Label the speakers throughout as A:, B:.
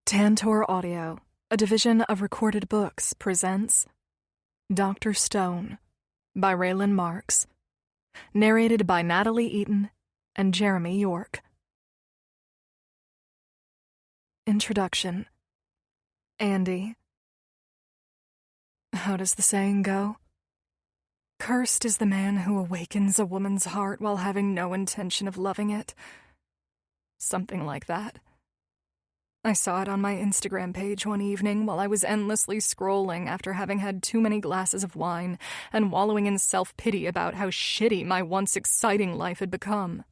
A: Tantor Audio, a division of Recorded Books, presents Dr. Stone by Raylin Marks, narrated by Natalie Eaton and Jeremy York. Introduction. Andy. How does the saying go? Cursed is the man who awakens a woman's heart while having no intention of loving it. Something like that. I saw it on my Instagram page one evening while I was endlessly scrolling after having had too many glasses of wine and wallowing in self-pity about how shitty my once exciting life had become.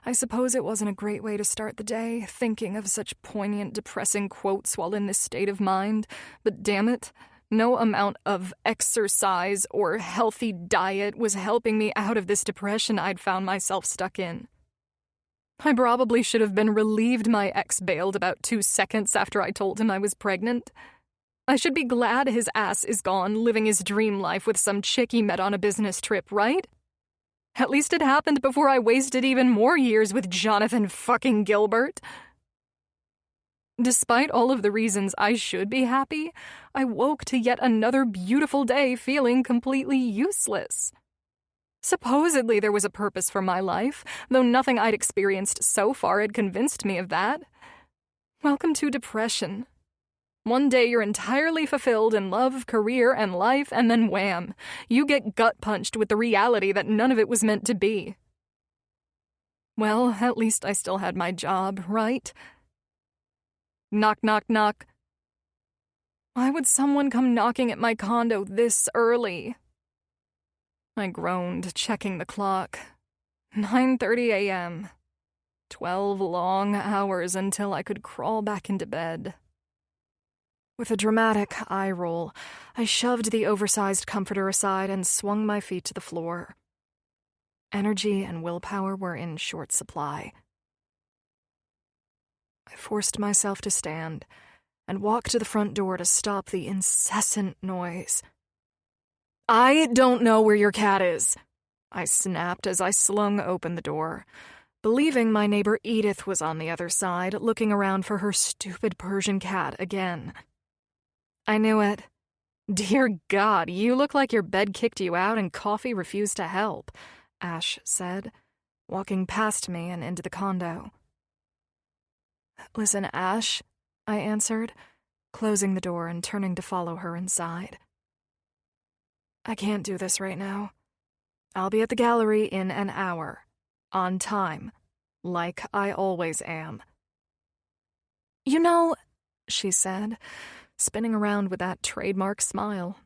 A: I suppose it wasn't a great way to start the day, thinking of such poignant, depressing quotes while in this state of mind, but damn it, no amount of exercise or healthy diet was helping me out of this depression I'd found myself stuck in. I probably should have been relieved my ex bailed about 2 seconds after I told him I was pregnant. I should be glad his ass is gone, living his dream life with some chick he met on a business trip, right? At least it happened before I wasted even more years with Jonathan fucking Gilbert. Despite all of the reasons I should be happy, I woke to yet another beautiful day feeling completely useless. Supposedly there was a purpose for my life, though nothing I'd experienced so far had convinced me of that. Welcome to depression. One day you're entirely fulfilled in love, career, and life, and then wham, you get gut-punched with the reality that none of it was meant to be. Well, at least I still had my job, right? Knock, knock, knock. Why would someone come knocking at my condo this early? I groaned, checking the clock. 9:30 a.m. 12 long hours until I could crawl back into bed. With a dramatic eye roll, I shoved the oversized comforter aside and swung my feet to the floor. Energy and willpower were in short supply. I forced myself to stand and walk to the front door to stop the incessant noise. I don't know where your cat is, I snapped as I slung open the door, believing my neighbor Edith was on the other side, looking around for her stupid Persian cat again. I knew it. Dear God, you look like your bed kicked you out and coffee refused to help, Ash said, walking past me and into the condo. Listen, Ash, I answered, closing the door and turning to follow her inside. I can't do this right now. I'll be at the gallery in an hour, on time, like I always am. You know, she said, spinning around with that trademark smile.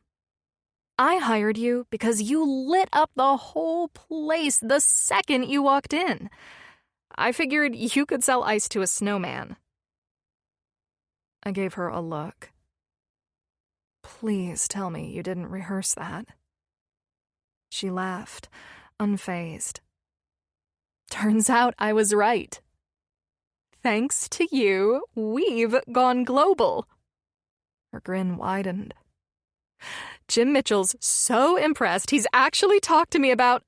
A: I hired you because you lit up the whole place the second you walked in. I figured you could sell ice to a snowman. I gave her a look. Please tell me you didn't rehearse that. She laughed, unfazed. Turns out I was right. Thanks to you, we've gone global. Her grin widened. Jim Mitchell's so impressed he's actually talked to me about...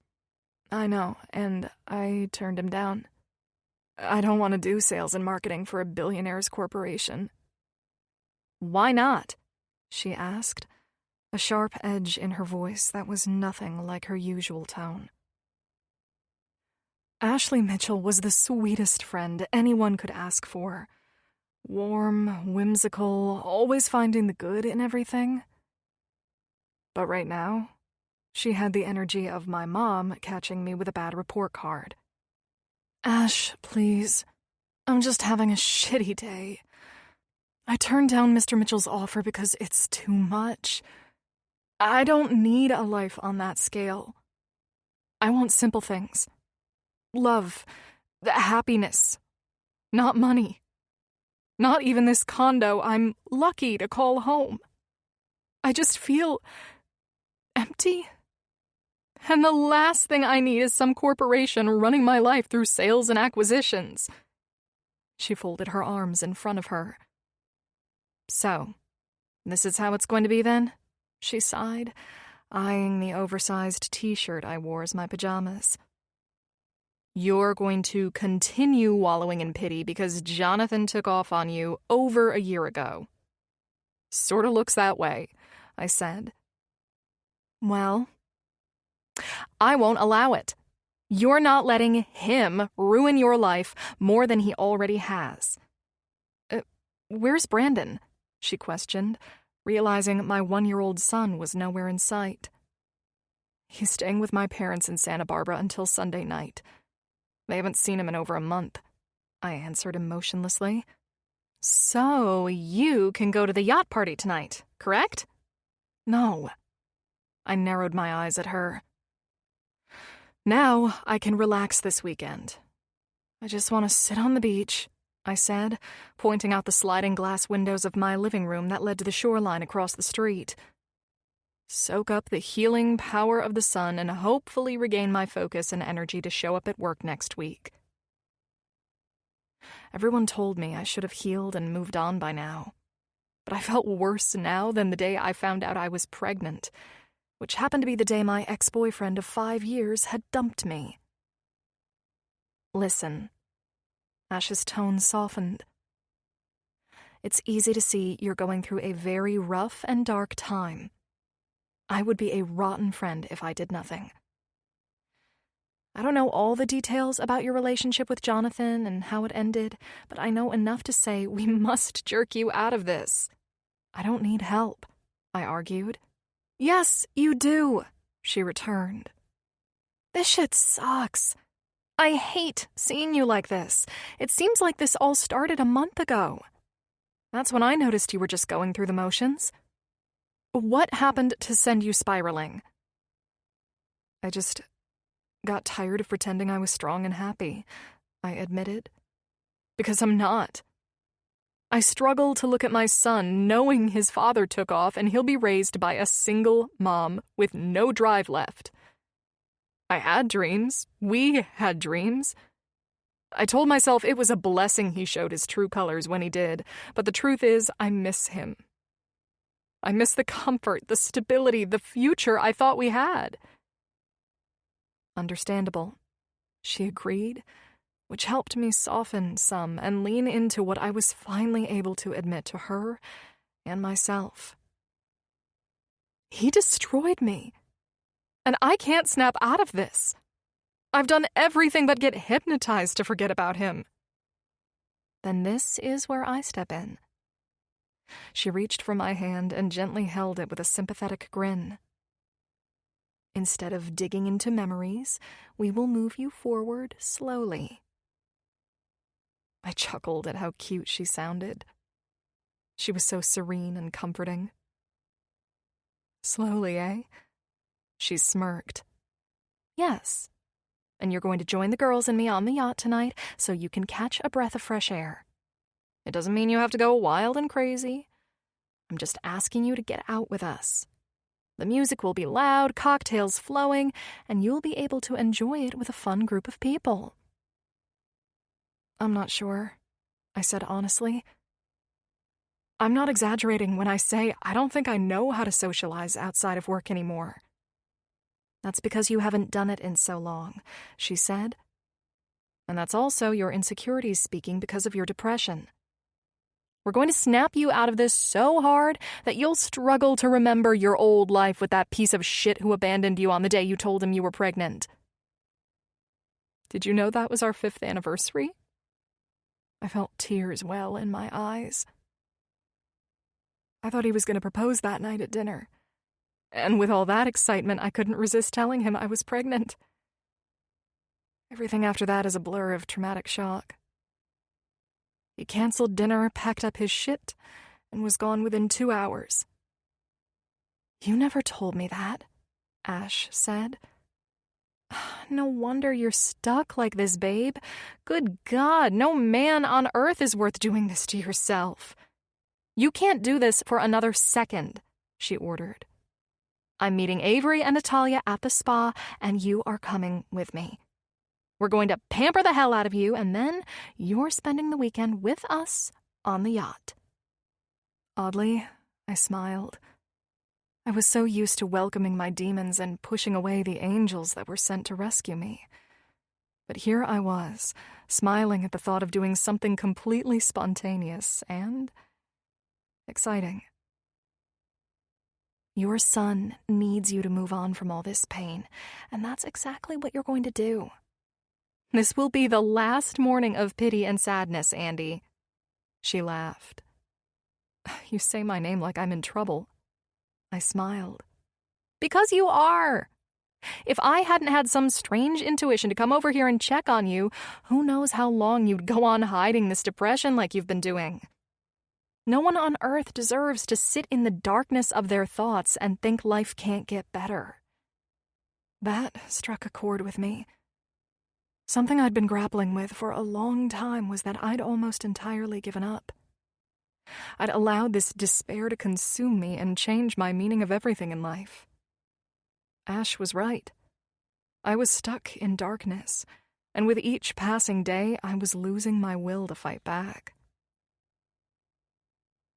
A: I know, and I turned him down. I don't want to do sales and marketing for a Billionaires corporation. Why not? She asked, a sharp edge in her voice that was nothing like her usual tone. Ashley Mitchell was the sweetest friend anyone could ask for. Warm, whimsical, always finding the good in everything. But right now, she had the energy of my mom catching me with a bad report card. Ash, please. I'm just having a shitty day. I turned down Mr. Mitchell's offer because it's too much. I don't need a life on that scale. I want simple things. Love, happiness, not money. Not even this condo I'm lucky to call home. I just feel empty. And the last thing I need is some corporation running my life through sales and acquisitions. She folded her arms in front of her. So, this is how it's going to be then? She sighed, eyeing the oversized t-shirt I wore as my pajamas. You're going to continue wallowing in pity because Jonathan took off on you over a year ago. Sorta looks that way, I said. Well, I won't allow it. You're not letting him ruin your life more than he already has. Where's Brandon? She questioned, realizing my 1-year-old son was nowhere in sight. He's staying with my parents in Santa Barbara until Sunday night. They haven't seen him in over a month, I answered emotionlessly. So you can go to the yacht party tonight, correct? No. I narrowed my eyes at her. Now I can relax this weekend. I just want to sit on the beach, I said, pointing out the sliding glass windows of my living room that led to the shoreline across the street. Soak up the healing power of the sun and hopefully regain my focus and energy to show up at work next week. Everyone told me I should have healed and moved on by now, but I felt worse now than the day I found out I was pregnant, which happened to be the day my ex-boyfriend of 5 years had dumped me. Listen. Ash's tone softened. It's easy to see you're going through a very rough and dark time. I would be a rotten friend if I did nothing. I don't know all the details about your relationship with Jonathan and how it ended, but I know enough to say we must jerk you out of this. I don't need help, I argued. Yes, you do, she returned. This shit sucks. I hate seeing you like this. It seems like this all started a month ago. That's when I noticed you were just going through the motions. What happened to send you spiraling? I just got tired of pretending I was strong and happy, I admitted. Because I'm not. I struggle to look at my son knowing his father took off and he'll be raised by a single mom with no drive left. I had dreams. We had dreams. I told myself it was a blessing he showed his true colors when he did, but the truth is I miss him. I miss the comfort, the stability, the future I thought we had. Understandable, she agreed, which helped me soften some and lean into what I was finally able to admit to her and myself. He destroyed me. And I can't snap out of this. I've done everything but get hypnotized to forget about him. Then this is where I step in. She reached for my hand and gently held it with a sympathetic grin. Instead of digging into memories, we will move you forward slowly. I chuckled at how cute she sounded. She was so serene and comforting. Slowly, eh? She smirked. Yes, and you're going to join the girls and me on the yacht tonight so you can catch a breath of fresh air. It doesn't mean you have to go wild and crazy. I'm just asking you to get out with us. The music will be loud, cocktails flowing, and you'll be able to enjoy it with a fun group of people. I'm not sure, I said honestly. I'm not exaggerating when I say I don't think I know how to socialize outside of work anymore. That's because you haven't done it in so long, she said. And that's also your insecurities speaking because of your depression. We're going to snap you out of this so hard that you'll struggle to remember your old life with that piece of shit who abandoned you on the day you told him you were pregnant. Did you know that was our 5th anniversary? I felt tears well in my eyes. I thought he was going to propose that night at dinner. And with all that excitement, I couldn't resist telling him I was pregnant. Everything after that is a blur of traumatic shock. He canceled dinner, packed up his shit, and was gone within 2 hours. You never told me that, Ash said. No wonder you're stuck like this, babe. Good God, no man on earth is worth doing this to yourself. You can't do this for another second, she ordered. I'm meeting Avery and Natalia at the spa, and you are coming with me. We're going to pamper the hell out of you, and then you're spending the weekend with us on the yacht. Oddly, I smiled. I was so used to welcoming my demons and pushing away the angels that were sent to rescue me. But here I was, smiling at the thought of doing something completely spontaneous and exciting. Your son needs you to move on from all this pain, and that's exactly what you're going to do. This will be the last morning of pity and sadness, Andy. She laughed. You say my name like I'm in trouble. I smiled. Because you are. If I hadn't had some strange intuition to come over here and check on you, who knows how long you'd go on hiding this depression like you've been doing. No one on earth deserves to sit in the darkness of their thoughts and think life can't get better. That struck a chord with me. Something I'd been grappling with for a long time was that I'd almost entirely given up. I'd allowed this despair to consume me and change my meaning of everything in life. Ash was right. I was stuck in darkness, and with each passing day, I was losing my will to fight back.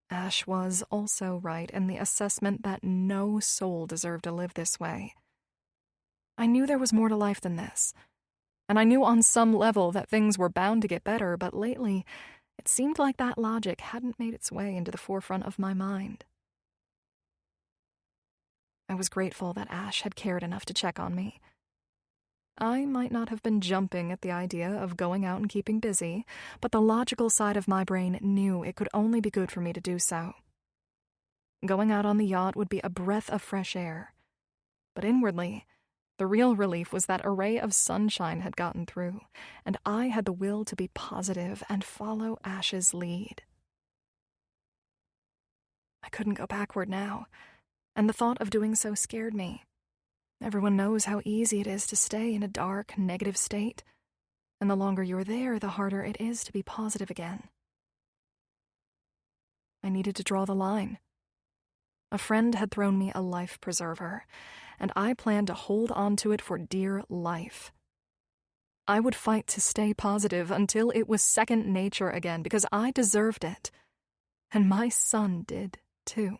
A: Ash was also right in the assessment that no soul deserved to live this way. I knew there was more to life than this, and I knew on some level that things were bound to get better, but lately, it seemed like that logic hadn't made its way into the forefront of my mind. I was grateful that Ash had cared enough to check on me. I might not have been jumping at the idea of going out and keeping busy, but the logical side of my brain knew it could only be good for me to do so. Going out on the yacht would be a breath of fresh air, but inwardly, the real relief was that a ray of sunshine had gotten through, and I had the will to be positive and follow Ash's lead. I couldn't go backward now, and the thought of doing so scared me. Everyone knows how easy it is to stay in a dark, negative state, and the longer you're there, the harder it is to be positive again. I needed to draw the line. A friend had thrown me a life preserver, and I planned to hold on to it for dear life. I would fight to stay positive until it was second nature again, because I deserved it, and my son did too.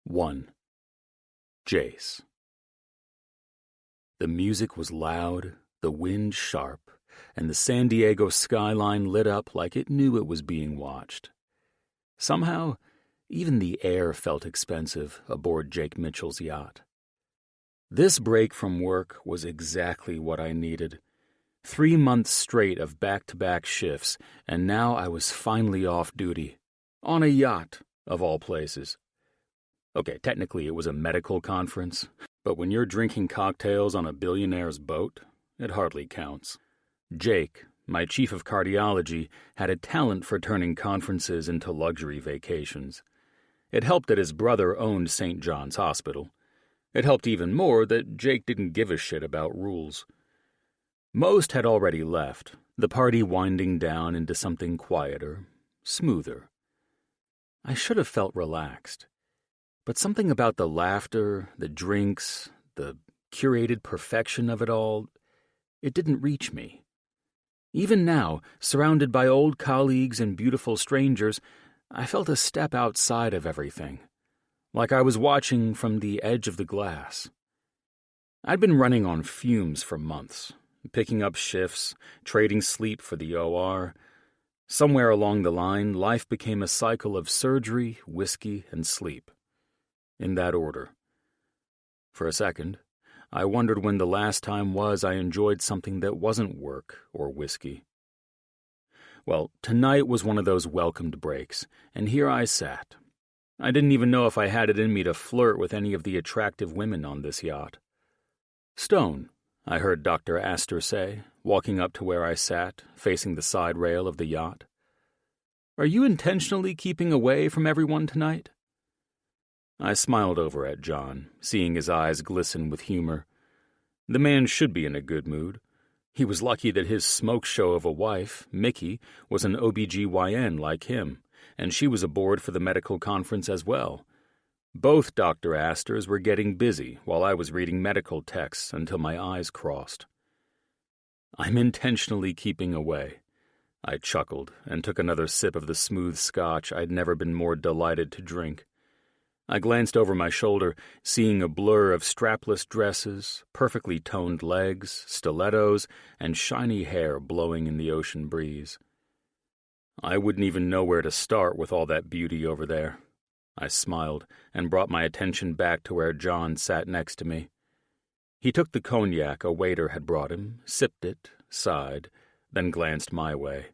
B: 1. Jace. The music was loud, the wind sharp, and the San Diego skyline lit up like it knew it was being watched. Somehow, even the air felt expensive aboard Jake Mitchell's yacht. This break from work was exactly what I needed. 3 months straight of back-to-back shifts, and now I was finally off duty. On a yacht, of all places. Okay, technically it was a medical conference, but when you're drinking cocktails on a Billionaire's boat, it hardly counts. Jake, my chief of cardiology, had a talent for turning conferences into luxury vacations. It helped that his brother owned St. John's Hospital. It helped even more that Jake didn't give a shit about rules. Most had already left, the party winding down into something quieter, smoother. I should have felt relaxed. But something about the laughter, the drinks, the curated perfection of it all, it didn't reach me. Even now, surrounded by old colleagues and beautiful strangers, I felt a step outside of everything, like I was watching from the edge of the glass. I'd been running on fumes for months, picking up shifts, trading sleep for the OR. Somewhere along the line, life became a cycle of surgery, whiskey, and sleep. In that order. For a second, I wondered when the last time was I enjoyed something that wasn't work or whiskey. Well, tonight was one of those welcomed breaks, and here I sat. I didn't even know if I had it in me to flirt with any of the attractive women on this yacht. "Stone," I heard Dr. Astor say, walking up to where I sat, facing the side rail of the yacht. "Are you intentionally keeping away from everyone tonight?" I smiled over at John, seeing his eyes glisten with humor. The man should be in a good mood. He was lucky that his smoke show of a wife, Mickey, was an OBGYN like him, and she was aboard for the medical conference as well. Both Dr. Astors were getting busy while I was reading medical texts until my eyes crossed. "I'm intentionally keeping away." I chuckled and took another sip of the smooth scotch I'd never been more delighted to drink. I glanced over my shoulder, seeing a blur of strapless dresses, perfectly toned legs, stilettos, and shiny hair blowing in the ocean breeze. I wouldn't even know where to start with all that beauty over there. I smiled and brought my attention back to where John sat next to me. He took the cognac a waiter had brought him, sipped it, sighed, then glanced my way.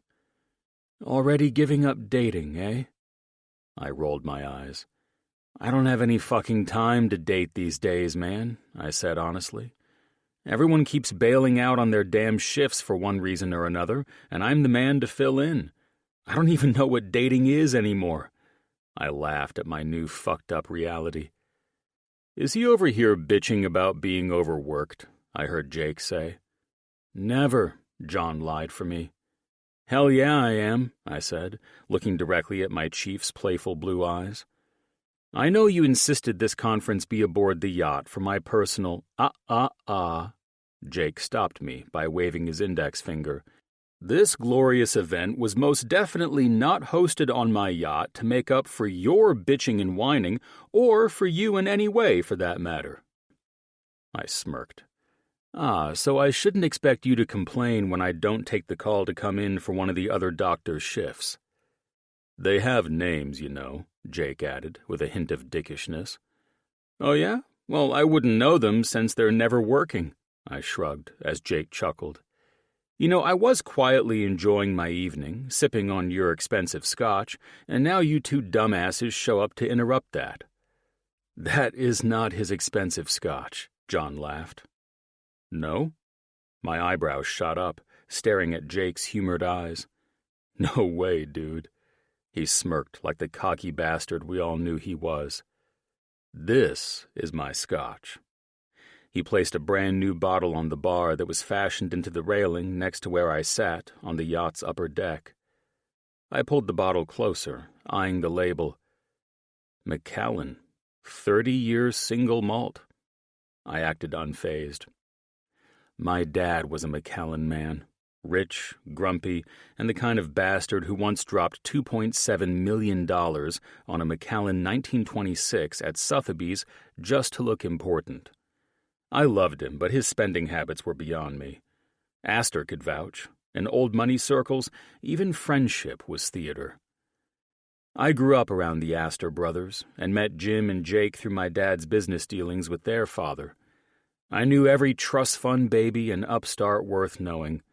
B: "Already giving up dating, eh?" I rolled my eyes. "I don't have any fucking time to date these days, man," I said honestly. "Everyone keeps bailing out on their damn shifts for one reason or another, and I'm the man to fill in. I don't even know what dating is anymore." I laughed at my new fucked-up reality. "Is he over here bitching about being overworked?" I heard Jake say. "Never," John lied for me. "Hell yeah, I am," I said, looking directly at my chief's playful blue eyes. "I know you insisted this conference be aboard the yacht for my personal Jake stopped me by waving his index finger. "This glorious event was most definitely not hosted on my yacht to make up for your bitching and whining, or for you in any way, for that matter." I smirked. So I shouldn't expect you to complain when I don't take the call to come in for one of the other doctor's shifts. "They have names, you know," Jake added, with a hint of dickishness. "Oh yeah? Well, I wouldn't know them since they're never working," I shrugged, as Jake chuckled. "You know, I was quietly enjoying my evening, sipping on your expensive scotch, and now you two dumbasses show up to interrupt that." "That is not his expensive scotch," John laughed. "No?" My eyebrows shot up, staring at Jake's humored eyes. "No way, dude." He smirked like the cocky bastard we all knew he was. "This is my scotch." He placed a brand-new bottle on the bar that was fashioned into the railing next to where I sat on the yacht's upper deck. I pulled the bottle closer, eyeing the label. Macallan, 30 years single malt. I acted unfazed. My dad was a Macallan man, rich, grumpy, and the kind of bastard who once dropped $2.7 million on a Macallan 1926 at Sotheby's just to look important. I loved him, but his spending habits were beyond me. Astor could vouch. In old money circles, even friendship was theater. I grew up around the Astor brothers and met Jim and Jake through my dad's business dealings with their father. I knew every trust fund baby and upstart worth knowing.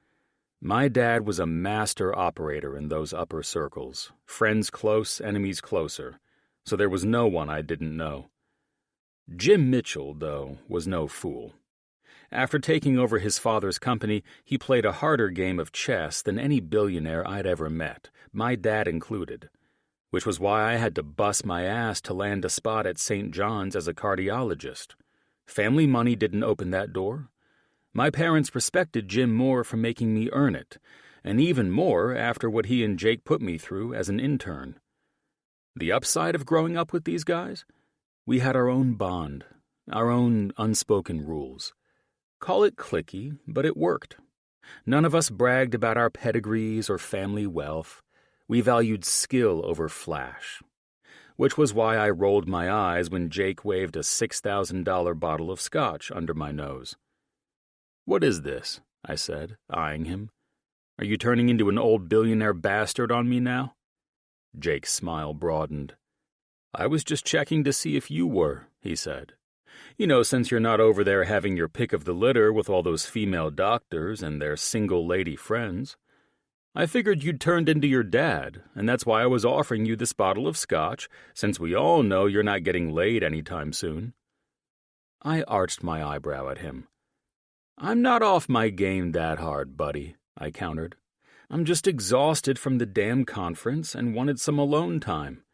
B: My dad was a master operator in those upper circles, friends close, enemies closer, so there was no one I didn't know. Jim Mitchell, though, was no fool. After taking over his father's company, he played a harder game of chess than any billionaire I'd ever met, my dad included, which was why I had to bust my ass to land a spot at St. John's as a cardiologist. Family money didn't open that door. My parents respected Jim more for making me earn it, and even more after what he and Jake put me through as an intern. The upside of growing up with these guys? We had our own bond, our own unspoken rules. Call it cliquey, but it worked. None of us bragged about our pedigrees or family wealth. We valued skill over flash. Which was why I rolled my eyes when Jake waved a $6,000 bottle of scotch under my nose. "What is this?" I said, eyeing him. "Are you turning into an old billionaire bastard on me now?" Jake's smile broadened. "I was just checking to see if you were," he said. "You know, since you're not over there having your pick of the litter with all those female doctors and their single lady friends. I figured you'd turned into your dad, and that's why I was offering you this bottle of scotch, since we all know you're not getting laid anytime soon." I arched my eyebrow at him. "I'm not off my game that hard, buddy," I countered. "I'm just exhausted from the damn conference and wanted some alone time."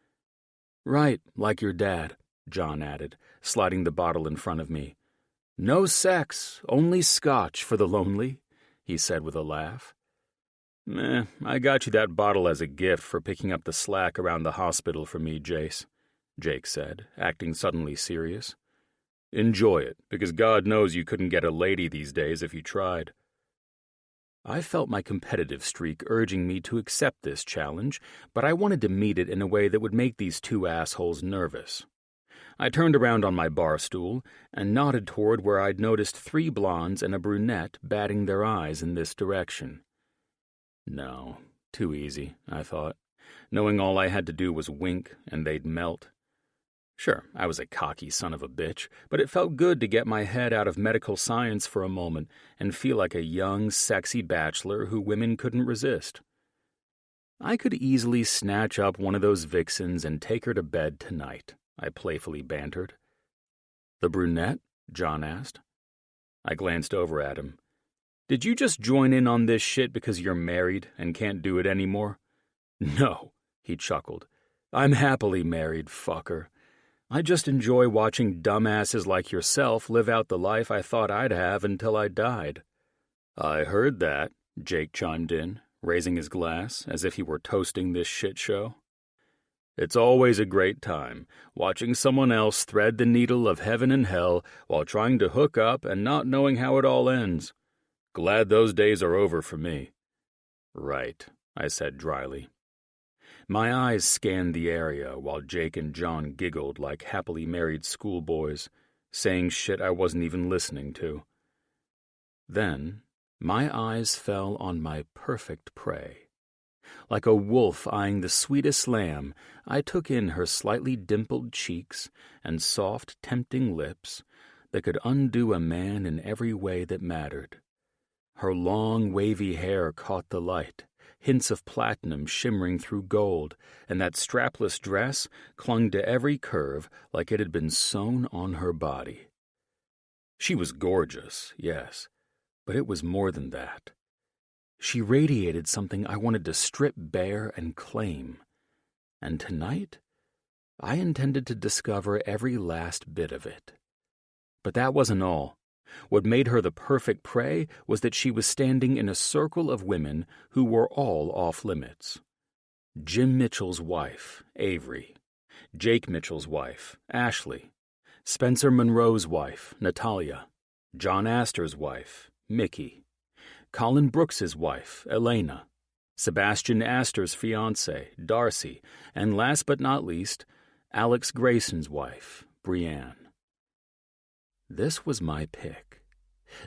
B: "Right, like your dad," John added, sliding the bottle in front of me. "No sex, only scotch for the lonely," he said with a laugh. I got you that bottle as a gift for picking up the slack around the hospital for me, Jace," Jake said, acting suddenly serious. "Enjoy it, because God knows you couldn't get a lady these days if you tried." I felt my competitive streak urging me to accept this challenge, but I wanted to meet it in a way that would make these two assholes nervous. I turned around on my bar stool and nodded toward where I'd noticed 3 blondes and a brunette batting their eyes in this direction. No, too easy, I thought, knowing all I had to do was wink and they'd melt. Sure, I was a cocky son of a bitch, but it felt good to get my head out of medical science for a moment and feel like a young, sexy bachelor who women couldn't resist. I could easily snatch up one of those vixens and take her to bed tonight, I playfully bantered. The brunette? John asked. I glanced over at him. Did you just join in on this shit because you're married and can't do it anymore? No, he chuckled. I'm happily married, fucker. I just enjoy watching dumbasses like yourself live out the life I thought I'd have until I died. I heard that, Jake chimed in, raising his glass as if he were toasting this shit show. It's always a great time, watching someone else thread the needle of heaven and hell while trying to hook up and not knowing how it all ends. Glad those days are over for me. Right, I said dryly. My eyes scanned the area while Jake and John giggled like happily married schoolboys, saying shit I wasn't even listening to. Then, my eyes fell on my perfect prey. Like a wolf eyeing the sweetest lamb, I took in her slightly dimpled cheeks and soft, tempting lips that could undo a man in every way that mattered. Her long, wavy hair caught the light, hints of platinum shimmering through gold, and that strapless dress clung to every curve like it had been sewn on her body. She was gorgeous, yes, but it was more than that. She radiated something I wanted to strip bare and claim. And tonight, I intended to discover every last bit of it. But that wasn't all. What made her the perfect prey was that she was standing in a circle of women who were all off-limits. Jim Mitchell's wife, Avery. Jake Mitchell's wife, Ashley. Spencer Monroe's wife, Natalia. John Astor's wife, Mickey. Colin Brooks's wife, Elena. Sebastian Astor's fiancée, Darcy. And last but not least, Alex Grayson's wife, Brienne. This was my pick.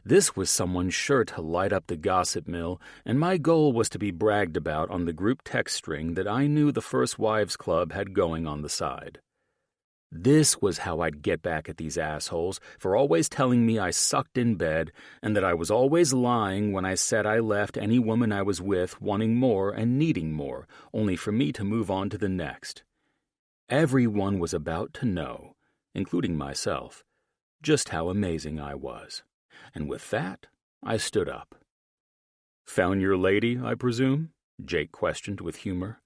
B: This was someone sure to light up the gossip mill, and my goal was to be bragged about on the group text string that I knew the First Wives Club had going on the side. This was how I'd get back at these assholes for always telling me I sucked in bed and that I was always lying when I said I left any woman I was with wanting more and needing more, only for me to move on to the next. Everyone was about to know, including myself, just how amazing I was. And with that, I stood up. "Found your lady, I presume?" Jake questioned with humor.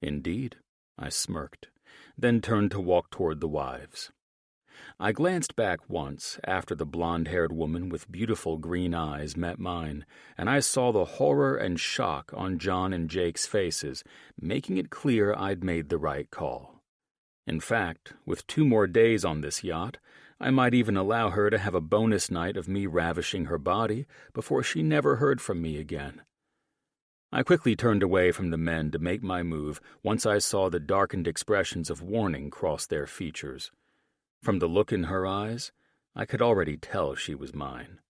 B: "Indeed," I smirked, then turned to walk toward the wives. I glanced back once after the blonde-haired woman with beautiful green eyes met mine, and I saw the horror and shock on John and Jake's faces, making it clear I'd made the right call. In fact, with 2 more days on this yacht, I might even allow her to have a bonus night of me ravishing her body before she never heard from me again. I quickly turned away from the men to make my move once I saw the darkened expressions of warning cross their features. From the look in her eyes, I could already tell she was mine,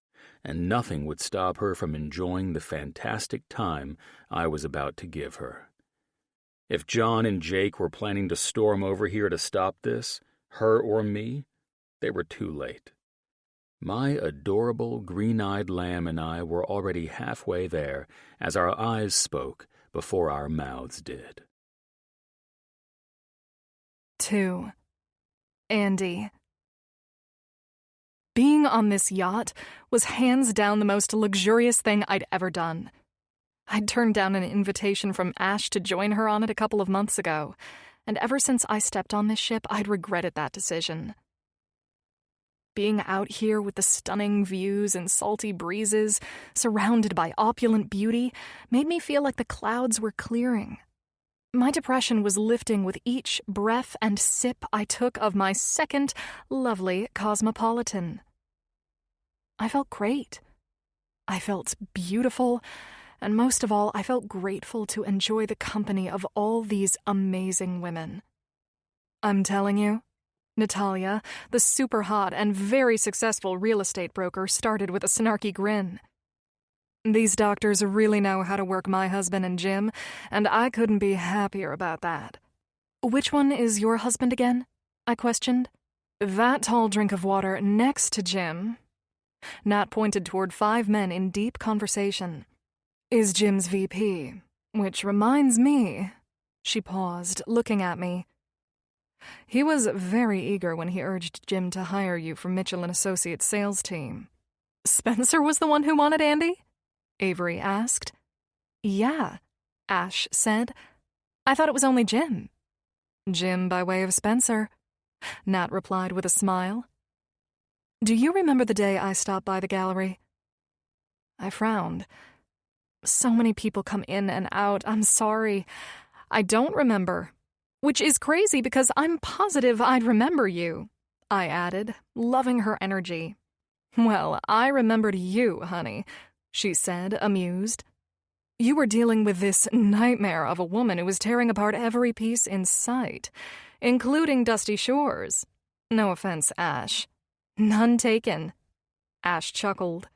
B: and nothing would stop her from enjoying the fantastic time I was about to give her. If John and Jake were planning to storm over here to stop this, her or me, they were too late. My adorable green-eyed lamb and I were already halfway there as our eyes spoke before our mouths did.
A: 2. Andy. Being on this yacht was hands down the most luxurious thing I'd ever done. I'd turned down an invitation from Ash to join her on it a couple of months ago, and ever since I stepped on this ship, I'd regretted that decision. Being out here with the stunning views and salty breezes, surrounded by opulent beauty, made me feel like the clouds were clearing. My depression was lifting with each breath and sip I took of my second lovely Cosmopolitan. I felt great. I felt beautiful, and most of all, I felt grateful to enjoy the company of all these amazing women. I'm telling you, Natalia, the super hot and very successful real estate broker, started with a snarky grin. These doctors really know how to work my husband and Jim, and I couldn't be happier about that. Which one is your husband again? I questioned. That tall drink of water next to Jim. Nat pointed toward 5 men in deep conversation. Is Jim's VP, which reminds me. She paused, looking at me. He was very eager when he urged Jim to hire you for Mitchell & Associates' sales team. Spencer was the one who wanted Andy? Avery asked. Yeah, Ash said. I thought it was only Jim. Jim by way of Spencer, Nat replied with a smile. Do you remember the day I stopped by the gallery? I frowned. So many people come in and out. I'm sorry. I don't remember. Which is crazy because I'm positive I'd remember you, I added, loving her energy. Well, I remembered you, honey, she said, amused. You were dealing with this nightmare of a woman who was tearing apart every piece in sight, including Dusty Shores. No offense, Ash. None taken. Ash chuckled.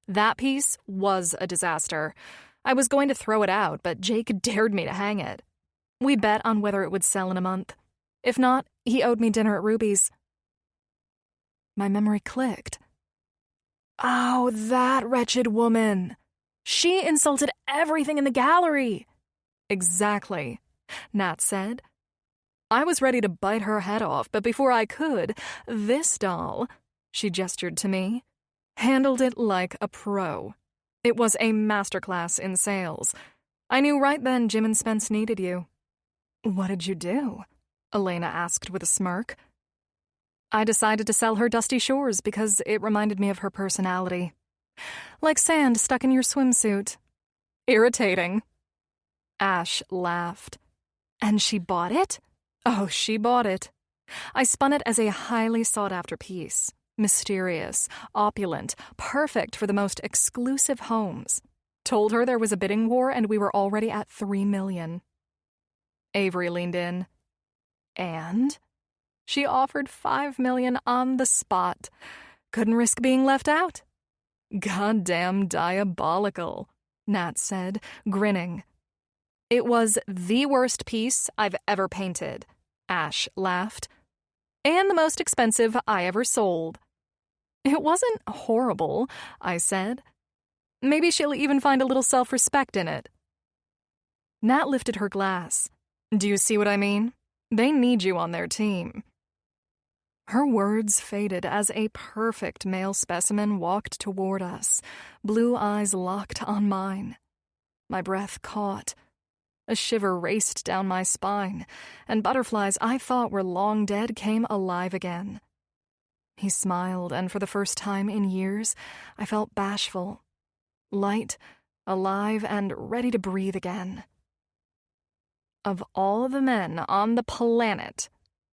A: That piece was a disaster. I was going to throw it out, but Jake dared me to hang it. We bet on whether it would sell in a month. If not, he owed me dinner at Ruby's. My memory clicked. Oh, that wretched woman. She insulted everything in the gallery. Exactly, Nat said. I was ready to bite her head off, but before I could, this doll, she gestured to me, handled it like a pro. It was a masterclass in sales. I knew right then Jim and Spence needed you. What did you do? Elena asked with a smirk. I decided to sell her Dusty Shores because it reminded me of her personality. Like sand stuck in your swimsuit. Irritating. Ash laughed. And she bought it? Oh, she bought it. I spun it as a highly sought-after piece. Mysterious, opulent, perfect for the most exclusive homes. Told her there was a bidding war and we were already at $3 million. Avery leaned in. And? She offered $5 million on the spot. Couldn't risk being left out. Goddamn diabolical, Nat said, grinning. It was the worst piece I've ever painted, Ash laughed. And the most expensive I ever sold. It wasn't horrible, I said. Maybe she'll even find a little self-respect in it. Nat lifted her glass. Do you see what I mean? They need you on their team. Her words faded as a perfect male specimen walked toward us, blue eyes locked on mine. My breath caught. A shiver raced down my spine, and butterflies I thought were long dead came alive again. He smiled, and for the first time in years, I felt bashful, light, alive, and ready to breathe again. Of all the men on the planet,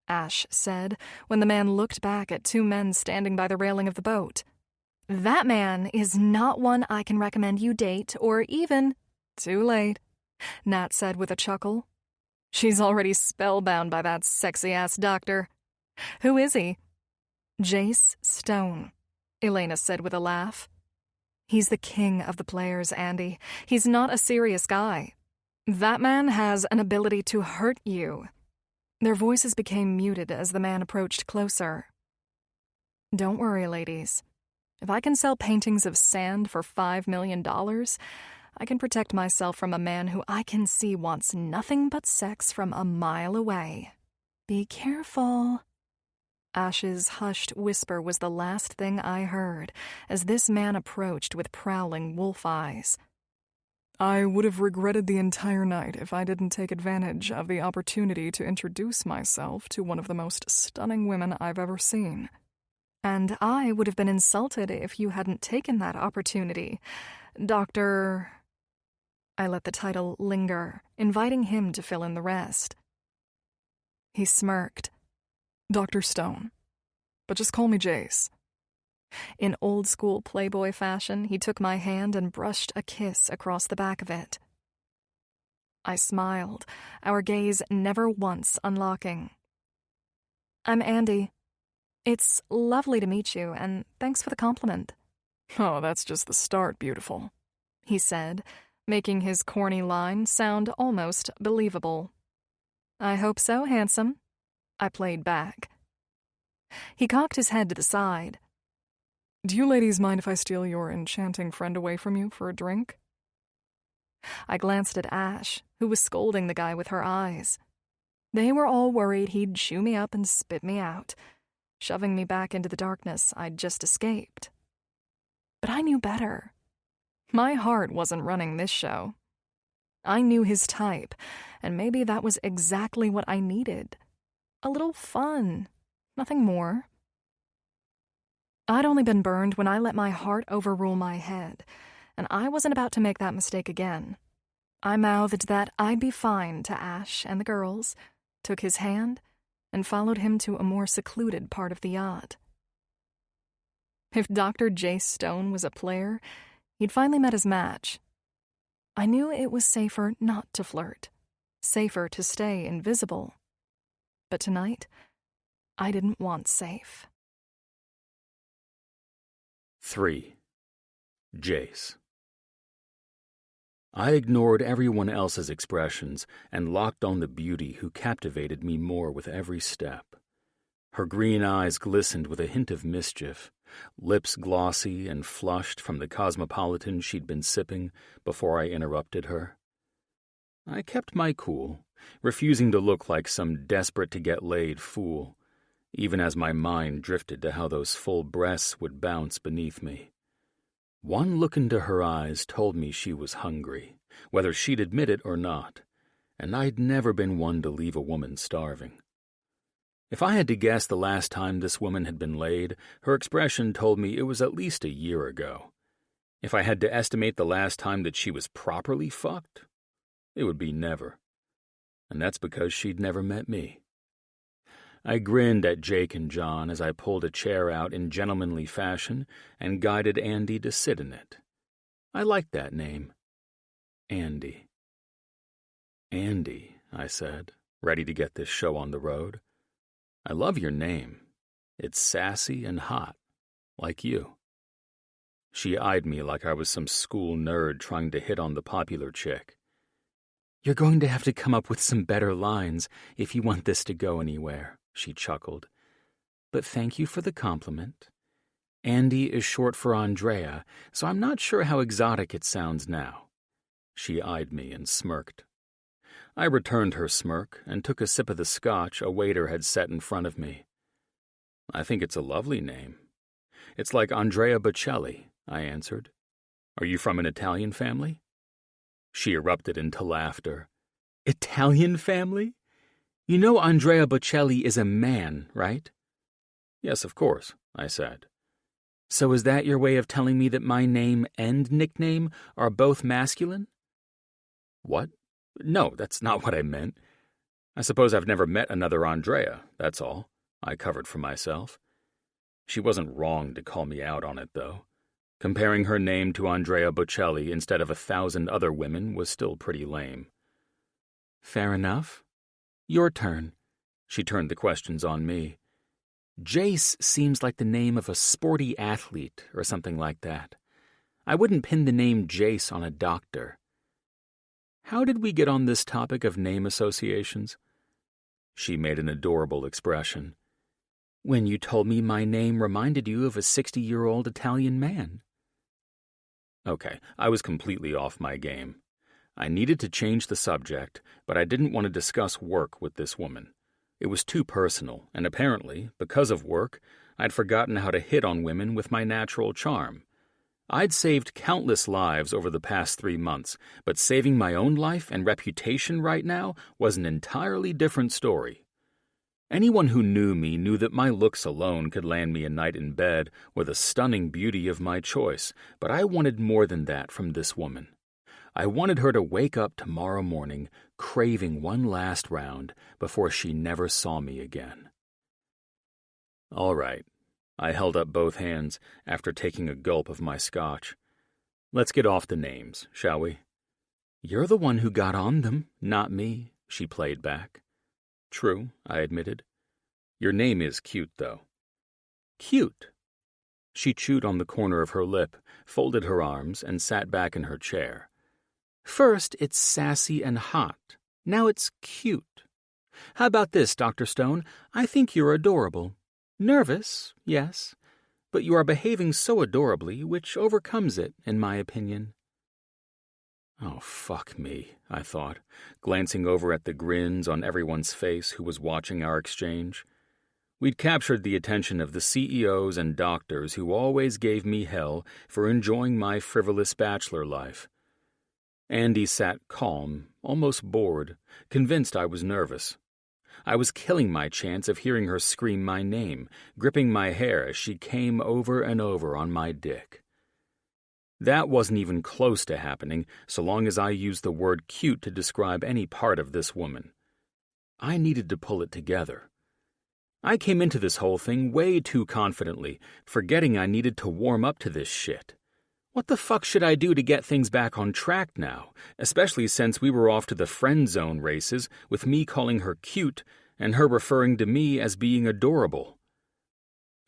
A: Ash said, when the man looked back at 2 men standing by the railing of the boat, that man is not one I can recommend you date or even... Too late, Nat said with a chuckle. She's already spellbound by that sexy-ass doctor. Who is he? Jace Stone, Elena said with a laugh. He's the king of the players, Andy. He's not a serious guy. That man has an ability to hurt you. Their voices became muted as the man approached closer. Don't worry, ladies. If I can sell paintings of sand for $5 million, I can protect myself from a man who I can see wants nothing but sex from a mile away. Be careful. Ash's hushed whisper was the last thing I heard as this man approached with prowling wolf eyes. I would have regretted the entire night if I didn't take advantage of the opportunity to introduce myself to one of the most stunning women I've ever seen. And I would have been insulted if you hadn't taken that opportunity. Dr. I let the title linger, inviting him to fill in the rest. He smirked. Dr. Stone. But just call me Jace. In old-school Playboy fashion, he took my hand and brushed a kiss across the back of it. I smiled, our gaze never once unlocking. I'm Andy. It's lovely to meet you, and thanks for the compliment.
C: Oh, that's just the start, beautiful,
A: he said, making his corny line sound almost believable. I hope so, handsome, I played back. He cocked his head to the side.
C: Do you ladies mind if I steal your enchanting friend away from you for a drink?
A: I glanced at Ash, who was scolding the guy with her eyes. They were all worried he'd chew me up and spit me out, shoving me back into the darkness I'd just escaped. But I knew better. My heart wasn't running this show. I knew his type, and maybe that was exactly what I needed. A little fun, nothing more. I'd only been burned when I let my heart overrule my head, and I wasn't about to make that mistake again. I mouthed that I'd be fine to Ash and the girls, took his hand, and followed him to a more secluded part of the yacht. If Dr. Jace Stone was a player, he'd finally met his match. I knew it was safer not to flirt, safer to stay invisible. But tonight, I didn't want safe.
B: 3. Jace. I ignored everyone else's expressions and locked on the beauty who captivated me more with every step. Her green eyes glistened with a hint of mischief, lips glossy and flushed from the cosmopolitan she'd been sipping before I interrupted her. I kept my cool, refusing to look like some desperate-to-get-laid fool, even as my mind drifted to how those full breasts would bounce beneath me. One look into her eyes told me she was hungry, whether she'd admit it or not, and I'd never been one to leave a woman starving. If I had to guess the last time this woman had been laid, her expression told me it was at least a year ago. If I had to estimate the last time that she was properly fucked, it would be never. And that's because she'd never met me. I grinned at Jake and John as I pulled a chair out in gentlemanly fashion and guided Andy to sit in it. I liked that name. Andy. Andy, I said, ready to get this show on the road. I love your name. It's sassy and hot, like you. She eyed me like I was some school nerd trying to hit on the popular chick. You're going to have to come up with some better lines if you want this to go anywhere, she chuckled. But thank you for the compliment. Andy is short for Andrea, so I'm not sure how exotic it sounds now. She eyed me and smirked. I returned her smirk and took a sip of the scotch a waiter had set in front of me. I think it's a lovely name. It's like Andrea Bocelli, I answered. Are you from an Italian family? She erupted into laughter. Italian family? You know Andrea Bocelli is a man, right? Yes, of course, I said. So is that your way of telling me that my name and nickname are both masculine? What? No, that's not what I meant. I suppose I've never met another Andrea, that's all, I covered for myself. She wasn't wrong to call me out on it, though. Comparing her name to Andrea Bocelli instead of 1,000 other women was still pretty lame. Fair enough. Your turn. She turned the questions on me. Jace seems like the name of a sporty athlete or something like that. I wouldn't pin the name Jace on a doctor. How did we get on this topic of name associations? She made an adorable expression. When you told me my name reminded you of a 60-year-old Italian man. Okay, I was completely off my game. I needed to change the subject, but I didn't want to discuss work with this woman. It was too personal, and apparently, because of work, I'd forgotten how to hit on women with my natural charm. I'd saved countless lives over the past 3 months, but saving my own life and reputation right now was an entirely different story. Anyone who knew me knew that my looks alone could land me a night in bed with a stunning beauty of my choice, but I wanted more than that from this woman. I wanted her to wake up tomorrow morning craving one last round before she never saw me again. All right. I held up both hands after taking a gulp of my scotch. Let's get off the names, shall we? You're the one who got on them, not me, she played back. True, I admitted. Your name is cute, though. Cute? She chewed on the corner of her lip, folded her arms, and sat back in her chair. First, it's sassy and hot. Now it's cute. How about this, Dr. Stone? I think you're adorable. Nervous, yes, but you are behaving so adorably, which overcomes it, in my opinion. Oh, fuck me, I thought, glancing over at the grins on everyone's face who was watching our exchange. We'd captured the attention of the CEOs and doctors who always gave me hell for enjoying my frivolous bachelor life. Andy sat calm, almost bored, convinced I was nervous. I was killing my chance of hearing her scream my name, gripping my hair as she came over and over on my dick. That wasn't even close to happening so long as I used the word cute to describe any part of this woman. I needed to pull it together. I came into this whole thing way too confidently, forgetting I needed to warm up to this shit. What the fuck should I do to get things back on track now, especially since we were off to the friend zone races with me calling her cute and her referring to me as being adorable?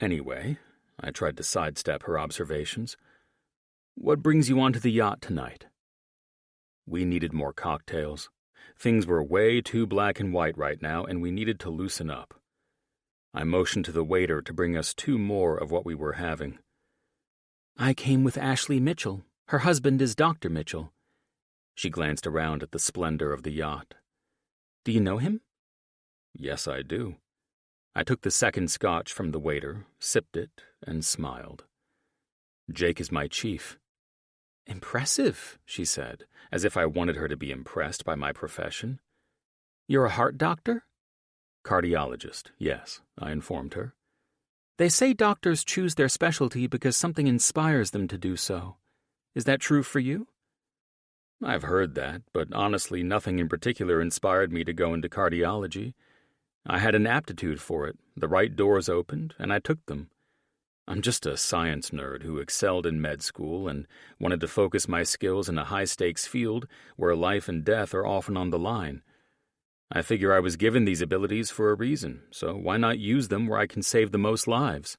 B: Anyway, I tried to sidestep her observations. What brings you onto the yacht tonight? We needed more cocktails. Things were way too black and white right now, and we needed to loosen up. I motioned to the waiter to bring us 2 more of what we were having. I came with Ashley Mitchell. Her husband is Dr. Mitchell. She glanced around at the splendor of the yacht. Do you know him? Yes, I do. I took the second scotch from the waiter, sipped it, and smiled. Jake is my chief. Impressive, she said, as if I wanted her to be impressed by my profession. You're a heart doctor? Cardiologist, yes, I informed her. They say doctors choose their specialty because something inspires them to do so. Is that true for you? I've heard that, but honestly nothing in particular inspired me to go into cardiology. I had an aptitude for it, the right doors opened, and I took them. I'm just a science nerd who excelled in med school and wanted to focus my skills in a high-stakes field where life and death are often on the line. I figure I was given these abilities for a reason, so why not use them where I can save the most lives?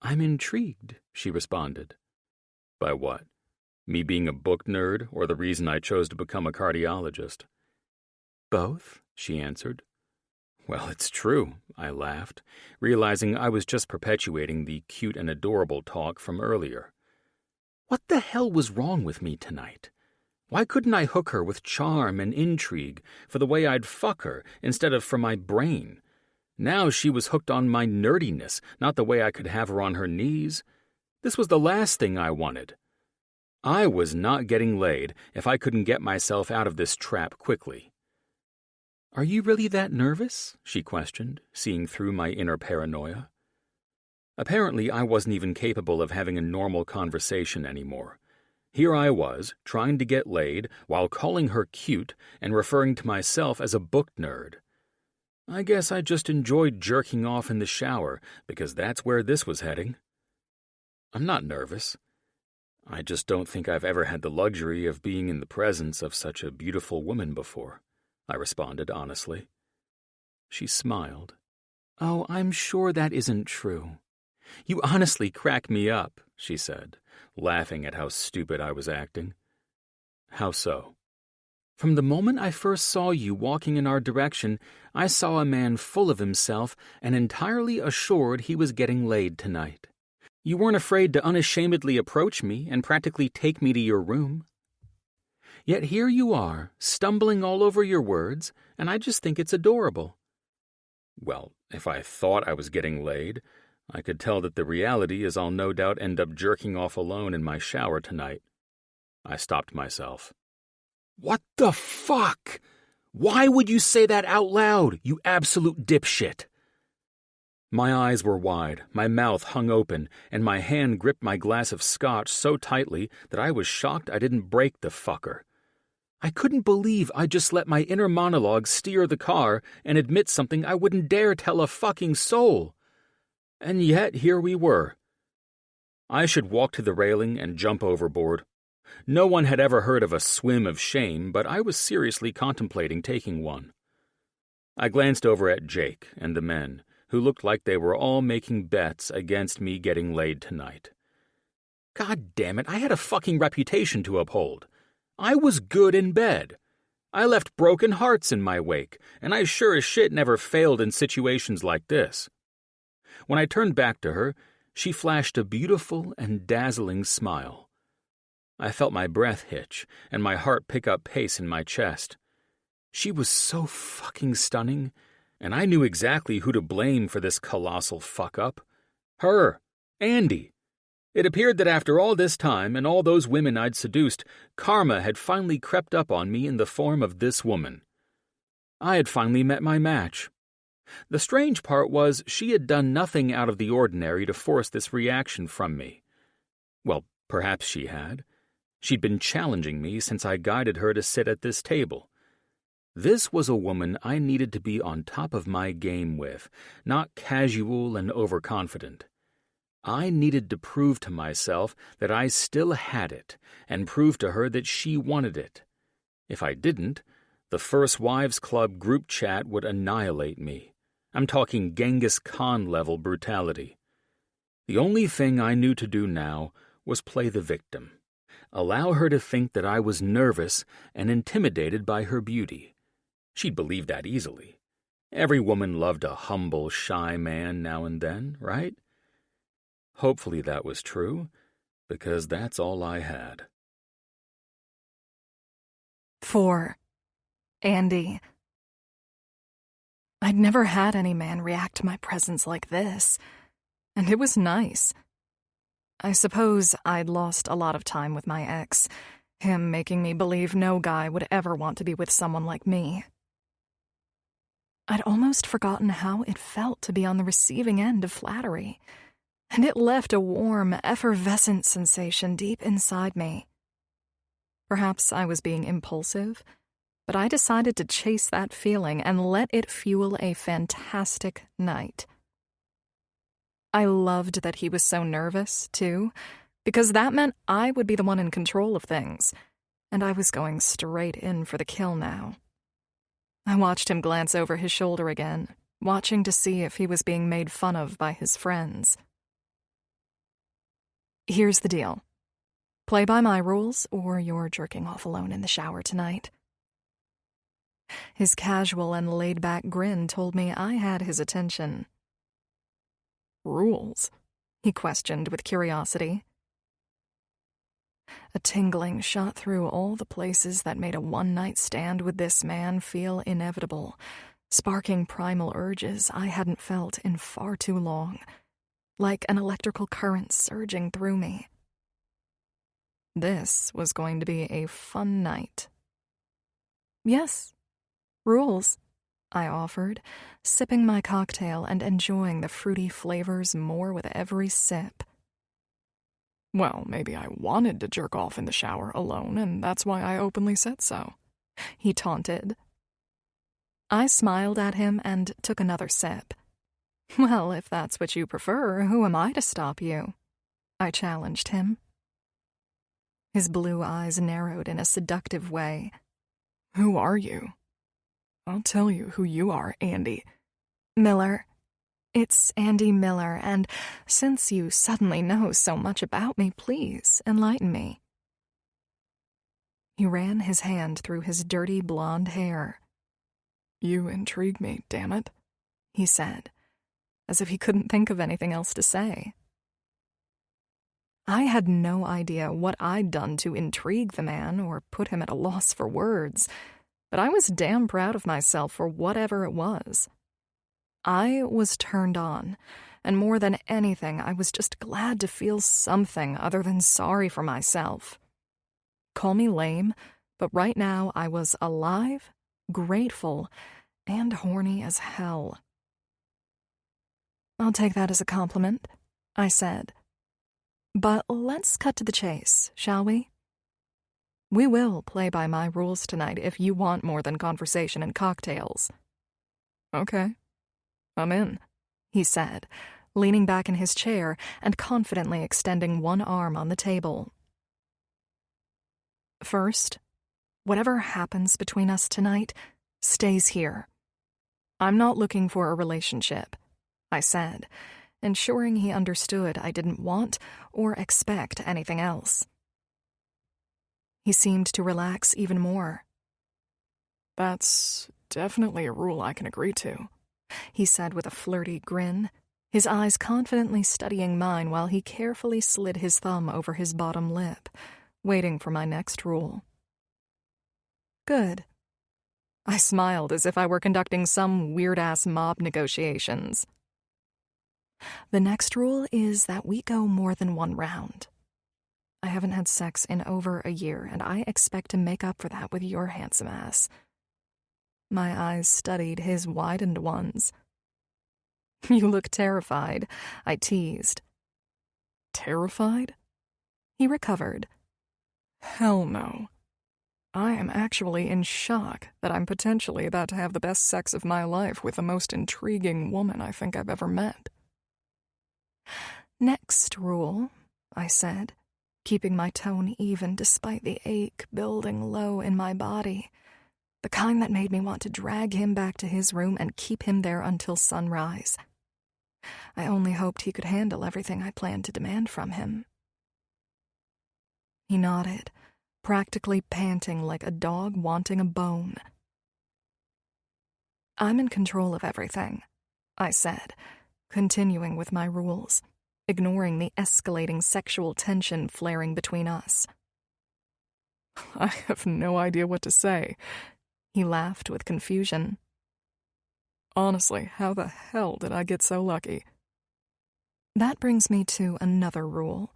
B: I'm intrigued, she responded. By what? Me being a book nerd or the reason I chose to become a cardiologist? Both, she answered. Well, it's true, I laughed, realizing I was just perpetuating the cute and adorable talk from earlier. What the hell was wrong with me tonight? Why couldn't I hook her with charm and intrigue for the way I'd fuck her instead of for my brain? Now she was hooked on my nerdiness, not the way I could have her on her knees. This was the last thing I wanted. I was not getting laid if I couldn't get myself out of this trap quickly. Are you really that nervous? She questioned, seeing through my inner paranoia. Apparently, I wasn't even capable of having a normal conversation anymore. Here I was, trying to get laid while calling her cute and referring to myself as a book nerd. I guess I just enjoyed jerking off in the shower because that's where this was heading. I'm not nervous. I just don't think I've ever had the luxury of being in the presence of such a beautiful woman before, I responded honestly. She smiled. Oh, I'm sure that isn't true. You honestly crack me up, she said, laughing at how stupid I was acting. How so? From the moment I first saw you walking in our direction, I saw a man full of himself and entirely assured he was getting laid tonight. You weren't afraid to unashamedly approach me and practically take me to your room. Yet here you are, stumbling all over your words, and I just think it's adorable. Well, if I thought I was getting laid, I could tell that the reality is I'll no doubt end up jerking off alone in my shower tonight. I stopped myself. What the fuck? Why would you say that out loud, you absolute dipshit? My eyes were wide, my mouth hung open, and my hand gripped my glass of scotch so tightly that I was shocked I didn't break the fucker. I couldn't believe I just let my inner monologue steer the car and admit something I wouldn't dare tell a fucking soul. And yet here we were. I should walk to the railing and jump overboard. No one had ever heard of a swim of shame, but I was seriously contemplating taking one. I glanced over at Jake and the men, who looked like they were all making bets against me getting laid tonight. God damn it, I had a fucking reputation to uphold. I was good in bed. I left broken hearts in my wake, and I sure as shit never failed in situations like this. When I turned back to her, she flashed a beautiful and dazzling smile. I felt my breath hitch and my heart pick up pace in my chest. She was so fucking stunning, and I knew exactly who to blame for this colossal fuck-up. Her, Andy. It appeared that after all this time and all those women I'd seduced, karma had finally crept up on me in the form of this woman. I had finally met my match. The strange part was she had done nothing out of the ordinary to force this reaction from me. Well, perhaps she had. She'd been challenging me since I guided her to sit at this table. This was a woman I needed to be on top of my game with, not casual and overconfident. I needed to prove to myself that I still had it, and prove to her that she wanted it. If I didn't, the First Wives Club group chat would annihilate me. I'm talking Genghis Khan-level brutality. The only thing I knew to do now was play the victim. Allow her to think that I was nervous and intimidated by her beauty. She'd believe that easily. Every woman loved a humble, shy man now and then, right? Hopefully that was true, because that's all I had.
A: 4. Andy. I'd never had any man react to my presence like this, and it was nice. I suppose I'd lost a lot of time with my ex, him making me believe no guy would ever want to be with someone like me. I'd almost forgotten how it felt to be on the receiving end of flattery, and it left a warm, effervescent sensation deep inside me. Perhaps I was being impulsive, but I decided to chase that feeling and let it fuel a fantastic night. I loved that he was so nervous, too, because that meant I would be the one in control of things, and I was going straight in for the kill now. I watched him glance over his shoulder again, watching to see if he was being made fun of by his friends. Here's the deal. Play by my rules, or you're jerking off alone in the shower tonight. His casual and laid-back grin told me I had his attention. Rules? He questioned with curiosity. A tingling shot through all the places that made a one-night stand with this man feel inevitable, sparking primal urges I hadn't felt in far too long, like an electrical current surging through me. This was going to be a fun night. Yes, rules, I offered, sipping my cocktail and enjoying the fruity flavors more with every sip.
C: Well, maybe I wanted to jerk off in the shower alone, and that's why I openly said so,
A: he taunted. I smiled at him and took another sip. Well, if that's what you prefer, who am I to stop you? I challenged him. His blue eyes narrowed in a seductive way.
C: Who are you? I'll tell you who you are, Andy.
A: Miller. It's Andy Miller, and since you suddenly know so much about me, please enlighten me. He ran his hand through his dirty blonde hair.
C: You intrigue me, damn it,
A: he said, as if he couldn't think of anything else to say. I had no idea what I'd done to intrigue the man or put him at a loss for words, but I was damn proud of myself for whatever it was. I was turned on, and more than anything, I was just glad to feel something other than sorry for myself. Call me lame, but right now I was alive, grateful, and horny as hell. I'll take that as a compliment, I said. But let's cut to the chase, shall we? We will play by my rules tonight if you want more than conversation and cocktails.
C: Okay, I'm in,
A: he said, leaning back in his chair and confidently extending one arm on the table. First, whatever happens between us tonight stays here. I'm not looking for a relationship, I said, ensuring he understood I didn't want or expect anything else. He seemed to relax even more.
C: That's definitely a rule I can agree to,
A: he said with a flirty grin, his eyes confidently studying mine while he carefully slid his thumb over his bottom lip, waiting for my next rule. Good. I smiled as if I were conducting some weird-ass mob negotiations. The next rule is that we go more than one round. I haven't had sex in over a year, and I expect to make up for that with your handsome ass. My eyes studied his widened ones. You look terrified, I teased.
C: Terrified?
A: He recovered.
C: Hell no. I am actually in shock that I'm potentially about to have the best sex of my life with the most intriguing woman I think I've ever met.
A: Next rule, I said, keeping my tone even despite the ache building low in my body, the kind that made me want to drag him back to his room and keep him there until sunrise. I only hoped he could handle everything I planned to demand from him. He nodded, practically panting like a dog wanting a bone. I'm in control of everything, I said, continuing with my rules, ignoring the escalating sexual tension flaring between us.
C: I have no idea what to say,
A: he laughed with confusion.
C: Honestly, how the hell did I get so lucky?
A: That brings me to another rule.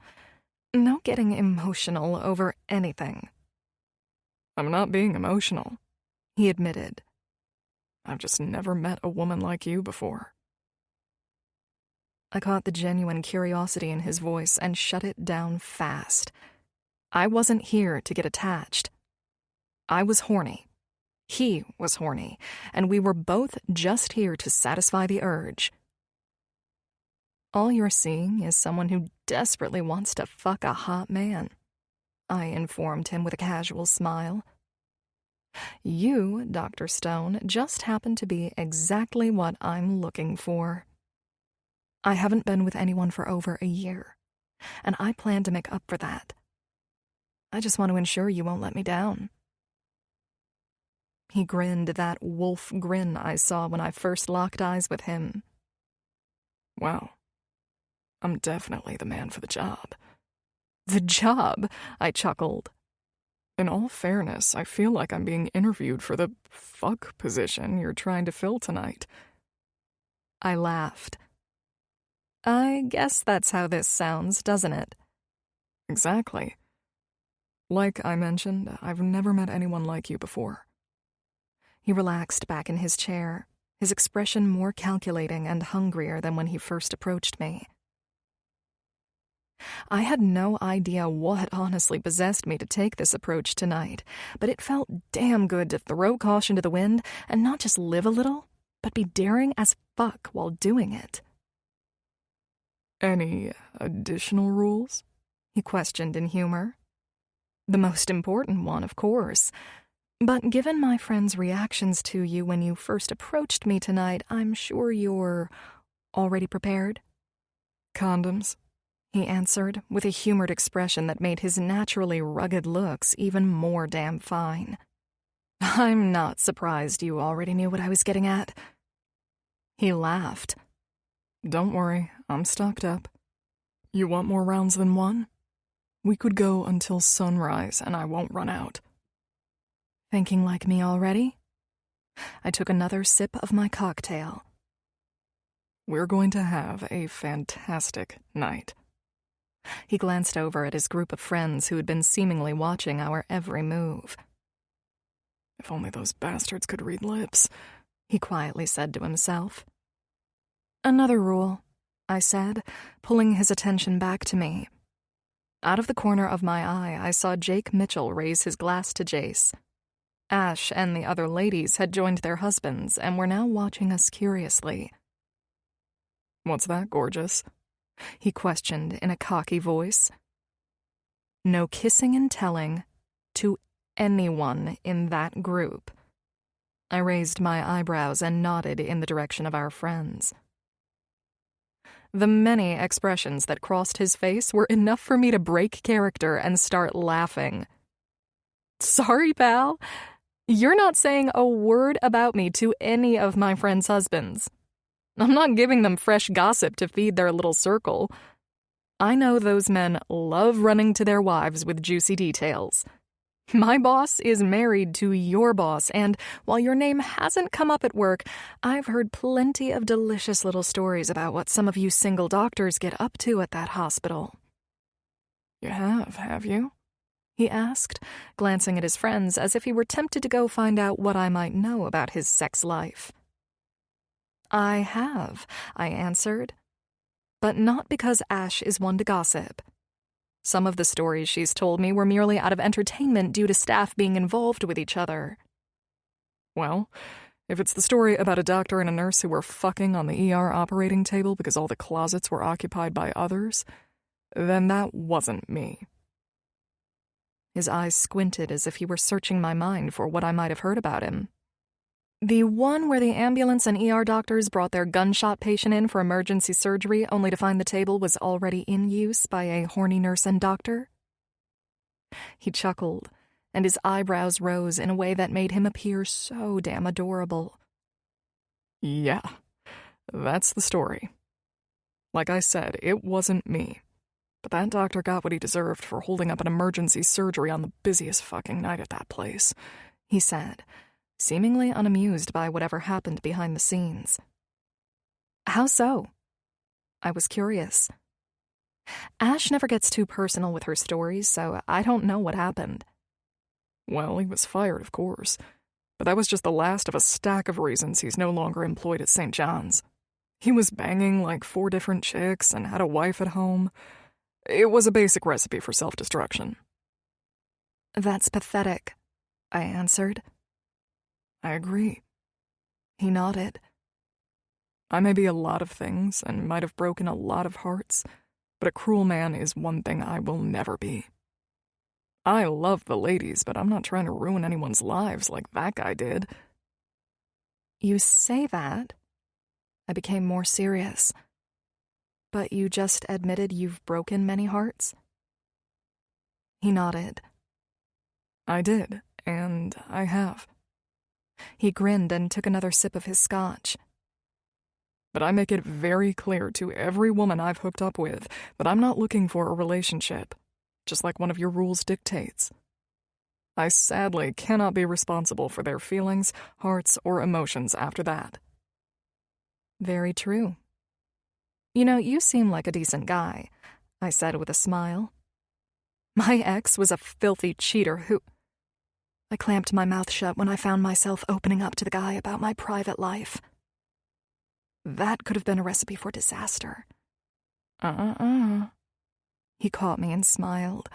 A: No getting emotional over anything.
C: I'm not being emotional,
A: he admitted.
C: I've just never met a woman like you before.
A: I caught the genuine curiosity in his voice and shut it down fast. I wasn't here to get attached. I was horny. He was horny, and we were both just here to satisfy the urge. All you're seeing is someone who desperately wants to fuck a hot man, I informed him with a casual smile. You, Dr. Stone, just happen to be exactly what I'm looking for. I haven't been with anyone for over a year, and I plan to make up for that. I just want to ensure you won't let me down. He grinned that wolf grin I saw when I first locked eyes with him.
C: Wow. I'm definitely the man for the job.
A: The job? I chuckled.
C: In all fairness, I feel like I'm being interviewed for the fuck position you're trying to fill tonight.
A: I laughed. I guess that's how this sounds, doesn't it?
C: Exactly. Like I mentioned, I've never met anyone like you before.
A: He relaxed back in his chair, his expression more calculating and hungrier than when he first approached me. I had no idea what honestly possessed me to take this approach tonight, but it felt damn good to throw caution to the wind and not just live a little, but be daring as fuck while doing it.
C: Any additional rules?
A: He questioned in humor. The most important one, of course. But given my friend's reactions to you when you first approached me tonight, I'm sure you're already prepared?
C: Condoms,
A: he answered with a humored expression that made his naturally rugged looks even more damn fine. I'm not surprised you already knew what I was getting at. He laughed.
C: Don't worry, I'm stocked up. You want more rounds than one? We could go until sunrise and I won't run out.
A: Thinking like me already? I took another sip of my cocktail.
C: We're going to have a fantastic night.
A: He glanced over at his group of friends who had been seemingly watching our every move.
C: If only those bastards could read lips,
A: he quietly said to himself. Another rule, I said, pulling his attention back to me. Out of the corner of my eye, I saw Jake Mitchell raise his glass to Jace. Ash and the other ladies had joined their husbands and were now watching us curiously.
C: What's that, gorgeous?
A: He questioned in a cocky voice. No kissing and telling to anyone in that group. I raised my eyebrows and nodded in the direction of our friends. The many expressions that crossed his face were enough for me to break character and start laughing. Sorry, pal. You're not saying a word about me to any of my friends' husbands. I'm not giving them fresh gossip to feed their little circle. I know those men love running to their wives with juicy details. My boss is married to your boss, and while your name hasn't come up at work, I've heard plenty of delicious little stories about what some of you single doctors get up to at that hospital.
C: You have you?
A: He asked, glancing at his friends as if he were tempted to go find out what I might know about his sex life. I have, I answered. But not because Ash is one to gossip. Some of the stories she's told me were merely out of entertainment due to staff being involved with each other.
C: Well, if it's the story about a doctor and a nurse who were fucking on the ER operating table because all the closets were occupied by others, then that wasn't me.
A: His eyes squinted as if he were searching my mind for what I might have heard about him. The one where the ambulance and ER doctors brought their gunshot patient in for emergency surgery only to find the table was already in use by a horny nurse and doctor? He chuckled, and his eyebrows rose in a way that made him appear so damn adorable.
C: Yeah, that's the story. Like I said, it wasn't me. But that doctor got what he deserved for holding up an emergency surgery on the busiest fucking night at that place,
A: he said, seemingly unamused by whatever happened behind the scenes. How so? I was curious. Ash never gets too personal with her stories, so I don't know what happened.
C: Well, he was fired, of course, but that was just the last of a stack of reasons he's no longer employed at St. John's. He was banging like 4 different chicks and had a wife at home. It was a basic recipe for self-destruction.
A: That's pathetic, I answered.
C: I agree.
A: He nodded.
C: I may be a lot of things and might have broken a lot of hearts, but a cruel man is one thing I will never be. I love the ladies, but I'm not trying to ruin anyone's lives like that guy did.
A: You say that? I became more serious. But you just admitted you've broken many hearts? He nodded.
C: I did, and I have.
A: He grinned and took another sip of his scotch.
C: But I make it very clear to every woman I've hooked up with that I'm not looking for a relationship, just like one of your rules dictates. I sadly cannot be responsible for their feelings, hearts, or emotions after that.
A: Very true. You know, you seem like a decent guy, I said with a smile. My ex was a filthy cheater who... I clamped my mouth shut when I found myself opening up to the guy about my private life. That could have been a recipe for disaster. He caught me and smiled.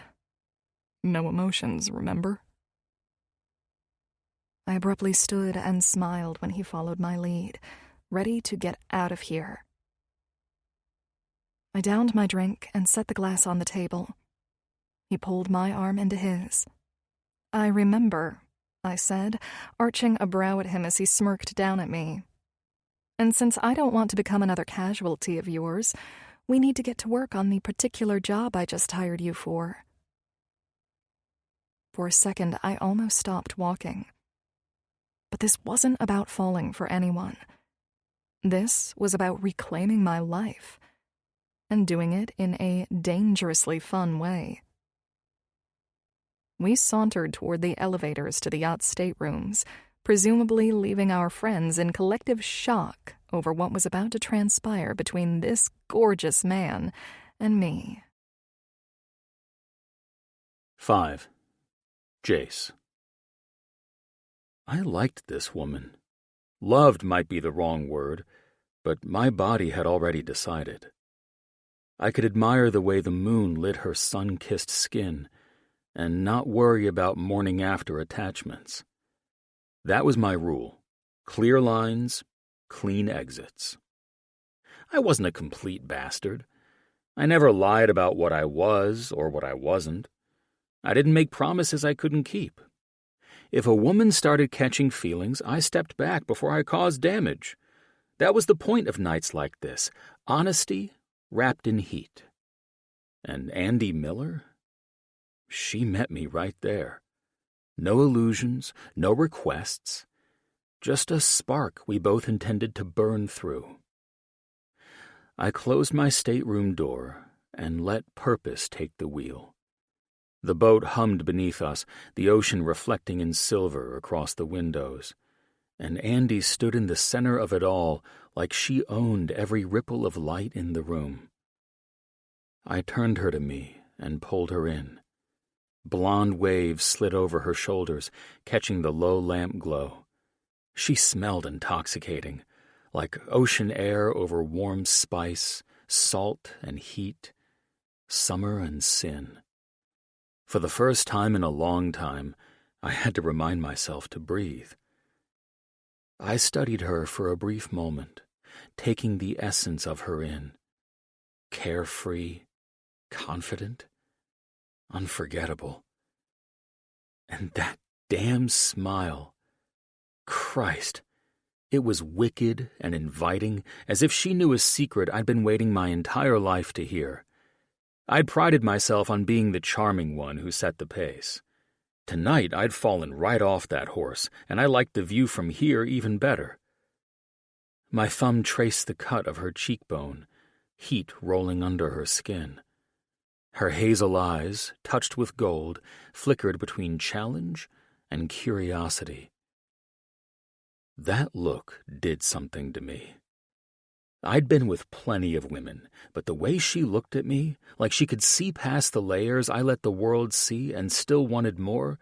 C: No emotions, remember?
A: I abruptly stood and smiled when he followed my lead, ready to get out of here. I downed my drink and set the glass on the table. He pulled my arm into his. I remember, I said, arching a brow at him as he smirked down at me. And since I don't want to become another casualty of yours, we need to get to work on the particular job I just hired you for. For a second, I almost stopped walking. But this wasn't about falling for anyone. This was about reclaiming my life, and doing it in a dangerously fun way. We sauntered toward the elevators to the yacht staterooms, presumably leaving our friends in collective shock over what was about to transpire between this gorgeous man and me.
B: 5. Jace. I liked this woman. Loved might be the wrong word, but my body had already decided. I could admire the way the moon lit her sun-kissed skin, and not worry about morning-after attachments. That was my rule. Clear lines, clean exits. I wasn't a complete bastard. I never lied about what I was or what I wasn't. I didn't make promises I couldn't keep. If a woman started catching feelings, I stepped back before I caused damage. That was the point of nights like this, honesty wrapped in heat. And Andy Miller? She met me right there. No illusions, no requests, just a spark we both intended to burn through. I closed my stateroom door and let purpose take the wheel. The boat hummed beneath us, the ocean reflecting in silver across the windows, and Andy stood in the center of it all like she owned every ripple of light in the room. I turned her to me and pulled her in. Blonde waves slid over her shoulders, catching the low lamp glow. She smelled intoxicating, like ocean air over warm spice, salt and heat, summer and sin. For the first time in a long time, I had to remind myself to breathe. I studied her for a brief moment, taking the essence of her in. Carefree, confident, unforgettable. And that damn smile. Christ, it was wicked and inviting, as if she knew a secret I'd been waiting my entire life to hear. I'd prided myself on being the charming one who set the pace. Tonight I'd fallen right off that horse, and I liked the view from here even better. My thumb traced the cut of her cheekbone, heat rolling under her skin. Her hazel eyes, touched with gold, flickered between challenge and curiosity. That look did something to me. I'd been with plenty of women, but the way she looked at me, like she could see past the layers I let the world see and still wanted more,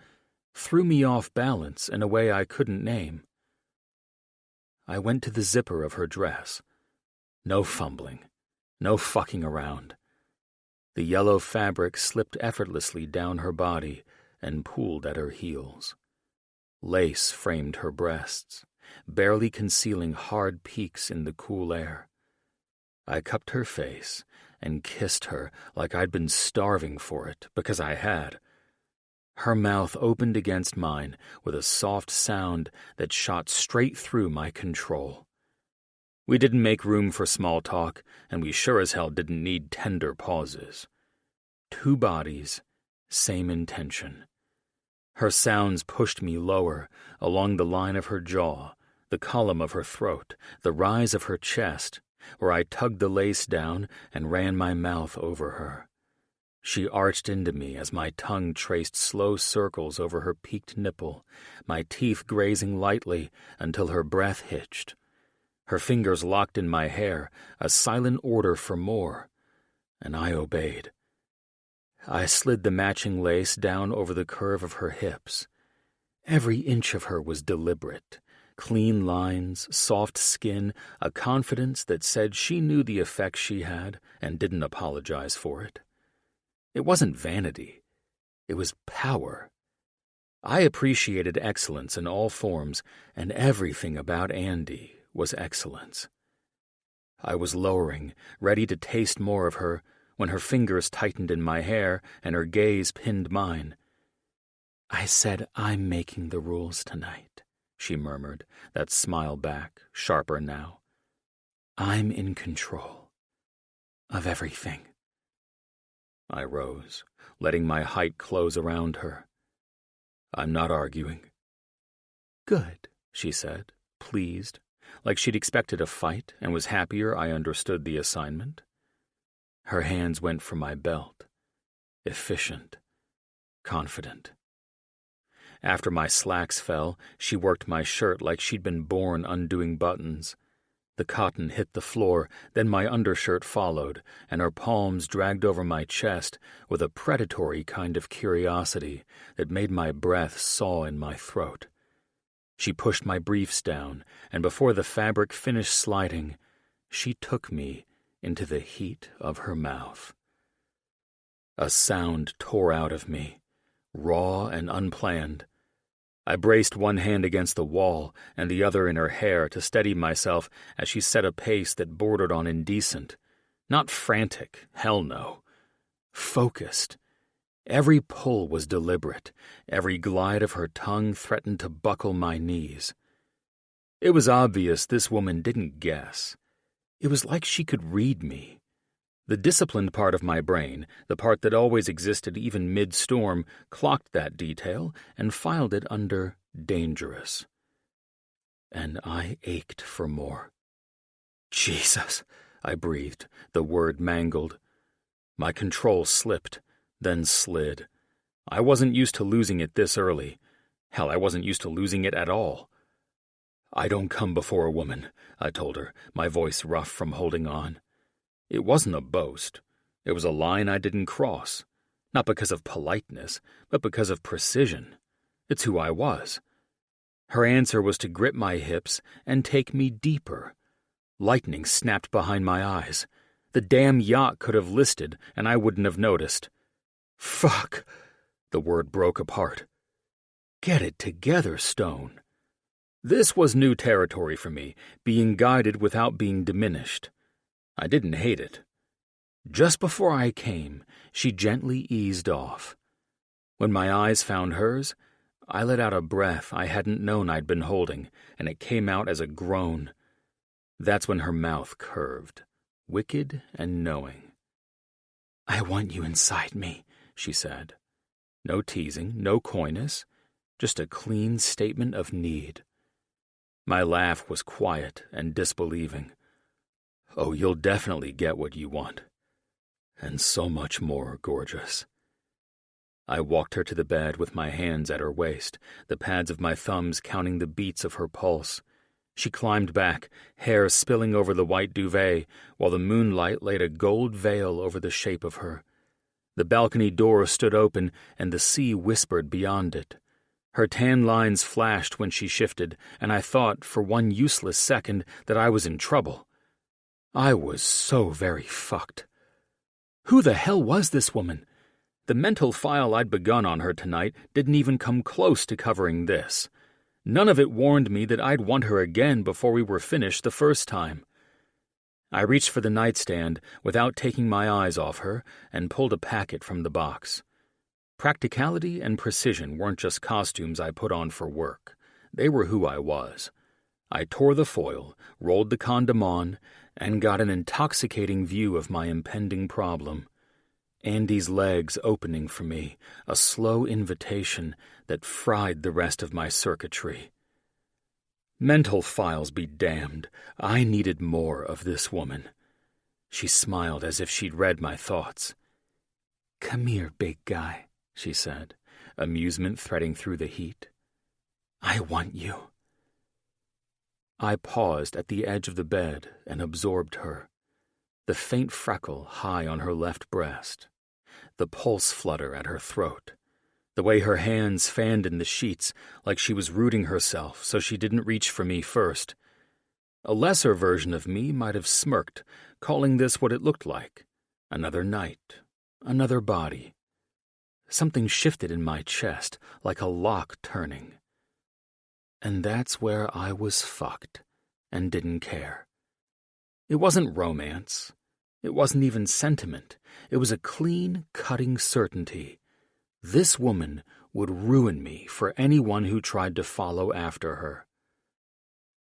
B: threw me off balance in a way I couldn't name. I went to the zipper of her dress. No fumbling, no fucking around. The yellow fabric slipped effortlessly down her body and pooled at her heels. Lace framed her breasts, barely concealing hard peaks in the cool air. I cupped her face and kissed her like I'd been starving for it, because I had. Her mouth opened against mine with a soft sound that shot straight through my control. We didn't make room for small talk, and we sure as hell didn't need tender pauses. Two bodies, same intention. Her sounds pushed me lower, along the line of her jaw, the column of her throat, the rise of her chest, where I tugged the lace down and ran my mouth over her. She arched into me as my tongue traced slow circles over her peaked nipple, my teeth grazing lightly until her breath hitched. Her fingers locked in my hair, a silent order for more, and I obeyed. I slid the matching lace down over the curve of her hips. Every inch of her was deliberate. Clean lines, soft skin, a confidence that said she knew the effect she had and didn't apologize for it. It wasn't vanity. It was power. I appreciated excellence in all forms, and everything about Andy was excellence. I was lowering, ready to taste more of her, when her fingers tightened in my hair and her gaze pinned mine. "I said I'm making the rules tonight," she murmured, that smile back, sharper now. "I'm in control of everything." I rose, letting my height close around her. "I'm not arguing." "Good," she said, pleased, like she'd expected a fight and was happier I understood the assignment. Her hands went for my belt, efficient, confident. After my slacks fell, she worked my shirt like she'd been born undoing buttons. The cotton hit the floor, then my undershirt followed, and her palms dragged over my chest with a predatory kind of curiosity that made my breath saw in my throat. She pushed my briefs down, and before the fabric finished sliding, she took me into the heat of her mouth. A sound tore out of me, raw and unplanned. I braced one hand against the wall and the other in her hair to steady myself as she set a pace that bordered on indecent. Not frantic, hell no. Focused, Every pull was deliberate. Every glide of her tongue threatened to buckle my knees. It was obvious this woman didn't guess. It was like she could read me. The disciplined part of my brain, the part that always existed even mid-storm, clocked that detail and filed it under dangerous. And I ached for more. Jesus, I breathed, the word mangled. My control slipped, then slid. I wasn't used to losing it this early. Hell, I wasn't used to losing it at all. I don't come before a woman, I told her, my voice rough from holding on. It wasn't a boast. It was a line I didn't cross. Not because of politeness, but because of precision. It's who I was. Her answer was to grip my hips and take me deeper. Lightning snapped behind my eyes. The damn yacht could have listed, and I wouldn't have noticed. Fuck! The word broke apart. Get it together, Stone. This was new territory for me, being guided without being diminished. I didn't hate it. Just before I came, she gently eased off. When my eyes found hers, I let out a breath I hadn't known I'd been holding, and it came out as a groan. That's when her mouth curved, wicked and knowing. I want you inside me, she said. No teasing, no coyness, just a clean statement of need. My laugh was quiet and disbelieving. Oh, you'll definitely get what you want. And so much more, gorgeous. I walked her to the bed with my hands at her waist, the pads of my thumbs counting the beats of her pulse. She climbed back, hair spilling over the white duvet, while the moonlight laid a gold veil over the shape of her. The balcony door stood open, and the sea whispered beyond it. Her tan lines flashed when she shifted, and I thought, for one useless second, that I was in trouble. I was so very fucked. Who the hell was this woman? The mental file I'd begun on her tonight didn't even come close to covering this. None of it warned me that I'd want her again before we were finished the first time. I reached for the nightstand without taking my eyes off her and pulled a packet from the box. Practicality and precision weren't just costumes I put on for work. They were who I was. I tore the foil, rolled the condom on, and got an intoxicating view of my impending problem. Andy's legs opening for me, a slow invitation that fried the rest of my circuitry. Mental files be damned. I needed more of this woman. She smiled as if she'd read my thoughts. Come here, big guy, she said, amusement threading through the heat. I want you. I paused at the edge of the bed and absorbed her. The faint freckle high on her left breast. The pulse flutter at her throat. The way her hands fanned in the sheets like she was rooting herself so she didn't reach for me first. A lesser version of me might have smirked, calling this what it looked like. Another night. Another body. Something shifted in my chest, like a lock turning. And that's where I was fucked, and didn't care. It wasn't romance. It wasn't even sentiment. It was a clean, cutting certainty. This woman would ruin me for anyone who tried to follow after her.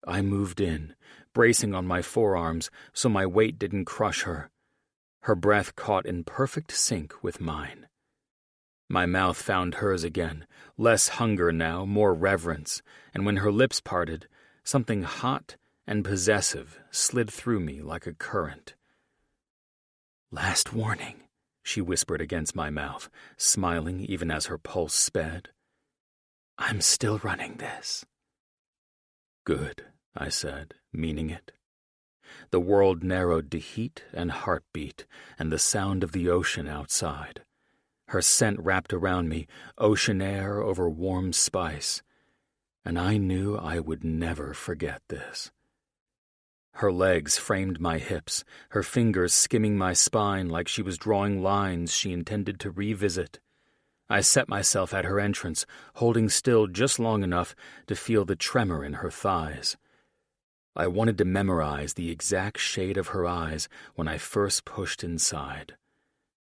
B: I moved in, bracing on my forearms so my weight didn't crush her. Her breath caught in perfect sync with mine. My mouth found hers again, less hunger now, more reverence, and when her lips parted, something hot and possessive slid through me like a current. Last warning, she whispered against my mouth, smiling even as her pulse sped. I'm still running this. Good, I said, meaning it. The world narrowed to heat and heartbeat and the sound of the ocean outside. Her scent wrapped around me, ocean air over warm spice, and I knew I would never forget this. Her legs framed my hips, her fingers skimming my spine like she was drawing lines she intended to revisit. I set myself at her entrance, holding still just long enough to feel the tremor in her thighs. I wanted to memorize the exact shade of her eyes when I first pushed inside.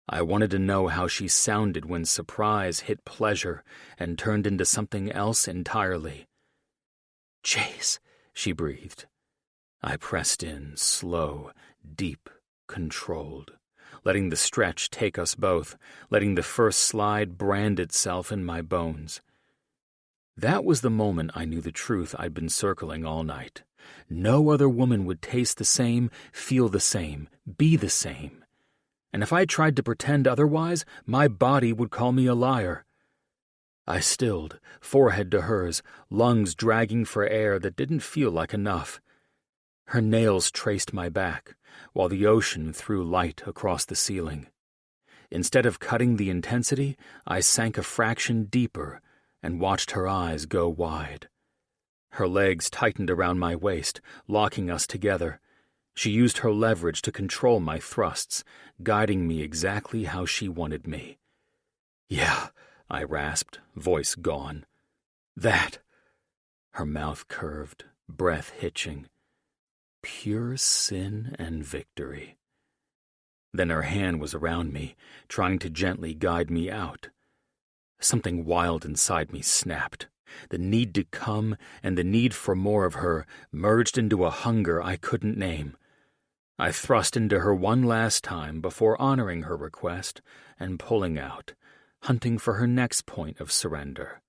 B: I wanted to know how she sounded when surprise hit pleasure and turned into something else entirely. "Jace," she breathed. I pressed in, slow, deep, controlled, letting the stretch take us both, letting the first slide brand itself in my bones. That was the moment I knew the truth I'd been circling all night. No other woman would taste the same, feel the same, be the same. And if I tried to pretend otherwise, my body would call me a liar. I stilled, forehead to hers, lungs dragging for air that didn't feel like enough. Her nails traced my back, while the ocean threw light across the ceiling. Instead of cutting the intensity, I sank a fraction deeper and watched her eyes go wide. Her legs tightened around my waist, locking us together. She used her leverage to control my thrusts, guiding me exactly how she wanted me. "Yeah," I rasped, voice gone. "That." Her mouth curved, breath hitching. Pure sin and victory. Then her hand was around me, trying to gently guide me out. Something wild inside me snapped. The need to come and the need for more of her merged into a hunger I couldn't name. I thrust into her one last time before honoring her request and pulling out, hunting for her next point of surrender.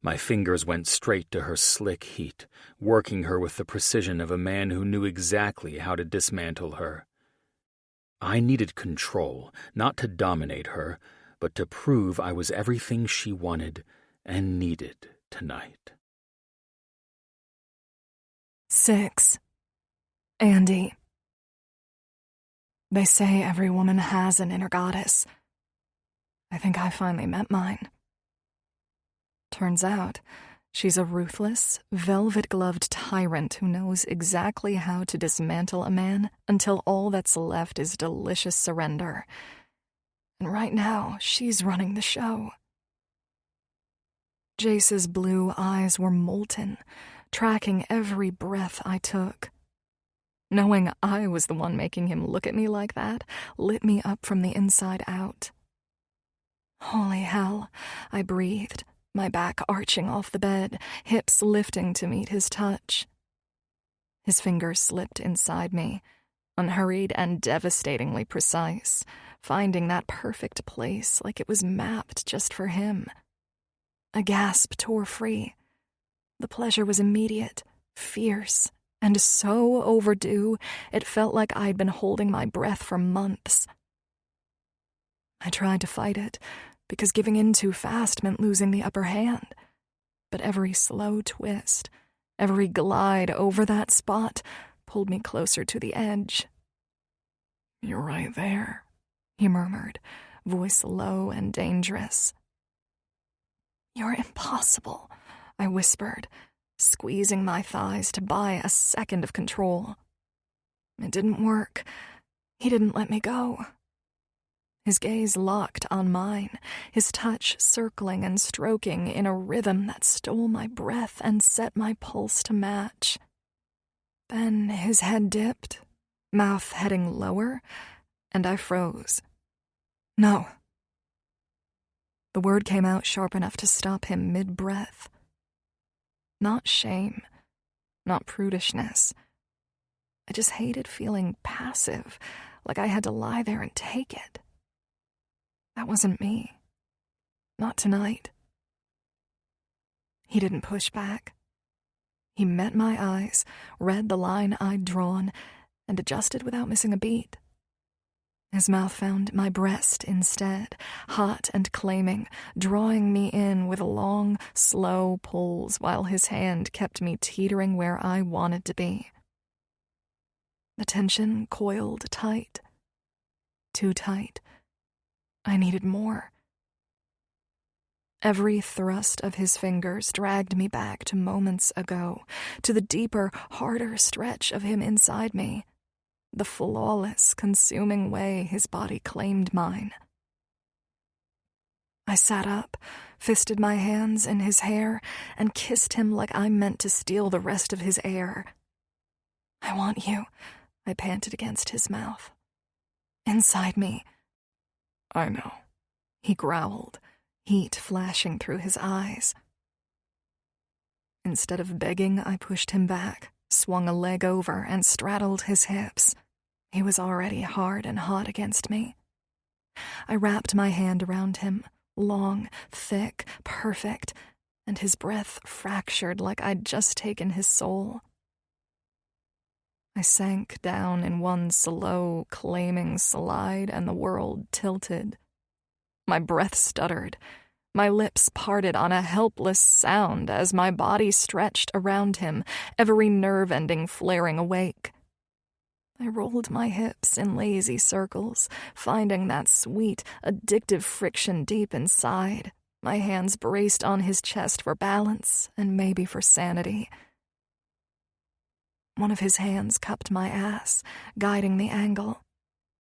B: My fingers went straight to her slick heat, working her with the precision of a man who knew exactly how to dismantle her. I needed control, not to dominate her, but to prove I was everything she wanted and needed tonight.
C: 6. Andy. They say every woman has an inner goddess. I think I finally met mine. Turns out, she's a ruthless, velvet-gloved tyrant who knows exactly how to dismantle a man until all that's left is delicious surrender. And right now, she's running the show. Jace's blue eyes were molten, tracking every breath I took. Knowing I was the one making him look at me like that lit me up from the inside out. Holy hell, I breathed, my back arching off the bed, hips lifting to meet his touch. His fingers slipped inside me, unhurried and devastatingly precise, finding that perfect place like it was mapped just for him. A gasp tore free. The pleasure was immediate, fierce, and so overdue it felt like I'd been holding my breath for months. I tried to fight it, because giving in too fast meant losing the upper hand. But every slow twist, every glide over that spot, pulled me closer to the edge. "You're right there," he murmured, voice low and dangerous. "You're impossible," I whispered, squeezing my thighs to buy a second of control. It didn't work. He didn't let me go. His gaze locked on mine, his touch circling and stroking in a rhythm that stole my breath and set my pulse to match. Then his head dipped, mouth heading lower, and I froze. "No." The word came out sharp enough to stop him mid-breath. Not shame, not prudishness. I just hated feeling passive, like I had to lie there and take it. That wasn't me. Not tonight. He didn't push back. He met my eyes, read the line I'd drawn, and adjusted without missing a beat. His mouth found my breast instead, hot and claiming, drawing me in with long, slow pulls while his hand kept me teetering where I wanted to be. The tension coiled tight. Too tight. I needed more. Every thrust of his fingers dragged me back to moments ago, to the deeper, harder stretch of him inside me, the flawless, consuming way his body claimed mine. I sat up, fisted my hands in his hair, and kissed him like I meant to steal the rest of his air. "I want you," I panted against his mouth. "Inside me. I know,
A: he growled, heat flashing through his eyes. Instead of begging, I pushed him back, swung a leg over, and straddled his hips. He was already hard and hot against me. I wrapped my hand around him, long, thick, perfect, and his breath fractured like I'd just taken his soul. I sank down in one slow, claiming slide, and the world tilted. My breath stuttered. My lips parted on a helpless sound as my body stretched around him, every nerve ending flaring awake. I rolled my hips in lazy circles, finding that sweet, addictive friction deep inside. My hands braced on his chest for balance and maybe for sanity. One of his hands cupped my ass, guiding the angle.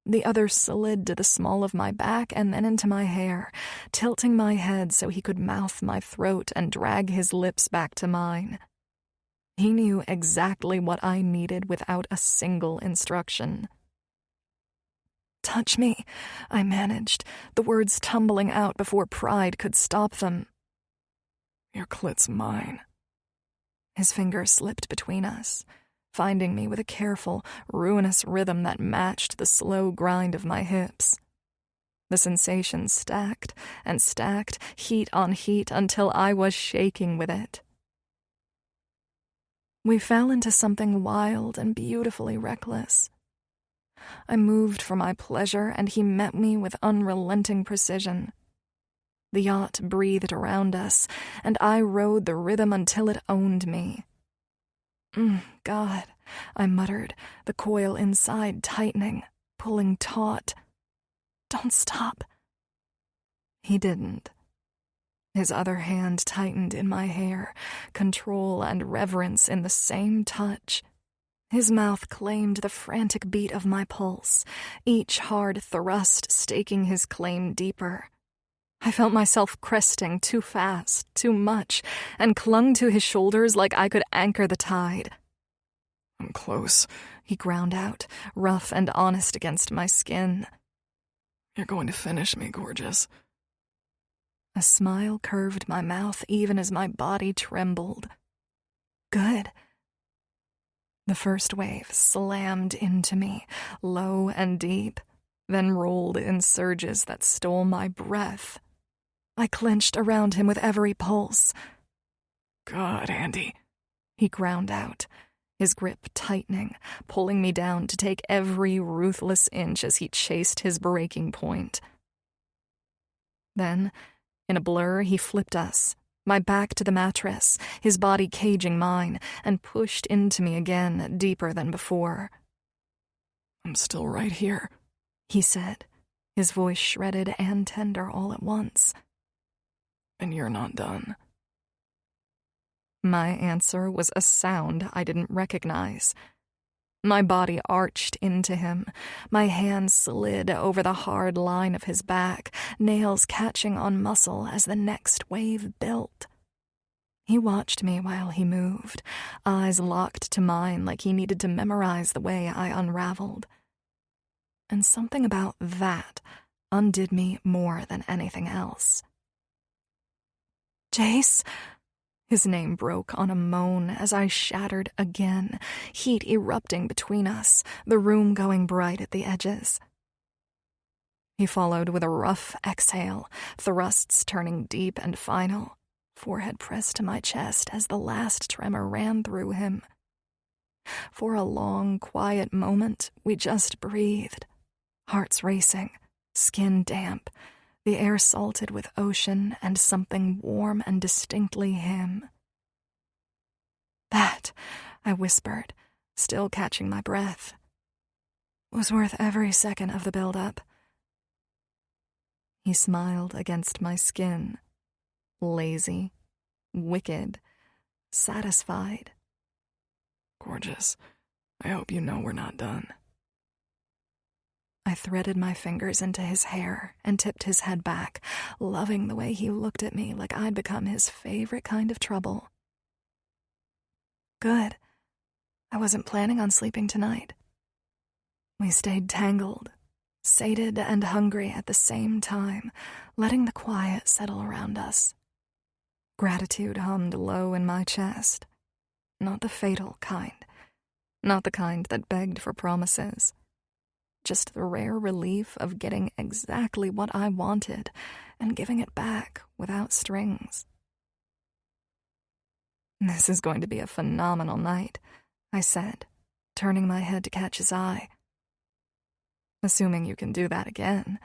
A: The other slid to the small of my back and then into my hair, tilting my head so he could mouth my throat and drag his lips back to mine. He knew exactly what I needed without a single instruction. "Touch me," I managed, the words tumbling out before pride could stop them.
C: "Your clit's mine."
A: His fingers slipped between us, finding me with a careful, ruinous rhythm that matched the slow grind of my hips. The sensation stacked and stacked, heat on heat, until I was shaking with it. We fell into something wild and beautifully reckless. I moved for my pleasure, and he met me with unrelenting precision. The yacht breathed around us, and I rode the rhythm until it owned me. God, I muttered, the coil inside tightening, pulling taut. "Don't stop." He didn't. His other hand tightened in my hair, control and reverence in the same touch. His mouth claimed the frantic beat of my pulse, each hard thrust staking his claim deeper. I felt myself cresting too fast, too much, and clung to his shoulders like I could anchor the tide.
C: "I'm close,"
A: he ground out, rough and honest against my skin.
C: "You're going to finish me, gorgeous."
A: A smile curved my mouth even as my body trembled. "Good." The first wave slammed into me, low and deep, then rolled in surges that stole my breath. I clenched around him with every pulse.
C: "God, Andy,"
A: he ground out, his grip tightening, pulling me down to take every ruthless inch as he chased his breaking point. Then, in a blur, he flipped us, my back to the mattress, his body caging mine, and pushed into me again, deeper than before.
C: "I'm still right here,"
A: he said, his voice shredded and tender all at once.
C: "And you're not done."
A: My answer was a sound I didn't recognize. My body arched into him. My hand slid over the hard line of his back, nails catching on muscle as the next wave built. He watched me while he moved, eyes locked to mine like he needed to memorize the way I unraveled. And something about that undid me more than anything else. "Jace!" His name broke on a moan as I shattered again, heat erupting between us, the room going bright at the edges. He followed with a rough exhale, thrusts turning deep and final, forehead pressed to my chest as the last tremor ran through him. For a long, quiet moment, we just breathed, hearts racing, skin damp, the air salted with ocean and something warm and distinctly him. "That," I whispered, still catching my breath, "was worth every second of the build-up." He smiled against my skin, lazy, wicked, satisfied.
C: "Gorgeous, I hope you know we're not done."
A: I threaded my fingers into his hair and tipped his head back, loving the way he looked at me like I'd become his favorite kind of trouble. "Good. I wasn't planning on sleeping tonight." We stayed tangled, sated and hungry at the same time, letting the quiet settle around us. Gratitude hummed low in my chest. Not the fatal kind. Not the kind that begged for promises. Just the rare relief of getting exactly what I wanted and giving it back without strings. "This is going to be a phenomenal night," I said, turning my head to catch his eye. "Assuming you can do that again."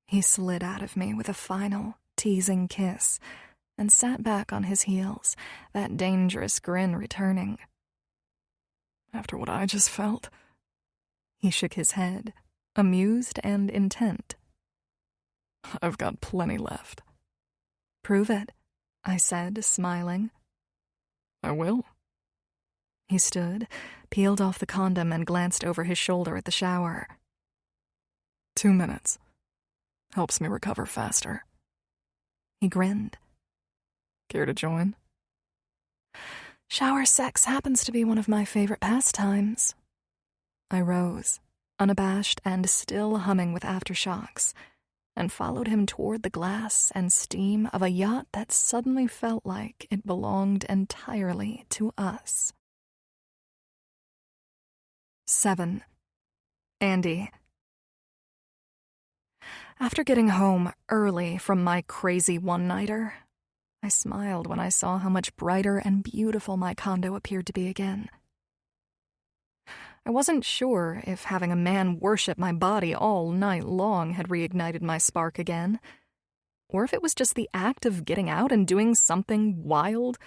A: He slid out of me with a final, teasing kiss and sat back on his heels, that dangerous grin returning.
C: "After what I just felt?"
A: He shook his head, amused and intent.
C: "I've got plenty left."
A: "Prove it," I said, smiling.
C: "I will."
A: He stood, peeled off the condom, and glanced over his shoulder at the shower.
C: 2 minutes. Helps me recover faster.
A: He grinned.
C: "Care to join?"
A: "Shower sex happens to be one of my favorite pastimes." I rose, unabashed and still humming with aftershocks, and followed him toward the glass and steam of a yacht that suddenly felt like it belonged entirely to us. 7. Andy. After getting home early from my crazy one-nighter, I smiled when I saw how much brighter and beautiful my condo appeared to be again. I wasn't sure if having a man worship my body all night long had reignited my spark again, or if it was just the act of getting out and doing something wild,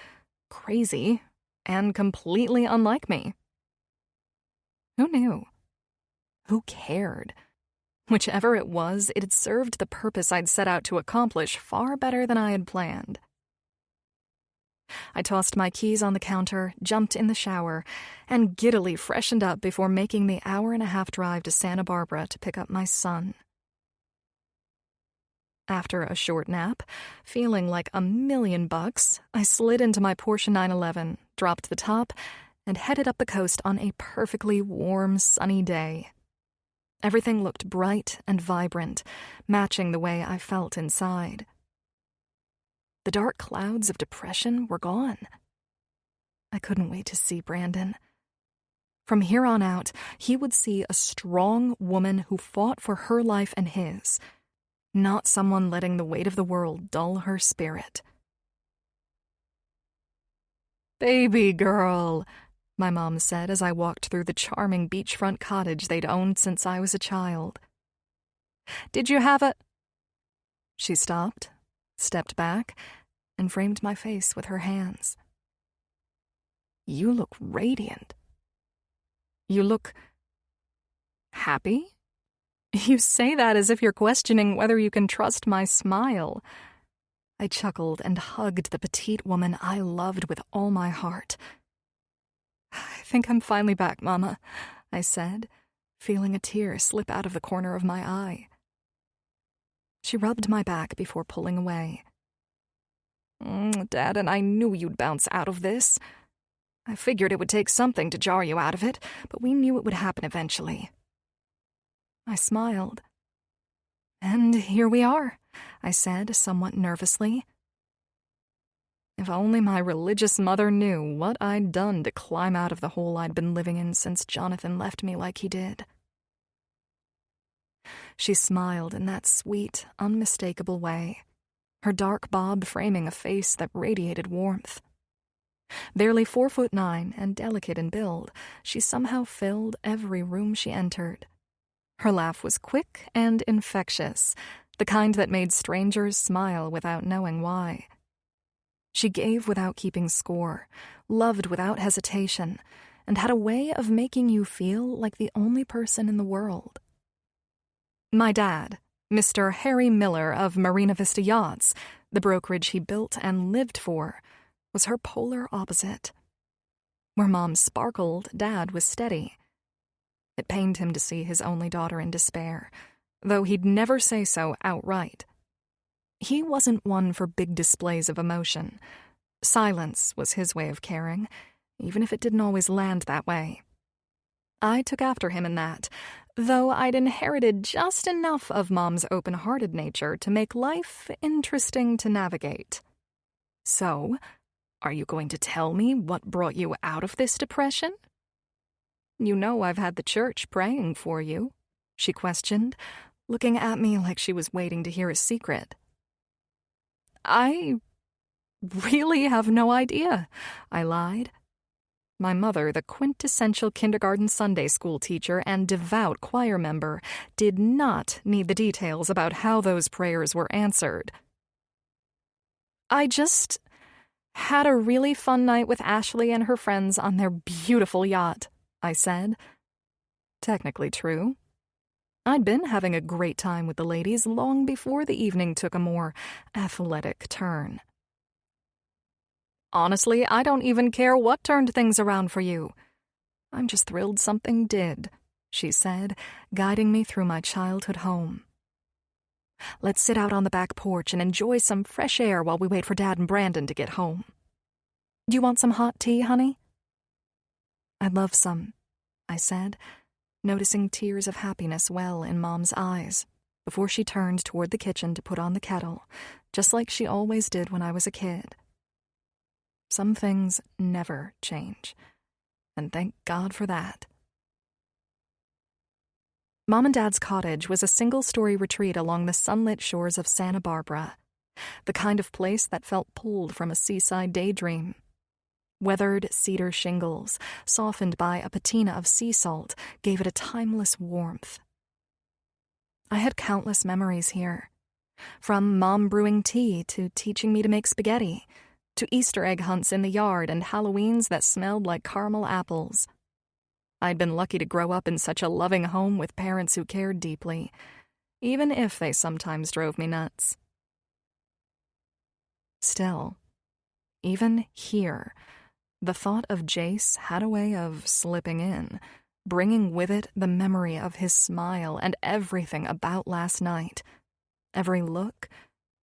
A: crazy, and completely unlike me. Who knew? Who cared? Whichever it was, it had served the purpose I'd set out to accomplish far better than I had planned. I tossed my keys on the counter, jumped in the shower, and giddily freshened up before making the hour-and-a-half drive to Santa Barbara to pick up my son. After a short nap, feeling like $1,000,000, I slid into my Porsche 911, dropped the top, and headed up the coast on a perfectly warm, sunny day. Everything looked bright and vibrant, matching the way I felt inside. The dark clouds of depression were gone. I couldn't wait to see Brandon. From here on out, he would see a strong woman who fought for her life and his, not someone letting the weight of the world dull her spirit. "Baby girl," my mom said as I walked through the charming beachfront cottage they'd owned since I was a child. "Did you have a—" She stopped, stepped back, and framed my face with her hands. "You look radiant. You look happy? You say that as if you're questioning whether you can trust my smile." I chuckled and hugged the petite woman I loved with all my heart. "I think I'm finally back, Mama," I said, feeling a tear slip out of the corner of my eye. She rubbed my back before pulling away. "Dad and I knew you'd bounce out of this. I figured it would take something to jar you out of it, but we knew it would happen eventually." I smiled. "And here we are," I said, somewhat nervously. If only my religious mother knew what I'd done to climb out of the hole I'd been living in since Jonathan left me like he did. She smiled in that sweet, unmistakable way, her dark bob framing a face that radiated warmth. Barely 4'9" and delicate in build, she somehow filled every room she entered. Her laugh was quick and infectious, the kind that made strangers smile without knowing why. She gave without keeping score, loved without hesitation, and had a way of making you feel like the only person in the world. My dad, Mr. Harry Miller of Marina Vista Yachts, the brokerage he built and lived for, was her polar opposite. Where Mom sparkled, Dad was steady. It pained him to see his only daughter in despair, though he'd never say so outright. He wasn't one for big displays of emotion. Silence was his way of caring, even if it didn't always land that way. I took after him in that, though I'd inherited just enough of Mom's open-hearted nature to make life interesting to navigate. So, are you going to tell me what brought you out of this depression? You know I've had the church praying for you, she questioned, looking at me like she was waiting to hear a secret. I really have no idea, I lied. My mother, the quintessential kindergarten Sunday school teacher and devout choir member, did not need the details about how those prayers were answered. I just had a really fun night with Ashley and her friends on their beautiful yacht, I said. Technically true. I'd been having a great time with the ladies long before the evening took a more athletic turn. Honestly, I don't even care what turned things around for you. I'm just thrilled something did, she said, guiding me through my childhood home. Let's sit out on the back porch and enjoy some fresh air while we wait for Dad and Brandon to get home. Do you want some hot tea, honey? I'd love some, I said, noticing tears of happiness well in Mom's eyes before she turned toward the kitchen to put on the kettle, just like she always did when I was a kid. Some things never change, and thank God for that. Mom and Dad's cottage was a single-story retreat along the sunlit shores of Santa Barbara, the kind of place that felt pulled from a seaside daydream. Weathered cedar shingles, softened by a patina of sea salt, gave it a timeless warmth. I had countless memories here, from Mom brewing tea to teaching me to make spaghetti, to Easter egg hunts in the yard and Halloweens that smelled like caramel apples. I'd been lucky to grow up in such a loving home with parents who cared deeply, even if they sometimes drove me nuts. Still, even here, the thought of Jace had a way of slipping in, bringing with it the memory of his smile and everything about last night. Every look,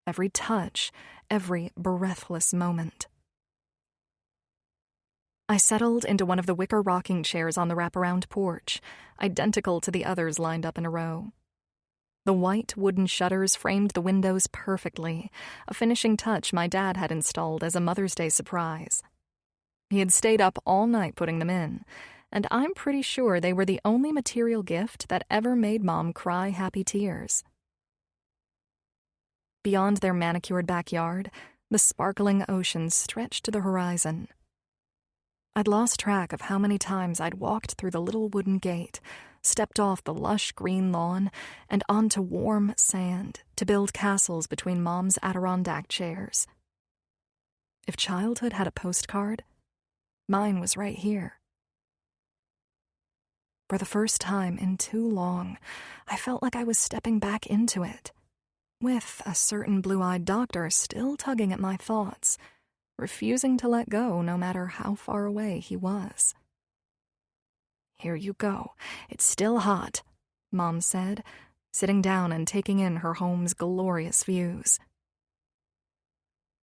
A: every touch, every breathless moment. I settled into one of the wicker rocking chairs on the wraparound porch, identical to the others lined up in a row. The white wooden shutters framed the windows perfectly, a finishing touch my dad had installed as a Mother's Day surprise. He had stayed up all night putting them in, and I'm pretty sure they were the only material gift that ever made Mom cry happy tears. Beyond their manicured backyard, the sparkling ocean stretched to the horizon. I'd lost track of how many times I'd walked through the little wooden gate, stepped off the lush green lawn, and onto warm sand to build castles between Mom's Adirondack chairs. If childhood had a postcard, mine was right here. For the first time in too long, I felt like I was stepping back into it, with a certain blue-eyed doctor still tugging at my thoughts, refusing to let go no matter how far away he was. Here you go. It's still hot, Mom said, sitting down and taking in her home's glorious views.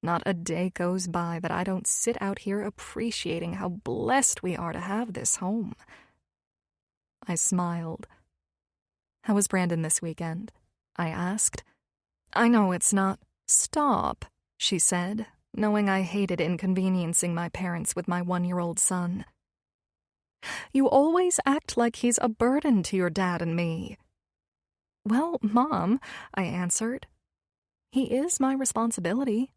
A: Not a day goes by that I don't sit out here appreciating how blessed we are to have this home. I smiled. How was Brandon this weekend? I asked. I know it's not. Stop, she said, knowing I hated inconveniencing my parents with my 1-year-old son. You always act like he's a burden to your dad and me. Well, Mom, I answered, he is my responsibility.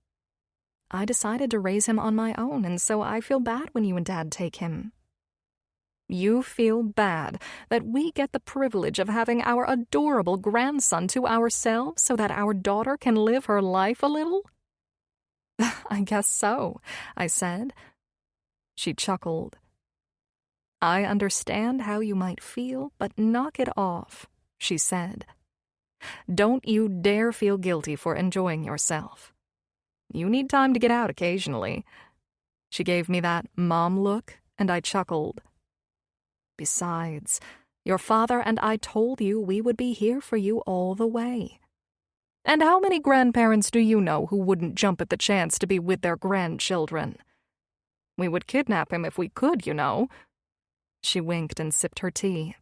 A: I decided to raise him on my own, and so I feel bad when you and Dad take him. You feel bad that we get the privilege of having our adorable grandson to ourselves so that our daughter can live her life a little? I guess so, I said. She chuckled. I understand how you might feel, but knock it off, she said. Don't you dare feel guilty for enjoying yourself. You need time to get out occasionally. She gave me that mom look, and I chuckled. Besides, your father and I told you we would be here for you all the way. And how many grandparents do you know who wouldn't jump at the chance to be with their grandchildren? We would kidnap him if we could, you know. She winked and sipped her tea.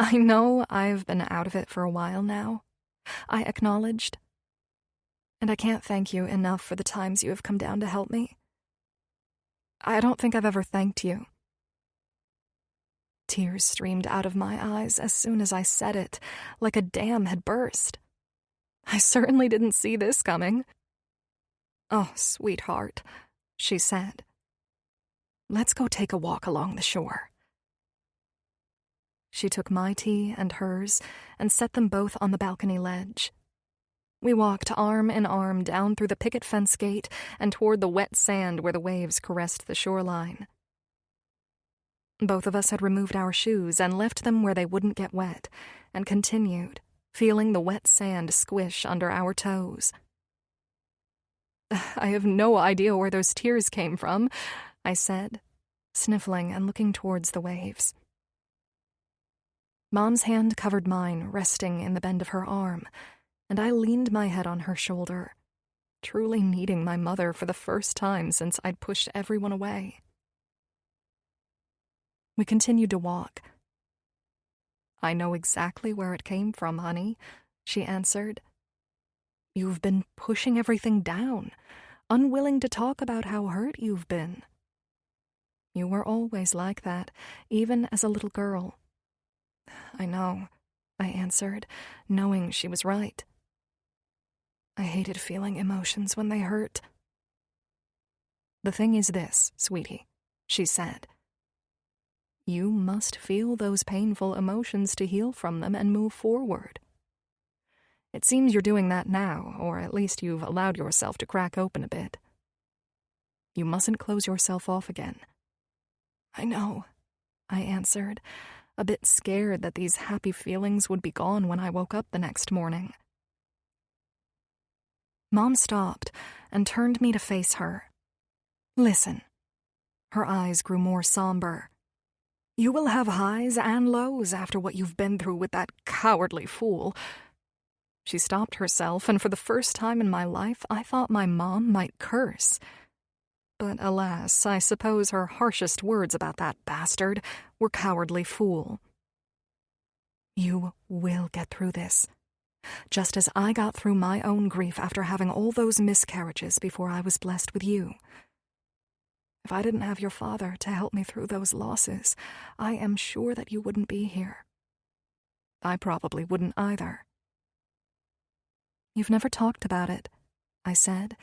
A: I know I've been out of it for a while now, I acknowledged. And I can't thank you enough for the times you have come down to help me. I don't think I've ever thanked you. Tears streamed out of my eyes as soon as I said it, like a dam had burst. I certainly didn't see this coming. Oh, sweetheart, she said. Let's go take a walk along the shore. She took my tea and hers and set them both on the balcony ledge. We walked arm in arm down through the picket fence gate and toward the wet sand where the waves caressed the shoreline. Both of us had removed our shoes and left them where they wouldn't get wet, and continued, feeling the wet sand squish under our toes. I have no idea where those tears came from, I said, sniffling and looking towards the waves. Mom's hand covered mine, resting in the bend of her arm, and I leaned my head on her shoulder, truly needing my mother for the first time since I'd pushed everyone away. We continued to walk. I know exactly where it came from, honey, she answered. You've been pushing everything down, unwilling to talk about how hurt you've been. You were always like that, even as a little girl. I know, I answered, knowing she was right. I hated feeling emotions when they hurt. The thing is this, sweetie, she said. You must feel those painful emotions to heal from them and move forward. It seems you're doing that now, or at least you've allowed yourself to crack open a bit. You mustn't close yourself off again. I know, I answered, a bit scared that these happy feelings would be gone when I woke up the next morning. Mom stopped and turned me to face her. Listen. Her eyes grew more somber. You will have highs and lows after what you've been through with that cowardly fool. She stopped herself, and for the first time in my life, I thought my mom might curse. But alas, I suppose her harshest words about that bastard were cowardly fool. You will get through this, just as I got through my own grief after having all those miscarriages before I was blessed with you. If I didn't have your father to help me through those losses, I am sure that you wouldn't be here. I probably wouldn't either. You've never talked about it, I said,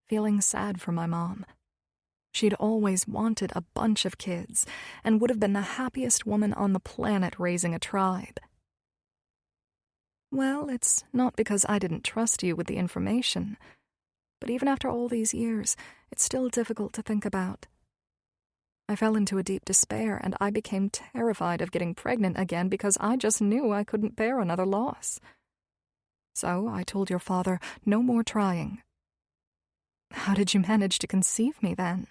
A: feeling sad for my mom. She'd always wanted a bunch of kids and would have been the happiest woman on the planet raising a tribe. Well, it's not because I didn't trust you with the information, but even after all these years, it's still difficult to think about. I fell into a deep despair, and I became terrified of getting pregnant again because I just knew I couldn't bear another loss. So I told your father, no more trying. How did you manage to conceive me then?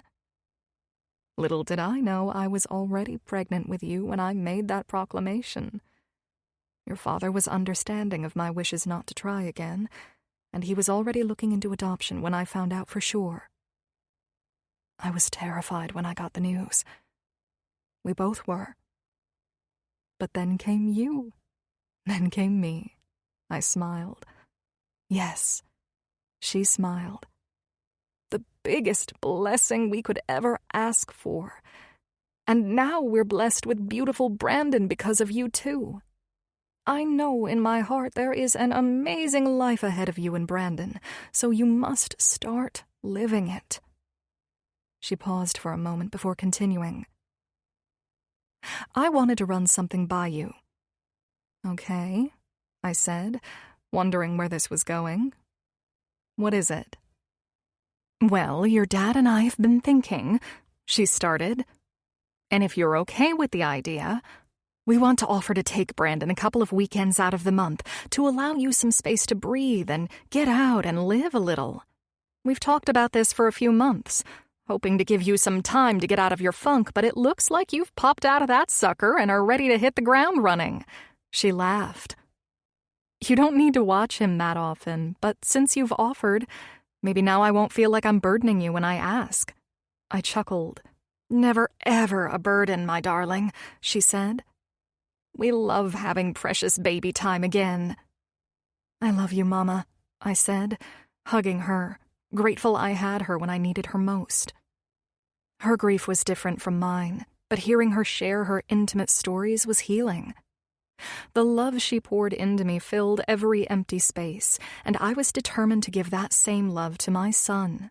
A: Little did I know I was already pregnant with you when I made that proclamation. Your father was understanding of my wishes not to try again, and he was already looking into adoption when I found out for sure. I was terrified when I got the news. We both were. But then came you. Then came me. I smiled. Yes, she smiled. The biggest blessing we could ever ask for. And now we're blessed with beautiful Brandon because of you too. I know in my heart there is an amazing life ahead of you and Brandon, so you must start living it. She paused for a moment before continuing. I wanted to run something by you. Okay, I said, wondering where this was going. What is it? Well, your dad and I have been thinking, she started, and if you're okay with the idea, we want to offer to take Brandon a couple of weekends out of the month to allow you some space to breathe and get out and live a little. We've talked about this for a few months, hoping to give you some time to get out of your funk, but it looks like you've popped out of that sucker and are ready to hit the ground running. She laughed. You don't need to watch him that often, but since you've offered, maybe now I won't feel like I'm burdening you when I ask. I chuckled. Never ever a burden, my darling, she said. We love having precious baby time again."
C: "I love you, Mama," I said, hugging her, grateful I had her when I needed her most. Her grief was different from mine, but hearing her share her intimate stories was healing. The love she poured into me filled every empty space, and I was determined to give that same love to my son.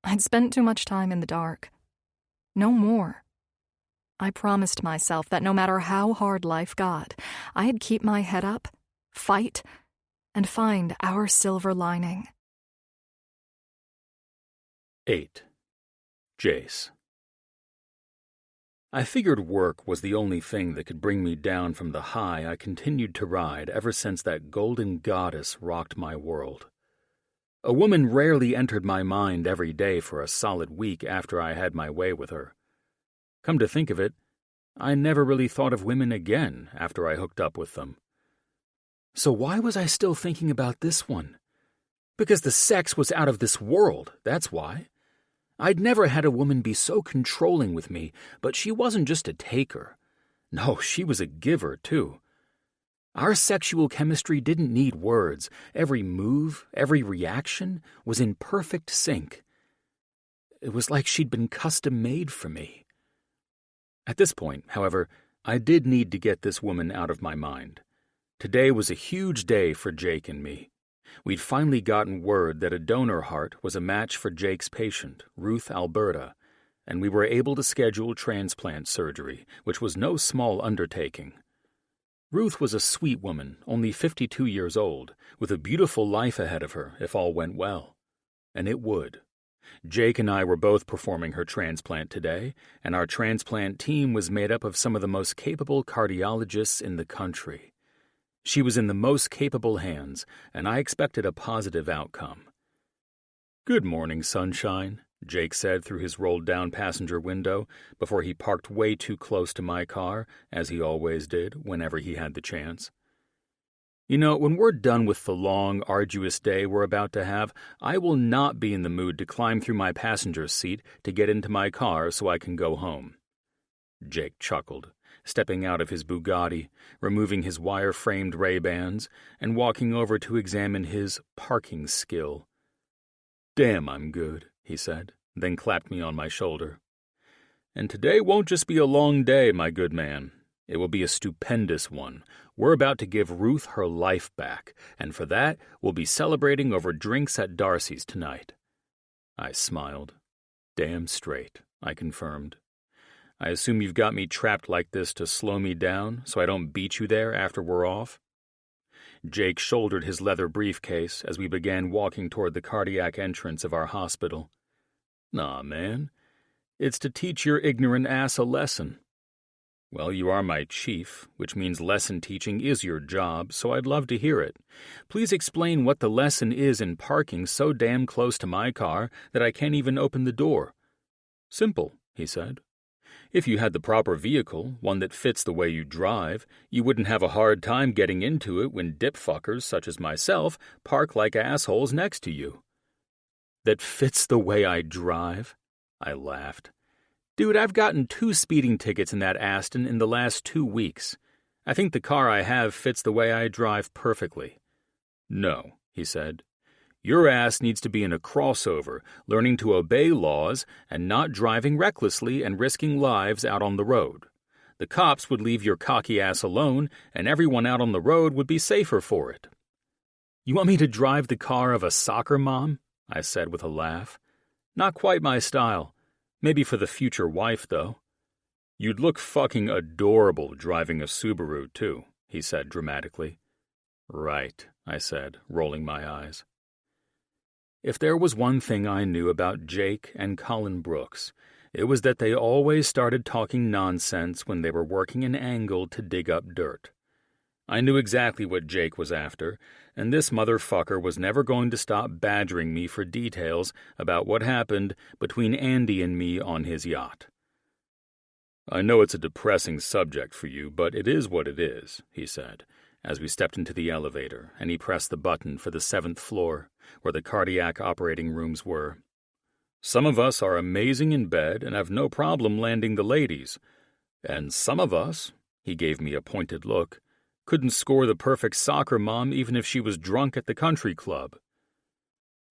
C: I'd spent too much time in the dark. No more. I promised myself that no matter how hard life got, I'd keep my head up, fight, and find our silver lining.
B: 8. Jace. I figured work was the only thing that could bring me down from the high I continued to ride ever since that golden goddess rocked my world. A woman rarely entered my mind every day for a solid week after I had my way with her. Come to think of it, I never really thought of women again after I hooked up with them. So why was I still thinking about this one? Because the sex was out of this world, that's why. I'd never had a woman be so controlling with me, but she wasn't just a taker. No, she was a giver, too. Our sexual chemistry didn't need words. Every move, every reaction was in perfect sync. It was like she'd been custom-made for me. At this point, however, I did need to get this woman out of my mind. Today was a huge day for Jake and me. We'd finally gotten word that a donor heart was a match for Jake's patient, Ruth Alberta, and we were able to schedule transplant surgery, which was no small undertaking. Ruth was a sweet woman, only 52 years old, with a beautiful life ahead of her if all went well. And it would. Jake and I were both performing her transplant today, and our transplant team was made up of some of the most capable cardiologists in the country. She was in the most capable hands, and I expected a positive outcome. "Good morning, sunshine," Jake said through his rolled-down passenger window before he parked way too close to my car, as he always did whenever he had the chance. "You know, when we're done with the long, arduous day we're about to have, I will not be in the mood to climb through my passenger seat to get into my car so I can go home." Jake chuckled, stepping out of his Bugatti, removing his wire-framed Ray-Bans, and walking over to examine his parking skill. "Damn, I'm good," he said, then clapped me on my shoulder. "And today won't just be a long day, my good man. It will be a stupendous one. We're about to give Ruth her life back, and for that, we'll be celebrating over drinks at Darcy's tonight." I smiled. "Damn straight," I confirmed. "I assume you've got me trapped like this to slow me down so I don't beat you there after we're off?" Jake shouldered his leather briefcase as we began walking toward the cardiac entrance of our hospital. "Nah, man. It's to teach your ignorant ass a lesson." "Well, you are my chief, which means lesson teaching is your job, so I'd love to hear it. Please explain what the lesson is in parking so damn close to my car that I can't even open the door." "Simple," he said. "If you had the proper vehicle, one that fits the way you drive, you wouldn't have a hard time getting into it when dipfuckers such as myself park like assholes next to you." "That fits the way I drive?" I laughed. "Dude, I've gotten 2 speeding tickets in that Aston in the last 2 weeks. I think the car I have fits the way I drive perfectly." "No," he said. "Your ass needs to be in a crossover, learning to obey laws and not driving recklessly and risking lives out on the road. The cops would leave your cocky ass alone, and everyone out on the road would be safer for it." "You want me to drive the car of a soccer mom?" I said with a laugh. "Not quite my style. Maybe for the future wife, though." "You'd look fucking adorable driving a Subaru, too," he said dramatically. "Right," I said, rolling my eyes. If there was one thing I knew about Jake and Colin Brooks, it was that they always started talking nonsense when they were working an angle to dig up dirt. I knew exactly what Jake was after, and this motherfucker was never going to stop badgering me for details about what happened between Andy and me on his yacht. "I know it's a depressing subject for you, but it is what it is," he said, as we stepped into the elevator and he pressed the button for the 7th floor, where the cardiac operating rooms were. "Some of us are amazing in bed and have no problem landing the ladies. And some of us, He gave me a pointed look. Couldn't score the perfect soccer mom even if she was drunk at the country club.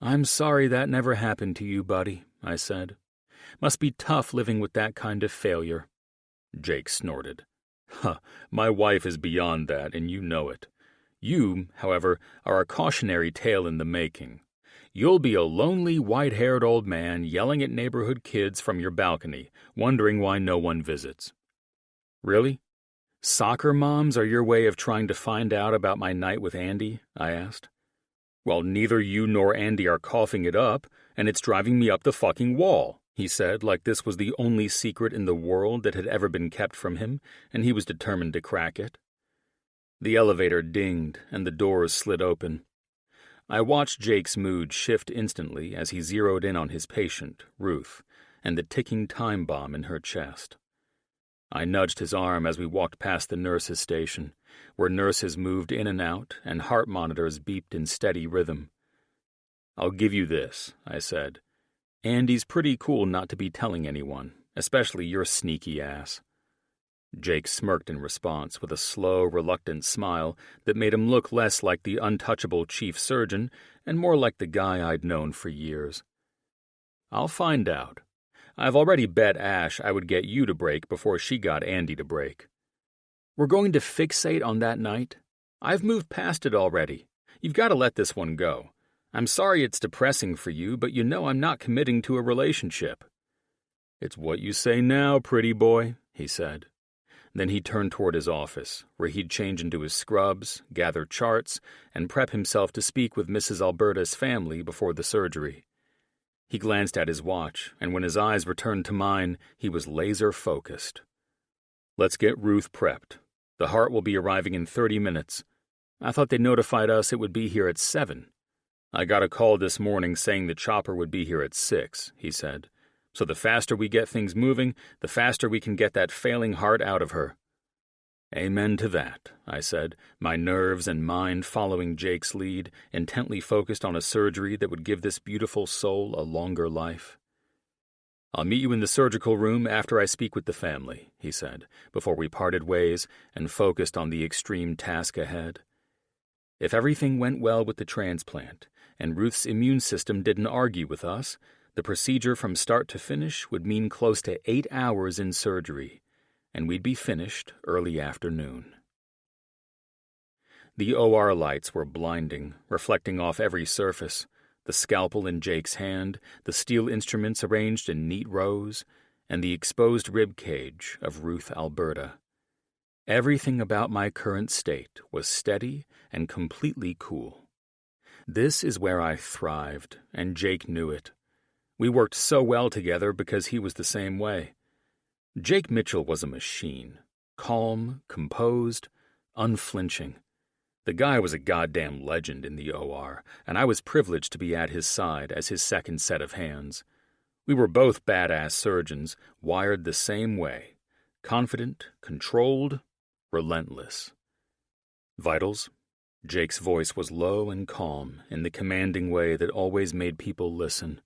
B: "I'm sorry that never happened to you, buddy," I said. "Must be tough living with that kind of failure." Jake snorted. "Huh, my wife is beyond that, and you know it. You, however, are a cautionary tale in the making. You'll be a lonely, white-haired old man yelling at neighborhood kids from your balcony, wondering why no one visits." "Really? Soccer moms are your way of trying to find out about my night with Andy?" I asked. "Well, neither you nor Andy are coughing it up, and it's driving me up the fucking wall," he said, like this was the only secret in the world that had ever been kept from him, and he was determined to crack it. The elevator dinged, and the doors slid open. I watched Jake's mood shift instantly as he zeroed in on his patient, Ruth, and the ticking time bomb in her chest. I nudged his arm as we walked past the nurses' station, where nurses moved in and out and heart monitors beeped in steady rhythm. "I'll give you this," I said. "Andy's pretty cool not to be telling anyone, especially your sneaky ass." Jake smirked in response with a slow, reluctant smile that made him look less like the untouchable chief surgeon and more like the guy I'd known for years. "I'll find out. I've already bet Ash I would get you to break before she got Andy to break." "We're going to fixate on that night? I've moved past it already. You've got to let this one go. I'm sorry it's depressing for you, but you know I'm not committing to a relationship." "It's what you say now, pretty boy," he said. Then he turned toward his office, where he'd change into his scrubs, gather charts, and prep himself to speak with Mrs. Alberta's family before the surgery. He glanced at his watch, and when his eyes returned to mine, he was laser-focused. "Let's get Ruth prepped. The heart will be arriving in 30 minutes. I thought they notified us it would be here at 7. "I got a call this morning saying the chopper would be here at 6, he said. "So the faster we get things moving, the faster we can get that failing heart out of her." "Amen to that," I said, my nerves and mind following Jake's lead, intently focused on a surgery that would give this beautiful soul a longer life. "I'll meet you in the surgical room after I speak with the family," he said, before we parted ways and focused on the extreme task ahead. If everything went well with the transplant, and Ruth's immune system didn't argue with us, the procedure from start to finish would mean close to 8 hours in surgery, and we'd be finished early afternoon. The OR lights were blinding, reflecting off every surface, the scalpel in Jake's hand, the steel instruments arranged in neat rows, and the exposed rib cage of Ruth Alberta. Everything about my current state was steady and completely cool. This is where I thrived, and Jake knew it. We worked so well together because he was the same way. Jake Mitchell was a machine, calm, composed, unflinching. The guy was a goddamn legend in the OR, and I was privileged to be at his side as his second set of hands. We were both badass surgeons, wired the same way, confident, controlled, relentless. "Vitals?" Jake's voice was low and calm in the commanding way that always made people listen.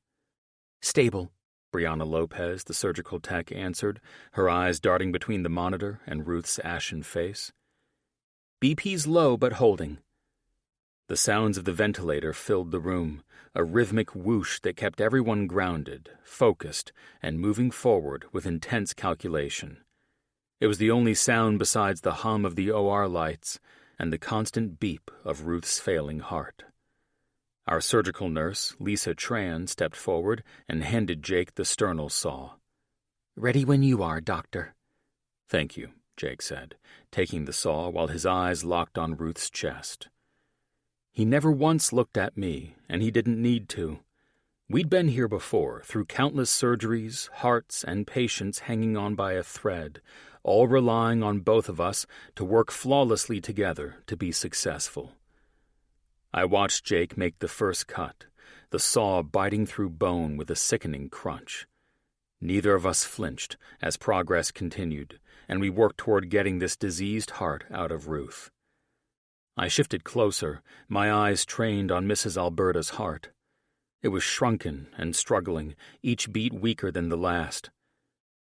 B: "Stable," Brianna Lopez, the surgical tech, answered, her eyes darting between the monitor and Ruth's ashen face. "BP's low but holding." The sounds of the ventilator filled the room, a rhythmic whoosh that kept everyone grounded, focused, and moving forward with intense calculation. It was the only sound besides the hum of the OR lights and the constant beep of Ruth's failing heart. Our surgical nurse, Lisa Tran, stepped forward and handed Jake the sternal saw. "Ready when you are, Doctor." "Thank you," Jake said, taking the saw while his eyes locked on Ruth's chest. He never once looked at me, and he didn't need to. We'd been here before, through countless surgeries, hearts, and patients hanging on by a thread, all relying on both of us to work flawlessly together to be successful. I watched Jake make the first cut, the saw biting through bone with a sickening crunch. Neither of us flinched as progress continued, and we worked toward getting this diseased heart out of Ruth. I shifted closer, my eyes trained on Mrs. Alberta's heart. It was shrunken and struggling, each beat weaker than the last.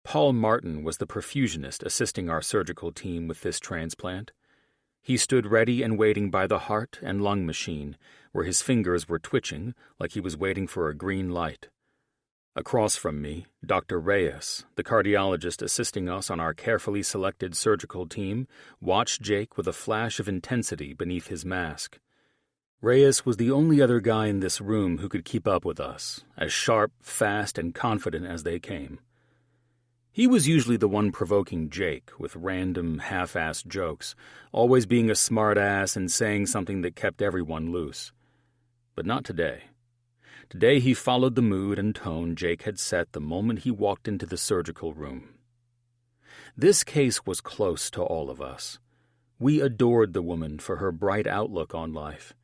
B: Paul Martin was the perfusionist assisting our surgical team with this transplant. He stood ready and waiting by the heart and lung machine, where his fingers were twitching like he was waiting for a green light. Across from me, Dr. Reyes, the cardiologist assisting us on our carefully selected surgical team, watched Jake with a flash of intensity beneath his mask. Reyes was the only other guy in this room who could keep up with us, as sharp, fast, and confident as they came. He was usually the one provoking Jake with random, half-assed jokes, always being a smart-ass and saying something that kept everyone loose. But not today. Today he followed the mood and tone Jake had set the moment he walked into the surgical room. This case was close to all of us. We adored the woman for her bright outlook on life.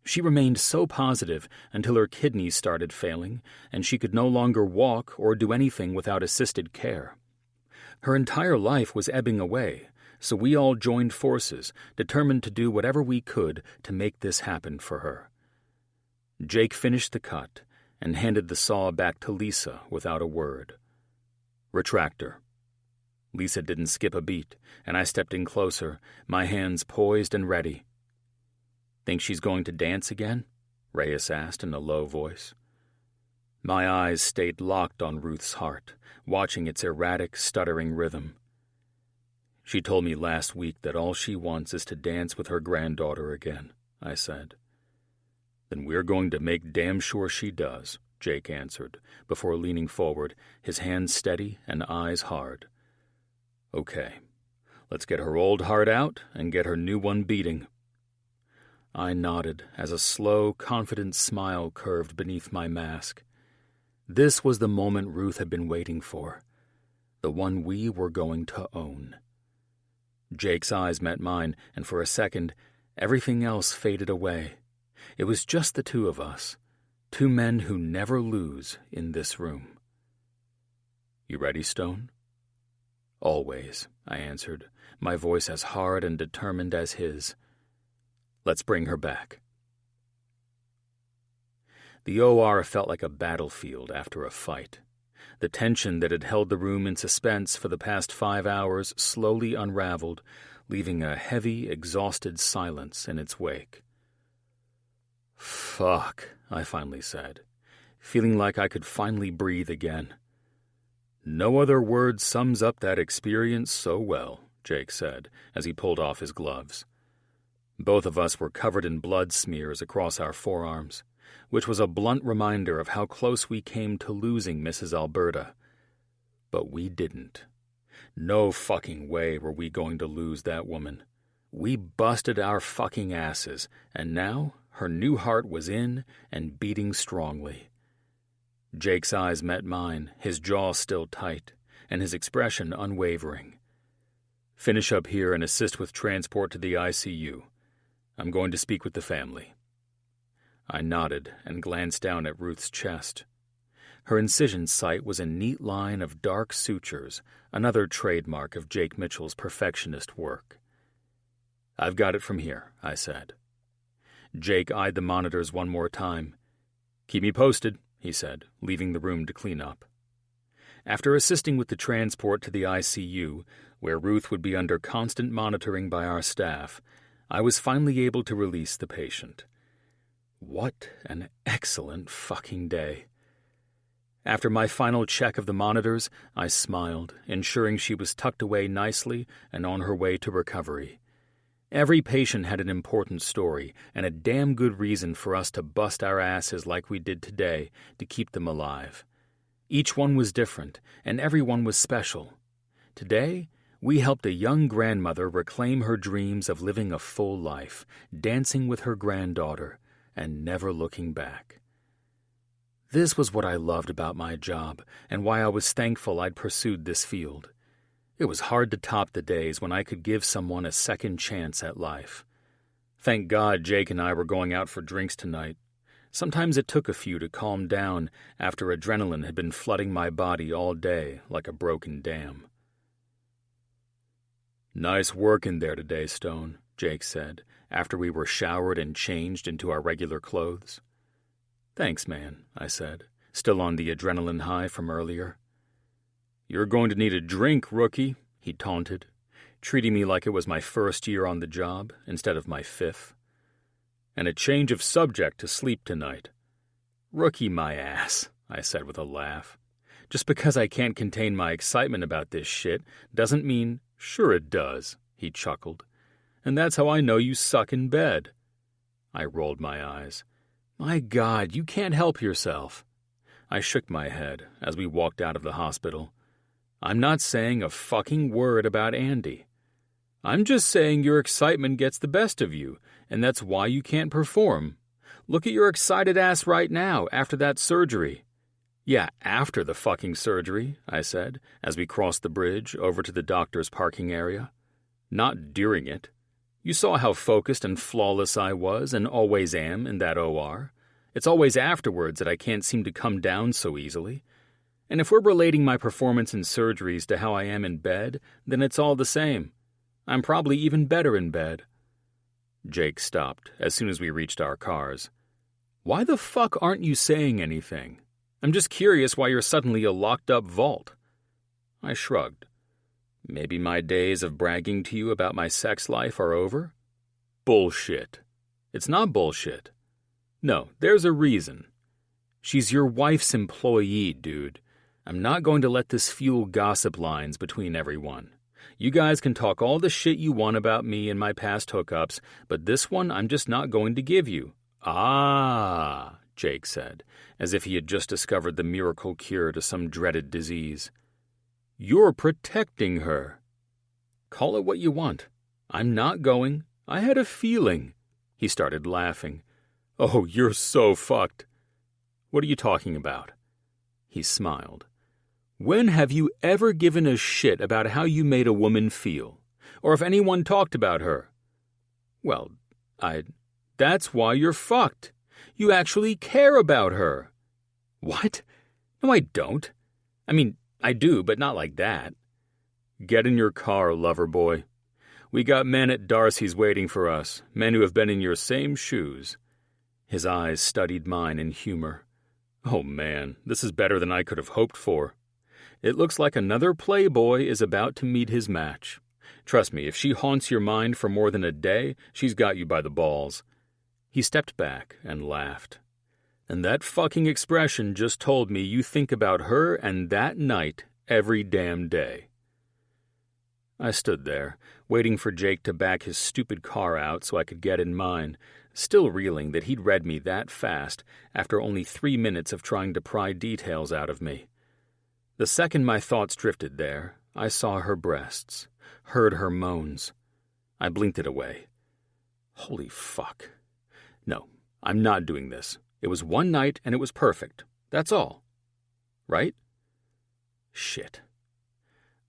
B: She remained so positive until her kidneys started failing, and she could no longer walk or do anything without assisted care. Her entire life was ebbing away, so we all joined forces, determined to do whatever we could to make this happen for her. Jake finished the cut and handed the saw back to Lisa without a word. Retractor. Lisa didn't skip a beat, and I stepped in closer, my hands poised and ready. "Think she's going to dance again?" Reyes asked in a low voice. My eyes stayed locked on Ruth's heart, watching its erratic, stuttering rhythm. "She told me last week that all she wants is to dance with her granddaughter again," I said. "Then we're going to make damn sure she does," Jake answered, before leaning forward, his hands steady and eyes hard. "Okay, let's get her old heart out and get her new one beating." I nodded as a slow, confident smile curved beneath my mask. This was the moment Ruth had been waiting for, the one we were going to own. Jake's eyes met mine, and for a second, everything else faded away. It was just the two of us, two men who never lose in this room. "You ready, Stone?" "Always," I answered, my voice as hard and determined as his. "Let's bring her back." The OR felt like a battlefield after a fight. The tension that had held the room in suspense for the past 5 hours slowly unraveled, leaving a heavy, exhausted silence in its wake. "Fuck," I finally said, feeling like I could finally breathe again. "No other word sums up that experience so well," Jake said, as he pulled off his gloves. Both of us were covered in blood smears across our forearms, which was a blunt reminder of how close we came to losing Mrs. Alberta. But we didn't. No fucking way were we going to lose that woman. We busted our fucking asses, and now her new heart was in and beating strongly. Jake's eyes met mine, his jaw still tight, and his expression unwavering. "Finish up here and assist with transport to the ICU. I'm going to speak with the family." I nodded and glanced down at Ruth's chest. Her incision site was a neat line of dark sutures, another trademark of Jake Mitchell's perfectionist work. "I've got it from here," I said. Jake eyed the monitors one more time. "Keep me posted," he said, leaving the room to clean up. After assisting with the transport to the ICU, where Ruth would be under constant monitoring by our staff, I was finally able to release the patient. What an excellent fucking day. After my final check of the monitors, I smiled, ensuring she was tucked away nicely and on her way to recovery. Every patient had an important story and a damn good reason for us to bust our asses like we did today to keep them alive. Each one was different, and everyone was special. Today, we helped a young grandmother reclaim her dreams of living a full life, dancing with her granddaughter, and never looking back. This was what I loved about my job, and why I was thankful I'd pursued this field. It was hard to top the days when I could give someone a second chance at life. Thank God Jake and I were going out for drinks tonight. Sometimes it took a few to calm down after adrenaline had been flooding my body all day like a broken dam. "Nice work in there today, Stone," Jake said, after we were showered and changed into our regular clothes. "Thanks, man," I said, still on the adrenaline high from earlier. "You're going to need a drink, rookie," he taunted, treating me like it was my first year on the job instead of my 5th. "And a change of subject to sleep tonight." "Rookie my ass," I said with a laugh. "Just because I can't contain my excitement about this shit doesn't mean—" "Sure it does," he chuckled. "And that's how I know you suck in bed." I rolled my eyes. "My God, you can't help yourself." I shook my head as we walked out of the hospital. "I'm not saying a fucking word about Andy. I'm just saying your excitement gets the best of you, and that's why you can't perform. Look at your excited ass right now after that surgery." "Yeah, after the fucking surgery," I said, as we crossed the bridge over to the doctor's parking area. "Not during it. You saw how focused and flawless I was and always am in that OR. It's always afterwards that I can't seem to come down so easily. And if we're relating my performance in surgeries to how I am in bed, then it's all the same. I'm probably even better in bed." Jake stopped as soon as we reached our cars. "Why the fuck aren't you saying anything? I'm just curious why you're suddenly a locked-up vault." I shrugged. "Maybe my days of bragging to you about my sex life are over?" "Bullshit." "It's not bullshit. No, there's a reason. She's your wife's employee, dude. I'm not going to let this fuel gossip lines between everyone. You guys can talk all the shit you want about me and my past hookups, but this one I'm just not going to give you." "Ah," Jake said, as if he had just discovered the miracle cure to some dreaded disease. "You're protecting her." "Call it what you want. I'm not going. I had a feeling." He started laughing. "Oh, you're so fucked." "What are you talking about?" He smiled. "When have you ever given a shit about how you made a woman feel? Or if anyone talked about her?" "Well, that's why you're fucked. You actually care about her." "What? No, I don't. I mean, I do, but not like that." "Get in your car, lover boy. We got men at Darcy's waiting for us, men who have been in your same shoes." His eyes studied mine in humor. "Oh man, this is better than I could have hoped for. It looks like another playboy is about to meet his match. Trust me, if she haunts your mind for more than a day, she's got you by the balls." He stepped back and laughed. "And that fucking expression just told me you think about her and that night every damn day." I stood there, waiting for Jake to back his stupid car out so I could get in mine, still reeling that he'd read me that fast after only 3 minutes of trying to pry details out of me. The second my thoughts drifted there, I saw her breasts, heard her moans. I blinked it away. Holy fuck. No, I'm not doing this. It was one night and it was perfect. That's all. Right? Shit.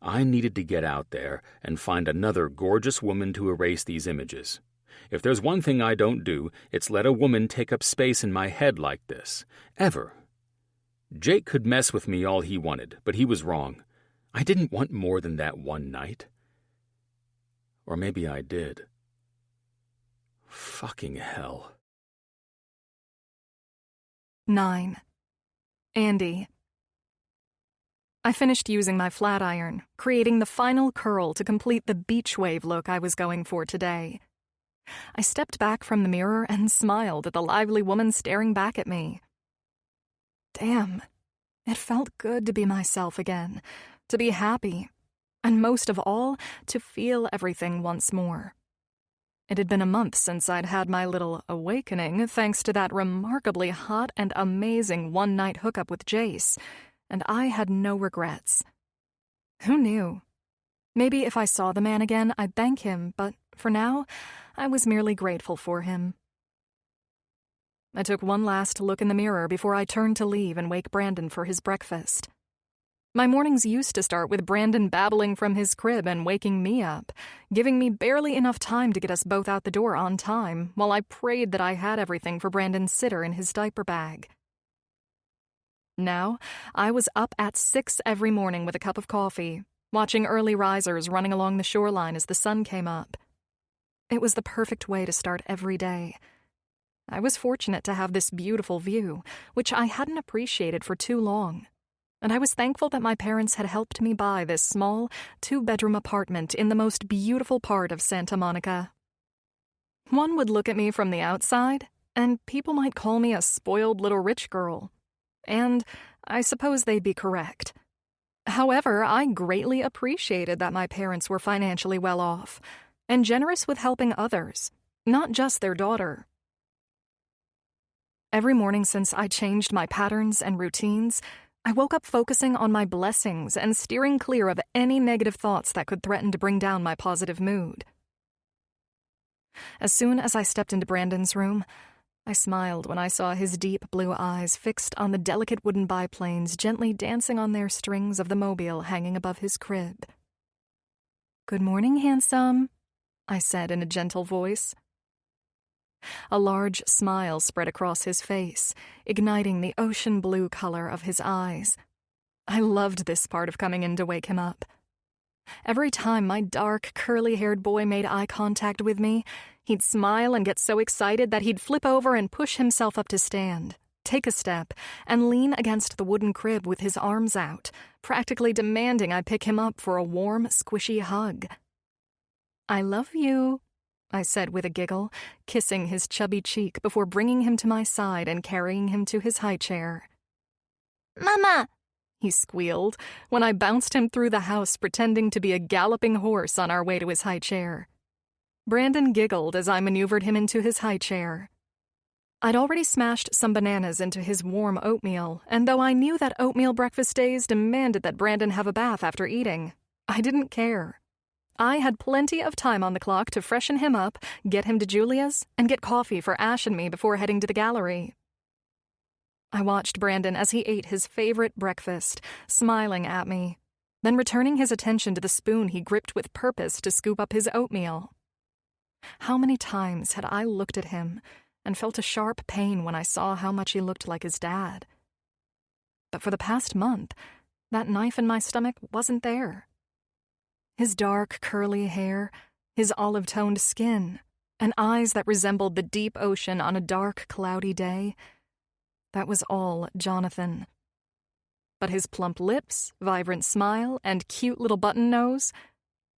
B: I needed to get out there and find another gorgeous woman to erase these images. If there's one thing I don't do, it's let a woman take up space in my head like this. Ever. Jake could mess with me all he wanted, but he was wrong. I didn't want more than that one night. Or maybe I did. Fucking hell.
A: 9. Andy. I finished using my flat iron, creating the final curl to complete the beach wave look I was going for today. I stepped back from the mirror and smiled at the lively woman staring back at me. Damn, it felt good to be myself again, to be happy, and most of all, to feel everything once more. It had been a month since I'd had my little awakening thanks to that remarkably hot and amazing one-night hookup with Jace, and I had no regrets. Who knew? Maybe if I saw the man again, I'd thank him, but for now, I was merely grateful for him. I took one last look in the mirror before I turned to leave and wake Brandon for his breakfast. My mornings used to start with Brandon babbling from his crib and waking me up, giving me barely enough time to get us both out the door on time, while I prayed that I had everything for Brandon's sitter in his diaper bag. Now, I was up at 6 every morning with a cup of coffee, watching early risers running along the shoreline as the sun came up. It was the perfect way to start every day. I was fortunate to have this beautiful view, which I hadn't appreciated for too long. and I was thankful that my parents had helped me buy this small, 2-bedroom apartment in the most beautiful part of Santa Monica. One would look at me from the outside, and people might call me a spoiled little rich girl. And I suppose they'd be correct. However, I greatly appreciated that my parents were financially well off and generous with helping others, not just their daughter. Every morning since I changed my patterns and routines, I woke up focusing on my blessings and steering clear of any negative thoughts that could threaten to bring down my positive mood. As soon as I stepped into Brandon's room, I smiled when I saw his deep blue eyes fixed on the delicate wooden biplanes gently dancing on their strings of the mobile hanging above his crib. "Good morning, handsome," I said in a gentle voice. A large smile spread across his face, igniting the ocean blue color of his eyes. I loved this part of coming in to wake him up. Every time my dark, curly-haired boy made eye contact with me, he'd smile and get so excited that he'd flip over and push himself up to stand, take a step, and lean against the wooden crib with his arms out, practically demanding I pick him up for a warm, squishy hug. "I love you," I said with a giggle, kissing his chubby cheek before bringing him to my side and carrying him to his high chair. "Mama!" he squealed when I bounced him through the house pretending to be a galloping horse on our way to his high chair. Brandon giggled as I maneuvered him into his high chair. I'd already smashed some bananas into his warm oatmeal, and though I knew that oatmeal breakfast days demanded that Brandon have a bath after eating, I didn't care. I had plenty of time on the clock to freshen him up, get him to Julia's, and get coffee for Ash and me before heading to the gallery. I watched Brandon as he ate his favorite breakfast, smiling at me, then returning his attention to the spoon he gripped with purpose to scoop up his oatmeal. How many times had I looked at him and felt a sharp pain when I saw how much he looked like his dad? But for the past month, that knife in my stomach wasn't there. His dark, curly hair, his olive-toned skin, and eyes that resembled the deep ocean on a dark, cloudy day, that was all Jonathan. But his plump lips, vibrant smile, and cute little button nose,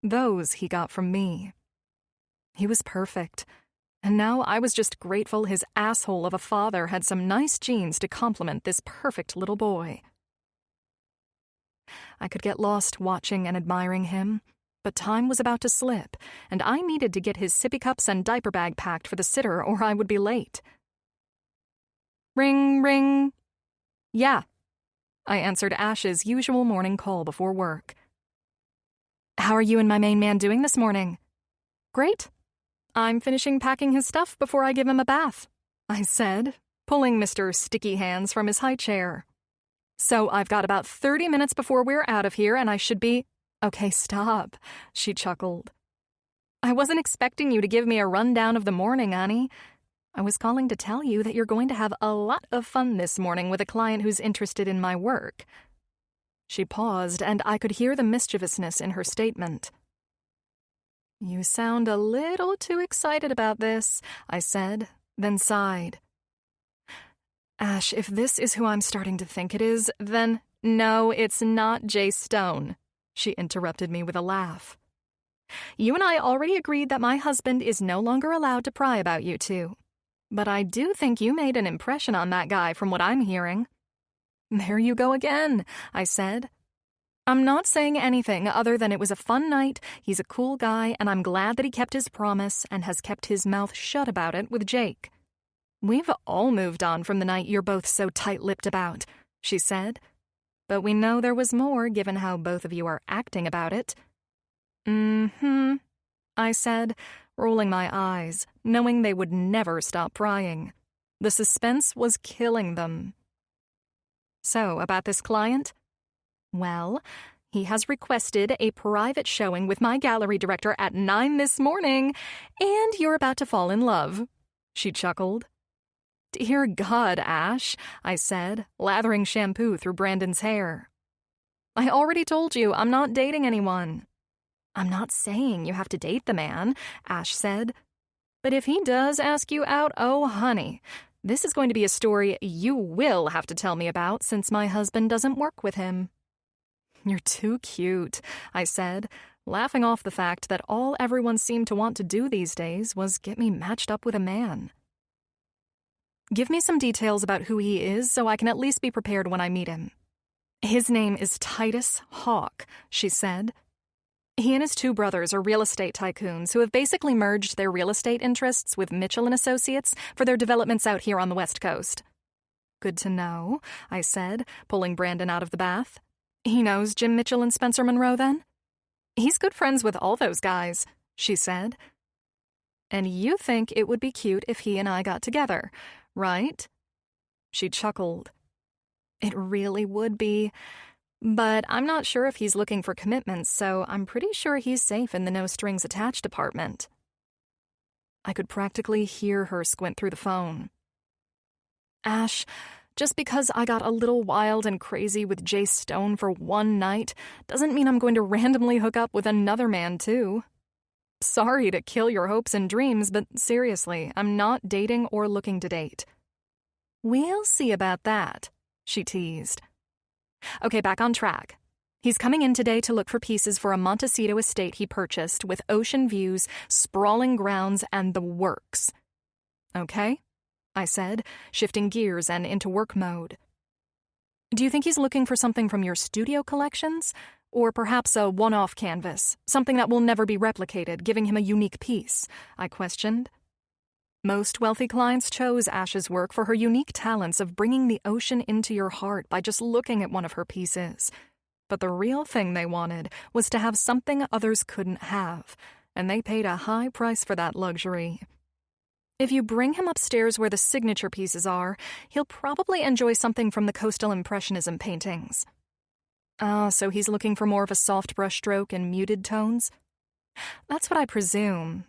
A: those he got from me. He was perfect, and now I was just grateful his asshole of a father had some nice genes to complement this perfect little boy. I could get lost watching and admiring him, but time was about to slip, and I needed to get his sippy cups and diaper bag packed for the sitter or I would be late. Ring, ring. Yeah, I answered Ash's usual morning call before work. "How are you and my main man doing this morning?" "Great. I'm finishing packing his stuff before I give him a bath," I said, pulling Mr. Sticky Hands from his high chair. "So I've got about 30 minutes before we're out of here, and I should be—" "Okay, stop," she chuckled. "I wasn't expecting you to give me a rundown of the morning, Annie. I was calling to tell you that you're going to have a lot of fun this morning with a client who's interested in my work." She paused, and I could hear the mischievousness in her statement. "You sound a little too excited about this," I said, then sighed. "Ash, if this is who I'm starting to think it is, then—" "No, it's not Jace Stone," she interrupted me with a laugh. "You and I already agreed that my husband is no longer allowed to pry about you two. But I do think you made an impression on that guy from what I'm hearing." "There you go again," I said. "I'm not saying anything other than it was a fun night, he's a cool guy, and I'm glad that he kept his promise and has kept his mouth shut about it with Jake. We've all moved on from the night you're both so tight-lipped about," she said. "But we know there was more given how both of you are acting about it." "Mm-hmm," I said, rolling my eyes, knowing they would never stop prying. The suspense was killing them. "So, about this client?" "Well, he has requested a private showing with my gallery director at 9 this morning, and you're about to fall in love," she chuckled. "Dear God, Ash," I said, lathering shampoo through Brandon's hair. "I already told you I'm not dating anyone." "I'm not saying you have to date the man," Ash said. "But if he does ask you out, oh, honey, This is going to be a story you will have to tell me about since my husband doesn't work with him." "You're too cute," I said, laughing off the fact that all everyone seemed to want to do these days was get me matched up with a man. "Give me some details about who he is so I can at least be prepared when I meet him." "His name is Titus Hawk," she said. "He and his two brothers are real estate tycoons who have basically merged their real estate interests with Mitchell & Associates for their developments out here on the West Coast." "Good to know," I said, pulling Brandon out of the bath. "He knows Jim Mitchell and Spencer Monroe, then?" "He's good friends with all those guys," she said. "And you think it would be cute if he and I got together, right?" She chuckled. "It really would be. But I'm not sure if he's looking for commitments, so I'm pretty sure he's safe in the no-strings-attached department." I could practically hear her squint through the phone. "Ash, just because I got a little wild and crazy with Jace Stone for one night doesn't mean I'm going to randomly hook up with another man, too. Sorry to kill your hopes and dreams, but seriously, I'm not dating or looking to date." "We'll see about that," she teased. "Okay, back on track. He's coming in today to look for pieces for a Montecito estate he purchased with ocean views, sprawling grounds, and the works." "Okay," I said, shifting gears and into work mode. "Do you think he's looking for something from your studio collections? Or perhaps a one-off canvas, something that will never be replicated, giving him a unique piece?" I questioned. Most wealthy clients chose Ash's work for her unique talents of bringing the ocean into your heart by just looking at one of her pieces. But the real thing they wanted was to have something others couldn't have, and they paid a high price for that luxury. If you bring him upstairs where the signature pieces are, he'll probably enjoy something from the Coastal Impressionism paintings. So he's looking for more of a soft brushstroke and muted tones? That's what I presume.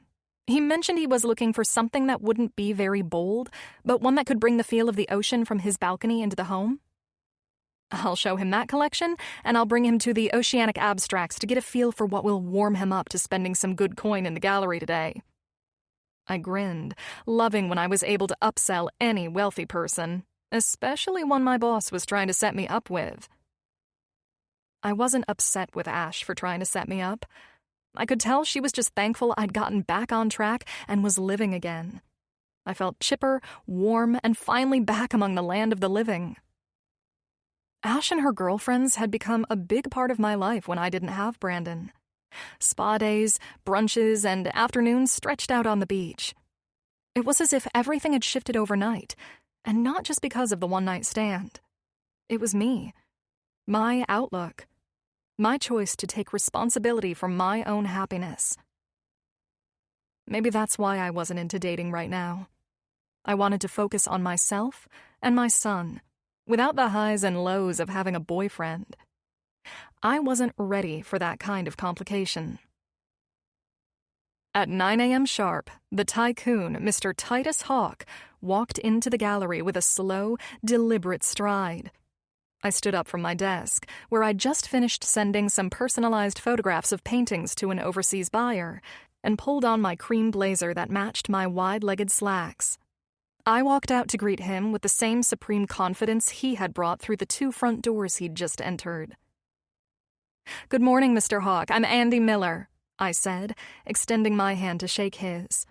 A: He mentioned he was looking for something that wouldn't be very bold, but one that could bring the feel of the ocean from his balcony into the home. I'll show him that collection, and I'll bring him to the Oceanic Abstracts to get a feel for what will warm him up to spending some good coin in the gallery today. I grinned, loving when I was able to upsell any wealthy person, especially one my boss was trying to set me up with. I wasn't upset with Ash for trying to set me up. I could tell she was just thankful I'd gotten back on track and was living again. I felt chipper, warm, and finally back among the land of the living. Ash and her girlfriends had become a big part of my life when I didn't have Brandon. Spa days, brunches, and afternoons stretched out on the beach. It was as if everything had shifted overnight, and not just because of the one-night stand. It was me, my outlook, my choice to take responsibility for my own happiness. Maybe that's why I wasn't into dating right now. I wanted to focus on myself and my son, without the highs and lows of having a boyfriend. I wasn't ready for that kind of complication. At 9 a.m. sharp, the tycoon, Mr. Titus Hawk, walked into the gallery with a slow, deliberate stride. I stood up from my desk, where I'd just finished sending some personalized photographs of paintings to an overseas buyer, and pulled on my cream blazer that matched my wide-legged slacks. I walked out to greet him with the same supreme confidence he had brought through the 2 front doors he'd just entered. "Good morning, Mr. Hawk. I'm Andy Miller," I said, extending my hand to shake his.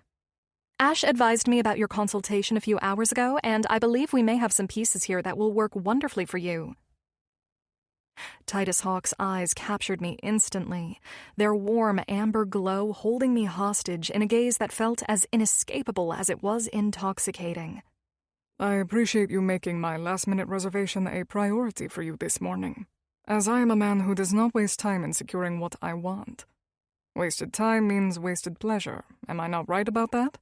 A: "Ash advised me about your consultation a few hours ago, and I believe we may have some pieces here that will work wonderfully for you." Titus Hawk's eyes captured me instantly, their warm amber glow holding me hostage in a gaze that felt as inescapable as it was intoxicating.
C: "I appreciate you making my last-minute reservation a priority for you this morning, as I am a man who does not waste time in securing what I want. Wasted time means wasted pleasure. Am I not right about that?"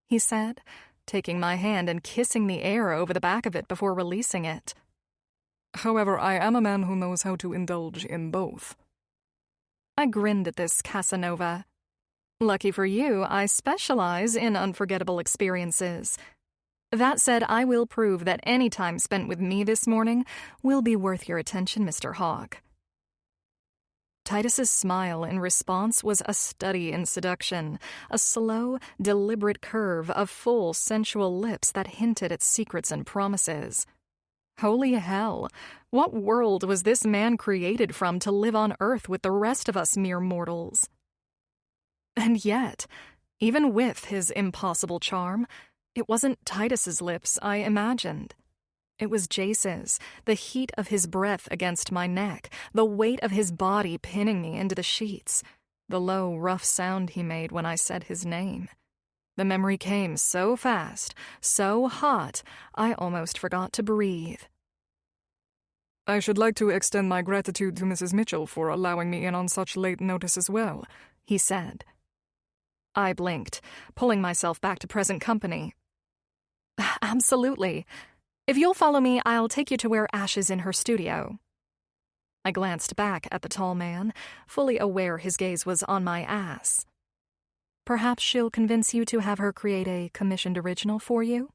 A: he said, taking my hand and kissing the air over the back of it before releasing it.
C: "However, I am a man who knows how to indulge in both."
A: I grinned at this Casanova. Lucky for you, I specialize in unforgettable experiences. That said, I will prove that any time spent with me this morning will be worth your attention, Mr. Hawk. Titus's smile in response was a study in seduction, a slow, deliberate curve of full, sensual lips that hinted at secrets and promises. Holy hell, what world was this man created from to live on Earth with the rest of us mere mortals? And yet, even with his impossible charm, it wasn't Titus's lips I imagined. It was Jace's, the heat of his breath against my neck, the weight of his body pinning me into the sheets, the low, rough sound he made when I said his name. The memory came so fast, so hot, I almost forgot to breathe.
C: I should like to extend my gratitude to Mrs. Mitchell for allowing me in on such late notice as well,
A: he said. I blinked, pulling myself back to present company. Absolutely. If you'll follow me, I'll take you to where Ash is in her studio. I glanced back at the tall man, fully aware his gaze was on my ass. Perhaps she'll convince you to have her create a commissioned original for you?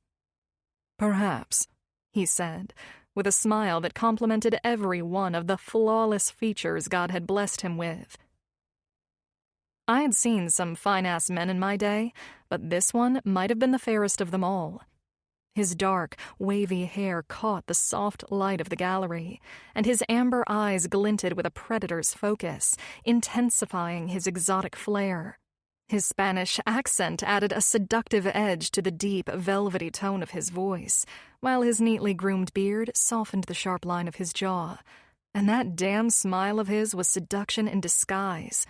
C: Perhaps,
A: he said, with a smile that complimented every one of the flawless features God had blessed him with. I had seen some fine-ass men in my day, but this one might have been the fairest of them all. His dark, wavy hair caught the soft light of the gallery, and his amber eyes glinted with a predator's focus, intensifying his exotic flair. His Spanish accent added a seductive edge to the deep, velvety tone of his voice, while his neatly groomed beard softened the sharp line of his jaw, and that damn smile of his was seduction in disguise.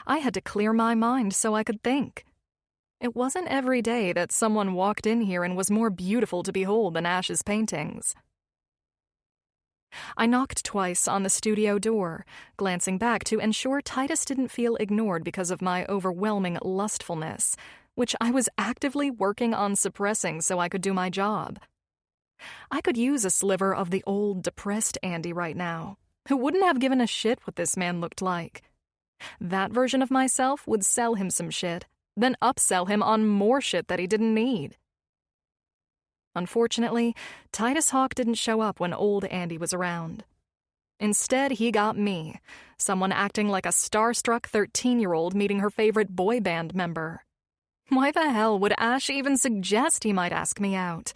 A: I had to clear my mind so I could think. It wasn't every day that someone walked in here and was more beautiful to behold than Ash's paintings. I knocked twice on the studio door, glancing back to ensure Titus didn't feel ignored because of my overwhelming lustfulness, which I was actively working on suppressing so I could do my job. I could use a sliver of the old, depressed Andy right now, who wouldn't have given a shit what this man looked like. That version of myself would sell him some shit, then upsell him on more shit that he didn't need. Unfortunately, Titus Hawk didn't show up when old Andy was around. Instead, he got me, someone acting like a starstruck 13-year-old meeting her favorite boy band member. Why the hell would Ash even suggest he might ask me out?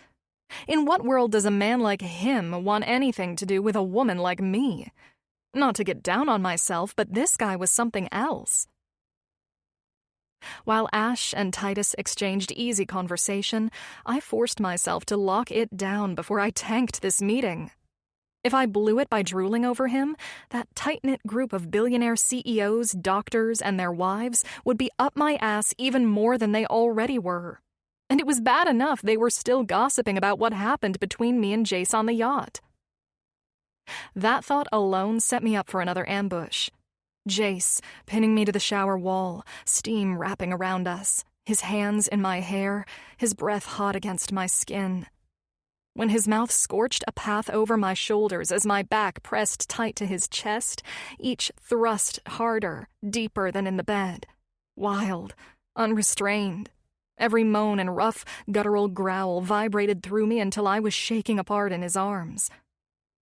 A: In what world does a man like him want anything to do with a woman like me? Not to get down on myself, but this guy was something else. While Ash and Titus exchanged easy conversation, I forced myself to lock it down before I tanked this meeting. If I blew it by drooling over him, that tight-knit group of billionaire CEOs, doctors, and their wives would be up my ass even more than they already were. And it was bad enough they were still gossiping about what happened between me and Jace on the yacht. That thought alone set me up for another ambush. Jace, pinning me to the shower wall, steam wrapping around us, his hands in my hair, his breath hot against my skin. When his mouth scorched a path over my shoulders as my back pressed tight to his chest, each thrust harder, deeper than in the bed. Wild, unrestrained. Every moan and rough, guttural growl vibrated through me until I was shaking apart in his arms.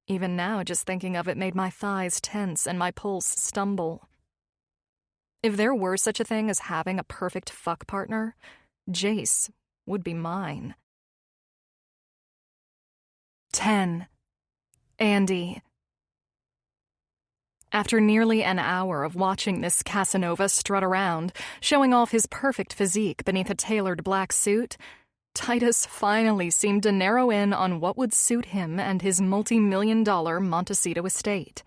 A: Even now, just thinking of it made my thighs tense and my pulse stumble. If there were such a thing as having a perfect fuck partner, Jace would be mine. 10. Andy. After nearly an hour of watching this Casanova strut around, showing off his perfect physique beneath a tailored black suit, Titus finally seemed to narrow in on what would suit him and his multi-million-dollar Montecito estate.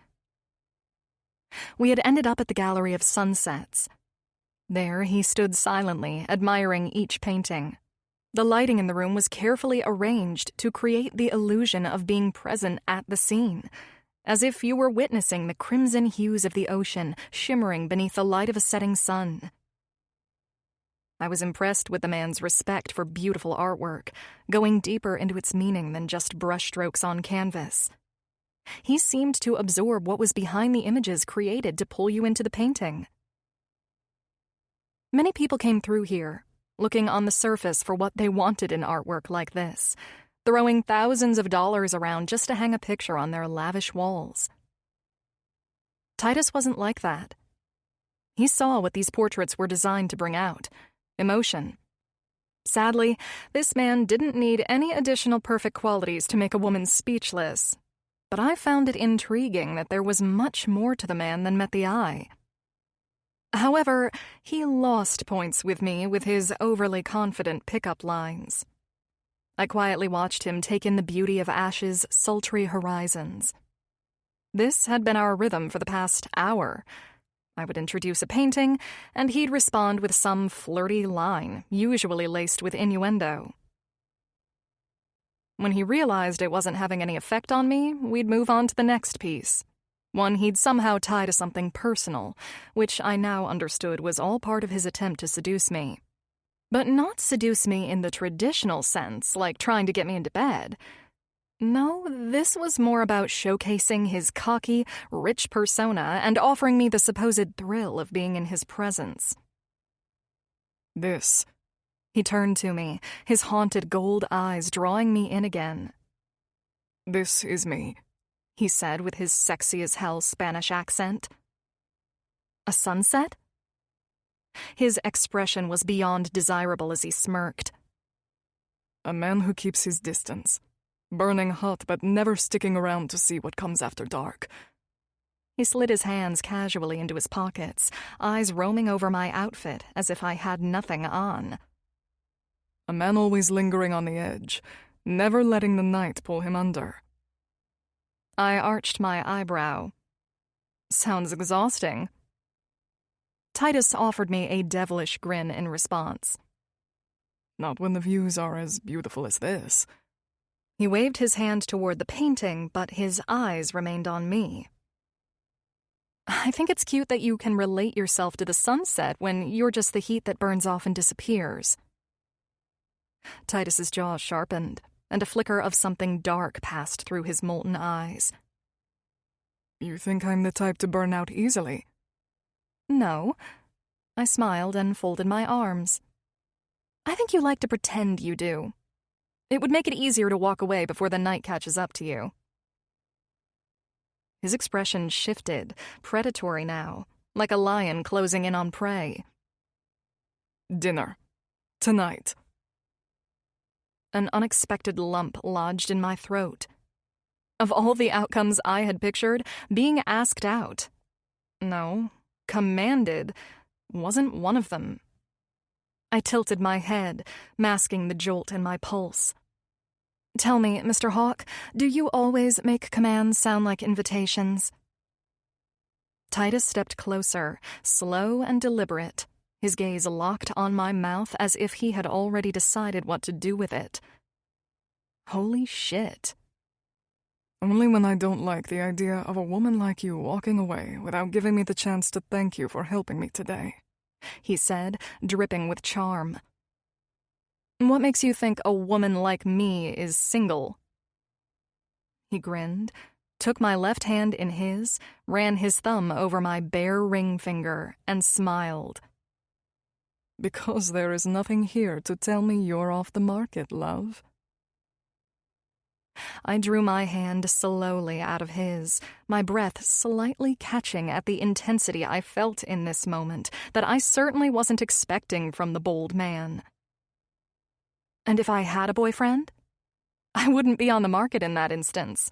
A: We had ended up at the Gallery of Sunsets. There he stood silently, admiring each painting. The lighting in the room was carefully arranged to create the illusion of being present at the scene, as if you were witnessing the crimson hues of the ocean shimmering beneath the light of a setting sun. I was impressed with the man's respect for beautiful artwork, going deeper into its meaning than just brushstrokes on canvas. He seemed to absorb what was behind the images created to pull you into the painting. Many people came through here, looking on the surface for what they wanted in artwork like this, throwing thousands of dollars around just to hang a picture on their lavish walls. Titus wasn't like that. He saw what these portraits were designed to bring out: emotion. Sadly, this man didn't need any additional perfect qualities to make a woman speechless, but I found it intriguing that there was much more to the man than met the eye. However, he lost points with me with his overly confident pickup lines. I quietly watched him take in the beauty of Ash's sultry horizons. This had been our rhythm for the past hour. I would introduce a painting, and he'd respond with some flirty line, usually laced with innuendo. When he realized it wasn't having any effect on me, we'd move on to the next piece, one he'd somehow tie to something personal, which I now understood was all part of his attempt to seduce me. But not seduce me in the traditional sense, like trying to get me into bed. No, this was more about showcasing his cocky, rich persona and offering me the supposed thrill of being in his presence.
C: This.
A: He turned to me, his haunted gold eyes drawing me in again.
C: This is me,
A: he said with his sexy-as-hell Spanish accent. A sunset? His expression was beyond desirable as he smirked.
C: A man who keeps his distance. Burning hot but never sticking around to see what comes after dark.
A: He slid his hands casually into his pockets, eyes roaming over my outfit as if I had nothing on.
C: A man always lingering on the edge, never letting the night pull him under.
A: I arched my eyebrow. Sounds exhausting. Titus offered me a devilish grin in response.
C: Not when the views are as beautiful as this.
A: He waved his hand toward the painting, but his eyes remained on me. I think it's cute that you can relate yourself to the sunset when you're just the heat that burns off and disappears. Titus's jaw sharpened, and a flicker of something dark passed through his molten eyes.
C: You think I'm the type to burn out easily?
A: No. I smiled and folded my arms. I think you like to pretend you do. It would make it easier to walk away before the night catches up to you. His expression shifted, predatory now, like a lion closing in on prey.
C: Dinner. Tonight.
A: An unexpected lump lodged in my throat. Of all the outcomes I had pictured, being asked out, no, commanded, wasn't one of them. I tilted my head, masking the jolt in my pulse. Tell me, Mr. Hawke, do you always make commands sound like invitations? Titus stepped closer, slow and deliberate, his gaze locked on my mouth as if he had already decided what to do with it. Holy shit.
C: Only when I don't like the idea of a woman like you walking away without giving me the chance to thank you for helping me today,
A: he said, dripping with charm. What makes you think a woman like me is single? He grinned, took my left hand in his, ran his thumb over my bare ring finger, and smiled.
C: Because there is nothing here to tell me you're off the market, love.
A: I drew my hand slowly out of his, my breath slightly catching at the intensity I felt in this moment that I certainly wasn't expecting from the bold man. And if I had a boyfriend, I wouldn't be on the market in that instance.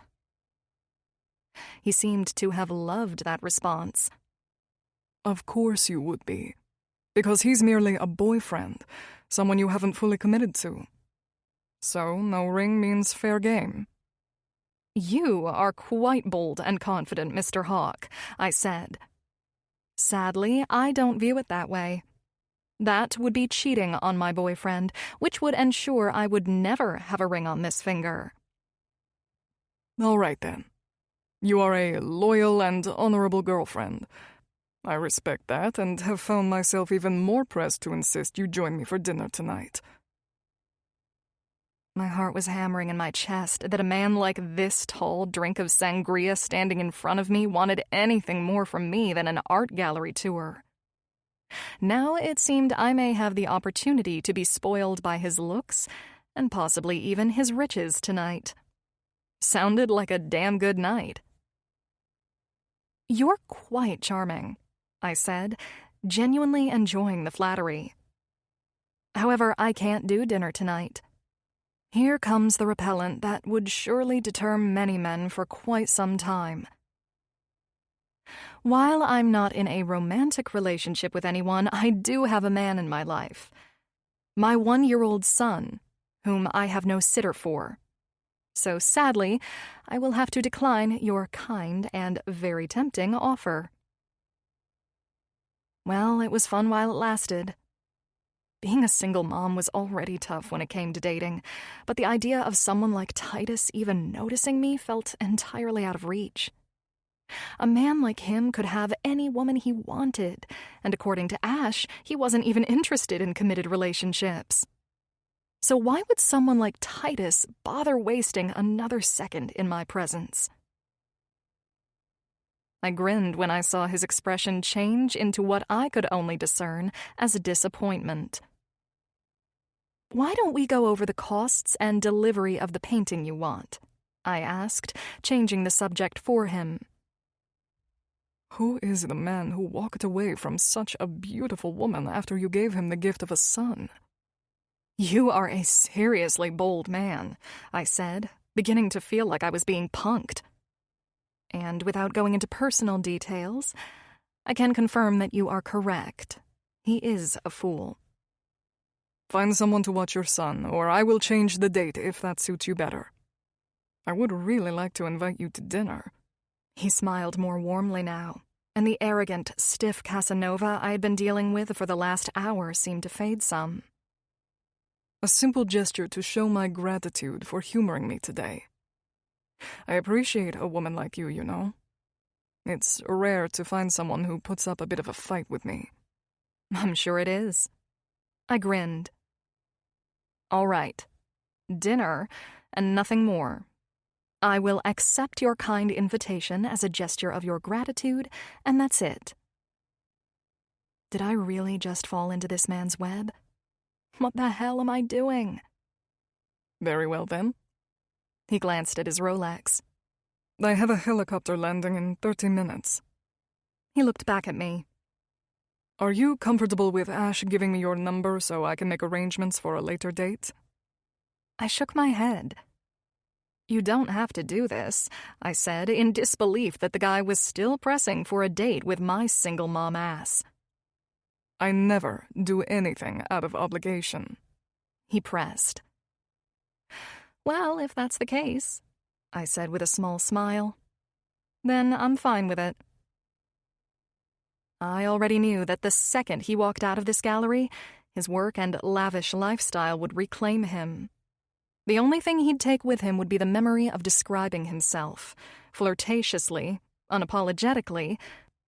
A: He seemed to have loved that response.
C: Of course you would be. Because he's merely a boyfriend, someone you haven't fully committed to. So, no ring means fair game.
A: You are quite bold and confident, Mr. Hawke, I said. Sadly, I don't view it that way. That would be cheating on my boyfriend, which would ensure I would never have a ring on this finger.
C: All right, then. You are a loyal and honorable girlfriend. I respect that and have found myself even more pressed to insist you join me for dinner tonight.
A: My heart was hammering in my chest that a man like this tall drink of sangria standing in front of me wanted anything more from me than an art gallery tour. Now it seemed I may have the opportunity to be spoiled by his looks and possibly even his riches tonight. Sounded like a damn good night. You're quite charming, I said, genuinely enjoying the flattery. However, I can't do dinner tonight. Here comes the repellent that would surely deter many men for quite some time. While I'm not in a romantic relationship with anyone, I do have a man in my life. My 1-year-old son, whom I have no sitter for. So sadly, I will have to decline your kind and very tempting offer. Well, it was fun while it lasted. Being a single mom was already tough when it came to dating, but the idea of someone like Titus even noticing me felt entirely out of reach. A man like him could have any woman he wanted, and according to Ash, he wasn't even interested in committed relationships. So why would someone like Titus bother wasting another second in my presence? I grinned when I saw his expression change into what I could only discern as disappointment. Why don't we go over the costs and delivery of the painting you want? I asked, changing the subject for him.
C: Who is the man who walked away from such a beautiful woman after you gave him the gift of a son?
A: You are a seriously bold man, I said, beginning to feel like I was being punked. And without going into personal details, I can confirm that you are correct. He is a fool.
C: Find someone to watch your son, or I will change the date if that suits you better. I would really like to invite you to dinner.
A: He smiled more warmly now, and the arrogant, stiff Casanova I had been dealing with for the last hour seemed to fade some.
C: A simple gesture to show my gratitude for humoring me today. I appreciate a woman like you, you know. It's rare to find someone who puts up a bit of a fight with me.
A: I'm sure it is. I grinned. All right. Dinner, and nothing more. I will accept your kind invitation as a gesture of your gratitude, and that's it. Did I really just fall into this man's web? What the hell am I doing?
C: Very well, then.
A: He glanced at his Rolex.
C: I have a helicopter landing in 30 minutes.
A: He looked back at me.
C: Are you comfortable with Ash giving me your number so I can make arrangements for a later date?
A: I shook my head. You don't have to do this, I said, in disbelief that the guy was still pressing for a date with my single mom ass.
C: I never do anything out of obligation.
A: He pressed. Well, if that's the case, I said with a small smile, then I'm fine with it. I already knew that the second he walked out of this gallery, his work and lavish lifestyle would reclaim him. The only thing he'd take with him would be the memory of describing himself, flirtatiously, unapologetically,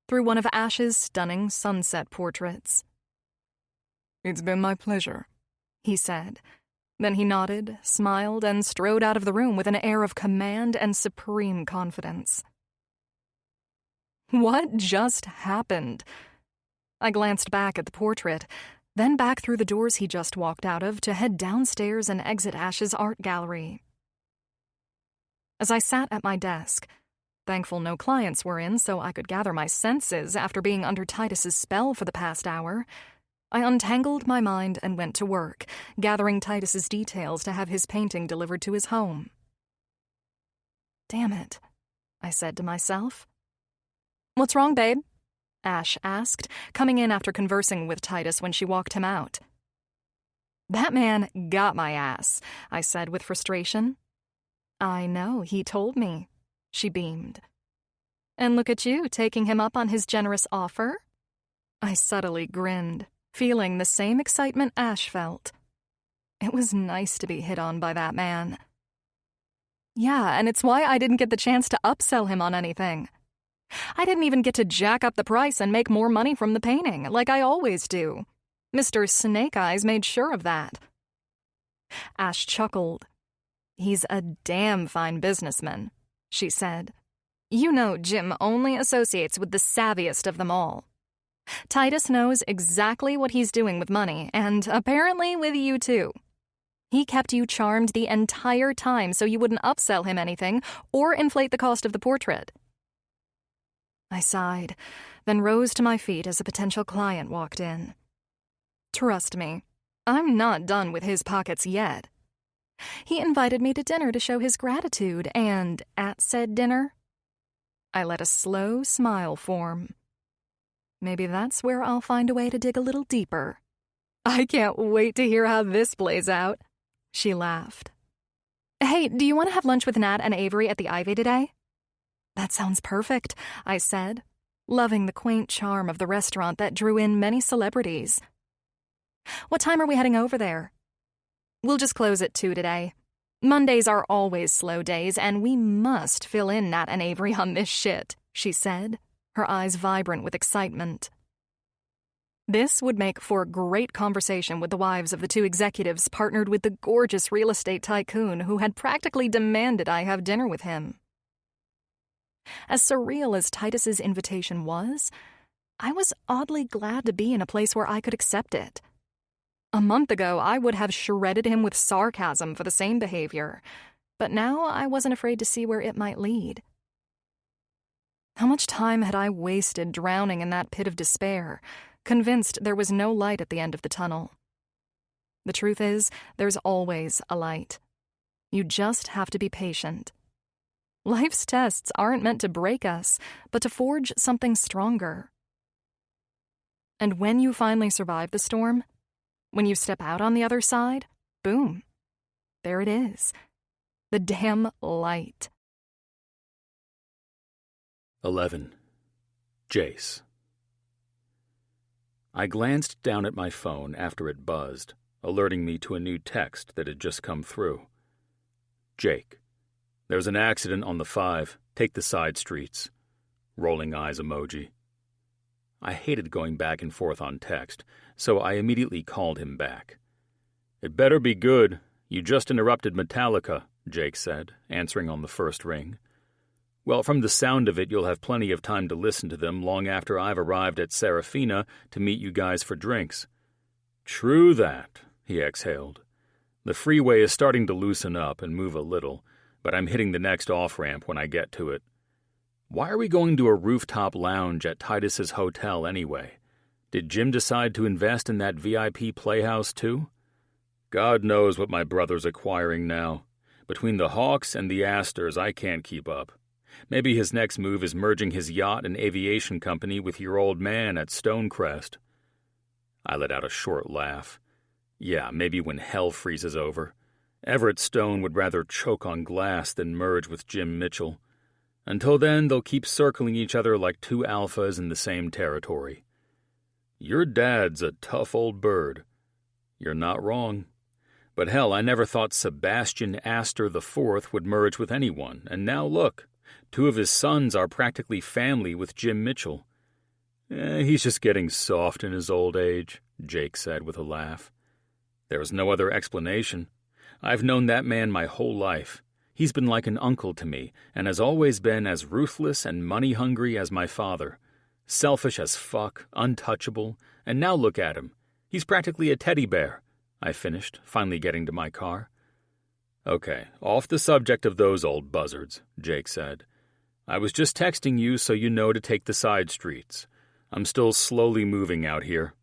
A: through one of Ash's stunning sunset portraits.
C: It's been my pleasure,
A: he said. Then he nodded, smiled, and strode out of the room with an air of command and supreme confidence. What just happened? I glanced back at the portrait, then back through the doors he just walked out of to head downstairs and exit Ash's art gallery. As I sat at my desk, thankful no clients were in so I could gather my senses after being under Titus's spell for the past hour, I untangled my mind and went to work, gathering Titus's details to have his painting delivered to his home. Damn it, I said to myself. What's wrong, babe? Ash asked, coming in after conversing with Titus when she walked him out. That man got my ass, I said with frustration. I know, he told me, she beamed. And look at you, taking him up on his generous offer? I subtly grinned, feeling the same excitement Ash felt. It was nice to be hit on by that man. Yeah, and it's why I didn't get the chance to upsell him on anything. I didn't even get to jack up the price and make more money from the painting, like I always do. Mr. Snake Eyes made sure of that. Ash chuckled. He's a damn fine businessman, she said. You know Jim only associates with the savviest of them all. Titus knows exactly what he's doing with money, and apparently with you too. He kept you charmed the entire time so you wouldn't upsell him anything or inflate the cost of the portrait. I sighed, then rose to my feet as a potential client walked in. Trust me, I'm not done with his pockets yet. He invited me to dinner to show his gratitude, and at said dinner, I let a slow smile form. Maybe that's where I'll find a way to dig a little deeper. I can't wait to hear how this plays out. She laughed. Hey, do you want to have lunch with Nat and Avery at the Ivy today? That sounds perfect, I said, loving the quaint charm of the restaurant that drew in many celebrities. What time are we heading over there? We'll just close at 2 today. Mondays are always slow days, and we must fill in Nat and Avery on this shit, she said, her eyes vibrant with excitement. This would make for a great conversation with the wives of the 2 executives partnered with the gorgeous real estate tycoon who had practically demanded I have dinner with him. As surreal as Titus's invitation was, I was oddly glad to be in a place where I could accept it. A month ago, I would have shredded him with sarcasm for the same behavior, but now I wasn't afraid to see where it might lead. How much time had I wasted drowning in that pit of despair, convinced there was no light at the end of the tunnel? The truth is, there's always a light. You just have to be patient. Life's tests aren't meant to break us, but to forge something stronger. And when you finally survive the storm, when you step out on the other side, boom, there it is. The damn light.
B: 11. Jace. I glanced down at my phone after it buzzed, alerting me to a new text that had just come through. Jake. There's an accident on the 5. Take the side streets. Rolling eyes emoji. I hated going back and forth on text, so I immediately called him back. It better be good. You just interrupted Metallica, Jake said, answering on the first ring. Well, from the sound of it, you'll have plenty of time to listen to them long after I've arrived at Serafina to meet you guys for drinks. True that, he exhaled. The freeway is starting to loosen up and move a little, but I'm hitting the next off-ramp when I get to it. Why are we going to a rooftop lounge at Titus's hotel anyway? Did Jim decide to invest in that VIP playhouse too? God knows what my brother's acquiring now. Between the Hawks and the Astors, I can't keep up. Maybe his next move is merging his yacht and aviation company with your old man at Stonecrest. I let out a short laugh. Yeah, maybe when hell freezes over. Everett Stone would rather choke on glass than merge with Jim Mitchell. Until then, they'll keep circling each other like 2 alphas in the same territory. Your dad's a tough old bird. You're not wrong. But hell, I never thought Sebastian Astor IV would merge with anyone, and now look, 2 of his sons are practically family with Jim Mitchell. He's just getting soft in his old age, Jake said with a laugh. There's no other explanation. I've known that man my whole life. He's been like an uncle to me, and has always been as ruthless and money-hungry as my father. Selfish as fuck, untouchable, and now look at him. He's practically a teddy bear, I finished, finally getting to my car. Okay, off the subject of those old buzzards, Jake said. I was just texting you so you know to take the side streets. I'm still slowly moving out here.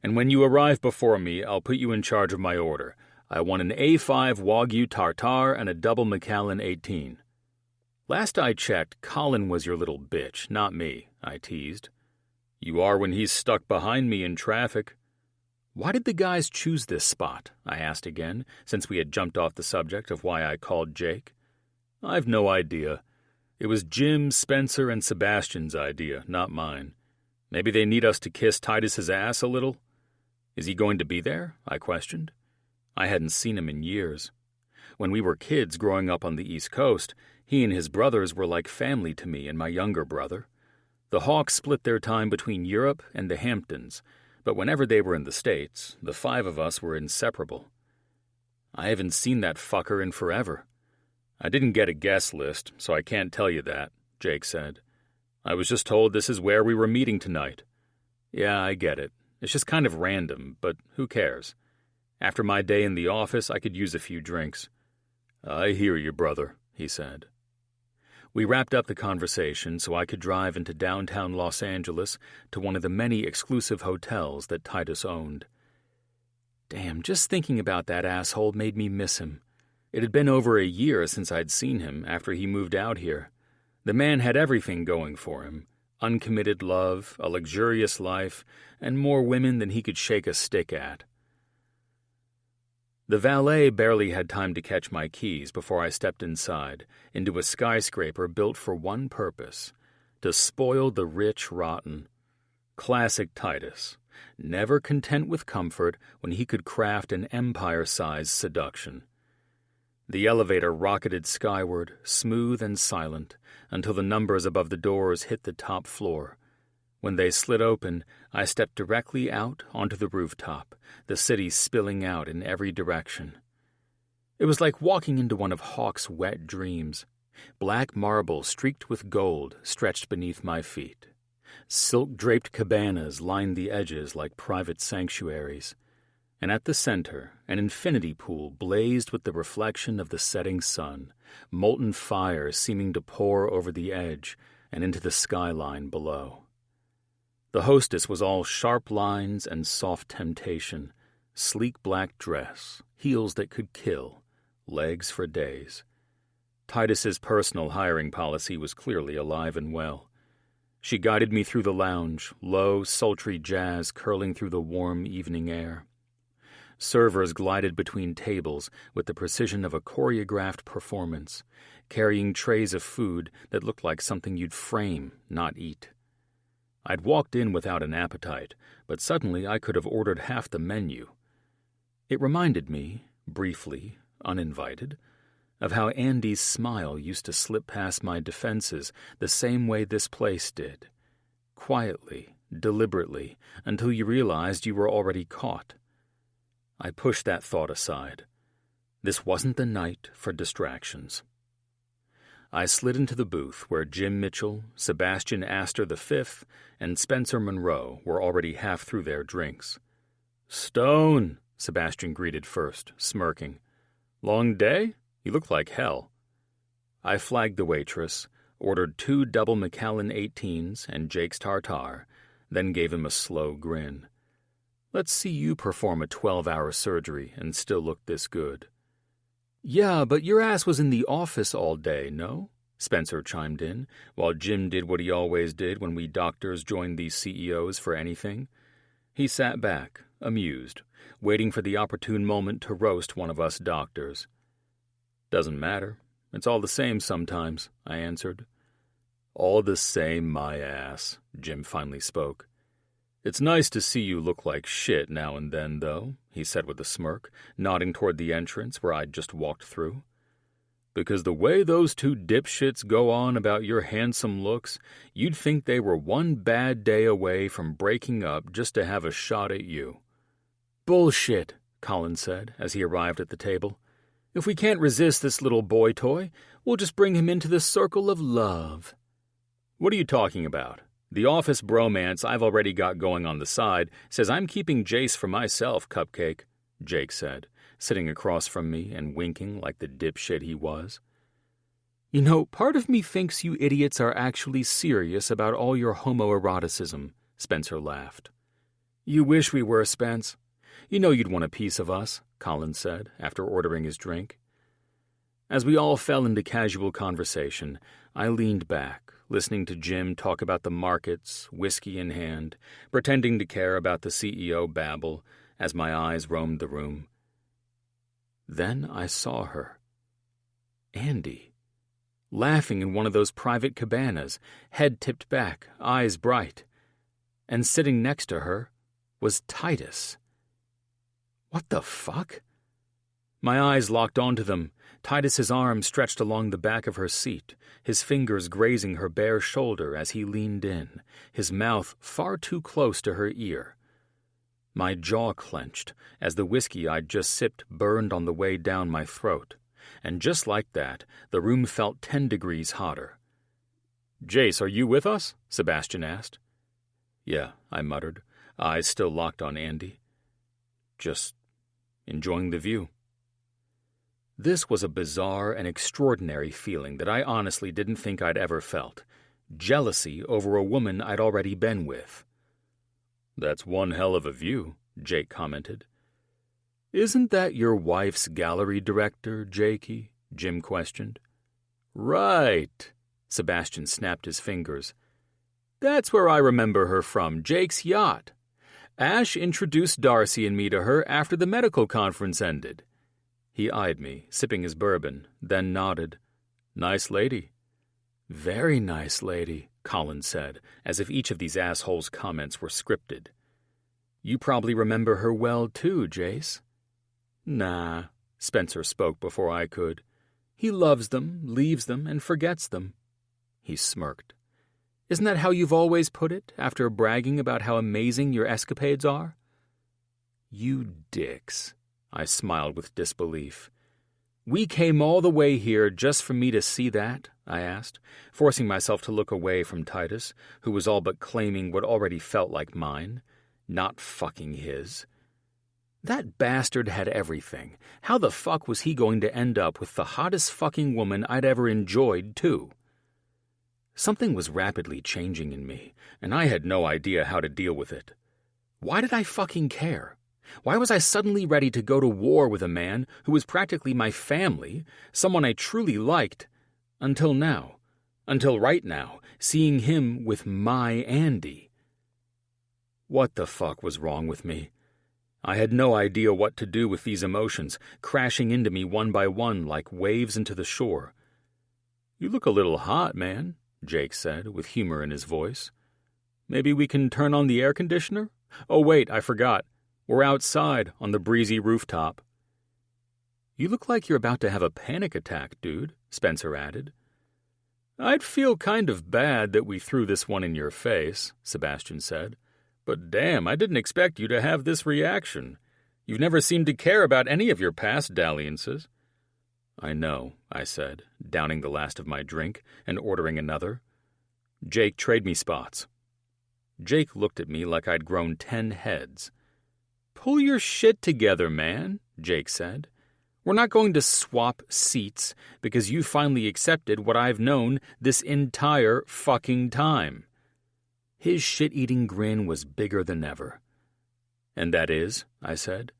B: And when you arrive before me, I'll put you in charge of my order. I want an A5 Wagyu Tartare and a double Macallan 18. Last I checked, Colin was your little bitch, not me, I teased. You are when he's stuck behind me in traffic. Why did the guys choose this spot? I asked again, since we had jumped off the subject of why I called Jake. I've no idea. It was Jim, Spencer, and Sebastian's idea, not mine. Maybe they need us to kiss Titus's ass a little? Is he going to be there? I questioned. I hadn't seen him in years. When we were kids growing up on the East Coast, he and his brothers were like family to me and my younger brother. The Hawks split their time between Europe and the Hamptons, but whenever they were in the States, the 5 of us were inseparable. I haven't seen that fucker in forever. I didn't get a guest list, so I can't tell you that, Jake said. I was just told this is where we were meeting tonight. Yeah, I get it. It's just kind of random, but who cares? After my day in the office, I could use a few drinks. I hear you, brother, he said. We wrapped up the conversation so I could drive into downtown Los Angeles to one of the many exclusive hotels that Titus owned. Damn, just thinking about that asshole made me miss him. It had been over a year since I'd seen him after he moved out here. The man had everything going for him: uncommitted love, a luxurious life, and more women than he could shake a stick at. The valet barely had time to catch my keys before I stepped inside, into a skyscraper built for one purpose: to spoil the rich rotten. Classic Titus, never content with comfort when he could craft an empire-sized seduction. The elevator rocketed skyward, smooth and silent, until the numbers above the doors hit the top floor. When they slid open, I stepped directly out onto the rooftop, the city spilling out in every direction. It was like walking into one of Hawk's wet dreams. Black marble streaked with gold stretched beneath my feet. Silk-draped cabanas lined the edges like private sanctuaries. And at the center, an infinity pool blazed with the reflection of the setting sun, molten fire seeming to pour over the edge and into the skyline below. The hostess was all sharp lines and soft temptation, sleek black dress, heels that could kill, legs for days. Titus's personal hiring policy was clearly alive and well. She guided me through the lounge, low, sultry jazz curling through the warm evening air. Servers glided between tables with the precision of a choreographed performance, carrying trays of food that looked like something you'd frame, not eat. I'd walked in without an appetite, but suddenly I could have ordered half the menu. It reminded me, briefly, uninvited, of how Andy's smile used to slip past my defenses the same way this place did. Quietly, deliberately, until you realized you were already caught. I pushed that thought aside. This wasn't the night for distractions. I slid into the booth where Jim Mitchell, Sebastian Astor V, and Spencer Monroe were already half through their drinks. "Stone," Sebastian greeted first, smirking. "Long day? You look like hell." I flagged the waitress, ordered 2 double Macallan 18s and Jake's tartare, then gave him a slow grin. "Let's see you perform a 12-hour surgery and still look this good." "Yeah, but your ass was in the office all day, no?" Spencer chimed in, while Jim did what he always did when we doctors joined these CEOs for anything. He sat back, amused, waiting for the opportune moment to roast one of us doctors. "Doesn't matter. It's all the same sometimes," I answered. "All the same, my ass," Jim finally spoke. "It's nice to see you look like shit now and then, though," he said with a smirk, nodding toward the entrance where I'd just walked through. "Because the way those 2 dipshits go on about your handsome looks, you'd think they were one bad day away from breaking up just to have a shot at you." "Bullshit," Colin said as he arrived at the table. "If we can't resist this little boy toy, we'll just bring him into the circle of love." "What are you talking about? The office bromance I've already got going on the side says I'm keeping Jace for myself, Cupcake," Jake said, sitting across from me and winking like the dipshit he was. "You know, part of me thinks you idiots are actually serious about all your homoeroticism," Spencer laughed. "You wish we were, Spence. You know you'd want a piece of us," Colin said, after ordering his drink. As we all fell into casual conversation, I leaned back, listening to Jim talk about the markets, whiskey in hand, pretending to care about the CEO babble as my eyes roamed the room. Then I saw her. Andy. Laughing in one of those private cabanas, head tipped back, eyes bright. And sitting next to her was Titus. What the fuck? My eyes locked onto them, Titus's arm stretched along the back of her seat, his fingers grazing her bare shoulder as he leaned in, his mouth far too close to her ear. My jaw clenched as the whiskey I'd just sipped burned on the way down my throat, and just like that, the room felt 10 degrees hotter. "Jace, are you with us?" Sebastian asked. "Yeah," I muttered, eyes still locked on Andy. "Just enjoying the view." This was a bizarre and extraordinary feeling that I honestly didn't think I'd ever felt. Jealousy over a woman I'd already been with. "That's one hell of a view," Jake commented. "Isn't that your wife's gallery director, Jakey?" Jim questioned. "Right," Sebastian snapped his fingers. "That's where I remember her from, Jake's yacht. Ash introduced Darcy and me to her after the medical conference ended." He eyed me, sipping his bourbon, then nodded. "Nice lady." "Very nice lady," Colin said, as if each of these assholes' comments were scripted. "You probably remember her well, too, Jace." "Nah," Spencer spoke before I could. "He loves them, leaves them, and forgets them." He smirked. "Isn't that how you've always put it, after bragging about how amazing your escapades are?" "You dicks," I smiled with disbelief. "We came all the way here just for me to see that?" I asked, forcing myself to look away from Titus, who was all but claiming what already felt like mine, not fucking his. That bastard had everything. How the fuck was he going to end up with the hottest fucking woman I'd ever enjoyed, too? Something was rapidly changing in me, and I had no idea how to deal with it. Why did I fucking care? Why was I suddenly ready to go to war with a man who was practically my family, someone I truly liked, until now, until right now, seeing him with my Andy? What the fuck was wrong with me? I had no idea what to do with these emotions, crashing into me one by one like waves into the shore. "You look a little hot, man," Jake said, with humor in his voice. "Maybe we can turn on the air conditioner? Oh, wait, I forgot. We're outside on the breezy rooftop." "You look like you're about to have a panic attack, dude," Spencer added. "I'd feel kind of bad that we threw this one in your face," Sebastian said. "But damn, I didn't expect you to have this reaction. You've never seemed to care about any of your past dalliances." "I know," I said, downing the last of my drink and ordering another. "Jake, trade me spots." Jake looked at me like I'd grown 10 heads. "Pull your shit together, man," Jake said. "We're not going to swap seats because you finally accepted what I've known this entire fucking time." His shit-eating grin was bigger than ever. "And that is," I said,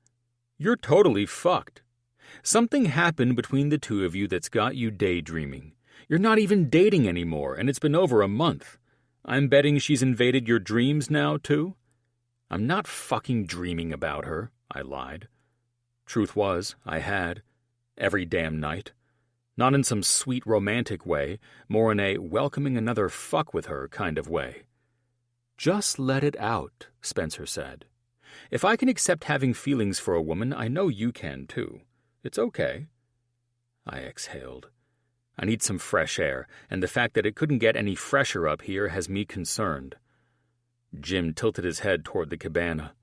B: "you're totally fucked. Something happened between the two of you that's got you daydreaming. You're not even dating anymore, and it's been over a month. I'm betting she's invaded your dreams now, too?" "I'm not fucking dreaming about her," I lied. Truth was, I had. Every damn night. Not in some sweet romantic way, more in a welcoming another fuck with her kind of way. "Just let it out," Spencer said. "If I can accept having feelings for a woman, I know you can, too. It's okay." I exhaled. I need some fresh air, and the fact that it couldn't get any fresher up here has me concerned. Jim tilted his head toward the cabana.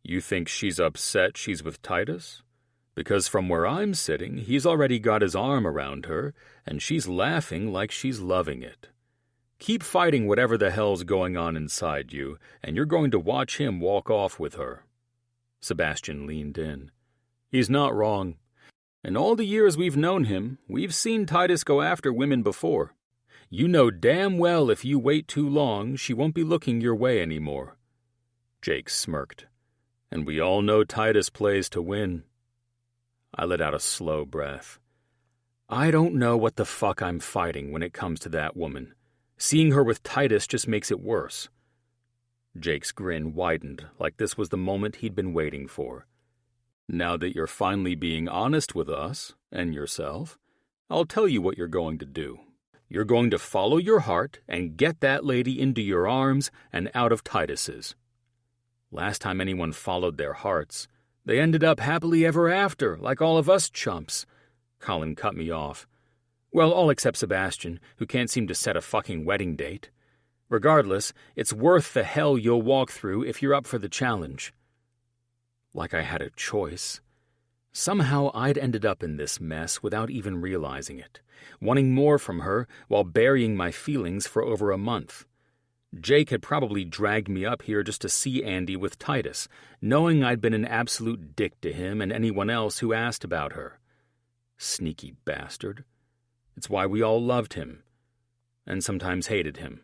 B: "You think she's upset she's with Titus? Because from where I'm sitting, he's already got his arm around her, and she's laughing like she's loving it. Keep fighting whatever the hell's going on inside you, and you're going to watch him walk off with her." Sebastian leaned in. "He's not wrong. In all the years we've known him, we've seen Titus go after women before. You know damn well if you wait too long, she won't be looking your way anymore." Jake smirked. "And we all know Titus plays to win." I let out a slow breath. I don't know what the fuck I'm fighting when it comes to that woman. Seeing her with Titus just makes it worse. Jake's grin widened like this was the moment he'd been waiting for. "Now that you're finally being honest with us, and yourself, I'll tell you what you're going to do. You're going to follow your heart and get that lady into your arms and out of Titus's. Last time anyone followed their hearts, they ended up happily ever after, like all of us chumps." Colin cut me off. "Well, all except Sebastian, who can't seem to set a fucking wedding date. Regardless, it's worth the hell you'll walk through if you're up for the challenge." Like I had a choice. Somehow I'd ended up in this mess without even realizing it, wanting more from her while burying my feelings for over a month. Jake had probably dragged me up here just to see Andy with Titus, knowing I'd been an absolute dick to him and anyone else who asked about her. Sneaky bastard. It's why we all loved him, and sometimes hated him.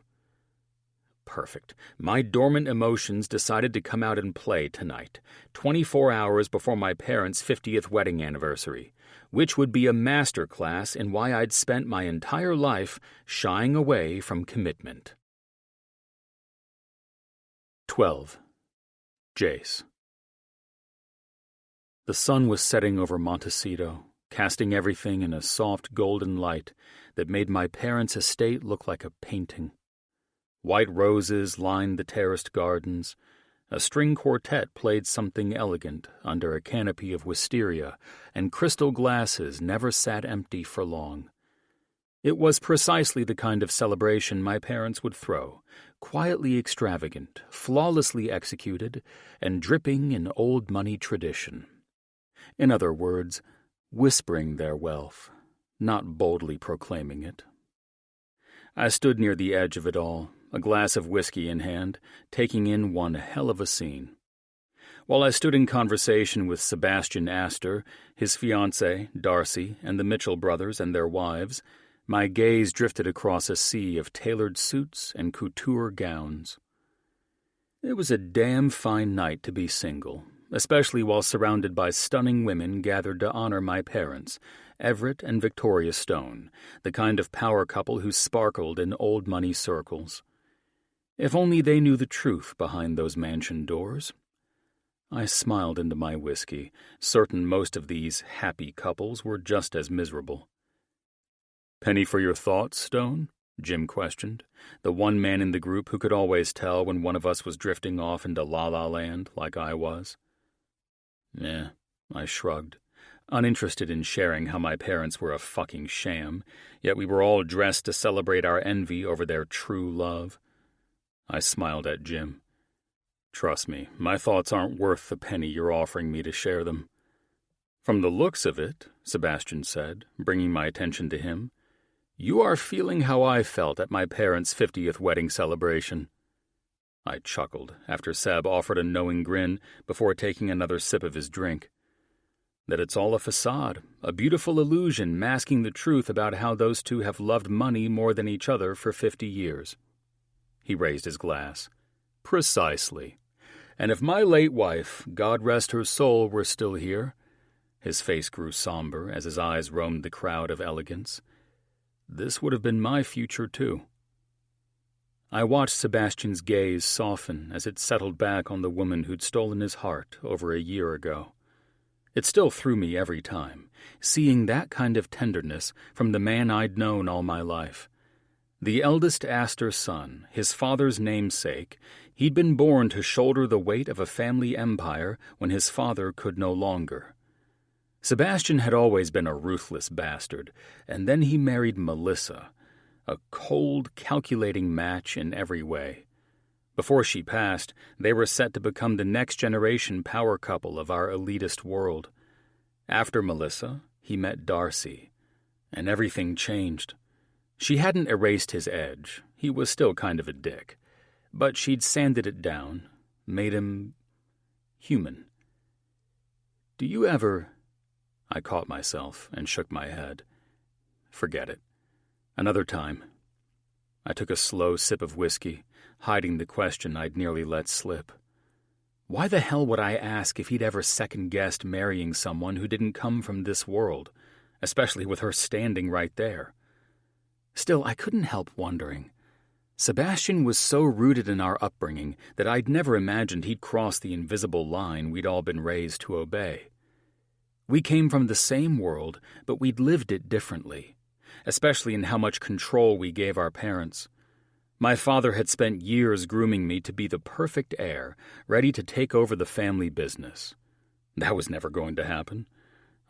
B: Perfect. My dormant emotions decided to come out and play tonight, 24 hours before my parents' 50th wedding anniversary, which would be a master class in why I'd spent my entire life shying away from commitment. 12. Jace. The sun was setting over Montecito, casting everything in a soft golden light that made my parents' estate look like a painting. White roses lined the terraced gardens. A string quartet played something elegant under a canopy of wisteria, and crystal glasses never sat empty for long. It was precisely the kind of celebration my parents would throw, quietly extravagant, flawlessly executed, and dripping in old money tradition. In other words, whispering their wealth, not boldly proclaiming it. I stood near the edge of it all, a glass of whiskey in hand, taking in one hell of a scene. While I stood in conversation with Sebastian Astor, his fiancée, Darcy, and the Mitchell brothers and their wives, my gaze drifted across a sea of tailored suits and couture gowns. It was a damn fine night to be single, especially while surrounded by stunning women gathered to honor my parents, Everett and Victoria Stone, the kind of power couple who sparkled in old money circles. If only they knew the truth behind those mansion doors. I smiled into my whiskey, certain most of these happy couples were just as miserable. "Penny for your thoughts, Stone?" Jim questioned, the one man in the group who could always tell when one of us was drifting off into la-la land like I was. I shrugged, uninterested in sharing how my parents were a fucking sham, yet we were all dressed to celebrate our envy over their true love. I smiled at Jim. "Trust me, my thoughts aren't worth the penny you're offering me to share them." "From the looks of it," Sebastian said, bringing my attention to him, "you are feeling how I felt at my parents' 50th wedding celebration." I chuckled after Seb offered a knowing grin before taking another sip of his drink. "That it's all a facade, a beautiful illusion masking the truth about how those two have loved money more than each other for 50 years. He raised his glass. "Precisely. And if my late wife, God rest her soul, were still here," his face grew somber as his eyes roamed the crowd of elegants, "this would have been my future too." I watched Sebastian's gaze soften as it settled back on the woman who'd stolen his heart over a year ago. It still threw me every time, seeing that kind of tenderness from the man I'd known all my life. The eldest Astor son, his father's namesake, he'd been born to shoulder the weight of a family empire when his father could no longer. Sebastian had always been a ruthless bastard, and then he married Melissa, a cold, calculating match in every way. Before she passed, they were set to become the next-generation power couple of our elitist world. After Melissa, he met Darcy, and everything changed. She hadn't erased his edge. He was still kind of a dick. But she'd sanded it down, made him human. "Do you ever—" I caught myself and shook my head. "Forget it. Another time." I took a slow sip of whiskey, hiding the question I'd nearly let slip. Why the hell would I ask if he'd ever second-guessed marrying someone who didn't come from this world, especially with her standing right there? Still, I couldn't help wondering. Sebastian was so rooted in our upbringing that I'd never imagined he'd cross the invisible line we'd all been raised to obey. We came from the same world, but we'd lived it differently, especially in how much control we gave our parents. My father had spent years grooming me to be the perfect heir, ready to take over the family business. That was never going to happen.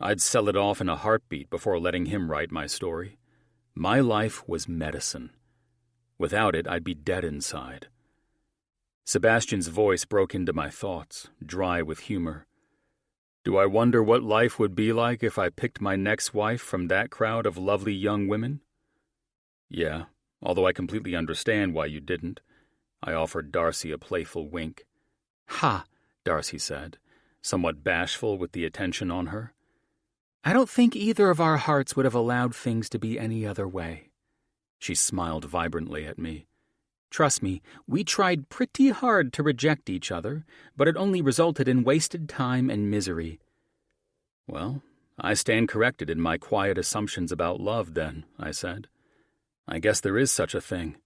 B: I'd sell it off in a heartbeat before letting him write my story. My life was medicine. Without it, I'd be dead inside. Sebastian's voice broke into my thoughts, dry with humor. "Do I wonder what life would be like if I picked my next wife from that crowd of lovely young women?" "Yeah, although I completely understand why you didn't." I offered Darcy a playful wink. "Ha!" Darcy said, somewhat bashful with the attention on her. I don't think either of our hearts would have allowed things to be any other way. She smiled vibrantly at me. Trust me, we tried pretty hard to reject each other, but it only resulted in wasted time and misery. Well, I stand corrected in my quiet assumptions about love, then, I said. I guess there is such a thing.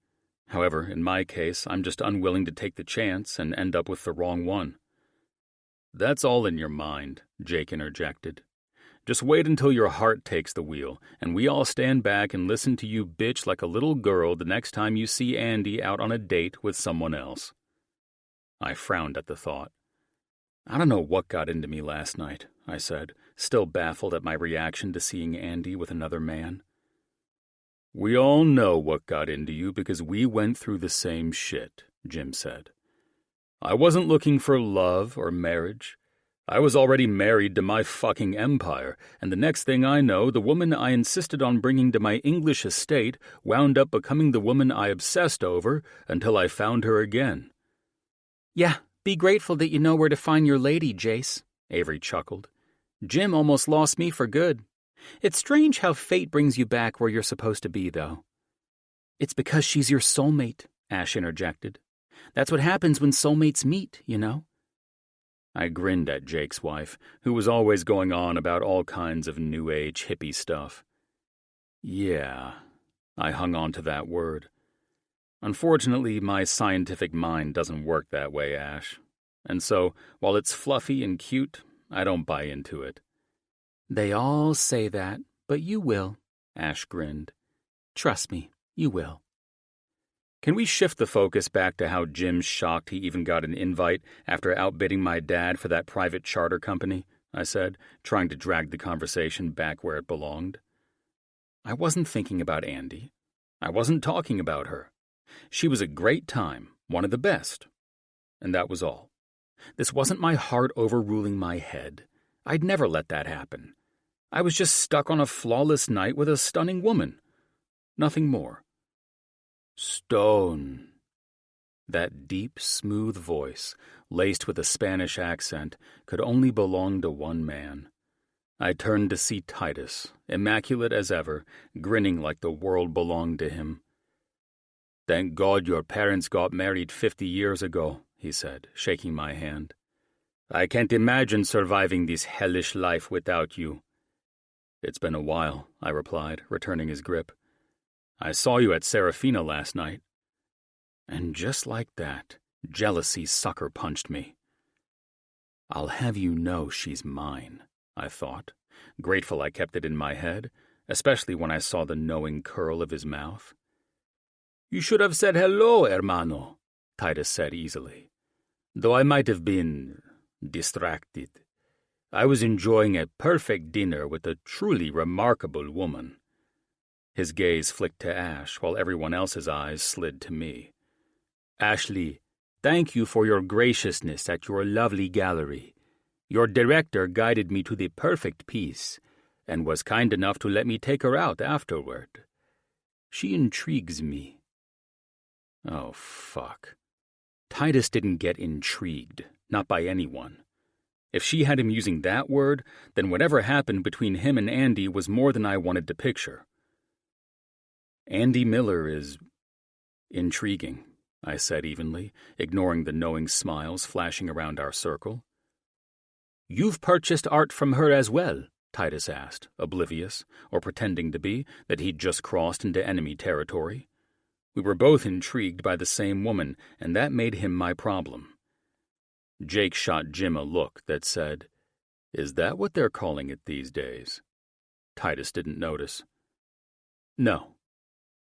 B: However, in my case, I'm just unwilling to take the chance and end up with the wrong one. That's all in your mind, Jake interjected. Just wait until your heart takes the wheel, and we all stand back and listen to you bitch like a little girl the next time you see Andy out on a date with someone else. I frowned at the thought. I don't know what got into me last night, I said, still baffled at my reaction to seeing Andy with another man. We all know what got into you because we went through the same shit, Jim said. I wasn't looking for love or marriage. I was already married to my fucking empire, and the next thing I know, the woman I insisted on bringing to my English estate wound up becoming the woman I obsessed over until I found her again. Yeah, be grateful that you know where to find your lady, Jace, Avery chuckled. Jim almost lost me for good. It's strange how fate brings you back where you're supposed to be, though. It's because she's your soulmate, Ash interjected. That's what happens when soulmates meet, you know? I grinned at Jake's wife, who was always going on about all kinds of New Age hippie stuff. Yeah, I hung on to that word. Unfortunately, my scientific mind doesn't work that way, Ash. And so, while it's fluffy and cute, I don't buy into it. They all say that, but you will, Ash grinned. Trust me, you will. Can we shift the focus back to how Jim's shocked he even got an invite after outbidding my dad for that private charter company? I said, trying to drag the conversation back where it belonged. I wasn't thinking about Andy. I wasn't talking about her. She was a great time, one of the best. And that was all. This wasn't my heart overruling my head. I'd never let that happen. I was just stuck on a flawless night with a stunning woman. Nothing more. Stone. That deep, smooth voice, laced with a Spanish accent, could only belong to one man. I turned to see Titus, immaculate as ever, grinning like the world belonged to him. Thank God your parents got married 50 years ago, he said, shaking my hand. I can't imagine surviving this hellish life without you. It's been a while, I replied, returning his grip. I saw you at Serafina last night. And just like that, jealousy sucker punched me. I'll have you know she's mine, I thought, grateful I kept it in my head, especially when I saw the knowing curl of his mouth. You should have said hello, hermano, Titus said easily. Though I might have been distracted. I was enjoying a perfect dinner with a truly remarkable woman. His gaze flicked to Ash while everyone else's eyes slid to me. Ashley, thank you for your graciousness at your lovely gallery. Your director guided me to the perfect piece and was kind enough to let me take her out afterward. She intrigues me. Oh, fuck. Titus didn't get intrigued, not by anyone. If she had him using that word, then whatever happened between him and Andy was more than I wanted to picture. Andy Miller is intriguing, I said evenly, ignoring the knowing smiles flashing around our circle. You've purchased art from her as well, Titus asked, oblivious, or pretending to be, that he'd just crossed into enemy territory. We were both intrigued by the same woman, and that made him my problem. Jake shot Jim a look that said, Is that what they're calling it these days? Titus didn't notice. No.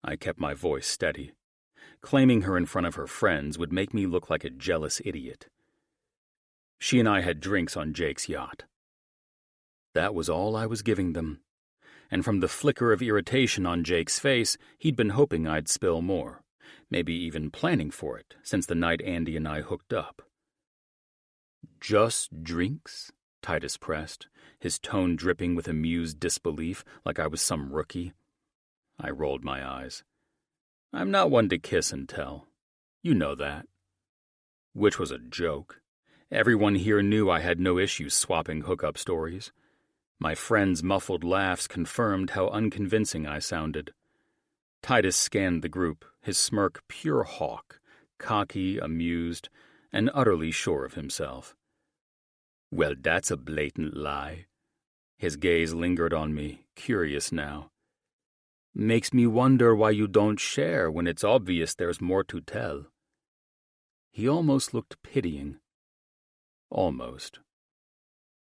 B: I kept my voice steady. Claiming her in front of her friends would make me look like a jealous idiot. She and I had drinks on Jake's yacht. That was all I was giving them. And from the flicker of irritation on Jake's face, he'd been hoping I'd spill more, maybe even planning for it, since the night Andy and I hooked up. Just drinks? Titus pressed, his tone dripping with amused disbelief like I was some rookie. I rolled my eyes. I'm not one to kiss and tell. You know that. Which was a joke. Everyone here knew I had no issues swapping hookup stories. My friends' muffled laughs confirmed how unconvincing I sounded. Titus scanned the group, his smirk pure hawk, cocky, amused, and utterly sure of himself. Well, that's a blatant lie. His gaze lingered on me, curious now. Makes me wonder why you don't share when it's obvious there's more to tell. He almost looked pitying. Almost.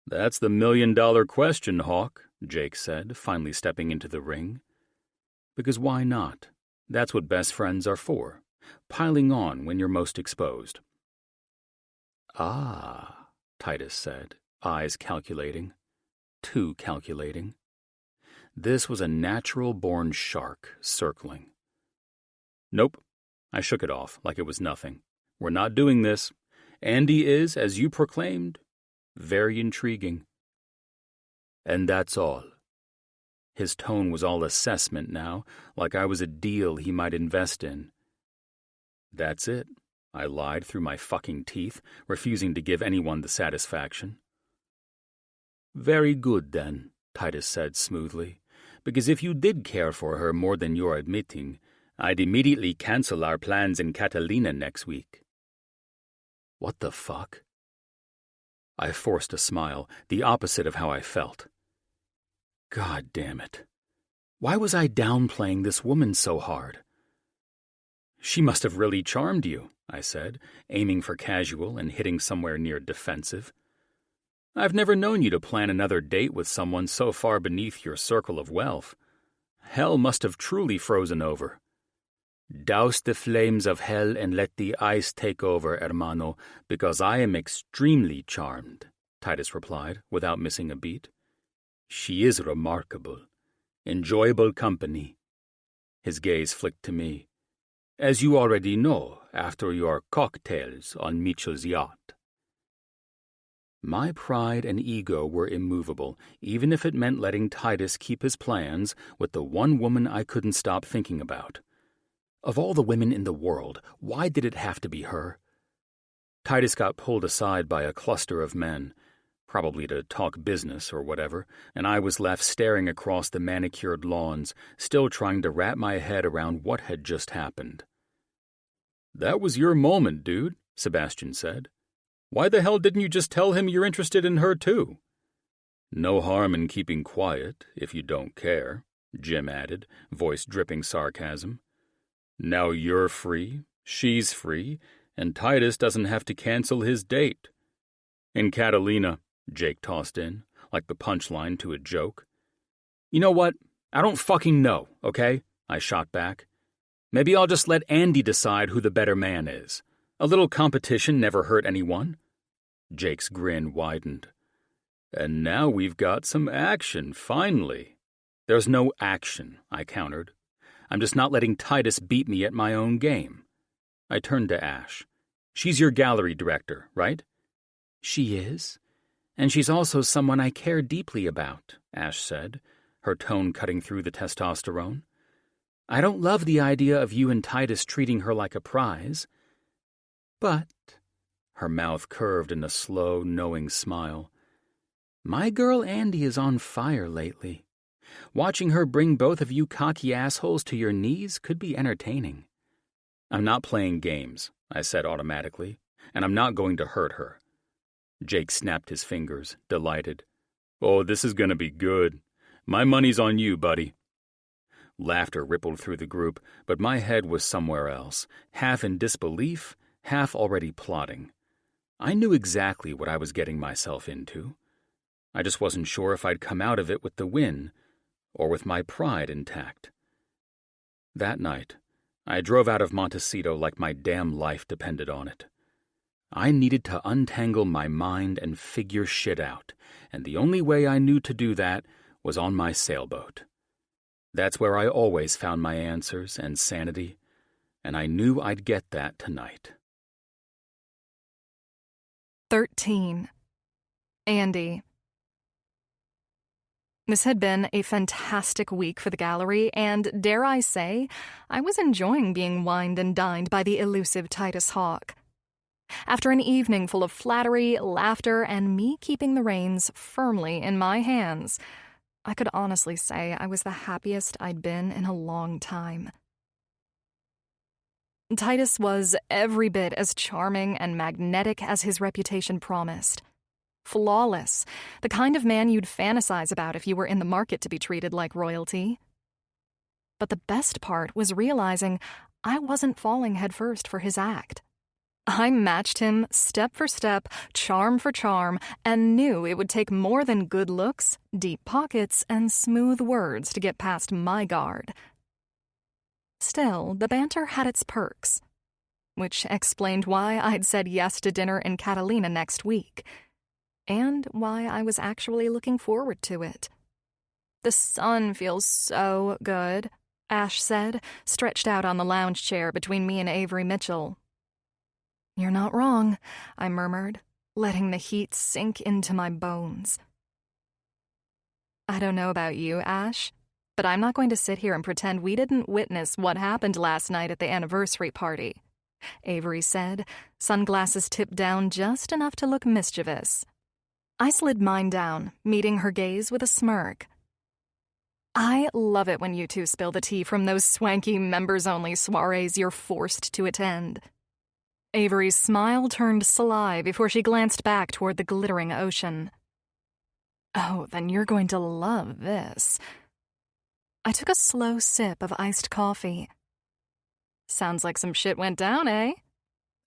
B: That's the $1,000,000 question, Hawk, Jake said, finally stepping into the ring. Because why not? That's what best friends are for, piling on when you're most exposed. Ah, Titus said, eyes calculating. Too calculating. This was a natural-born shark circling. Nope. I shook it off like it was nothing. We're not doing this. Andy is, as you proclaimed, very intriguing. And that's all. His tone was all assessment now, like I was a deal he might invest in. That's it, I lied through my fucking teeth, refusing to give anyone the satisfaction. Very good, then, Titus said smoothly, because if you did care for her more than you're admitting, I'd immediately cancel our plans in Catalina next week. What the fuck? I forced a smile, the opposite of how I felt. God damn it. Why was I downplaying this woman so hard? She must have really charmed you, I said, aiming for casual and hitting somewhere near defensive. I've never known you to plan another date with someone so far beneath your circle of wealth. Hell must have truly frozen over. Douse the flames of hell and let the ice take over, hermano, because I am extremely charmed, Titus replied, without missing a beat. She is remarkable. Enjoyable company. His gaze flicked to me. As you already know, after your cocktails on Mitchell's yacht. My pride and ego were immovable, even if it meant letting Titus keep his plans with the one woman I couldn't stop thinking about. Of all the women in the world, why did it have to be her? Titus got pulled aside by a cluster of men, probably to talk business or whatever, and I was left staring across the manicured lawns, still trying to wrap my head around what had just happened. That was your moment, dude, Sebastian said. Why the hell didn't you just tell him you're interested in her too? No harm in keeping quiet, if you don't care, Jim added, voice dripping sarcasm. Now you're free, she's free, and Titus doesn't have to cancel his date. In Catalina, Jake tossed in, like the punchline to a joke. You know what? I don't fucking know, okay? I shot back. Maybe I'll just let Andy decide who the better man is. A little competition never hurt anyone. Jake's grin widened. And now we've got some action, finally. There's no action, I countered. I'm just not letting Titus beat me at my own game. I turned to Ash. She's your gallery director, right? She is. And she's also someone I care deeply about, Ash said, her tone cutting through the testosterone. I don't love the idea of you and Titus treating her like a prize. But, her mouth curved in a slow, knowing smile, my girl Andy is on fire lately. Watching her bring both of you cocky assholes to your knees could be entertaining. I'm not playing games, I said automatically, and I'm not going to hurt her. Jake snapped his fingers, delighted. Oh, this is going to be good. My money's on you, buddy. Laughter rippled through the group, but my head was somewhere else, half in disbelief, half already plotting. I knew exactly what I was getting myself into. I just wasn't sure if I'd come out of it with the win, or with my pride intact. That night, I drove out of Montecito like my damn life depended on it. I needed to untangle my mind and figure shit out, and the only way I knew to do that was on my sailboat. That's where I always found my answers and sanity, and I knew I'd get that tonight.
A: 13. Andy. This had been a fantastic week for the gallery, and, dare I say, I was enjoying being wined and dined by the elusive Titus Hawk. After an evening full of flattery, laughter, and me keeping the reins firmly in my hands, I could honestly say I was the happiest I'd been in a long time. Titus was every bit as charming and magnetic as his reputation promised. Flawless, the kind of man you'd fantasize about if you were in the market to be treated like royalty. But the best part was realizing I wasn't falling headfirst for his act. I matched him step for step, charm for charm, and knew it would take more than good looks, deep pockets, and smooth words to get past my guard. Still, the banter had its perks, which explained why I'd said yes to dinner in Catalina next week, and why I was actually looking forward to it. "The sun feels so good," Ash said, stretched out on the lounge chair between me and Avery Mitchell. "You're not wrong," I murmured, letting the heat sink into my bones. "I don't know about you, Ash, but I'm not going to sit here and pretend we didn't witness what happened last night at the anniversary party," Avery said, sunglasses tipped down just enough to look mischievous. I slid mine down, meeting her gaze with a smirk. "I love it when you two spill the tea from those swanky members-only soirees you're forced to attend." Avery's smile turned sly before she glanced back toward the glittering ocean. "Oh, then you're going to love this." I took a slow sip of iced coffee. "Sounds like some shit went down, eh?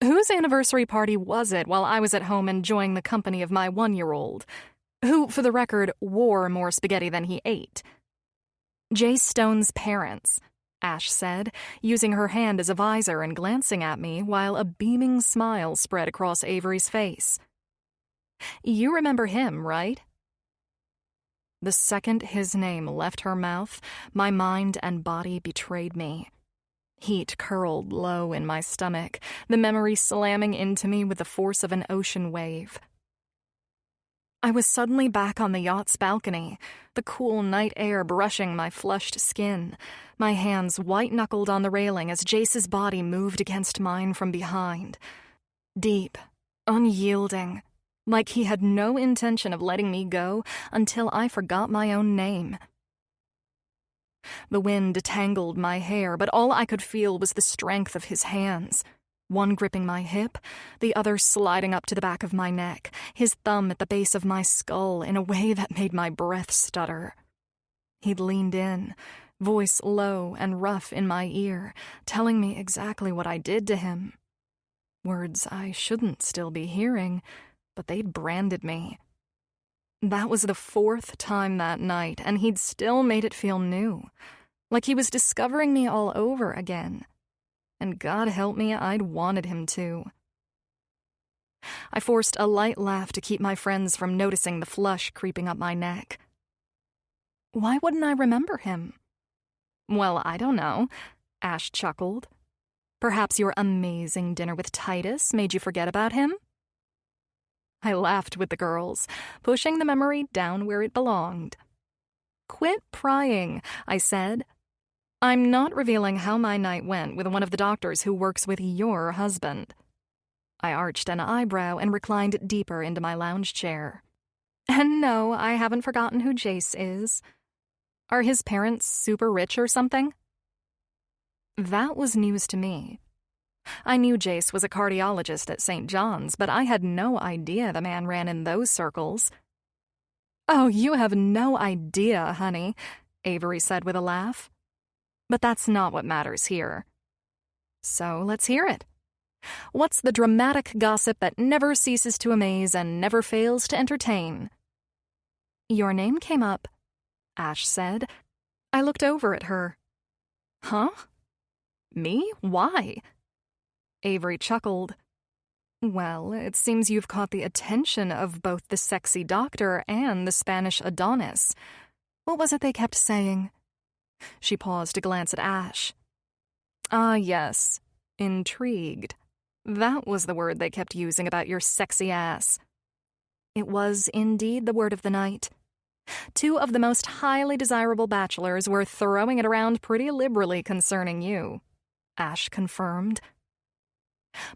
A: Whose anniversary party was it while I was at home enjoying the company of my 1-year-old, who, for the record, wore more spaghetti than he ate?" "Jace Stone's parents," Ash said, using her hand as a visor and glancing at me while a beaming smile spread across Avery's face. "You remember him, right?" The second his name left her mouth, my mind and body betrayed me. Heat curled low in my stomach, the memory slamming into me with the force of an ocean wave. I was suddenly back on the yacht's balcony, the cool night air brushing my flushed skin, my hands white-knuckled on the railing as Jace's body moved against mine from behind. Deep, unyielding, like he had no intention of letting me go until I forgot my own name. The wind tangled my hair, but all I could feel was the strength of his hands, one gripping my hip, the other sliding up to the back of my neck, his thumb at the base of my skull in a way that made my breath stutter. He'd leaned in, voice low and rough in my ear, telling me exactly what I did to him. Words I shouldn't still be hearing, but they'd branded me. That was the 4th time that night, and he'd still made it feel new, like he was discovering me all over again. And God help me, I'd wanted him to. I forced a light laugh to keep my friends from noticing the flush creeping up my neck. "Why wouldn't I remember him?" "Well, I don't know," Ash chuckled. "Perhaps your amazing dinner with Titus made you forget about him?" I laughed with the girls, pushing the memory down where it belonged. "Quit prying," I said. "I'm not revealing how my night went with one of the doctors who works with your husband." I arched an eyebrow and reclined deeper into my lounge chair. "And no, I haven't forgotten who Jace is. Are his parents super rich or something?" That was news to me. I knew Jace was a cardiologist at St. John's, but I had no idea the man ran in those circles. "Oh, you have no idea, honey," Avery said with a laugh. "But that's not what matters here. So let's hear it. What's the dramatic gossip that never ceases to amaze and never fails to entertain?" "Your name came up," Ash said. I looked over at her. "Huh? Me? Why?" Avery chuckled. "Well, it seems you've caught the attention of both the sexy doctor and the Spanish Adonis. What was it they kept saying?" She paused to glance at Ash. "Ah, yes. Intrigued. That was the word they kept using about your sexy ass." It was indeed the word of the night. 2 of the most highly desirable bachelors were throwing it around pretty liberally concerning you, Ash confirmed.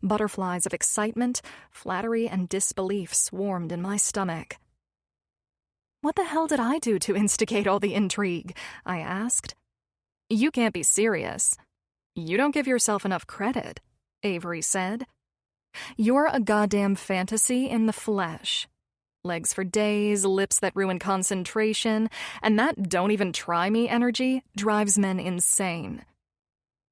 A: Butterflies of excitement, flattery, and disbelief swarmed in my stomach. "What the hell did I do to instigate all the intrigue?" I asked. "You can't be serious. You don't give yourself enough credit," Avery said. "You're a goddamn fantasy in the flesh. Legs for days, lips that ruin concentration, and that don't even try me energy drives men insane.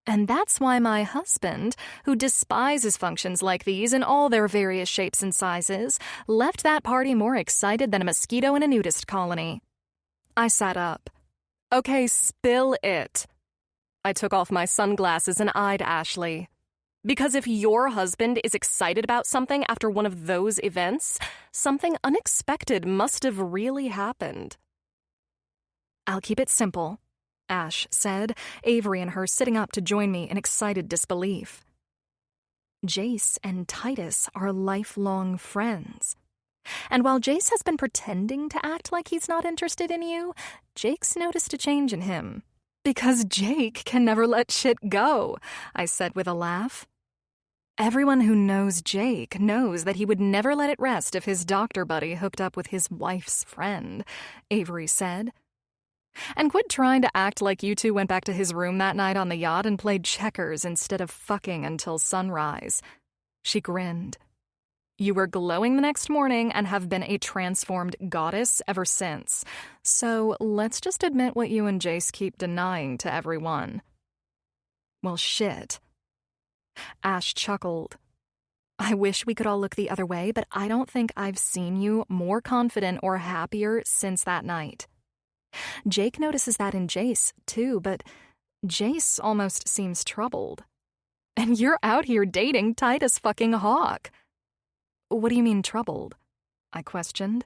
A: And that's why my husband, who despises functions like these in all their various shapes and sizes, left that party more excited than a mosquito in a nudist colony." I sat up. "Okay, spill it." I took off my sunglasses and eyed Ashley. "Because if your husband is excited about something after one of those events, something unexpected must have really happened." "I'll keep it simple," Ash said, Avery and her sitting up to join me in excited disbelief. "Jace and Titus are lifelong friends. And while Jace has been pretending to act like he's not interested in you, Jake's noticed a change in him. Because Jake can never let shit go," I said with a laugh. "Everyone who knows Jake knows that he would never let it rest if his doctor buddy hooked up with his wife's friend," Avery said. "And quit trying to act like you two went back to his room that night on the yacht and played checkers instead of fucking until sunrise." She grinned. "You were glowing the next morning and have been a transformed goddess ever since. So let's just admit what you and Jace keep denying to everyone." "Well, shit." Ash chuckled. "I wish we could all look the other way, but I don't think I've seen you more confident or happier since that night. Jake notices that in Jace, too, but Jace almost seems troubled. And you're out here dating Titus fucking Hawk." "What do you mean troubled?" I questioned,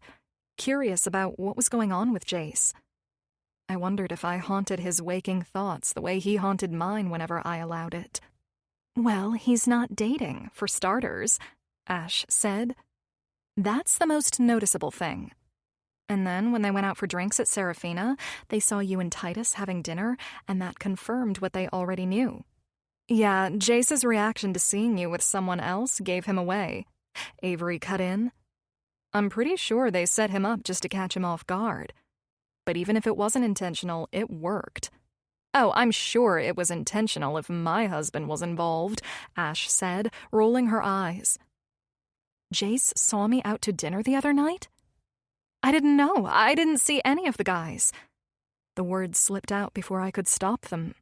A: curious about what was going on with Jace. I wondered if I haunted his waking thoughts the way he haunted mine whenever I allowed it. "Well, he's not dating, for starters," Ash said. "That's the most noticeable thing. And then when they went out for drinks at Serafina, they saw you and Titus having dinner, and that confirmed what they already knew. Yeah, Jace's reaction to seeing you with someone else gave him away," Avery cut in. "I'm pretty sure they set him up just to catch him off guard. But even if it wasn't intentional, it worked." "Oh, I'm sure it was intentional if my husband was involved," Ash said, rolling her eyes. "Jace saw me out to dinner the other night?" "I didn't know. I didn't see any of the guys." The words slipped out before I could stop them.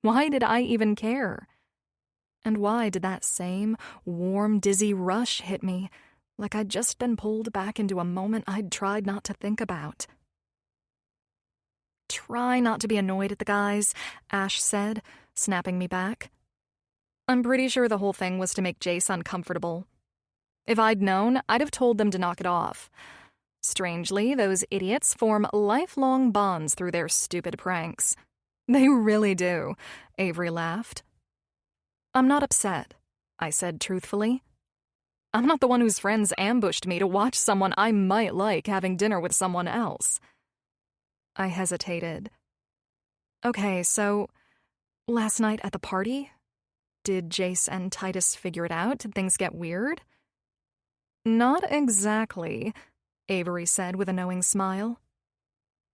A: Why did I even care? And why did that same warm, dizzy rush hit me, like I'd just been pulled back into a moment I'd tried not to think about? "Try not to be annoyed at the guys," Ash said, snapping me back. "I'm pretty sure the whole thing was to make Jace uncomfortable. If I'd known, I'd have told them to knock it off. Strangely, those idiots form lifelong bonds through their stupid pranks. They really do," Avery laughed. "I'm not upset," I said truthfully. "I'm not the one whose friends ambushed me to watch someone I might like having dinner with someone else." I hesitated. "Okay, so last night at the party, did Jace and Titus figure it out? Did things get weird?" "Not exactly," Avery said with a knowing smile.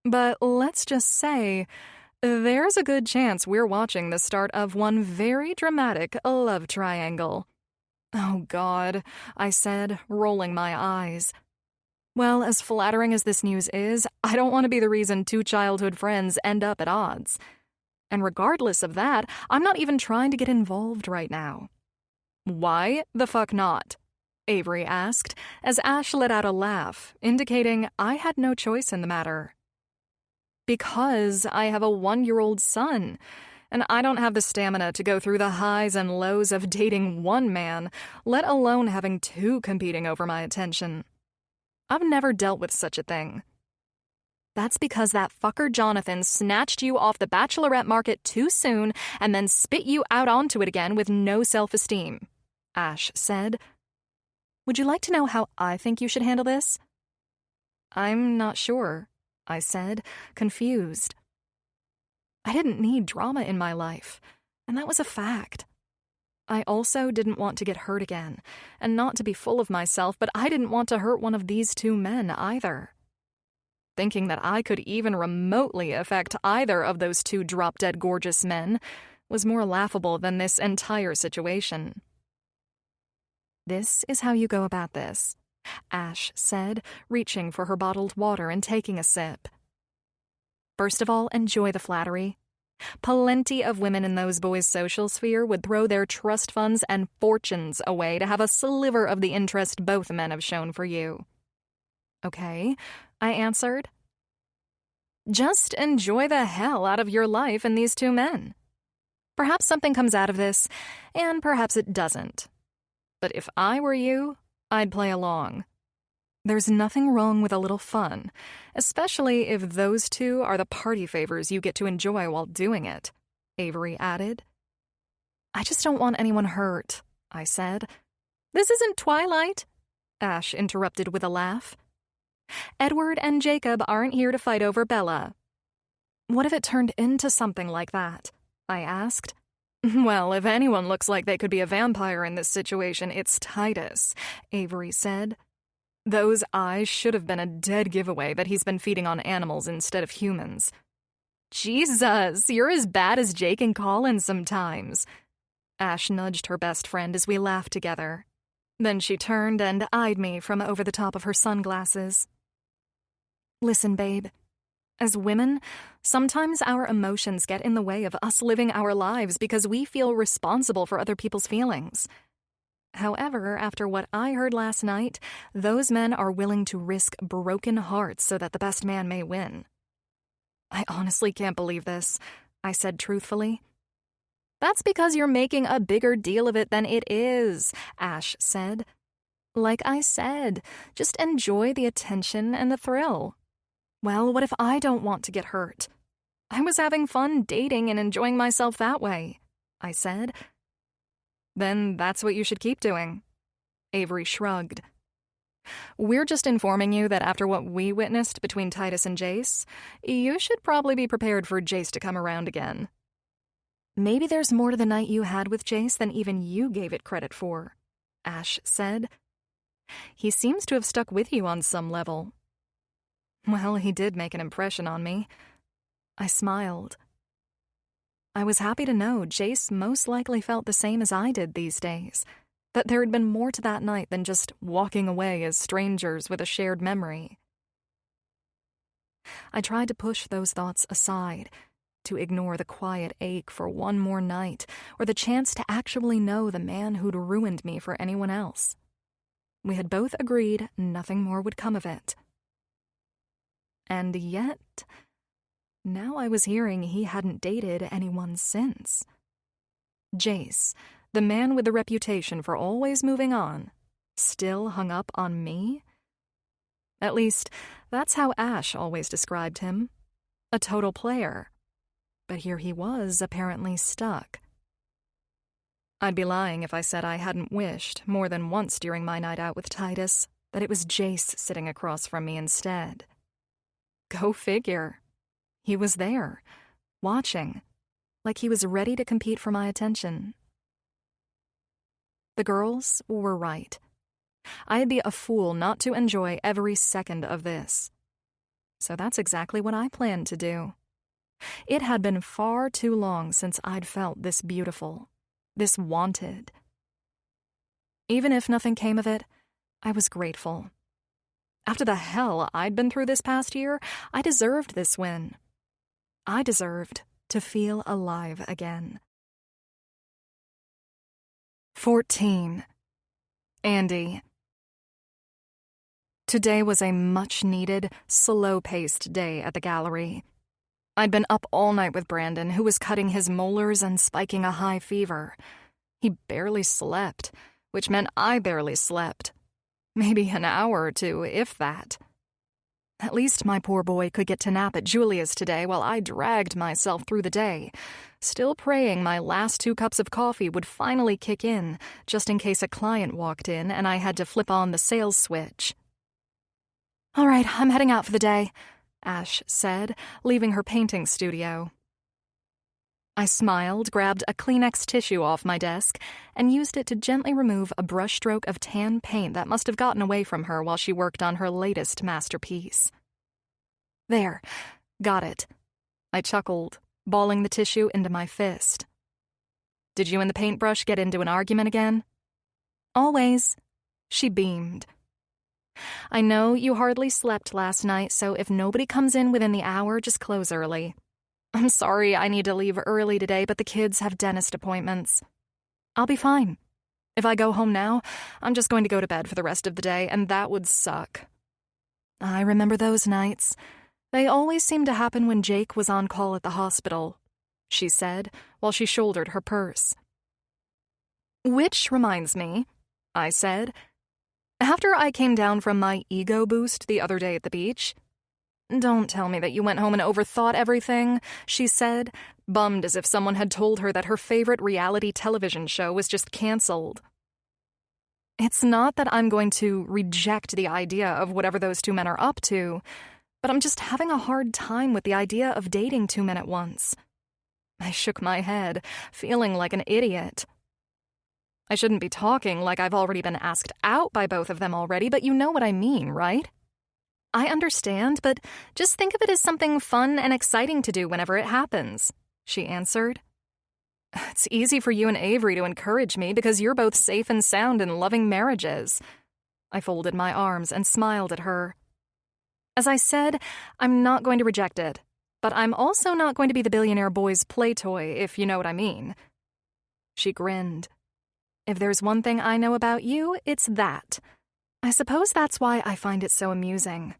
A: "But let's just say there's a good chance we're watching the start of one very dramatic love triangle." "Oh, God," I said, rolling my eyes. "Well, as flattering as this news is, I don't want to be the reason two childhood friends end up at odds. And regardless of that, I'm not even trying to get involved right now." "Why the fuck not?" Avery asked, as Ash let out a laugh, indicating I had no choice in the matter. "Because I have a 1-year-old son, and I don't have the stamina to go through the highs and lows of dating one man, let alone having two competing over my attention. I've never dealt with such a thing." "That's because that fucker Jonathan snatched you off the bachelorette market too soon and then spit you out onto it again with no self-esteem," Ash said. "Would you like to know how I think you should handle this?" "I'm not sure," I said, confused. I didn't need drama in my life, and that was a fact. I also didn't want to get hurt again, and not to be full of myself, but I didn't want to hurt one of these two men either. Thinking that I could even remotely affect either of those two drop-dead gorgeous men was more laughable than this entire situation. "This is how you go about this," Ash said, reaching for her bottled water and taking a sip. "First of all, enjoy the flattery. Plenty of women in those boys' social sphere would throw their trust funds and fortunes away to have a sliver of the interest both men have shown for you." "Okay," I answered. "Just enjoy the hell out of your life in these two men. Perhaps something comes out of this, and perhaps it doesn't. But if I were you, I'd play along. There's nothing wrong with a little fun, especially if those two are the party favors you get to enjoy while doing it," Avery added. "I just don't want anyone hurt," I said. "This isn't Twilight," Ash interrupted with a laugh. "Edward and Jacob aren't here to fight over Bella." "What if it turned into something like that?" I asked. "Well, if anyone looks like they could be a vampire in this situation, it's Titus," Avery said. "Those eyes should have been a dead giveaway that he's been feeding on animals instead of humans." "Jesus, you're as bad as Jake and Colin sometimes." Ash nudged her best friend as we laughed together. Then she turned and eyed me from over the top of her sunglasses. "Listen, babe. As women, sometimes our emotions get in the way of us living our lives because we feel responsible for other people's feelings. However, after what I heard last night, those men are willing to risk broken hearts so that the best man may win." "I honestly can't believe this," I said truthfully. "That's because you're making a bigger deal of it than it is," Ash said. "Like I said, just enjoy the attention and the thrill." "Well, what if I don't want to get hurt? I was having fun dating and enjoying myself that way," I said. "Then that's what you should keep doing." Avery shrugged. "We're just informing you that after what we witnessed between Titus and Jace, you should probably be prepared for Jace to come around again." "Maybe there's more to the night you had with Jace than even you gave it credit for," Ash said. "He seems to have stuck with you on some level." "Well, he did make an impression on me." I smiled. I was happy to know Jace most likely felt the same as I did these days, that there had been more to that night than just walking away as strangers with a shared memory. I tried to push those thoughts aside, to ignore the quiet ache for one more night, or the chance to actually know the man who'd ruined me for anyone else. We had both agreed nothing more would come of it. And yet, now I was hearing he hadn't dated anyone since. Jace, the man with the reputation for always moving on, still hung up on me? At least, that's how Ash always described him. A total player. But here he was, apparently stuck. I'd be lying if I said I hadn't wished, more than once during my night out with Titus, that it was Jace sitting across from me instead. Go figure. He was there, watching, like he was ready to compete for my attention. The girls were right. I'd be a fool not to enjoy every second of this. So that's exactly what I planned to do. It had been far too long since I'd felt this beautiful, this wanted. Even if nothing came of it, I was grateful. After the hell I'd been through this past year, I deserved this win. I deserved to feel alive again. 14. Andy. Today was a much-needed, slow-paced day at the gallery. I'd been up all night with Brandon, who was cutting his molars and spiking a high fever. He barely slept, which meant I barely slept. Maybe an hour or two, if that. At least my poor boy could get to nap at Julia's today while I dragged myself through the day, still praying my last 2 cups of coffee would finally kick in, just in case a client walked in and I had to flip on the sales switch. "All right, I'm heading out for the day," Ash said, leaving her painting studio. I smiled, grabbed a Kleenex tissue off my desk, and used it to gently remove a brushstroke of tan paint that must have gotten away from her while she worked on her latest masterpiece. There, got it. I chuckled, balling the tissue into my fist. Did you and the paintbrush get into an argument again? Always. She beamed. I know you hardly slept last night, so if nobody comes in within the hour, just close early. I'm sorry I need to leave early today, but the kids have dentist appointments. I'll be fine. If I go home now, I'm just going to go to bed for the rest of the day, and that would suck. I remember those nights. They always seemed to happen when Jake was on call at the hospital, she said, while she shouldered her purse. Which reminds me, I said, after I came down from my ego boost the other day at the beach. Don't tell me that you went home and overthought everything, she said, bummed as if someone had told her that her favorite reality television show was just canceled. It's not that I'm going to reject the idea of whatever those two men are up to, but I'm just having a hard time with the idea of dating two men at once. I shook my head, feeling like an idiot. I shouldn't be talking like I've already been asked out by both of them already, but you know what I mean, right? I understand, but just think of it as something fun and exciting to do whenever it happens, she answered. It's easy for you and Avery to encourage me because you're both safe and sound in loving marriages. I folded my arms and smiled at her. As I said, I'm not going to reject it, but I'm also not going to be the billionaire boy's play toy, if you know what I mean. She grinned. If there's one thing I know about you, it's that. I suppose that's why I find it so amusing.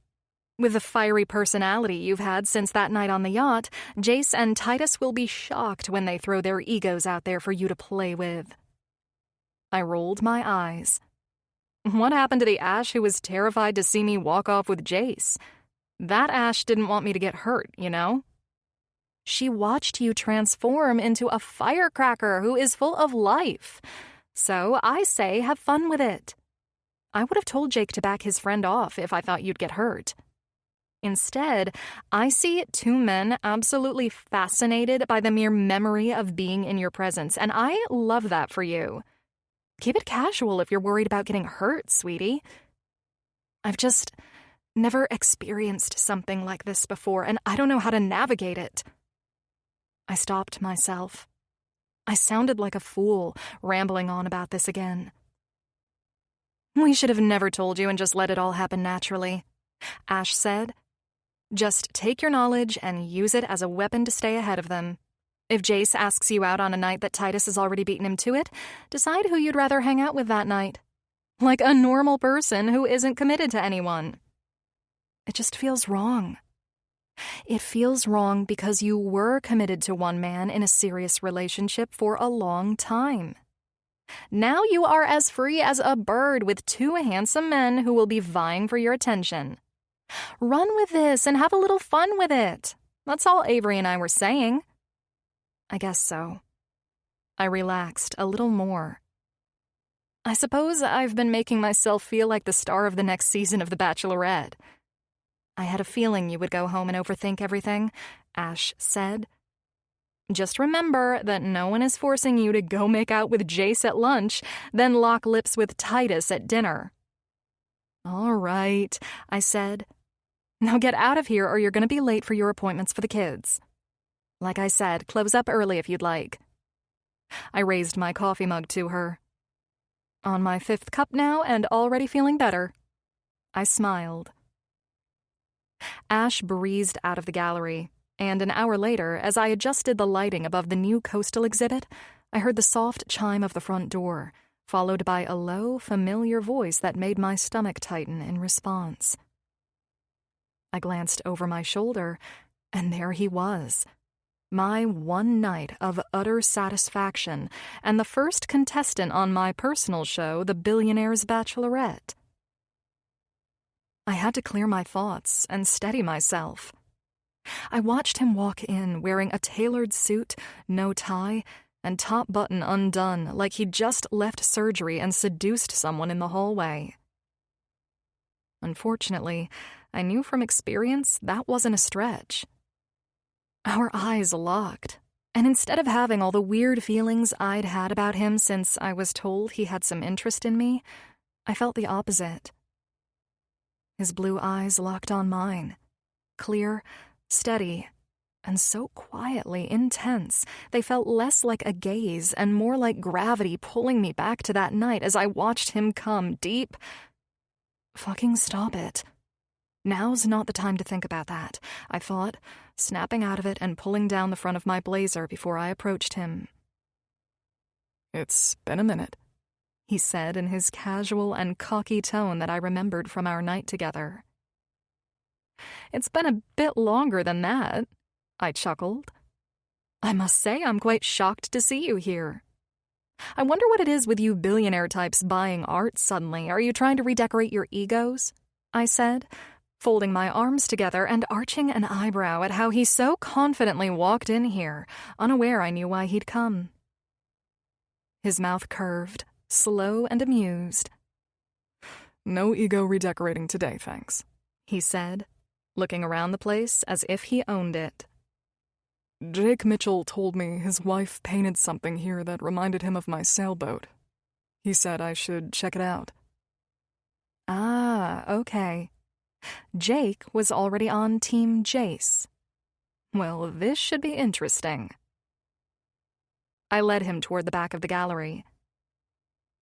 A: With the fiery personality you've had since that night on the yacht, Jace and Titus will be shocked when they throw their egos out there for you to play with. I rolled my eyes. What happened to the Ash who was terrified to see me walk off with Jace? That Ash didn't want me to get hurt, you know? She watched you transform into a firecracker who is full of life. So I say have fun with it. I would have told Jake to back his friend off if I thought you'd get hurt. Instead, I see two men absolutely fascinated by the mere memory of being in your presence, and I love that for you. Keep it casual if you're worried about getting hurt, sweetie. I've just never experienced something like this before, and I don't know how to navigate it. I stopped myself. I sounded like a fool, rambling on about this again. We should have never told you and just let it all happen naturally, Ash said. Just take your knowledge and use it as a weapon to stay ahead of them. If Jace asks you out on a night that Titus has already beaten him to it, decide who you'd rather hang out with that night. Like a normal person who isn't committed to anyone. It just feels wrong. It feels wrong because you were committed to one man in a serious relationship for a long time. Now you are as free as a bird with two handsome men who will be vying for your attention. Run with this and have a little fun with it. That's all Avery and I were saying. I guess so. I relaxed a little more. I suppose I've been making myself feel like the star of the next season of The Bachelorette. I had a feeling you would go home and overthink everything, Ash said. Just remember that no one is forcing you to go make out with Jace at lunch, then lock lips with Titus at dinner. All right, I said. Now get out of here or you're going to be late for your appointments for the kids. Like I said, close up early if you'd like. I raised my coffee mug to her. On my 5th cup now and already feeling better. I smiled. Ash breezed out of the gallery, and an hour later, as I adjusted the lighting above the new coastal exhibit, I heard the soft chime of the front door, followed by a low, familiar voice that made my stomach tighten in response. I glanced over my shoulder, and there he was. My one night of utter satisfaction, and the first contestant on my personal show, The Billionaires' Bachelorette. I had to clear my thoughts and steady myself. I watched him walk in wearing a tailored suit, no tie, and top button undone like he'd just left surgery and seduced someone in the hallway. Unfortunately, I knew from experience that wasn't a stretch. Our eyes locked, And instead of having all the weird feelings I'd had about him since I was told he had some interest in me, I felt the opposite. His blue eyes locked on mine, clear, steady, and so quietly intense, they felt less like a gaze and more like gravity pulling me back to that night as I watched him come deep. Fucking stop it. Now's not the time to think about that, I thought, snapping out of it and pulling down the front of my blazer before I approached him.
C: It's been a minute,
A: he said in his casual and cocky tone that I remembered from our night together. It's been a bit longer than that, I chuckled. I must say I'm quite shocked to see you here. I wonder what it is with you billionaire types buying art suddenly. Are you trying to redecorate your egos? I said, folding my arms together and arching an eyebrow at how he so confidently walked in here, unaware I knew why he'd come. His mouth curved, slow and amused.
C: No ego redecorating today, thanks,
A: he said, looking around the place as if he owned it.
C: Jake Mitchell told me his wife painted something here that reminded him of my sailboat. He said I should check it out.
A: Ah, okay. Jake was already on Team Jace. Well, this should be interesting. I led him toward the back of the gallery.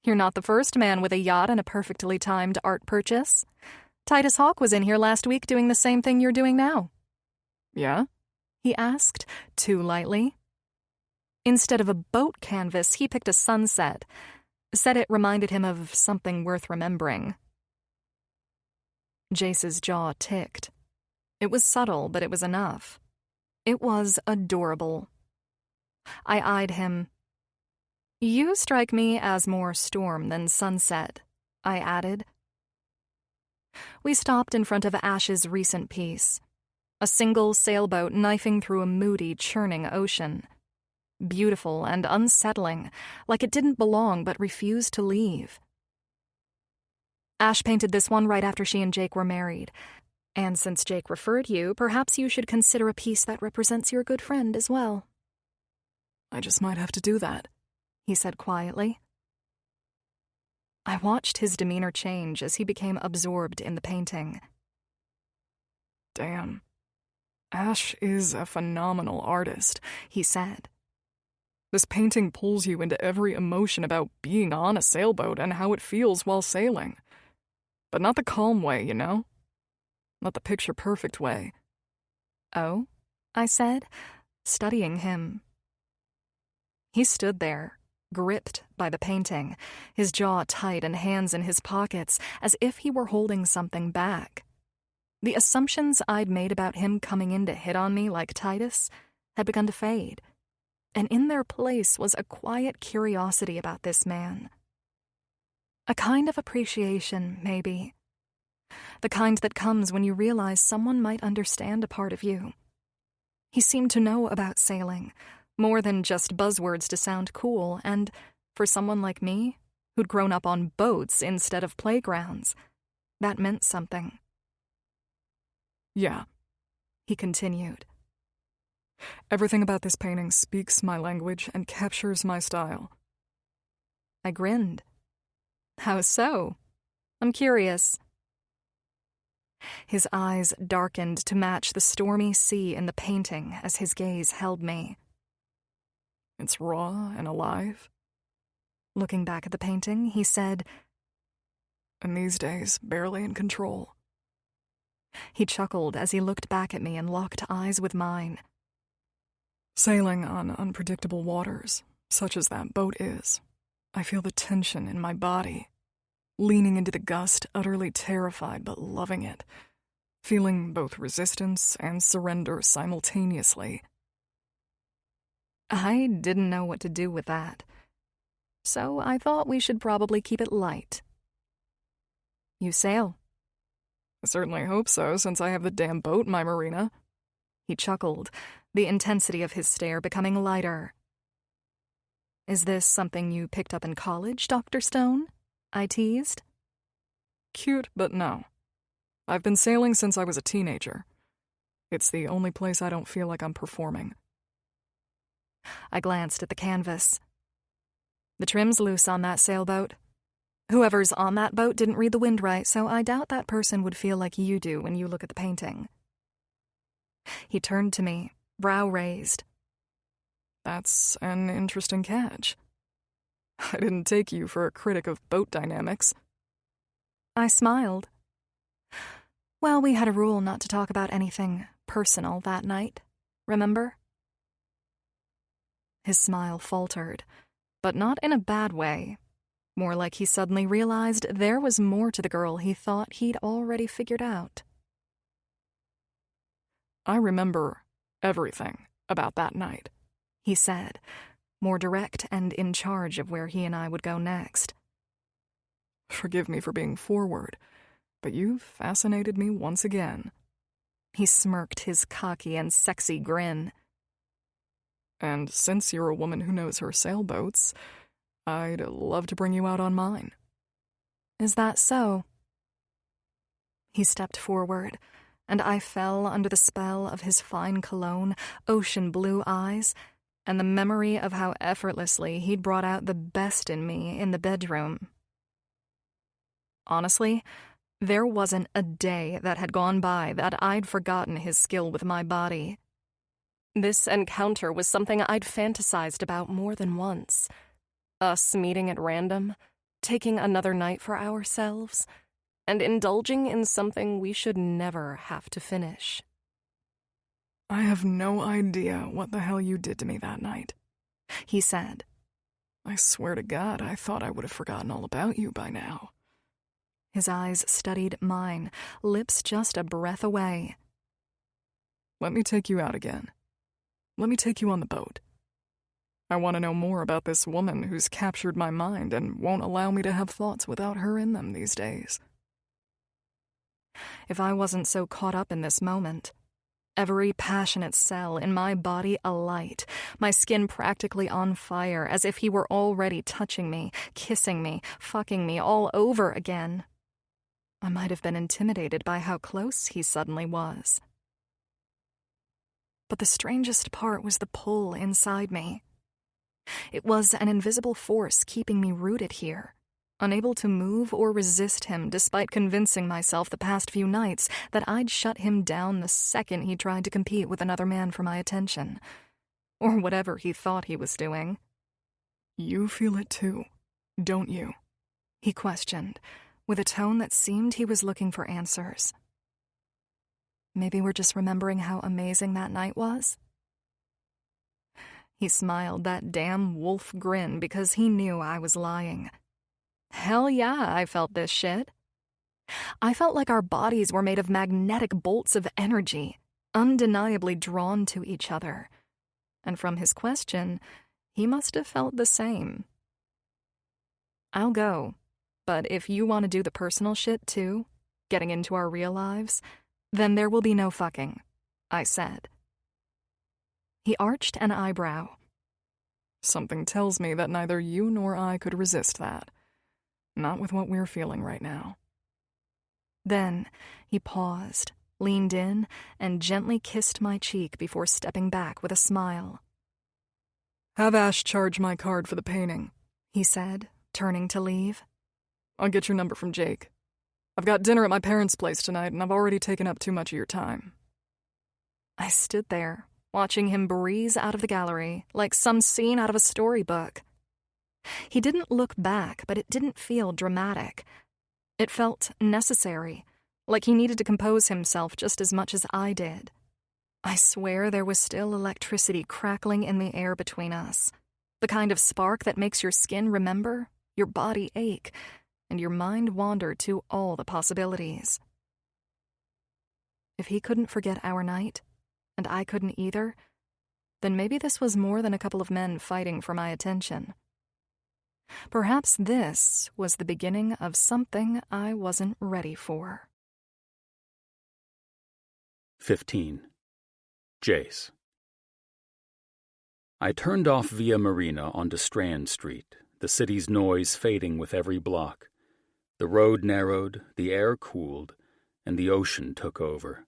A: You're not the first man with a yacht and a perfectly timed art purchase. Titus Hawk was in here last week doing the same thing you're doing now.
C: Yeah?
A: He asked, too lightly. Instead of a boat canvas, he picked a sunset. Said it reminded him of something worth remembering. Jace's jaw ticked. It was subtle, but it was enough. It was adorable. I eyed him. You strike me as more storm than sunset, I added. We stopped in front of Ash's recent piece. A single sailboat knifing through a moody, churning ocean. Beautiful and unsettling, like it didn't belong but refused to leave. Ash painted this one right after she and Jake were married. And since Jake referred you, perhaps you should consider a piece that represents your good friend as well.
C: I just might have to do that,
A: he said quietly. I watched his demeanor change as he became absorbed in the painting.
C: Damn. Ash is a phenomenal artist, he said. This painting pulls you into every emotion about being on a sailboat and how it feels while sailing. But not the calm way, you know? Not the picture-perfect way.
A: Oh? I said, studying him. He stood there, gripped by the painting, his jaw tight and hands in his pockets, as if he were holding something back. The assumptions I'd made about him coming in to hit on me like Titus had begun to fade, and in their place was a quiet curiosity about this man. A kind of appreciation, maybe. The kind that comes when you realize someone might understand a part of you. He seemed to know about sailing, more than just buzzwords to sound cool, and for someone like me, who'd grown up on boats instead of playgrounds, that meant something.
C: Yeah,
A: he continued.
C: Everything about this painting speaks my language and captures my style.
A: I grinned. How so? I'm curious. His eyes darkened to match the stormy sea in the painting as his gaze held me.
C: It's raw and alive.
A: Looking back at the painting, he said,
C: And these days, barely in control.
A: He chuckled as he looked back at me and locked eyes with mine.
C: Sailing on unpredictable waters, such as that boat is, I feel the tension in my body, leaning into the gust, utterly terrified but loving it, feeling both resistance and surrender simultaneously.
A: I didn't know what to do with that, so I thought we should probably keep it light. You sail?
C: I certainly hope so, since I have the damn boat in my marina.
A: He chuckled, the intensity of his stare becoming lighter. Is this something you picked up in college, Dr. Stone? I teased.
C: Cute, but no. I've been sailing since I was a teenager. It's the only place I don't feel like I'm performing.
A: I glanced at the canvas. The trim's loose on that sailboat. Whoever's on that boat didn't read the wind right, so I doubt that person would feel like you do when you look at the painting. He turned to me, brow raised.
C: That's an interesting catch. I didn't take you for a critic of boat dynamics.
A: I smiled. Well, we had a rule not to talk about anything personal that night, remember? His smile faltered, but not in a bad way. More like he suddenly realized there was more to the girl he thought he'd already figured out.
C: I remember everything about that night,
A: he said, more direct and in charge of where he and I would go next.
C: Forgive me for being forward, but you've fascinated me once again.
A: He smirked his cocky and sexy grin.
C: And since you're a woman who knows her sailboats, I'd love to bring you out on mine.
A: Is that so? He stepped forward, and I fell under the spell of his fine cologne, ocean blue eyes, and the memory of how effortlessly he'd brought out the best in me in the bedroom. Honestly, there wasn't a day that had gone by that I'd forgotten his skill with my body. This encounter was something I'd fantasized about more than once. Us meeting at random, taking another night for ourselves, and indulging in something we should never have to finish.
C: I have no idea what the hell you did to me that night,
A: he said.
C: I swear to God, I thought I would have forgotten all about you by now.
A: His eyes studied mine, lips just a breath away.
C: Let me take you out again. Let me take you on the boat. I want to know more about this woman who's captured my mind and won't allow me to have thoughts without her in them these days.
A: If I wasn't so caught up in this moment, every passionate cell in my body alight, my skin practically on fire, as if he were already touching me, kissing me, fucking me all over again, I might have been intimidated by how close he suddenly was. But the strangest part was the pull inside me. It was an invisible force keeping me rooted here, unable to move or resist him despite convincing myself the past few nights that I'd shut him down the second he tried to compete with another man for my attention, or whatever he thought he was doing.
C: You feel it too, don't you?
A: He questioned, with a tone that seemed he was looking for answers. Maybe we're just remembering how amazing that night was? He smiled that damn wolf grin because he knew I was lying. Hell yeah, I felt this shit. I felt like our bodies were made of magnetic bolts of energy, undeniably drawn to each other. And from his question, he must have felt the same. I'll go, but if you want to do the personal shit too, getting into our real lives, then there will be no fucking, I said. He arched an eyebrow.
C: Something tells me that neither you nor I could resist that. Not with what we're feeling right now.
A: Then he paused, leaned in, and gently kissed my cheek before stepping back with a smile.
C: Have Ash charge my card for the painting,
A: he said, turning to leave.
C: I'll get your number from Jake. I've got dinner at my parents' place tonight, and I've already taken up too much of your time.
A: I stood there, watching him breeze out of the gallery like some scene out of a storybook. He didn't look back, but it didn't feel dramatic. It felt necessary, like he needed to compose himself just as much as I did. I swear there was still electricity crackling in the air between us, the kind of spark that makes your skin remember, your body ache, and your mind wander to all the possibilities. If he couldn't forget our night, and I couldn't either, then maybe this was more than a couple of men fighting for my attention. Perhaps this was the beginning of something I wasn't ready for.
B: 15. Jace. I turned off Via Marina onto Strand Street, the city's noise fading with every block. The road narrowed, the air cooled, and the ocean took over.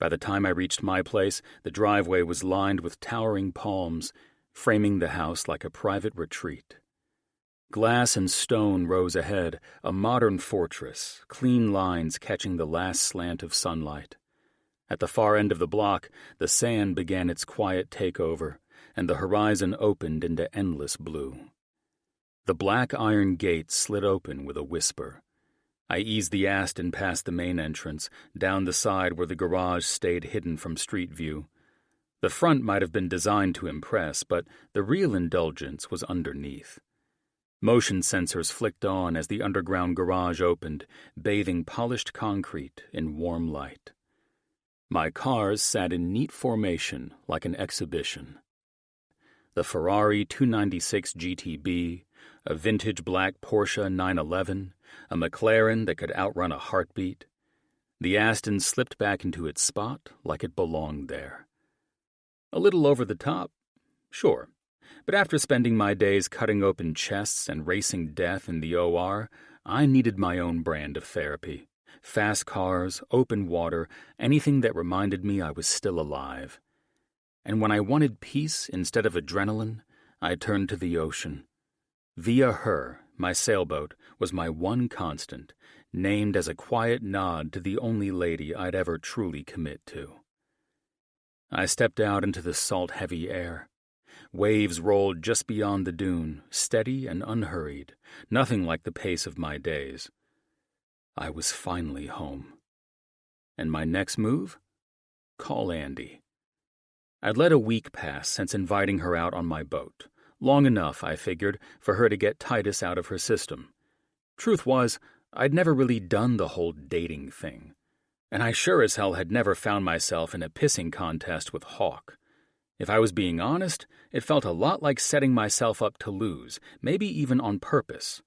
B: By the time I reached my place, the driveway was lined with towering palms, framing the house like a private retreat. Glass and stone rose ahead, a modern fortress, clean lines catching the last slant of sunlight. At the far end of the block, the sand began its quiet takeover, and the horizon opened into endless blue. The black iron gate slid open with a whisper. I eased the Aston past the main entrance, down the side where the garage stayed hidden from street view. The front might have been designed to impress, but the real indulgence was underneath. Motion sensors flicked on as the underground garage opened, bathing polished concrete in warm light. My cars sat in neat formation like an exhibition. The Ferrari 296 GTB, a vintage black Porsche 911, a McLaren that could outrun a heartbeat. The Aston slipped back into its spot like it belonged there. A little over the top? Sure. But after spending my days cutting open chests and racing death in the OR, I needed my own brand of therapy. Fast cars, open water, anything that reminded me I was still alive. And when I wanted peace instead of adrenaline, I turned to the ocean. Via her, my sailboat was my one constant, named as a quiet nod to the only lady I'd ever truly commit to. I stepped out into the salt-heavy air. Waves rolled just beyond the dune, steady and unhurried, nothing like the pace of my days. I was finally home. And my next move? Call Andy. I'd let a week pass since inviting her out on my boat. Long enough, I figured, for her to get Titus out of her system. Truth was, I'd never really done the whole dating thing. And I sure as hell had never found myself in a pissing contest with Hawk. If I was being honest, it felt a lot like setting myself up to lose, maybe even on purpose.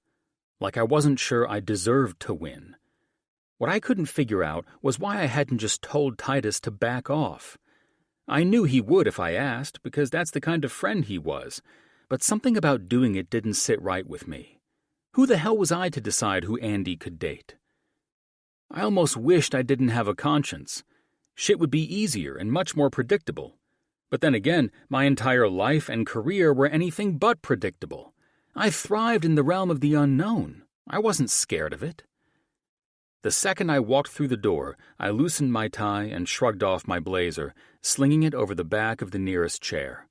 B: Like I wasn't sure I deserved to win. What I couldn't figure out was why I hadn't just told Titus to back off. I knew he would if I asked, because that's the kind of friend he was, but something about doing it didn't sit right with me. Who the hell was I to decide who Andy could date? I almost wished I didn't have a conscience. Shit would be easier and much more predictable. But then again, my entire life and career were anything but predictable. I thrived in the realm of the unknown. I wasn't scared of it. The second I walked through the door, I loosened my tie and shrugged off my blazer, slinging it over the back of the nearest chair.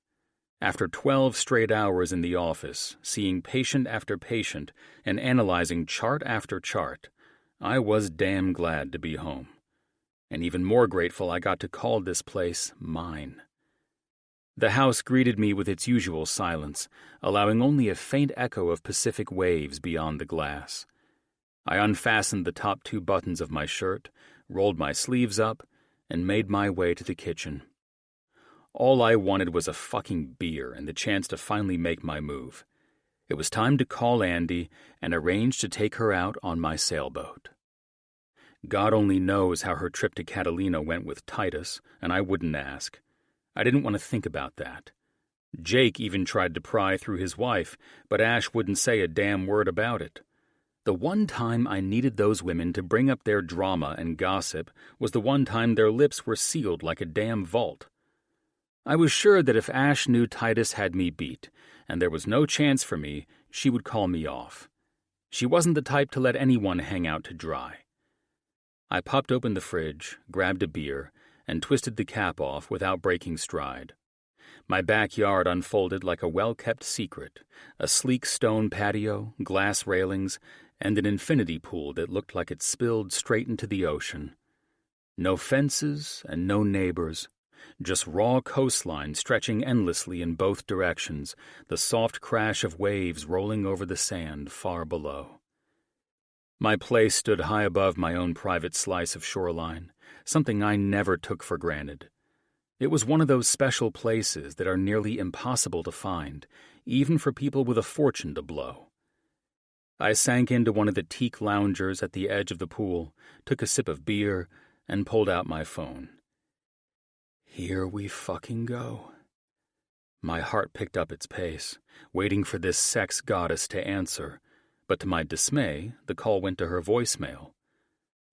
B: After 12 straight hours in the office, seeing patient after patient and analyzing chart after chart, I was damn glad to be home. And even more grateful I got to call this place mine. The house greeted me with its usual silence, allowing only a faint echo of Pacific waves beyond the glass. I unfastened the top 2 buttons of my shirt, rolled my sleeves up, and made my way to the kitchen. All I wanted was a fucking beer and the chance to finally make my move. It was time to call Andy and arrange to take her out on my sailboat. God only knows how her trip to Catalina went with Titus, and I wouldn't ask. I didn't want to think about that. Jake even tried to pry through his wife, but Ash wouldn't say a damn word about it. The one time I needed those women to bring up their drama and gossip was the one time their lips were sealed like a damn vault. I was sure that if Ash knew Titus had me beat, and there was no chance for me, she would call me off. She wasn't the type to let anyone hang out to dry. I popped open the fridge, grabbed a beer, and twisted the cap off without breaking stride. My backyard unfolded like a well-kept secret, a sleek stone patio, glass railings, and an infinity pool that looked like it spilled straight into the ocean. No fences and no neighbors, just raw coastline stretching endlessly in both directions, the soft crash of waves rolling over the sand far below. My place stood high above my own private slice of shoreline, something I never took for granted. It was one of those special places that are nearly impossible to find, even for people with a fortune to blow. I sank into one of the teak loungers at the edge of the pool, took a sip of beer, and pulled out my phone. Here we fucking go. My heart picked up its pace, waiting for this sex goddess to answer, but to my dismay, the call went to her voicemail.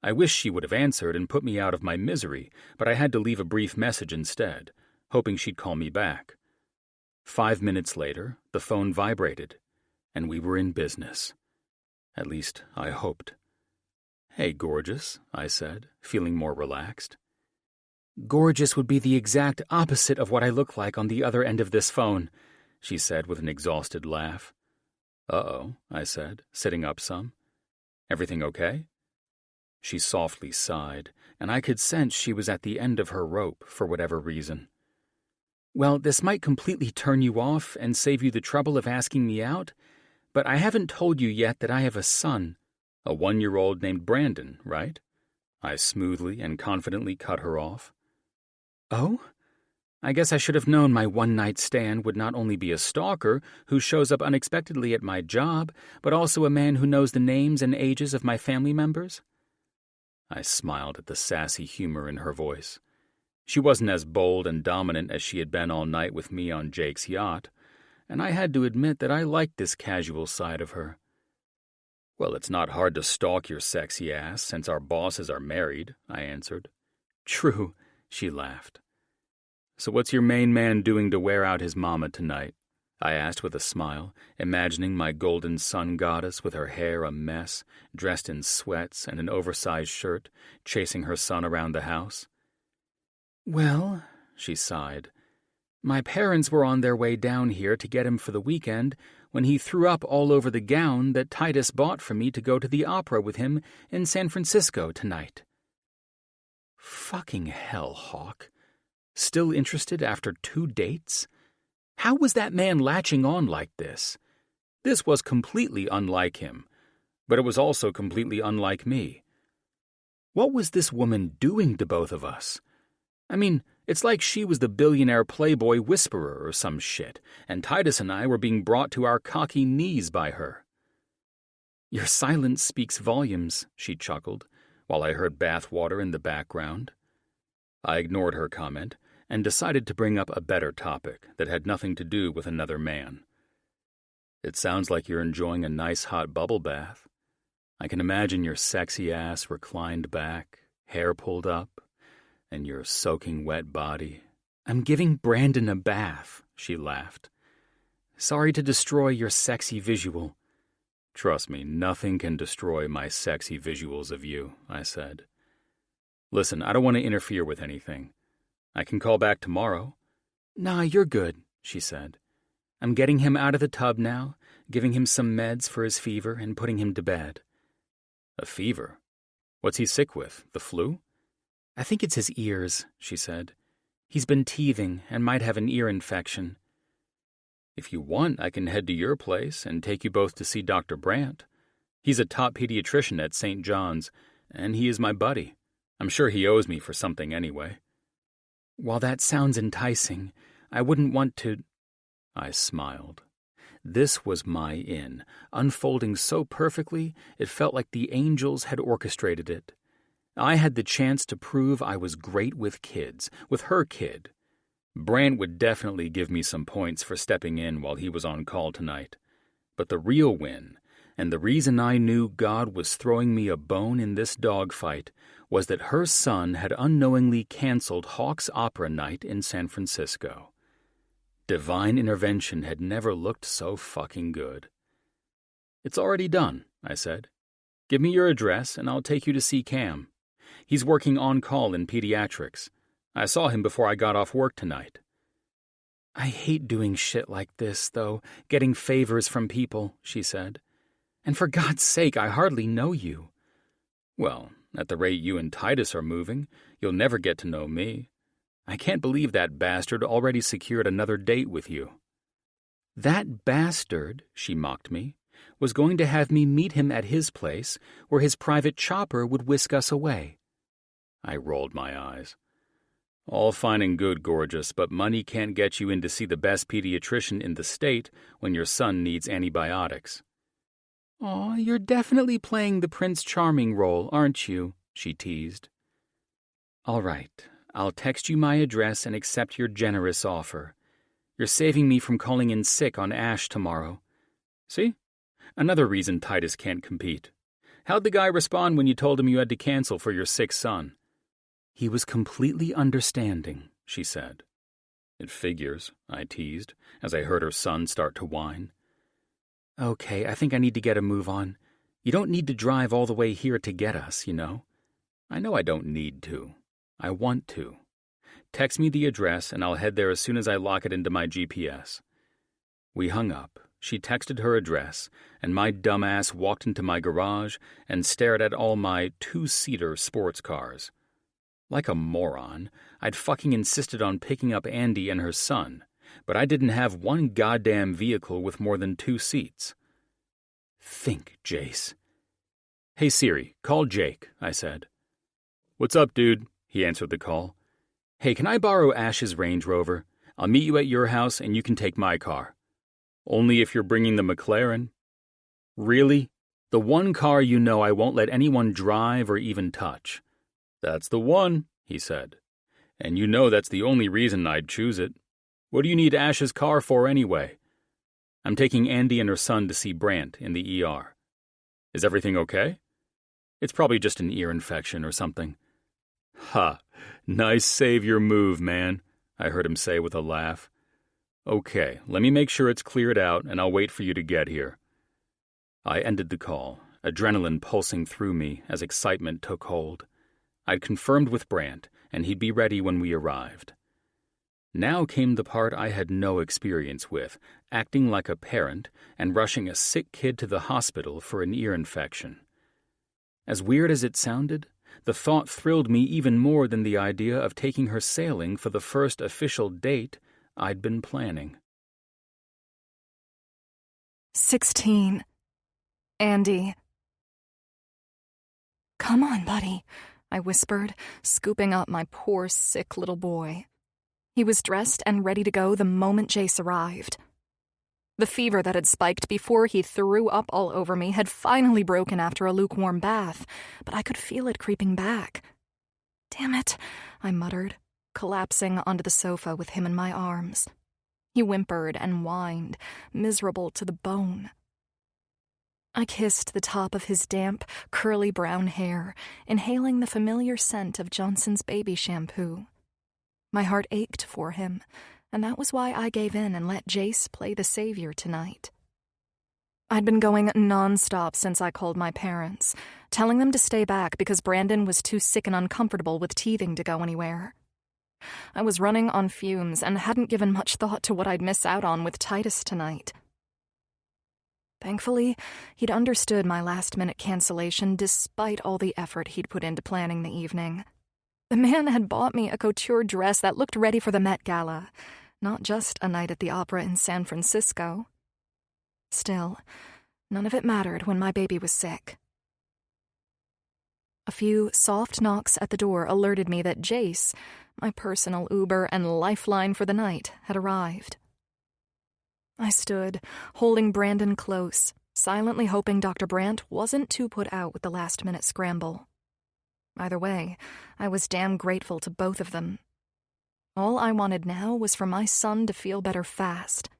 B: I wish she would have answered and put me out of my misery, but I had to leave a brief message instead, hoping she'd call me back. 5 minutes later, the phone vibrated, and we were in business. At least, I hoped. "Hey, gorgeous," I said, feeling more relaxed. "Gorgeous would be the exact opposite of what I look like on the other end of this phone," she said with an exhausted laugh. "Uh-oh," I said, sitting up some. "Everything okay?" She softly sighed, and I could sense she was at the end of her rope for whatever reason. "Well, this might completely turn you off and save you the trouble of asking me out, but I haven't told you yet that I have a son. A 1-year-old named Brandon, right?" I smoothly and confidently cut her off. "Oh? I guess I should have known my one-night stand would not only be a stalker who shows up unexpectedly at my job, but also a man who knows the names and ages of my family members." I smiled at the sassy humor in her voice. She wasn't as bold and dominant as she had been all night with me on Jake's yacht, and I had to admit that I liked this casual side of her. "Well, it's not hard to stalk your sexy ass since our bosses are married," I answered. "True," she laughed. "So what's your main man doing to wear out his mama tonight?" I asked with a smile, imagining my golden sun goddess with her hair a mess, dressed in sweats and an oversized shirt, chasing her son around the house. "Well," she sighed, "my parents were on their way down here to get him for the weekend when he threw up all over the gown that Titus bought for me to go to the opera with him in San Francisco tonight." Fucking hell, Hawk. Still interested after 2 dates? How was that man latching on like this? This was completely unlike him, but it was also completely unlike me. What was this woman doing to both of us? I mean, it's like she was the billionaire playboy whisperer or some shit, and Titus and I were being brought to our cocky knees by her. "Your silence speaks volumes," she chuckled, while I heard bathwater in the background. I ignored her comment and decided to bring up a better topic that had nothing to do with another man. "It sounds like you're enjoying a nice hot bubble bath. I can imagine your sexy ass reclined back, hair pulled up, and your soaking wet body." "I'm giving Brandon a bath," she laughed. "Sorry to destroy your sexy visual." "Trust me, nothing can destroy my sexy visuals of you," I said. "Listen, I don't want to interfere with anything. I can call back tomorrow." "Nah, you're good," she said. "I'm getting him out of the tub now, giving him some meds for his fever and putting him to bed." "A fever? What's he sick with? The flu?" "I think it's his ears," she said. "He's been teething and might have an ear infection." "If you want, I can head to your place and take you both to see Dr. Brandt. He's a top pediatrician at St. John's, and he is my buddy. I'm sure he owes me for something anyway." "While that sounds enticing, I wouldn't want to—" I smiled. This was my inn, unfolding so perfectly it felt like the angels had orchestrated it. I had the chance to prove I was great with kids, with her kid. Brandt would definitely give me some points for stepping in while he was on call tonight. But the real win, and the reason I knew God was throwing me a bone in this dogfight, was that her son had unknowingly canceled Hawk's opera night in San Francisco. Divine intervention had never looked so fucking good. "It's already done," I said. "Give me your address and I'll take you to see Cam. He's working on call in pediatrics. I saw him before I got off work tonight." "I hate doing shit like this, though, getting favors from people," she said. "And for God's sake, I hardly know you." "Well, at the rate you and Titus are moving, you'll never get to know me. I can't believe that bastard already secured another date with you." "That bastard," she mocked me, "was going to have me meet him at his place, where his private chopper would whisk us away." I rolled my eyes. "All fine and good, gorgeous, but money can't get you in to see the best pediatrician in the state when your son needs antibiotics." "Aw, you're definitely playing the Prince Charming role, aren't you?" she teased. "All right, I'll text you my address and accept your generous offer. You're saving me from calling in sick on Ash tomorrow." "See? Another reason Titus can't compete. How'd the guy respond when you told him you had to cancel for your sick son?" "He was completely understanding," she said. It figures, I teased, as I heard her son start to whine. Okay, I think I need to get a move on. You don't need to drive all the way here to get us, you know? I know I don't need to. I want to. Text me the address and I'll head there as soon as I lock it into my GPS. We hung up. She texted her address, and my dumbass walked into my garage and stared at all my two-seater sports cars. Like a moron, I'd fucking insisted on picking up Andy and her son, but I didn't have one goddamn vehicle with more than 2 seats. Think, Jace. Hey Siri, call Jake, I said. What's up, dude? He answered the call. Hey, can I borrow Ash's Range Rover? I'll meet you at your house and you can take my car. Only if you're bringing the McLaren. Really? The one car you know I won't let anyone drive or even touch. That's the one, he said. And you know that's the only reason I'd choose it. What do you need Ash's car for anyway? I'm taking Andy and her son to see Brant in the ER. Is everything okay? It's probably just an ear infection or something. Ha, nice savior move, man, I heard him say with a laugh. Okay, let me make sure it's cleared out and I'll wait for you to get here. I ended the call, adrenaline pulsing through me as excitement took hold. I'd confirmed with Brant, and he'd be ready when we arrived. Now came the part I had no experience with, acting like a parent and rushing a sick kid to the hospital for an ear infection. As weird as it sounded, the thought thrilled me even more than the idea of taking her sailing for the first official date I'd been planning.
A: 16. Andy. Come on, buddy, I whispered, scooping up my poor, sick little boy. He was dressed and ready to go the moment Jace arrived. The fever that had spiked before he threw up all over me had finally broken after a lukewarm bath, but I could feel it creeping back. Damn it, I muttered, collapsing onto the sofa with him in my arms. He whimpered and whined, miserable to the bone. I kissed the top of his damp, curly brown hair, inhaling the familiar scent of Johnson's baby shampoo. My heart ached for him, and that was why I gave in and let Jace play the savior tonight. I'd been going nonstop since I called my parents, telling them to stay back because Brandon was too sick and uncomfortable with teething to go anywhere. I was running on fumes and hadn't given much thought to what I'd miss out on with Titus tonight. Thankfully, he'd understood my last-minute cancellation despite all the effort he'd put into planning the evening. The man had bought me a couture dress that looked ready for the Met Gala, not just a night at the opera in San Francisco. Still, none of it mattered when my baby was sick. A few soft knocks at the door alerted me that Jace, my personal Uber and lifeline for the night, had arrived. I stood, holding Brandon close, silently hoping Dr. Brant wasn't too put out with the last-minute scramble. Either way, I was damn grateful to both of them. All I wanted now was for my son to feel better fast.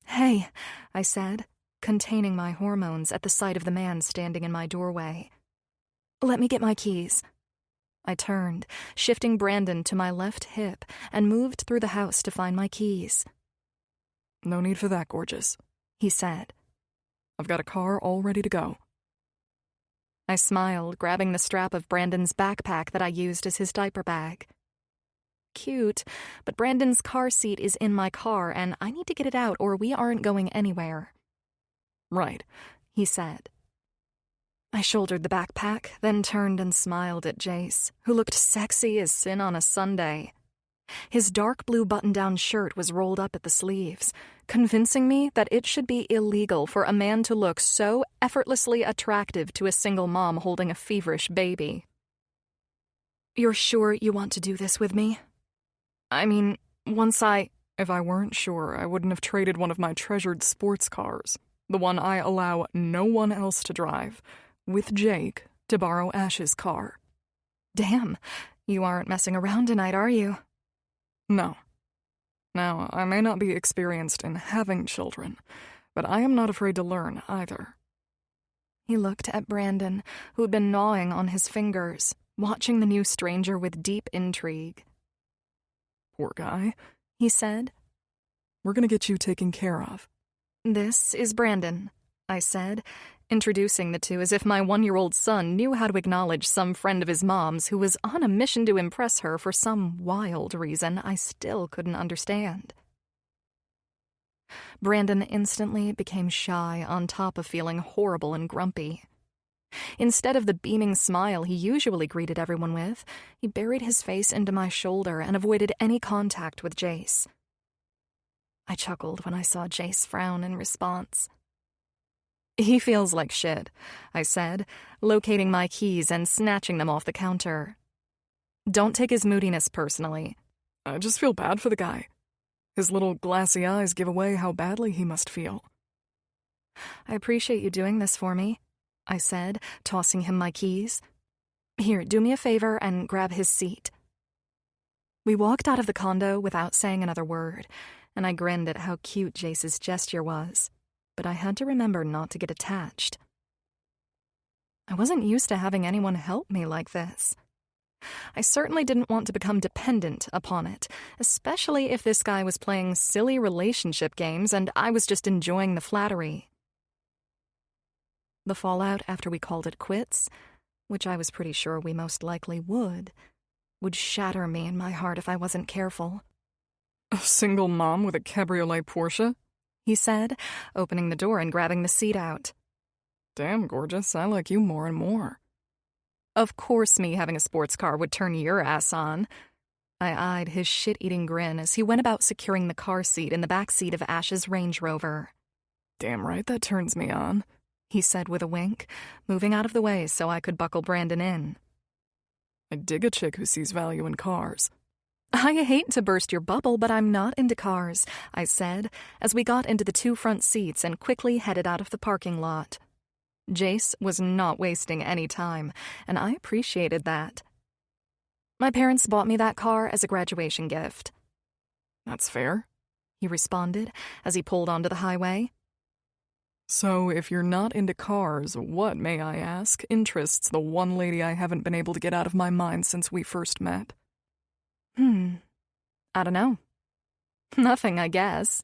A: "Hey," I said, containing my hormones at the sight of the man standing in my doorway. "Let me get my keys." I turned, shifting Brandon to my left hip, and moved through the house to find my keys.
C: No need for that, gorgeous,
A: he said.
C: I've got a car all ready to go.
A: I smiled, grabbing the strap of Brandon's backpack that I used as his diaper bag. Cute, but Brandon's car seat is in my car, and I need to get it out or we aren't going anywhere.
C: Right,
A: he said. I shouldered the backpack, then turned and smiled at Jace, who looked sexy as sin on a Sunday. His dark blue button-down shirt was rolled up at the sleeves, convincing me that it should be illegal for a man to look so effortlessly attractive to a single mom holding a feverish baby. "You're sure you want to do this with me? I mean,
C: If I weren't sure, I wouldn't have traded one of my treasured sports cars, the one I allow no one else to drive, with Jake to borrow Ash's car."
A: Damn, you aren't messing around tonight, are you?
C: No. Now, I may not be experienced in having children, but I am not afraid to learn either.
A: He looked at Brandon, who'd been gnawing on his fingers, watching the new stranger with deep intrigue.
C: Poor guy,
A: he said.
C: We're gonna get you taken care of.
A: This is Brandon, I said, introducing the two as if my 1-year-old son knew how to acknowledge some friend of his mom's who was on a mission to impress her for some wild reason I still couldn't understand. Brandon instantly became shy on top of feeling horrible and grumpy. Instead of the beaming smile he usually greeted everyone with, he buried his face into my shoulder and avoided any contact with Jace. I chuckled when I saw Jace frown in response. He feels like shit, I said, locating my keys and snatching them off the counter. Don't take his moodiness personally.
C: I just feel bad for the guy. His little glassy eyes give away how badly he must feel.
A: I appreciate you doing this for me, I said, tossing him my keys. Here, do me a favor and grab his seat. We walked out of the condo without saying another word, and I grinned at how cute Jace's gesture was, but I had to remember not to get attached. I wasn't used to having anyone help me like this. I certainly didn't want to become dependent upon it, especially if this guy was playing silly relationship games and I was just enjoying the flattery. The fallout after we called it quits, which I was pretty sure we most likely would shatter me in my heart if I wasn't careful.
C: A single mom with a cabriolet Porsche?
A: He said, opening the door and grabbing the seat out.
C: Damn, gorgeous, I like you more and more.
A: Of course me having a sports car would turn your ass on. I eyed his shit-eating grin as he went about securing the car seat in the back seat of Ash's Range Rover.
C: Damn right that turns me on,
A: he said with a wink, moving out of the way so I could buckle Brandon in.
C: I dig a chick who sees value in cars.
A: I hate to burst your bubble, but I'm not into cars, I said, as we got into the 2 front seats and quickly headed out of the parking lot. Jace was not wasting any time, and I appreciated that. My parents bought me that car as a graduation gift.
C: That's fair,
A: he responded as he pulled onto the highway.
C: So if you're not into cars, what, may I ask, interests the one lady I haven't been able to get out of my mind since we first met?
A: I don't know. Nothing, I guess.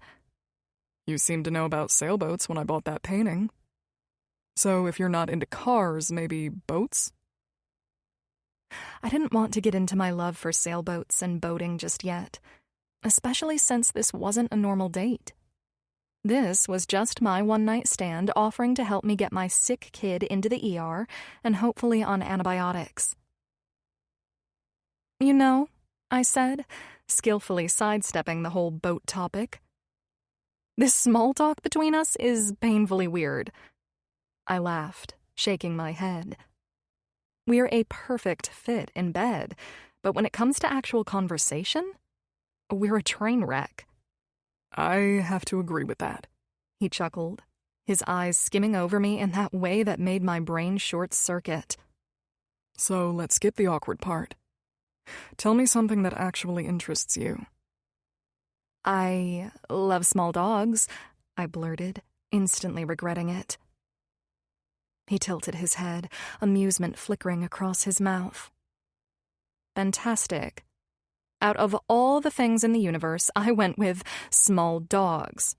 C: You seemed to know about sailboats when I bought that painting. So if you're not into cars, maybe boats?
A: I didn't want to get into my love for sailboats and boating just yet, especially since this wasn't a normal date. This was just my one-night stand offering to help me get my sick kid into the ER and hopefully on antibiotics. You know, I said, skillfully sidestepping the whole boat topic. This small talk between us is painfully weird. I laughed, shaking my head. We're a perfect fit in bed, but when it comes to actual conversation, we're a train wreck.
C: I have to agree with that,
A: he chuckled, his eyes skimming over me in that way that made my brain short-circuit.
C: So let's skip the awkward part. Tell me something that actually interests you.
A: I love small dogs, I blurted, instantly regretting it. He tilted his head, amusement flickering across his mouth. Fantastic. Out of all the things in the universe, I went with small dogs.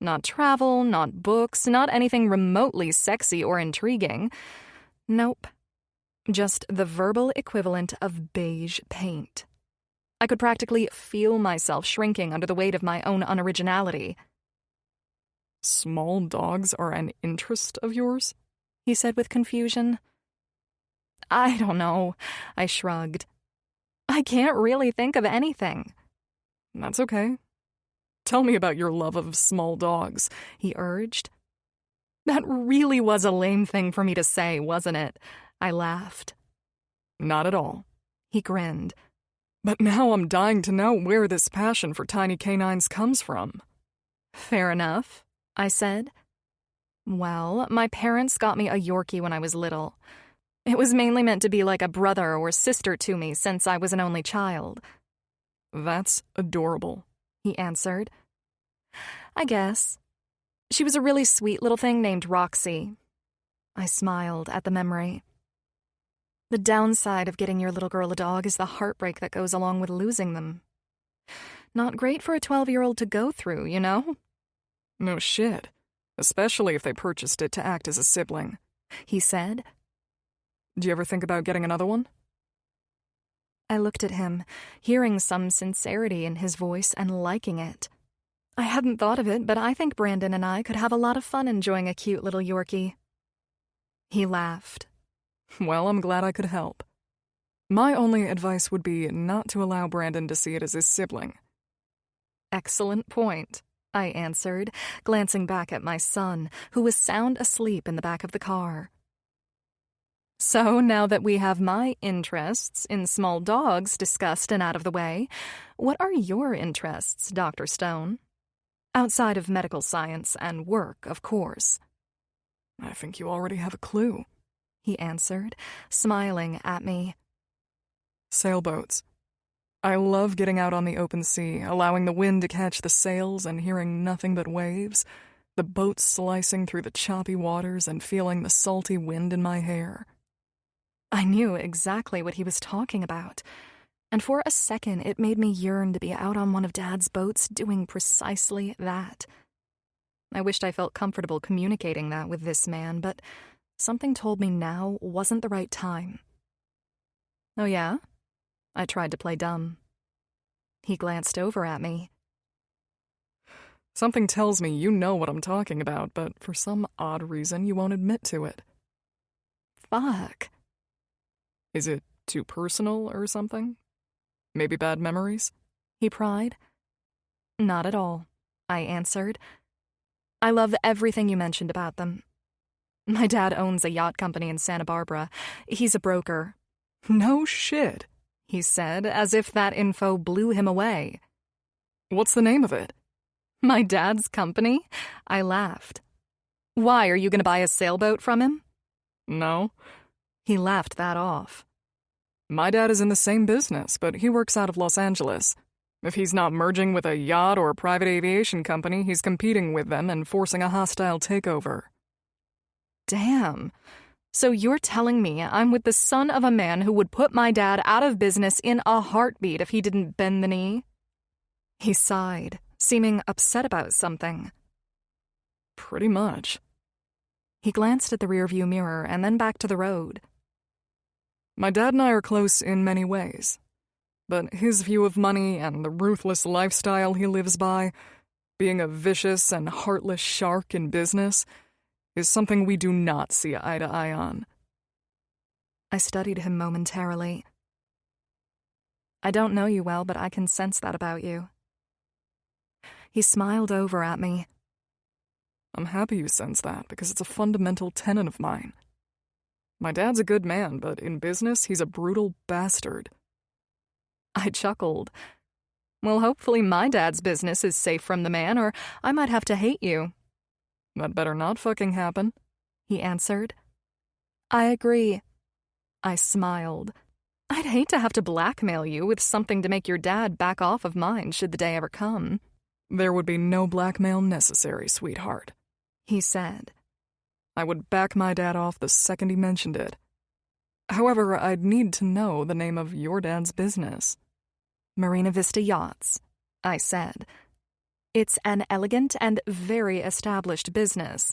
A: Not travel, not books, not anything remotely sexy or intriguing. Nope. Just the verbal equivalent of beige paint. I could practically feel myself shrinking under the weight of my own unoriginality.
C: Small dogs are an interest of yours?
A: He said with confusion. I don't know, I shrugged. I can't really think of anything.
C: That's okay. Tell me about your love of small dogs, he urged.
A: That really was a lame thing for me to say, wasn't it? I laughed.
C: Not at all.
A: He grinned.
C: But now I'm dying to know where this passion for tiny canines comes from.
A: Fair enough, I said. Well, my parents got me a Yorkie when I was little. It was mainly meant to be like a brother or sister to me since I was an only child.
C: That's adorable,
A: he answered. I guess. She was a really sweet little thing named Roxy. I smiled at the memory. The downside of getting your little girl a dog is the heartbreak that goes along with losing them. Not great for a 12-year-old to go through, you know?
C: No shit. Especially if they purchased it to act as a sibling,
A: he said.
C: Do you ever think about getting another one?
A: I looked at him, hearing some sincerity in his voice and liking it. I hadn't thought of it, but I think Brandon and I could have a lot of fun enjoying a cute little Yorkie. He laughed.
C: Well, I'm glad I could help. My only advice would be not to allow Brandon to see it as his sibling.
A: Excellent point, I answered, glancing back at my son, who was sound asleep in the back of the car. So now that we have my interests in small dogs discussed and out of the way, what are your interests, Dr. Stone? Outside of medical science and work, of course.
C: I think you already have a clue,
A: he answered, smiling at me.
C: Sailboats. I love getting out on the open sea, allowing the wind to catch the sails and hearing nothing but waves, the boat slicing through the choppy waters and feeling the salty wind in my hair.
A: I knew exactly what he was talking about, and for a second it made me yearn to be out on one of Dad's boats doing precisely that. I wished I felt comfortable communicating that with this man, but something told me now wasn't the right time. Oh yeah? I tried to play dumb. He glanced over at me.
C: Something tells me you know what I'm talking about, but for some odd reason you won't admit to it.
A: Fuck.
C: Is it too personal or something? Maybe bad memories?
A: He pried. Not at all, I answered. I love everything you mentioned about them. My dad owns a yacht company in Santa Barbara. He's a broker.
C: No shit,
A: he said, as if that info blew him away.
C: What's the name of it?
A: My dad's company? I laughed. Why, are you going to buy a sailboat from him?
C: No.
A: He laughed that off.
C: My dad is in the same business, but he works out of Los Angeles. If he's not merging with a yacht or a private aviation company, he's competing with them and forcing a hostile takeover.
A: Damn. So you're telling me I'm with the son of a man who would put my dad out of business in a heartbeat if he didn't bend the knee? He sighed, seeming upset about something.
C: Pretty much.
A: He glanced at the rearview mirror and then back to the road.
C: My dad and I are close in many ways, but his view of money and the ruthless lifestyle he lives by, being a vicious and heartless shark in business, is something we do not see eye to eye on.
A: I studied him momentarily. I don't know you well, but I can sense that about you. He smiled over at me.
C: I'm happy you sense that, because it's a fundamental tenet of mine. My dad's a good man, but in business, he's a brutal bastard.
A: I chuckled. Well, hopefully my dad's business is safe from the man, or I might have to hate you.
C: That better not fucking happen,
A: he answered. I agree. I smiled. I'd hate to have to blackmail you with something to make your dad back off of mine should the day ever come.
C: There would be no blackmail necessary, sweetheart,
A: he said.
C: I would back my dad off the second he mentioned it. However, I'd need to know the name of your dad's business.
A: Marina Vista Yachts, I said. It's an elegant and very established business,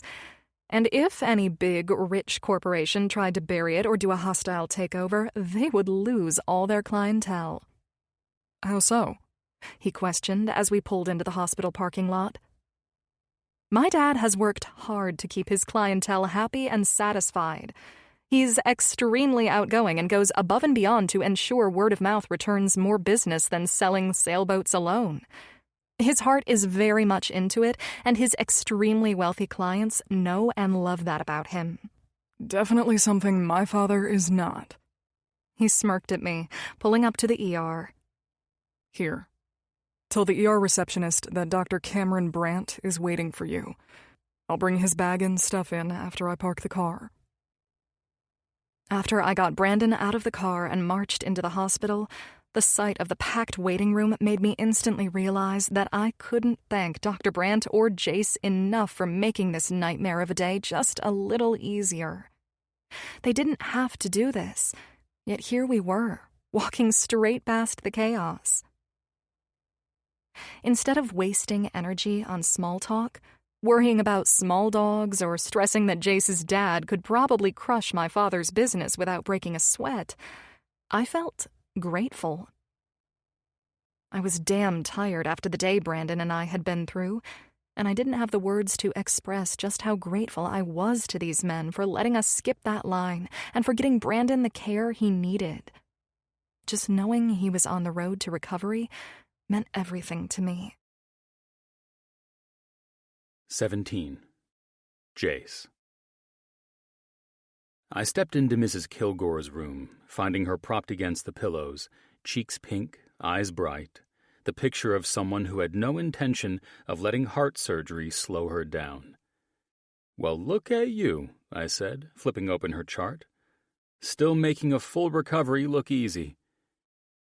A: and if any big, rich corporation tried to bury it or do a hostile takeover, they would lose all their clientele.
C: How so?
A: He questioned as we pulled into the hospital parking lot. My dad has worked hard to keep his clientele happy and satisfied. He's extremely outgoing and goes above and beyond to ensure word of mouth returns more business than selling sailboats alone. His heart is very much into it, and his extremely wealthy clients know and love that about him.
C: Definitely something my father is not.
A: He smirked at me, pulling up to the ER.
C: Here. Tell the ER receptionist that Dr. Cameron Brandt is waiting for you. I'll bring his bag and stuff in after I park the car.
A: After I got Brandon out of the car and marched into the hospital, the sight of the packed waiting room made me instantly realize that I couldn't thank Dr. Brandt or Jace enough for making this nightmare of a day just a little easier. They didn't have to do this, yet here we were, walking straight past the chaos. instead of wasting energy on small talk, worrying about small dogs or stressing that Jace's dad could probably crush my father's business without breaking a sweat, I felt grateful. I was damn tired after the day Brandon and I had been through, and I didn't have the words to express just how grateful I was to these men for letting us skip that line and for getting Brandon the care he needed. Just knowing he was on the road to recovery meant everything to me.
B: 17. Jace. I stepped into Mrs. Kilgore's room, finding her propped against the pillows, cheeks pink, eyes bright, the picture of someone who had no intention of letting heart surgery slow her down. "Well, look at you," I said, flipping open her chart. "Still making a full recovery look easy."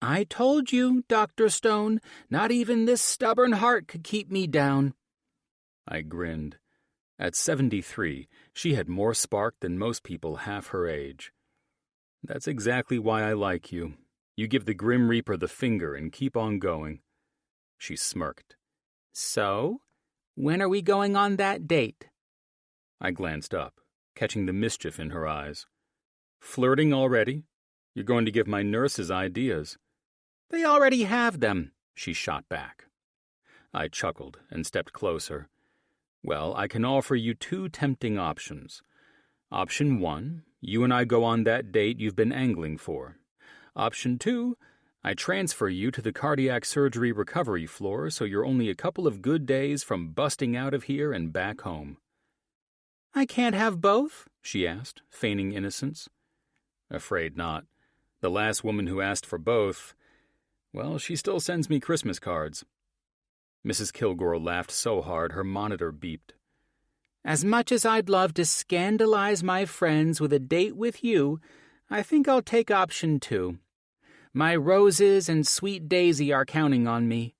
B: "I told you, Dr. Stone, not even this stubborn heart could keep me down." I grinned. At 73, she had more spark than most people half her age. "That's exactly why I like you. You give the Grim Reaper the finger and keep on going." She smirked. "So, when are we going on that date?" I glanced up, catching the mischief in her eyes. "Flirting already? You're going to give my nurses ideas." "They already have them," she shot back. I chuckled and stepped closer. "Well, I can offer you two tempting options. Option 1, you and I go on that date you've been angling for. Option 2, I transfer you to the cardiac surgery recovery floor so you're only a couple of good days from busting out of here and back home." "I can't have both?" she asked, feigning innocence. "Afraid not. The last woman who asked for both, well, she still sends me Christmas cards." Mrs. Kilgore laughed so hard her monitor beeped. "As much as I'd love to scandalize my friends with a date with you, I think I'll take option 2. My roses and sweet Daisy are counting on me."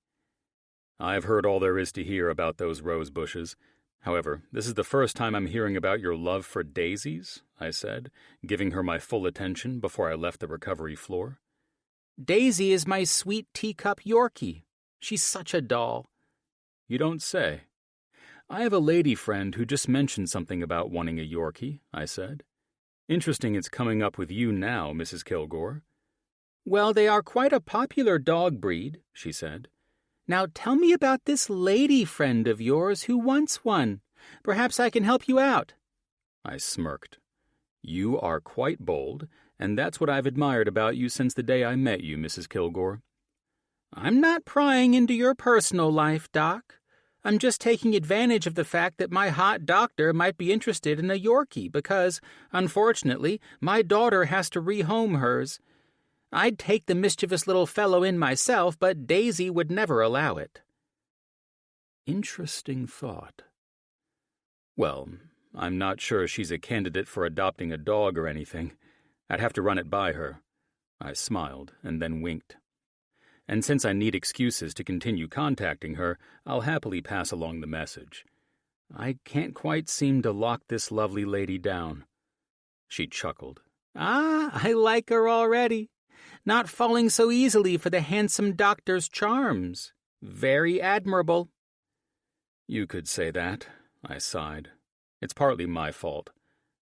B: "I've heard all there is to hear about those rose bushes. However, this is the first time I'm hearing about your love for daisies," I said, giving her my full attention before I left the recovery floor. "Daisy is my sweet teacup Yorkie. She's such a doll." "You don't say." "I have a lady friend who just mentioned something about wanting a Yorkie," I said. "Interesting it's coming up with you now, Mrs. Kilgore." "Well, they are quite a popular dog breed," she said. "Now tell me about this lady friend of yours who wants one. Perhaps I can help you out." I smirked. "You are quite bold, and that's what I've admired about you since the day I met you, Mrs. Kilgore." "I'm not prying into your personal life, Doc. I'm just taking advantage of the fact that my hot doctor might be interested in a Yorkie because, unfortunately, my daughter has to rehome hers. I'd take the mischievous little fellow in myself, but Daisy would never allow it." Interesting thought. "Well, I'm not sure she's a candidate for adopting a dog or anything. I'd have to run it by her." I smiled and then winked. "And since I need excuses to continue contacting her, I'll happily pass along the message. I can't quite seem to lock this lovely lady down." She chuckled. "I like her already. Not falling so easily for the handsome doctor's charms. Very admirable." "You could say that," I sighed. "It's partly my fault.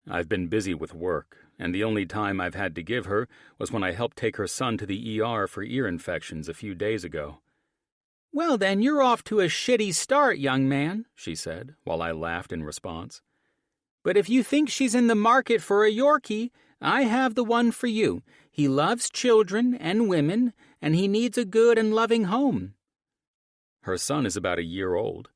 B: I've been busy with work, and the only time I've had to give her was when I helped take her son to the ER for ear infections a few days ago." "Well, then you're off to a shitty start, young man," she said, while I laughed in response. "But if you think she's in the market for a Yorkie, I have the one for you. He loves children and women, and he needs a good and loving home." "Her son is about a year old."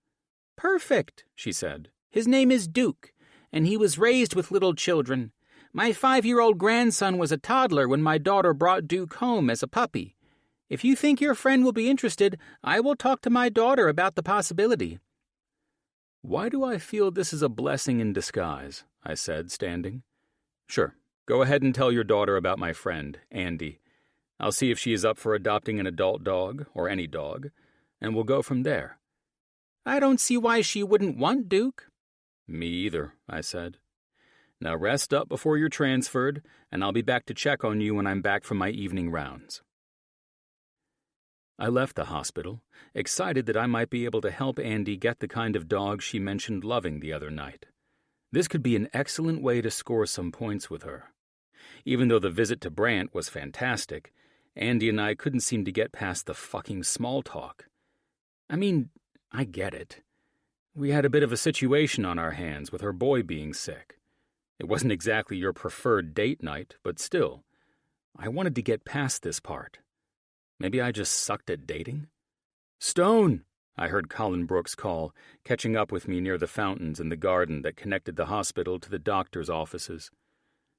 B: "Perfect," she said. "His name is Duke, and he was raised with little children. My 5-year-old grandson was a toddler when my daughter brought Duke home as a puppy. If you think your friend will be interested, I will talk to my daughter about the possibility." "Why do I feel this is a blessing in disguise?" I said, standing. "Sure, go ahead and tell your daughter about my friend, Andy. I'll see if she is up for adopting an adult dog, or any dog, and we'll go from there." "I don't see why she wouldn't want Duke." "Me either," I said. "Now rest up before you're transferred, and I'll be back to check on you when I'm back from my evening rounds." I left the hospital, excited that I might be able to help Andy get the kind of dog she mentioned loving the other night. This could be an excellent way to score some points with her. Even though the visit to Brant was fantastic, Andy and I couldn't seem to get past the fucking small talk. I mean, I get it. We had a bit of a situation on our hands with her boy being sick. It wasn't exactly your preferred date night, but still, I wanted to get past this part. Maybe I just sucked at dating? "Stone!" I heard Colin Brooks call, catching up with me near the fountains in the garden that connected the hospital to the doctor's offices.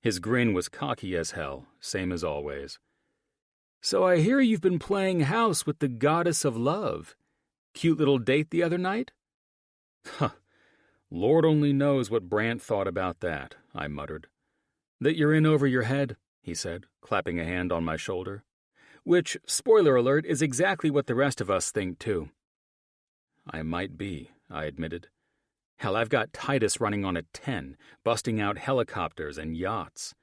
B: His grin was cocky as hell, same as always. "So I hear you've been playing house with the goddess of love. Cute little date the other night?" "Huh. Lord only knows what Brant thought about that," I muttered. "That you're in over your head," he said, clapping a hand on my shoulder. "Which, spoiler alert, is exactly what the rest of us think, too." "I might be," I admitted. "Hell, I've got Titus running on a 10, busting out helicopters and yachts.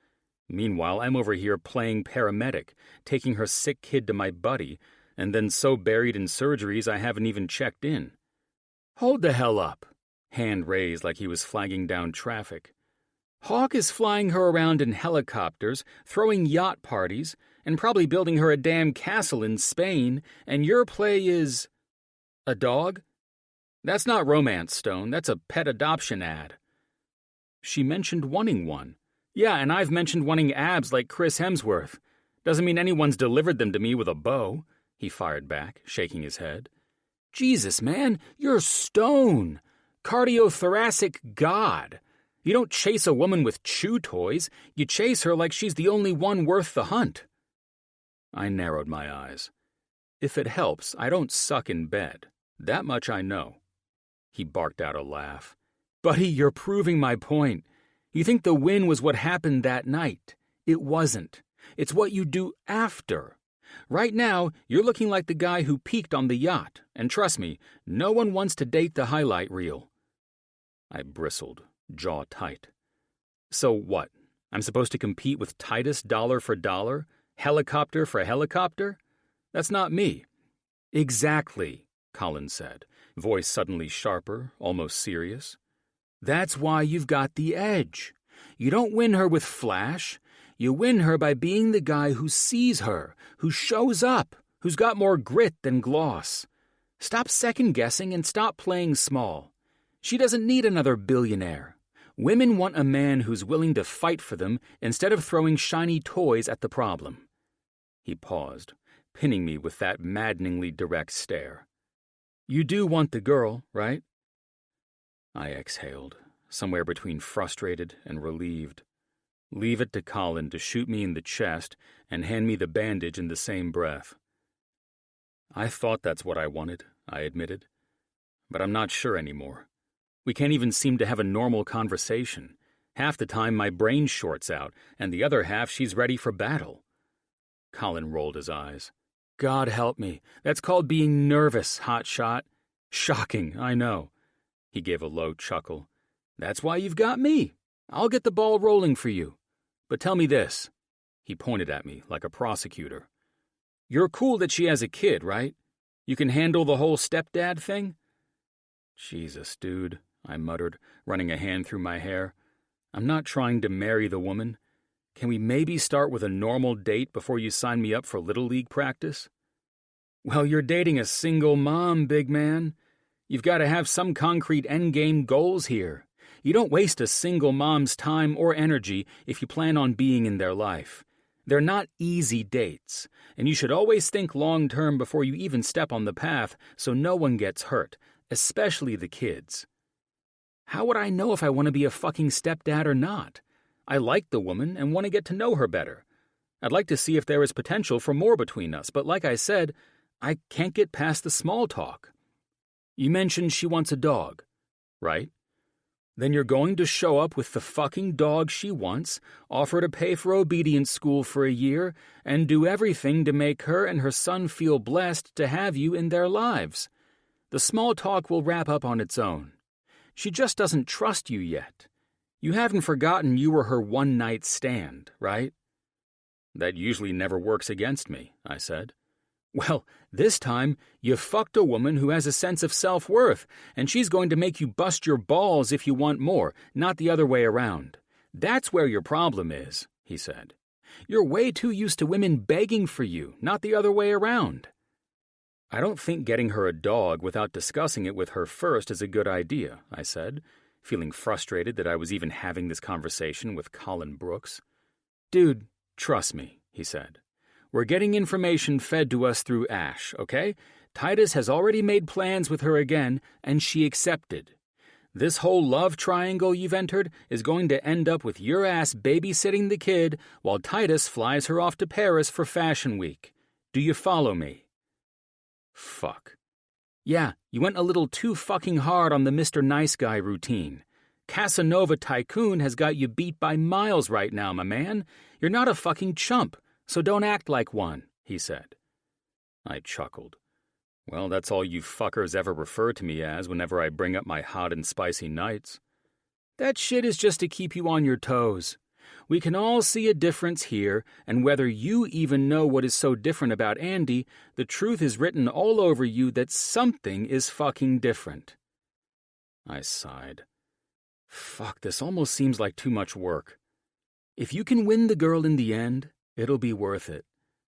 B: Meanwhile, I'm over here playing paramedic, taking her sick kid to my buddy, and then so buried in surgeries I haven't even checked in." "Hold the hell up," hand raised like he was flagging down traffic. "Hawk is flying her around in helicopters, throwing yacht parties, and probably building her a damn castle in Spain, and your play is a dog? That's not romance, Stone. That's a pet adoption ad." "She mentioned wanting one." "Yeah, and I've mentioned wanting abs like Chris Hemsworth. Doesn't mean anyone's delivered them to me with a bow," he fired back, shaking his head. "Jesus, man, you're Stone. Cardiothoracic god. You don't chase a woman with chew toys. You chase her like she's the only one worth the hunt." I narrowed my eyes. "If it helps, I don't suck in bed. That much I know." He barked out a laugh. "Buddy, you're proving my point. You think the win was what happened that night. It wasn't. It's what you do after. Right now, you're looking like the guy who peaked on the yacht, and trust me, no one wants to date the highlight reel." I bristled, jaw tight. "So what? I'm supposed to compete with Titus dollar for dollar? Helicopter for helicopter? That's not me." "Exactly," Colin said, voice suddenly sharper, almost serious. "That's why you've got the edge. You don't win her with flash. You win her by being the guy who sees her, who shows up, who's got more grit than gloss. Stop second-guessing and stop playing small. She doesn't need another billionaire. Women want a man who's willing to fight for them instead of throwing shiny toys at the problem." He paused, pinning me with that maddeningly direct stare. "You do want the girl, right?" I exhaled, somewhere between frustrated and relieved. Leave it to Colin to shoot me in the chest and hand me the bandage in the same breath. "I thought that's what I wanted," I admitted. "But I'm not sure anymore. We can't even seem to have a normal conversation. Half the time my brain shorts out, and the other half she's ready for battle." Colin rolled his eyes. "God help me. That's called being nervous, hotshot." "Shocking, I know." He gave a low chuckle. "That's why you've got me. I'll get the ball rolling for you. But tell me this." He pointed at me like a prosecutor. "You're cool that she has a kid, right? You can handle the whole stepdad thing?" "Jesus, dude," I muttered, running a hand through my hair. "I'm not trying to marry the woman. Can we maybe start with a normal date before you sign me up for Little League practice?" "Well, you're dating a single mom, big man. You've got to have some concrete endgame goals here. You don't waste a single mom's time or energy if you plan on being in their life. They're not easy dates, and you should always think long-term before you even step on the path so no one gets hurt, especially the kids." "How would I know if I want to be a fucking stepdad or not? I like the woman and want to get to know her better. I'd like to see if there is potential for more between us, but like I said, I can't get past the small talk." "You mentioned she wants a dog, right? Then you're going to show up with the fucking dog she wants, offer to pay for obedience school for a year, and do everything to make her and her son feel blessed to have you in their lives. The small talk will wrap up on its own. She just doesn't trust you yet. You haven't forgotten you were her one-night stand, right?" "That usually never works against me," I said. Well, this time, you fucked a woman who has a sense of self-worth, and she's going to make you bust your balls if you want more, not the other way around. That's where your problem is, he said. You're way too used to women begging for you, not the other way around. I don't think getting her a dog without discussing it with her first is a good idea, I said, feeling frustrated that I was even having this conversation with Colin Brooks. Dude, trust me, he said. We're getting information fed to us through Ash, okay? Titus has already made plans with her again, and she accepted. This whole love triangle you've entered is going to end up with your ass babysitting the kid while Titus flies her off to Paris for Fashion Week. Do you follow me? Fuck. Yeah, you went a little too fucking hard on the Mr. Nice Guy routine. Casanova Tycoon has got you beat by miles right now, my man. You're not a fucking chump, so don't act like one, he said. I chuckled. Well, that's all you fuckers ever refer to me as whenever I bring up my hot and spicy nights. That shit is just to keep you on your toes. We can all see a difference here, and whether you even know what is so different about Andy, the truth is written all over you that something is fucking different. I sighed. Fuck, this almost seems like too much work. If you can win the girl in the end, it'll be worth it.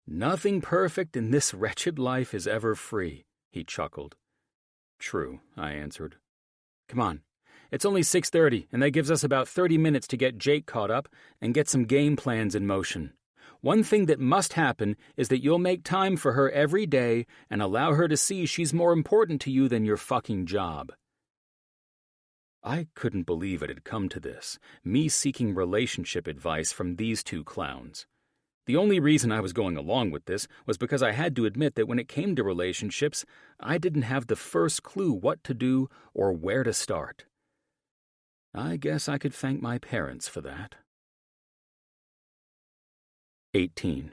B: Nothing perfect in this wretched life is ever free, he chuckled. True, I answered. Come on. It's only 6:30, and that gives us about 30 minutes to get Jake caught up and get some game plans in motion. One thing that must happen is that you'll make time for her every day and allow her to see she's more important to you than your fucking job. I couldn't believe it had come to this, me seeking relationship advice from these two clowns. The only reason I was going along with this was because I had to admit that when it came to relationships, I didn't have the first clue what to do or where to start. I guess I could thank my parents for that. 18.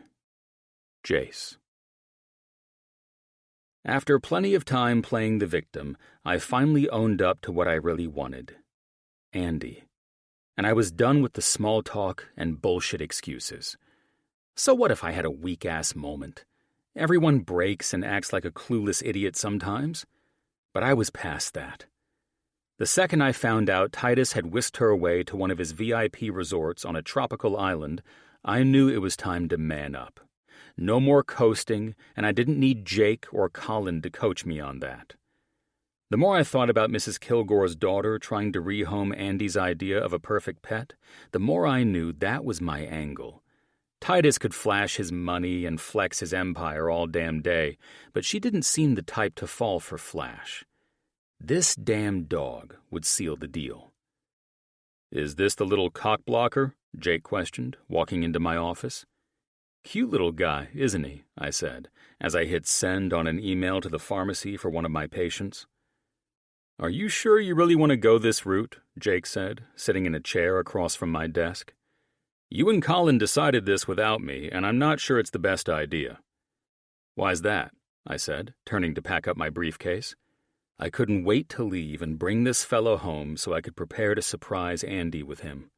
B: Jace. After plenty of time playing the victim, I finally owned up to what I really wanted. Andy. And I was done with the small talk and bullshit excuses. So what if I had a weak-ass moment? Everyone breaks and acts like a clueless idiot sometimes. But I was past that. The second I found out Titus had whisked her away to one of his VIP resorts on a tropical island, I knew it was time to man up. No more coasting, and I didn't need Jake or Colin to coach me on that. The more I thought about Mrs. Kilgore's daughter trying to rehome Andy's idea of a perfect pet, the more I knew that was my angle. Titus could flash his money and flex his empire all damn day, but she didn't seem the type to fall for flash. This damn dog would seal the deal. Is this the little cock-blocker? Jake questioned, walking into my office. Cute little guy, isn't he? I said, as I hit send on an email to the pharmacy for one of my patients. Are you sure you really want to go this route? Jake said, sitting in a chair across from my desk. You and Colin decided this without me, and I'm not sure it's the best idea. Why's that? I said, turning to pack up my briefcase. I couldn't wait to leave and bring this fellow home so I could prepare to surprise Andy with him.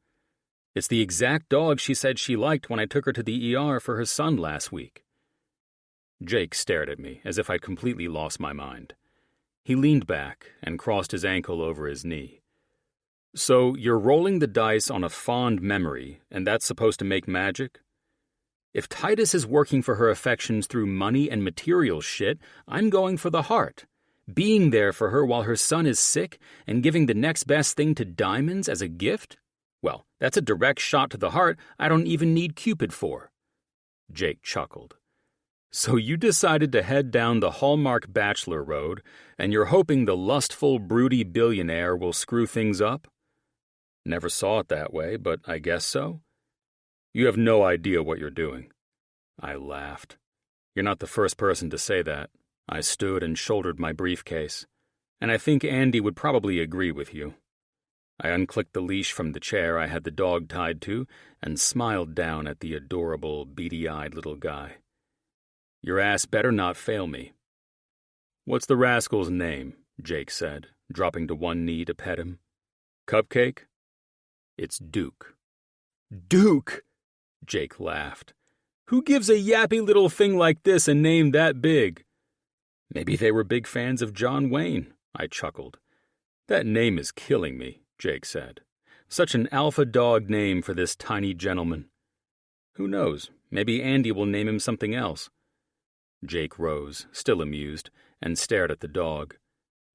B: It's the exact dog she said she liked when I took her to the ER for her son last week. Jake stared at me as if I'd completely lost my mind. He leaned back and crossed his ankle over his knee. So you're rolling the dice on a fond memory, and that's supposed to make magic? If Titus is working for her affections through money and material shit, I'm going for the heart. Being there for her while her son is sick and giving the next best thing to diamonds as a gift? Well, that's a direct shot to the heart I don't even need Cupid for. Jake chuckled. So you decided to head down the Hallmark Bachelor Road, and you're hoping the lustful, broody billionaire will screw things up? Never saw it that way, but I guess so. You have no idea what you're doing. I laughed. You're not the first person to say that. I stood and shouldered my briefcase, and I think Andy would probably agree with you. I unclicked the leash from the chair I had the dog tied to and smiled down at the adorable, beady-eyed little guy. Your ass better not fail me. What's the rascal's name? Jake said, dropping to one knee to pet him. Cupcake? It's Duke. Duke! Jake laughed. Who gives a yappy little thing like this a name that big? Maybe they were big fans of John Wayne, I chuckled. That name is killing me, Jake said. Such an alpha dog name for this tiny gentleman. Who knows, maybe Andy will name him something else. Jake rose, still amused, and stared at the dog.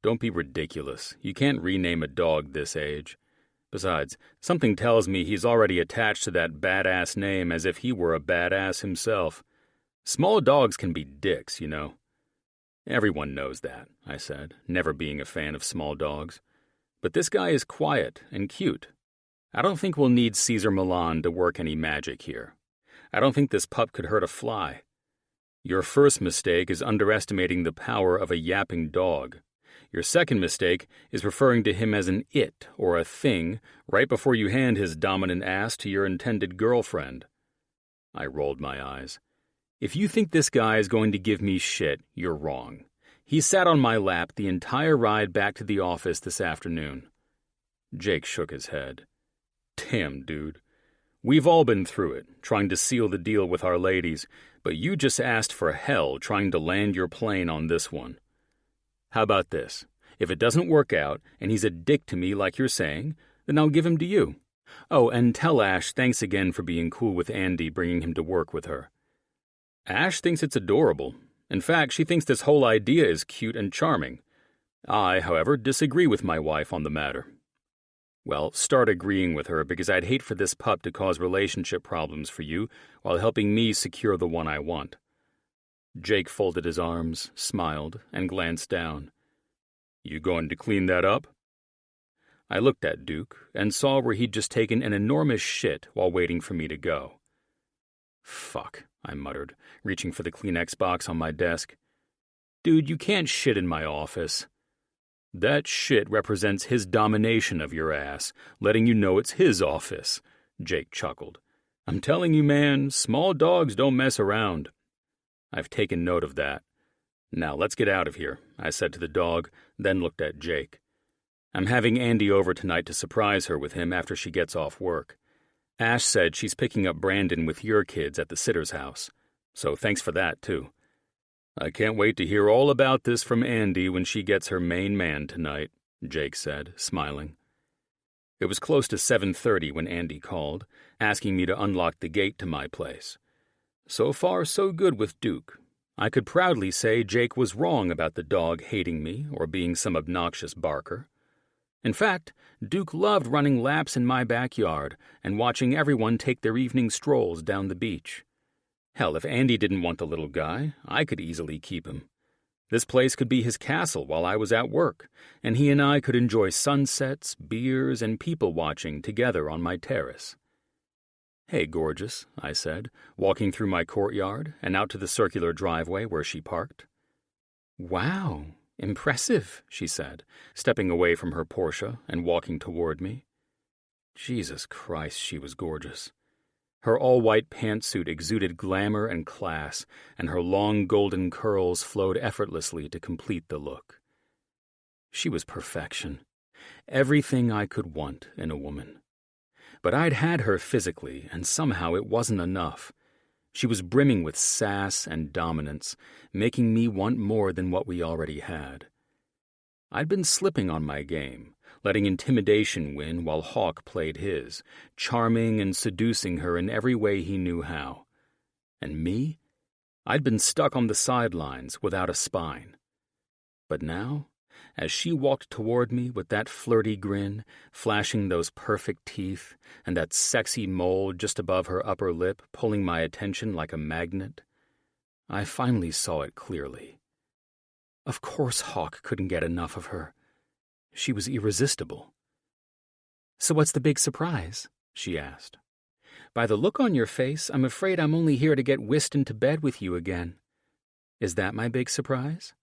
B: Don't be ridiculous. You can't rename a dog this age. Besides, something tells me he's already attached to that badass name as if he were a badass himself. Small dogs can be dicks, you know. Everyone knows that, I said, never being a fan of small dogs. But this guy is quiet and cute. I don't think we'll need Caesar Milan to work any magic here. I don't think this pup could hurt a fly. Your first mistake is underestimating the power of a yapping dog. Your second mistake is referring to him as an it or a thing right before you hand his dominant ass to your intended girlfriend. I rolled my eyes. If you think this guy is going to give me shit, you're wrong. He sat on my lap the entire ride back to the office this afternoon. Jake shook his head. Damn, dude. We've all been through it, trying to seal the deal with our ladies, but you just asked for hell trying to land your plane on this one. How about this? If it doesn't work out, and he's a dick to me like you're saying, then I'll give him to you. Oh, and tell Ash thanks again for being cool with Andy bringing him to work with her. Ash thinks it's adorable. In fact, she thinks this whole idea is cute and charming. I, however, disagree with my wife on the matter. Well, start agreeing with her because I'd hate for this pup to cause relationship problems for you while helping me secure the one I want. Jake folded his arms, smiled, and glanced down. You going to clean that up? I looked at Duke and saw where he'd just taken an enormous shit while waiting for me to go. Fuck, I muttered, reaching for the Kleenex box on my desk. Dude, you can't shit in my office. That shit represents his domination of your ass, letting you know it's his office, Jake chuckled. I'm telling you, man, small dogs don't mess around. I've taken note of that. Now let's get out of here, I said to the dog, then looked at Jake. I'm having Andy over tonight to surprise her with him after she gets off work. Ash said she's picking up Brandon with your kids at the sitter's house, so thanks for that, too. I can't wait to hear all about this from Andy when she gets her main man tonight, Jake said, smiling. It was close to 7:30 when Andy called, asking me to unlock the gate to my place. So far, so good with Duke. I could proudly say Jake was wrong about the dog hating me or being some obnoxious barker. In fact, Duke loved running laps in my backyard and watching everyone take their evening strolls down the beach. Hell, if Andy didn't want the little guy, I could easily keep him. This place could be his castle while I was at work, and he and I could enjoy sunsets, beers, and people watching together on my terrace. Hey, gorgeous, I said, walking through my courtyard and out to the circular driveway where she parked. Wow, impressive, she said, stepping away from her Porsche and walking toward me. Jesus Christ, she was gorgeous. Her all-white pantsuit exuded glamour and class, and her long golden curls flowed effortlessly to complete the look. She was perfection, everything I could want in a woman. But I'd had her physically, and somehow it wasn't enough. She was brimming with sass and dominance, making me want more than what we already had. I'd been slipping on my game, letting intimidation win while Hawk played his, charming and seducing her in every way he knew how. And me? I'd been stuck on the sidelines without a spine. But now, as she walked toward me with that flirty grin, flashing those perfect teeth, and that sexy mole just above her upper lip pulling my attention like a magnet, I finally saw it clearly. Of course Hawk couldn't get enough of her. She was irresistible. So what's the big surprise? She asked. By the look on your face, I'm afraid I'm only here to get whisked into bed with you again. Is that my big surprise?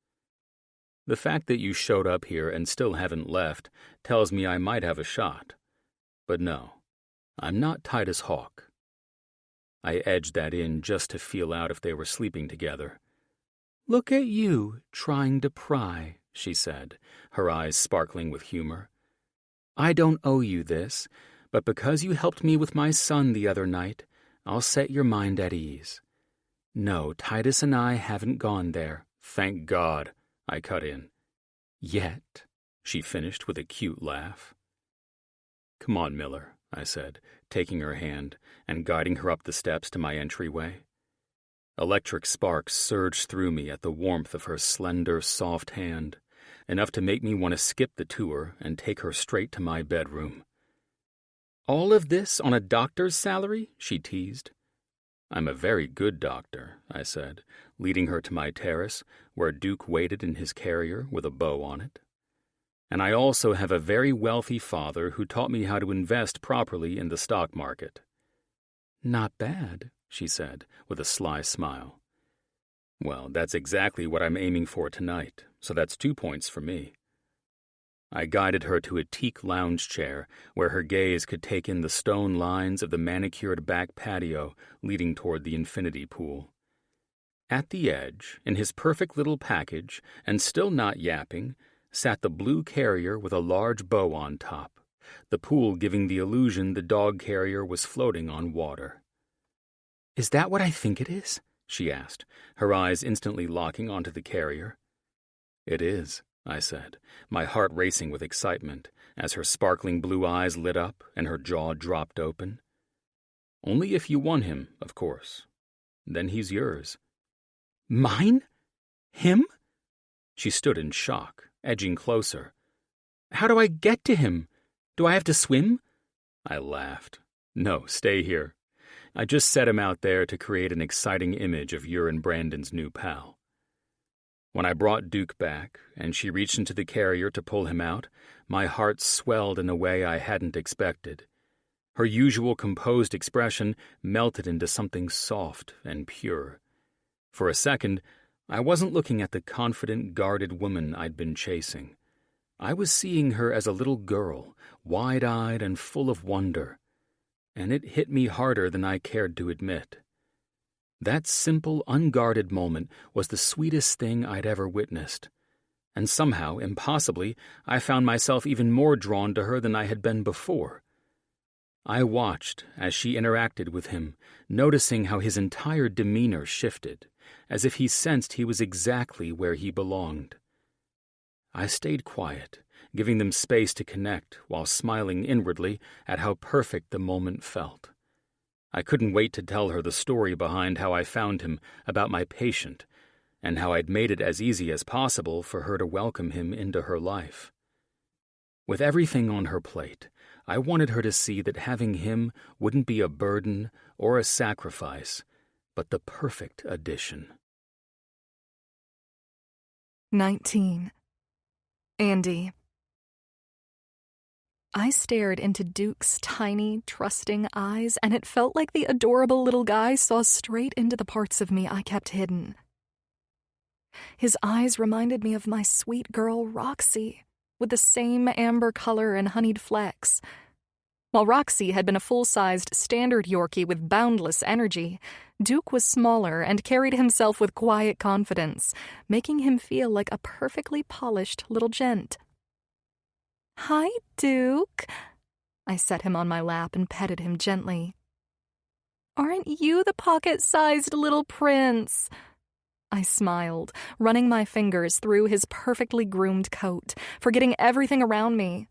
B: The fact that you showed up here and still haven't left tells me I might have a shot. But no, I'm not Titus Hawk. I edged that in just to feel out if they were sleeping together. Look at you, trying to pry, she said, her eyes sparkling with humor. I don't owe you this, but because you helped me with my son the other night, I'll set your mind at ease. No, Titus and I haven't gone there. Thank God, I cut in. Yet, she finished with a cute laugh. Come on, Miller, I said, taking her hand and guiding her up the steps to my entryway. Electric sparks surged through me at the warmth of her slender, soft hand, enough to make me want to skip the tour and take her straight to my bedroom. All of this on a doctor's salary? She teased. I'm a very good doctor, I said, leading her to my terrace, where Duke waited in his carrier with a bow on it. And I also have a very wealthy father who taught me how to invest properly in the stock market. Not bad, she said, with a sly smile. Well, that's exactly what I'm aiming for tonight, so that's 2 points for me. I guided her to a teak lounge chair where her gaze could take in the stone lines of the manicured back patio leading toward the infinity pool. At the edge, in his perfect little package, and still not yapping, sat the blue carrier with a large bow on top, the pool giving the illusion the dog carrier was floating on water. Is that what I think it is? She asked, her eyes instantly locking onto the carrier. It is, I said, my heart racing with excitement as her sparkling blue eyes lit up and her jaw dropped open. Only if you won him, of course. Then he's yours. Mine? Him? She stood in shock, edging closer. How do I get to him? Do I have to swim? I laughed. No, stay here. I just set him out there to create an exciting image of your and Brandon's new pal. When I brought Duke back, and she reached into the carrier to pull him out, my heart swelled in a way I hadn't expected. Her usual composed expression melted into something soft and pure. For a second, I wasn't looking at the confident, guarded woman I'd been chasing. I was seeing her as a little girl, wide-eyed and full of wonder. And it hit me harder than I cared to admit. That simple, unguarded moment was the sweetest thing I'd ever witnessed. And somehow, impossibly, I found myself even more drawn to her than I had been before. I watched as she interacted with him, noticing how his entire demeanor shifted, as if he sensed he was exactly where he belonged. I stayed quiet, giving them space to connect while smiling inwardly at how perfect the moment felt. I couldn't wait to tell her the story behind how I found him, about my patient, and how I'd made it as easy as possible for her to welcome him into her life. With everything on her plate, I wanted her to see that having him wouldn't be a burden or a sacrifice, but the perfect addition.
A: 19. Andy. I stared into Duke's tiny, trusting eyes, and it felt like the adorable little guy saw straight into the parts of me I kept hidden. His eyes reminded me of my sweet girl, Roxy, with the same amber color and honeyed flecks. While Roxy had been a full-sized standard Yorkie with boundless energy, Duke was smaller and carried himself with quiet confidence, making him feel like a perfectly polished little gent. Hi, Duke. I set him on my lap and petted him gently. Aren't you the pocket-sized little prince? I smiled, running my fingers through his perfectly groomed coat, forgetting everything around me.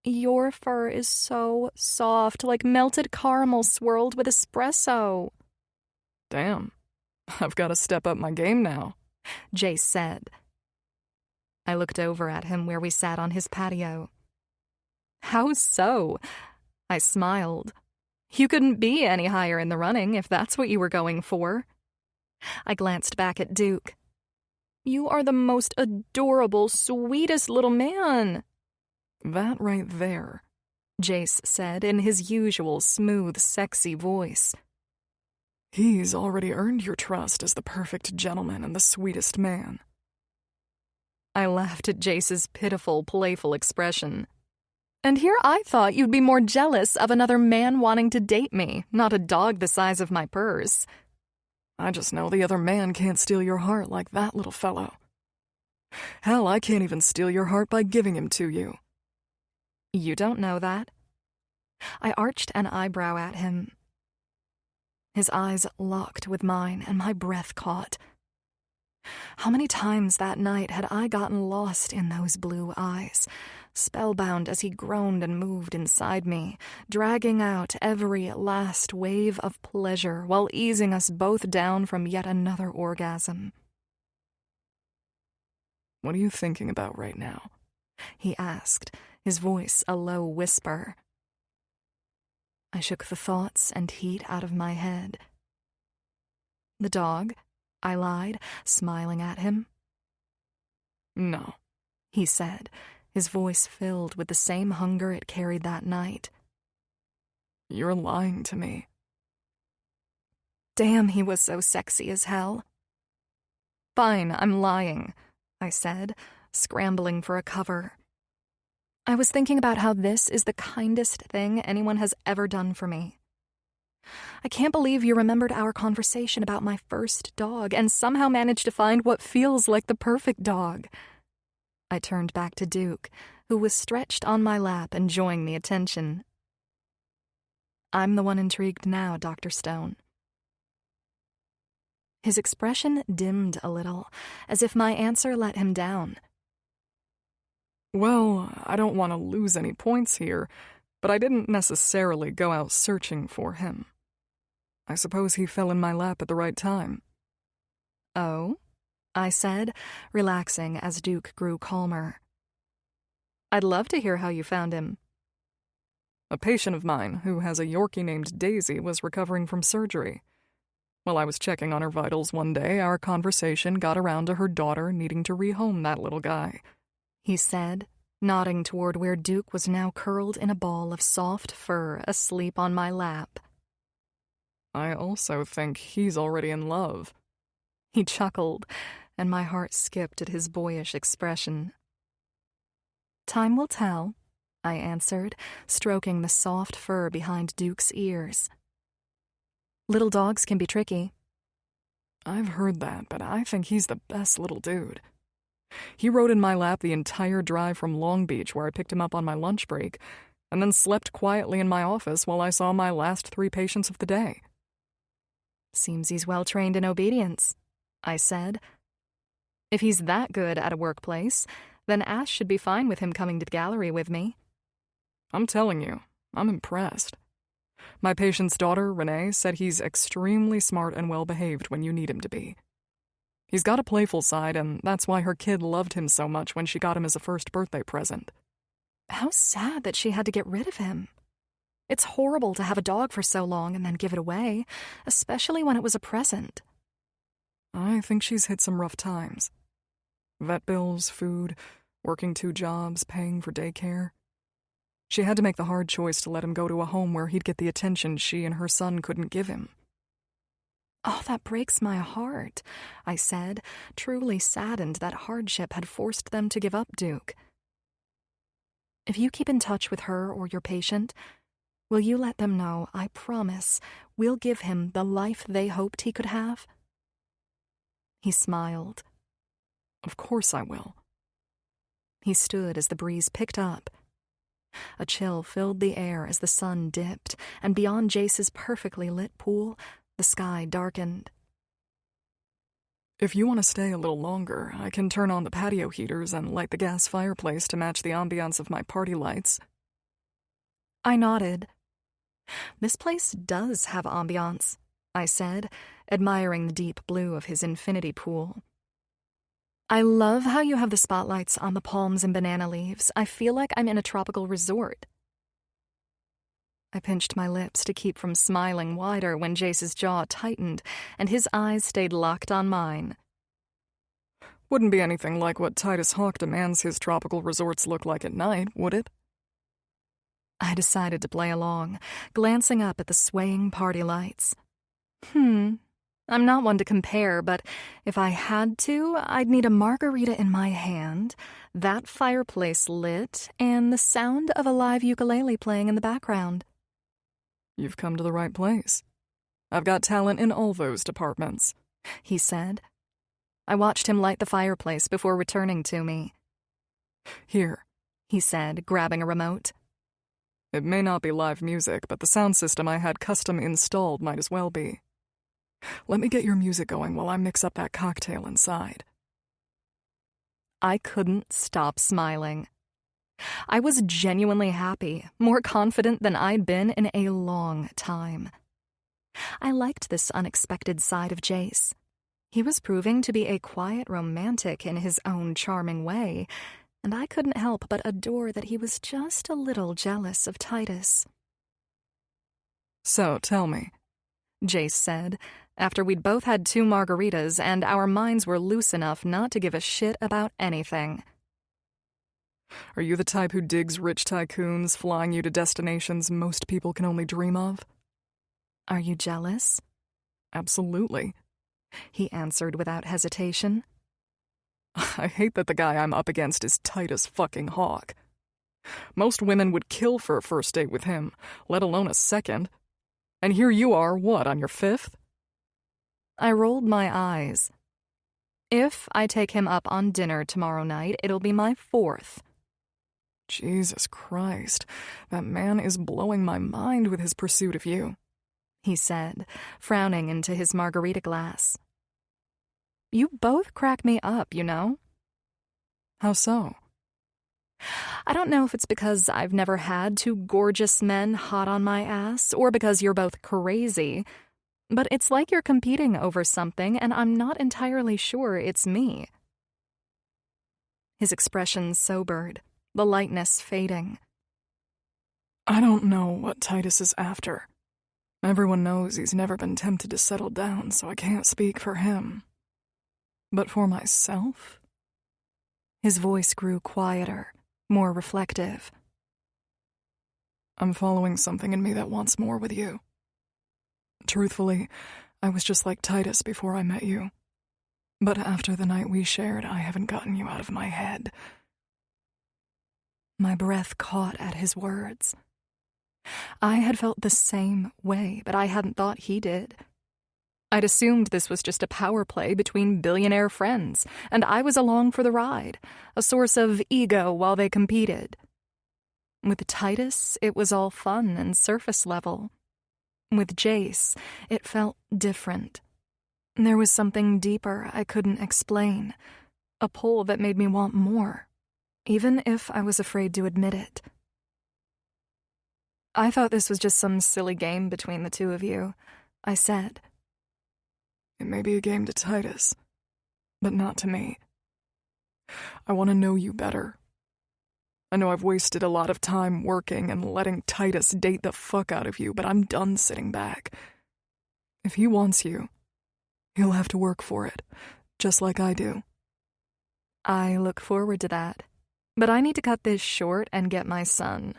A: Your fur is so soft, like melted caramel swirled with espresso.
C: Damn, I've got to step up my game now,
A: Jace said. I looked over at him where we sat on his patio. How so? I smiled. You couldn't be any higher in the running if that's what you were going for. I glanced back at Duke. You are the most adorable, sweetest little man.
C: That right there,
A: Jace said in his usual smooth, sexy voice.
C: He's already earned your trust as the perfect gentleman and the sweetest man.
A: I laughed at Jace's pitiful, playful expression. And here I thought you'd be more jealous of another man wanting to date me, not a dog the size of my purse.
C: I just know the other man can't steal your heart like that little fellow. Hell, I can't even steal your heart by giving him to you.
A: You don't know that. I arched an eyebrow at him. His eyes locked with mine, and my breath caught. How many times that night had I gotten lost in those blue eyes, spellbound as he groaned and moved inside me, dragging out every last wave of pleasure while easing us both down from yet another orgasm.
C: "What are you thinking about right now?"
A: he asked, his voice a low whisper. I shook the thoughts and heat out of my head. "The dog," I lied, smiling at him.
C: "No,"
A: he said, his voice filled with the same hunger it carried that night.
C: "You're lying to me."
A: Damn, he was so sexy as hell. "Fine, I'm lying," I said, scrambling for a cover. I was thinking about how this is the kindest thing anyone has ever done for me. I can't believe you remembered our conversation about my first dog and somehow managed to find what feels like the perfect dog. I turned back to Duke, who was stretched on my lap enjoying the attention. I'm the one intrigued now, Dr. Stone. His expression dimmed a little, as if my answer let him down.
C: "Well, I don't want to lose any points here, but I didn't necessarily go out searching for him. I suppose he fell in my lap at the right time."
A: "Oh?" I said, relaxing as Duke grew calmer. "I'd love to hear how you found him."
C: "A patient of mine who has a Yorkie named Daisy was recovering from surgery. While I was checking on her vitals one day, our conversation got around to her daughter needing to rehome that little guy,"
A: he said, nodding toward where Duke was now curled in a ball of soft fur asleep on my lap.
C: "I also think he's already in love."
A: He chuckled, and my heart skipped at his boyish expression. "Time will tell," I answered, stroking the soft fur behind Duke's ears. "Little dogs can be tricky."
C: "I've heard that, but I think he's the best little dude. He rode in my lap the entire drive from Long Beach, where I picked him up on my lunch break, and then slept quietly in my office while I saw my last 3 patients of the day."
A: "Seems he's well trained in obedience," I said. "If he's that good at a workplace, then Ash should be fine with him coming to the gallery with me."
C: "I'm telling you, I'm impressed. My patient's daughter, Renee, said he's extremely smart and well-behaved when you need him to be. He's got a playful side, and that's why her kid loved him so much when she got him as a first birthday present."
A: How sad that she had to get rid of him. It's horrible to have a dog for so long and then give it away, especially when it was a present.
C: "I think she's hit some rough times. Vet bills, food, working 2 jobs, paying for daycare. She had to make the hard choice to let him go to a home where he'd get the attention she and her son couldn't give him."
A: "Oh, that breaks my heart," I said, truly saddened that hardship had forced them to give up Duke. "If you keep in touch with her or your patient, will you let them know, I promise, we'll give him the life they hoped he could have?" He smiled.
C: "Of course I will."
A: He stood as the breeze picked up. A chill filled the air as the sun dipped, and beyond Jace's perfectly lit pool, the sky darkened.
C: "If you want to stay a little longer, I can turn on the patio heaters and light the gas fireplace to match the ambiance of my party lights."
A: I nodded. "This place does have ambiance," I said, admiring the deep blue of his infinity pool. "I love how you have the spotlights on the palms and banana leaves. I feel like I'm in a tropical resort." I pinched my lips to keep from smiling wider when Jace's jaw tightened and his eyes stayed locked on mine.
C: "Wouldn't be anything like what Titus Hawk demands his tropical resorts look like at night, would it?"
A: I decided to play along, glancing up at the swaying party lights. I'm not one to compare, but if I had to, I'd need a margarita in my hand, that fireplace lit, and the sound of a live ukulele playing in the background.
C: "You've come to the right place. I've got talent in all those departments,"
A: he said. I watched him light the fireplace before returning to me.
C: "Here,"
A: he said, grabbing a remote.
C: It may not be live music, but the sound system I had custom installed might as well be. Let me get your music going while I mix up that cocktail inside.
A: I couldn't stop smiling. I was genuinely happy, more confident than I'd been in a long time. I liked this unexpected side of Jace. He was proving to be a quiet romantic in his own charming way, and I couldn't help but adore that he was just a little jealous of Titus.
C: So, tell me,
A: Jace said, after we'd both had 2 margaritas and our minds were loose enough not to give a shit about anything.
C: are you the type who digs rich tycoons flying you to destinations most people can only dream of?
A: Are you jealous?
C: Absolutely.
A: He answered without hesitation.
C: I hate that the guy I'm up against is Titus fucking Hawk. Most women would kill for a first date with him, let alone a second. And here you are, what, on your 5th?
A: I rolled my eyes. If I take him up on dinner tomorrow night, it'll be my 4th.
C: Jesus Christ, that man is blowing my mind with his pursuit of you,
A: he said, frowning into his margarita glass. You both crack me up, you know?
C: How so?
A: I don't know if it's because I've never had 2 gorgeous men hot on my ass, or because you're both crazy, but it's like you're competing over something, and I'm not entirely sure it's me. His expression sobered, the lightness fading.
C: I don't know what Titus is after. Everyone knows he's never been tempted to settle down, so I can't speak for him. But for myself?
A: His voice grew quieter, more reflective.
C: I'm following something in me that wants more with you. Truthfully, I was just like Titus before I met you. But after the night we shared, I haven't gotten you out of my head.
A: My breath caught at his words. I had felt the same way, but I hadn't thought he did. I'd assumed this was just a power play between billionaire friends, and I was along for the ride, a source of ego while they competed. With Titus, it was all fun and surface level. With Jace, it felt different. There was something deeper I couldn't explain, a pull that made me want more, even if I was afraid to admit it. I thought this was just some silly game between the 2 of you, I said.
C: It may be a game to Titus, but not to me. I want to know you better. I know I've wasted a lot of time working and letting Titus date the fuck out of you, but I'm done sitting back. If he wants you, he'll have to work for it, just like I do.
A: I look forward to that, but I need to cut this short and get my son.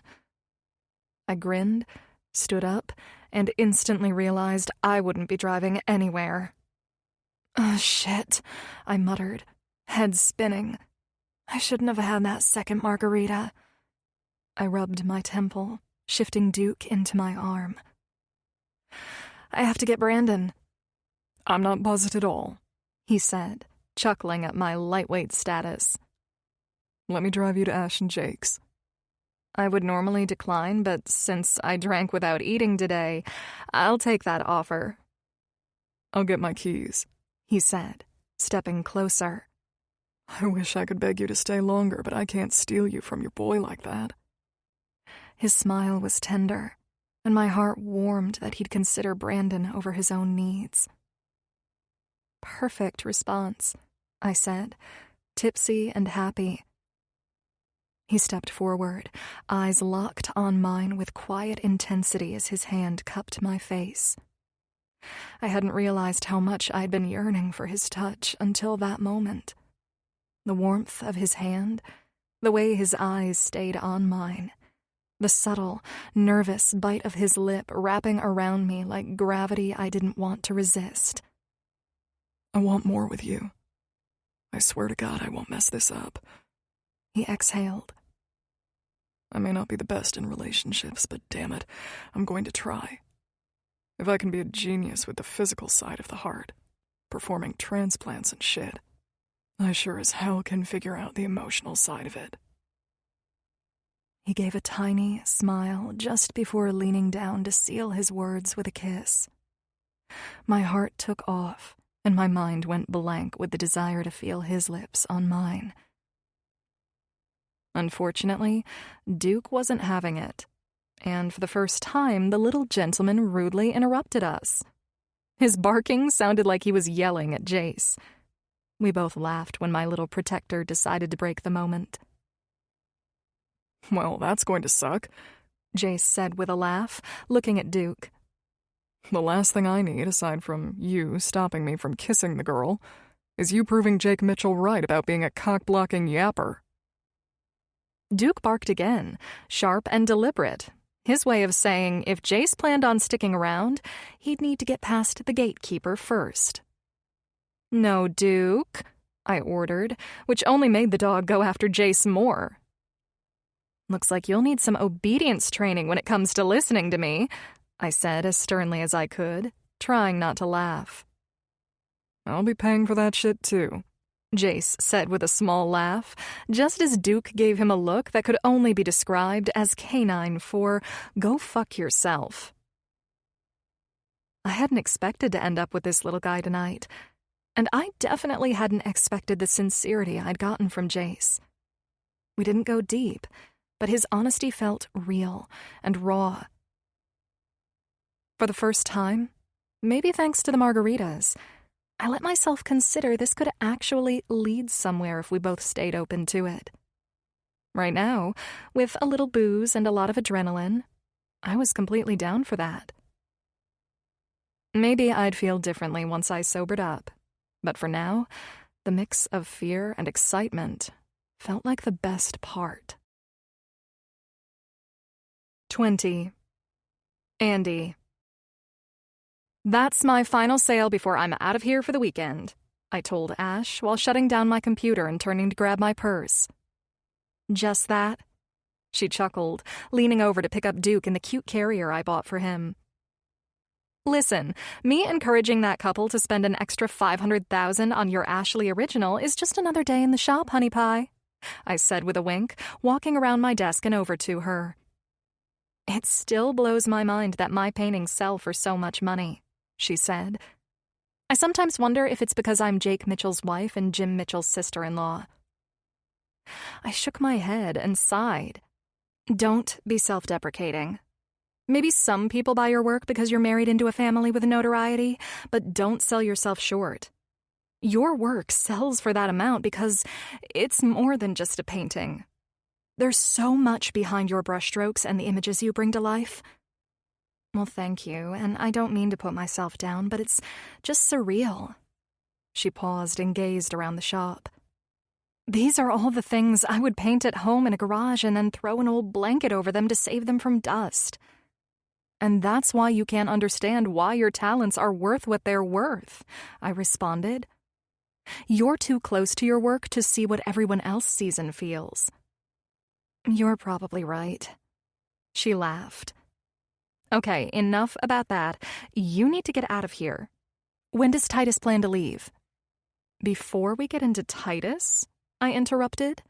A: I grinned, stood up, and instantly realized I wouldn't be driving anywhere. Oh, shit, I muttered, head spinning. I shouldn't have had that second margarita. I rubbed my temple, shifting Duke into my arm. I have to get Brandon.
C: I'm not buzzed at all,
A: he said, chuckling at my lightweight status.
C: Let me drive you to Ash and Jake's.
A: I would normally decline, but since I drank without eating today, I'll take that offer.
C: I'll get my keys,
A: he said, stepping closer.
C: I wish I could beg you to stay longer, but I can't steal you from your boy like that.
A: His smile was tender, and my heart warmed that he'd consider Brandon over his own needs. Perfect response, I said, tipsy and happy. He stepped forward, eyes locked on mine with quiet intensity as his hand cupped my face. I hadn't realized how much I'd been yearning for his touch until that moment. The warmth of his hand, the way his eyes stayed on mine, the subtle, nervous bite of his lip wrapping around me like gravity I didn't want to resist.
C: I want more with you. I swear to God I won't mess this up.
A: He exhaled.
C: I may not be the best in relationships, but damn it, I'm going to try. If I can be a genius with the physical side of the heart, performing transplants and shit, I sure as hell can figure out the emotional side of it.
A: He gave a tiny smile just before leaning down to seal his words with a kiss. My heart took off, and my mind went blank with the desire to feel his lips on mine. Unfortunately, Duke wasn't having it, and for the first time, the little gentleman rudely interrupted us. His barking sounded like he was yelling at Jace. We both laughed when my little protector decided to break the moment.
C: "Well, that's going to suck,"
A: Jace said with a laugh, looking at Duke.
C: "The last thing I need, aside from you stopping me from kissing the girl, is you proving Jake Mitchell right about being a cock-blocking yapper."
A: Duke barked again, sharp and deliberate, his way of saying if Jace planned on sticking around, he'd need to get past the gatekeeper first. "No, Duke," I ordered, which only made the dog go after Jace more. "Looks like you'll need some obedience training when it comes to listening to me," I said as sternly as I could, trying not to laugh.
C: "I'll be paying for that shit too,"
A: Jace said with a small laugh, just as Duke gave him a look that could only be described as canine for "go fuck yourself." I hadn't expected to end up with this little guy tonight, and I definitely hadn't expected the sincerity I'd gotten from Jace. We didn't go deep, but his honesty felt real and raw. For the first time, maybe thanks to the margaritas, I let myself consider this could actually lead somewhere if we both stayed open to it. Right now, with a little booze and a lot of adrenaline, I was completely down for that. Maybe I'd feel differently once I sobered up, but for now, the mix of fear and excitement felt like the best part. 20. Andy. "That's my final sale before I'm out of here for the weekend," I told Ash while shutting down my computer and turning to grab my purse. "Just that?" She chuckled, leaning over to pick up Duke in the cute carrier I bought for him. "Listen, me encouraging that couple to spend an extra $500,000 on your Ashley original is just another day in the shop, honey pie," I said with a wink, walking around my desk and over to her. "It still blows my mind that my paintings sell for so much money," she said. "I sometimes wonder if it's because I'm Jake Mitchell's wife and Jim Mitchell's sister-in-law." I shook my head and sighed. "Don't be self-deprecating. Maybe some people buy your work because you're married into a family with notoriety, but don't sell yourself short. Your work sells for that amount because it's more than just a painting. There's so much behind your brushstrokes and the images you bring to life." "Well, thank you, and I don't mean to put myself down, but it's just surreal." She paused and gazed around the shop. "These are all the things I would paint at home in a garage and then throw an old blanket over them to save them from dust. And that's why you can't understand why your talents are worth what they're worth," I responded. "You're too close to your work to see what everyone else sees and feels." "You're probably right." She laughed. "Okay, enough about that. You need to get out of here. When does Titus plan to leave?" "Before we get into Titus," I interrupted,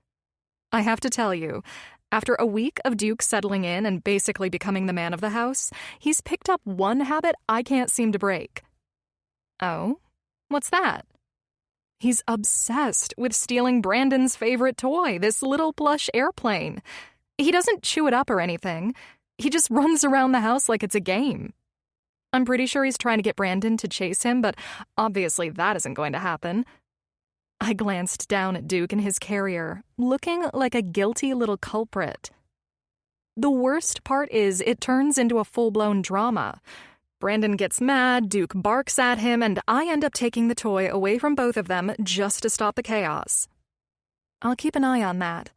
A: "I have to tell you, after a week of Duke settling in and basically becoming the man of the house, he's picked up one habit I can't seem to break." "Oh? What's that?" "He's obsessed with stealing Brandon's favorite toy, this little plush airplane. He doesn't chew it up or anything. He just runs around the house like it's a game. I'm pretty sure he's trying to get Brandon to chase him, but obviously that isn't going to happen." I glanced down at Duke and his carrier, looking like a guilty little culprit. The worst part is it turns into a full-blown drama. Brandon gets mad, Duke barks at him, and I end up taking the toy away from both of them just to stop the chaos. "I'll keep an eye on that."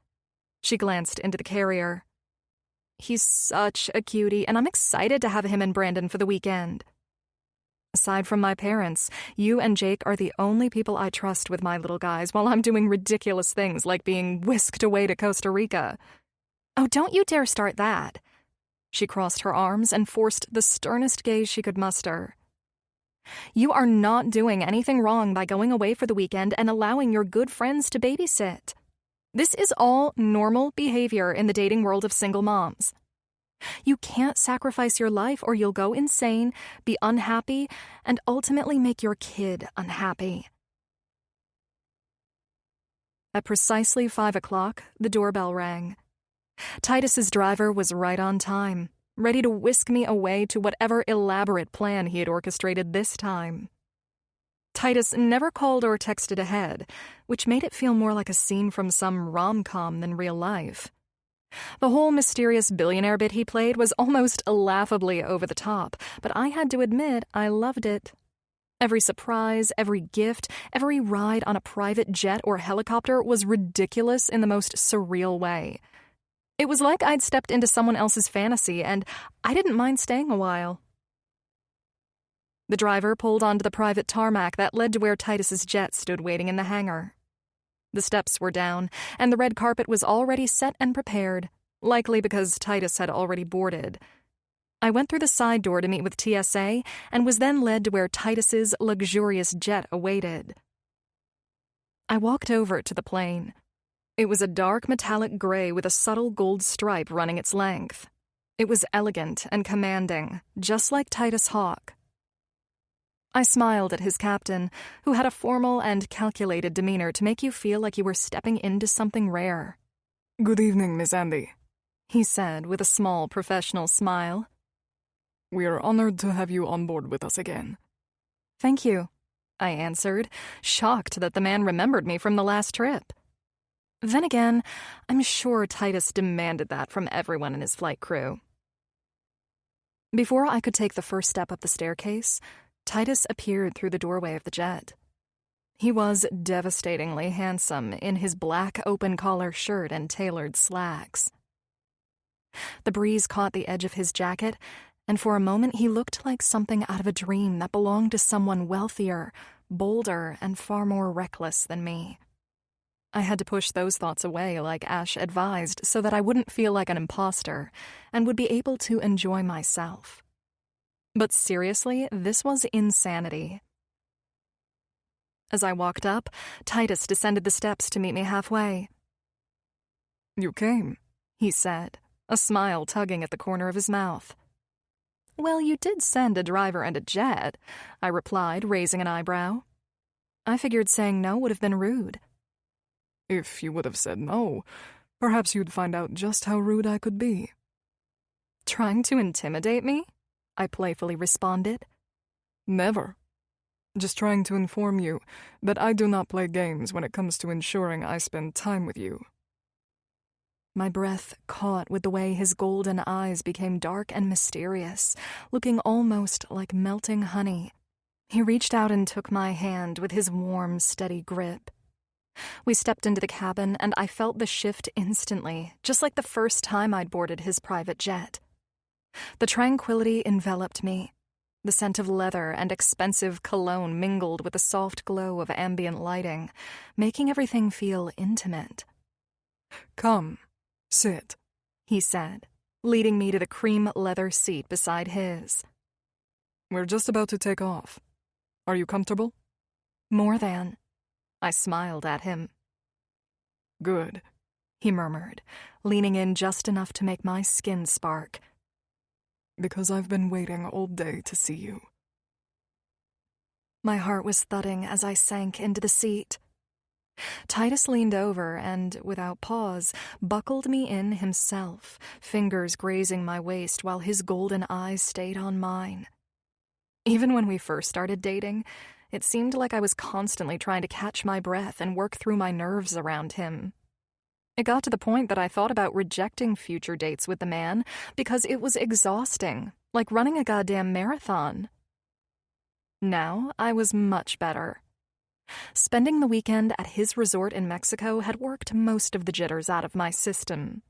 A: She glanced into the carrier. "He's such a cutie, and I'm excited to have him and Brandon for the weekend. Aside from my parents, you and Jake are the only people I trust with my little guys while I'm doing ridiculous things like being whisked away to Costa Rica. Oh, don't you dare start that." She crossed her arms and forced the sternest gaze she could muster. "You are not doing anything wrong by going away for the weekend and allowing your good friends to babysit. This is all normal behavior in the dating world of single moms. You can't sacrifice your life or you'll go insane, be unhappy, and ultimately make your kid unhappy. At precisely 5 o'clock, the doorbell rang. Titus's driver was right on time, ready to whisk me away to whatever elaborate plan he had orchestrated this time. Titus never called or texted ahead, which made it feel more like a scene from some rom-com than real life. The whole mysterious billionaire bit he played was almost laughably over the top, but I had to admit I loved it. Every surprise, every gift, every ride on a private jet or helicopter was ridiculous in the most surreal way. It was like I'd stepped into someone else's fantasy, and I didn't mind staying a while. The driver pulled onto the private tarmac that led to where Titus's jet stood waiting in the hangar. The steps were down, and the red carpet was already set and prepared, likely because Titus had already boarded. I went through the side door to meet with TSA and was then led to where Titus's luxurious jet awaited. I walked over to the plane. It was a dark metallic gray with a subtle gold stripe running its length. It was elegant and commanding, just like Titus Hawk. I smiled at his captain, who had a formal and calculated demeanor to make you feel like you were stepping into something rare.
C: "Good evening, Miss Andy,"
A: he said with a small professional smile.
C: "We are honored to have you on board with us again."
A: "Thank you," I answered, shocked that the man remembered me from the last trip. Then again, I'm sure Titus demanded that from everyone in his flight crew. Before I could take the first step up the staircase, Titus appeared through the doorway of the jet. He was devastatingly handsome in his black open-collar shirt and tailored slacks. The breeze caught the edge of his jacket, and for a moment he looked like something out of a dream that belonged to someone wealthier, bolder, and far more reckless than me. I had to push those thoughts away like Ash advised so that I wouldn't feel like an imposter and would be able to enjoy myself. But seriously, this was insanity. As I walked up, Titus descended the steps to meet me halfway.
C: "You came,"
A: he said, a smile tugging at the corner of his mouth. "Well, you did send a driver and a jet," I replied, raising an eyebrow. I figured saying no would have been rude.
C: "If you would have said no, perhaps you'd find out just how rude I could be."
A: "Trying to intimidate me?" I playfully responded.
C: "Never. Just trying to inform you that I do not play games when it comes to ensuring I spend time with you."
A: My breath caught with the way his golden eyes became dark and mysterious, looking almost like melting honey. He reached out and took my hand with his warm, steady grip. We stepped into the cabin, and I felt the shift instantly, just like the first time I'd boarded his private jet. The tranquility enveloped me. The scent of leather and expensive cologne mingled with the soft glow of ambient lighting, making everything feel intimate.
C: "Come, sit,"
A: he said, leading me to the cream leather seat beside his.
C: "We're just about to take off. Are you comfortable?"
A: "More than." I smiled at him.
C: "Good,"
A: he murmured, leaning in just enough to make my skin spark.
C: "Because I've been waiting all day to see you."
A: My heart was thudding as I sank into the seat. Titus leaned over and, without pause, buckled me in himself, fingers grazing my waist while his golden eyes stayed on mine. Even when we first started dating, it seemed like I was constantly trying to catch my breath and work through my nerves around him. It got to the point that I thought about rejecting future dates with the man because it was exhausting, like running a goddamn marathon. Now I was much better. Spending the weekend at his resort in Mexico had worked most of the jitters out of my system.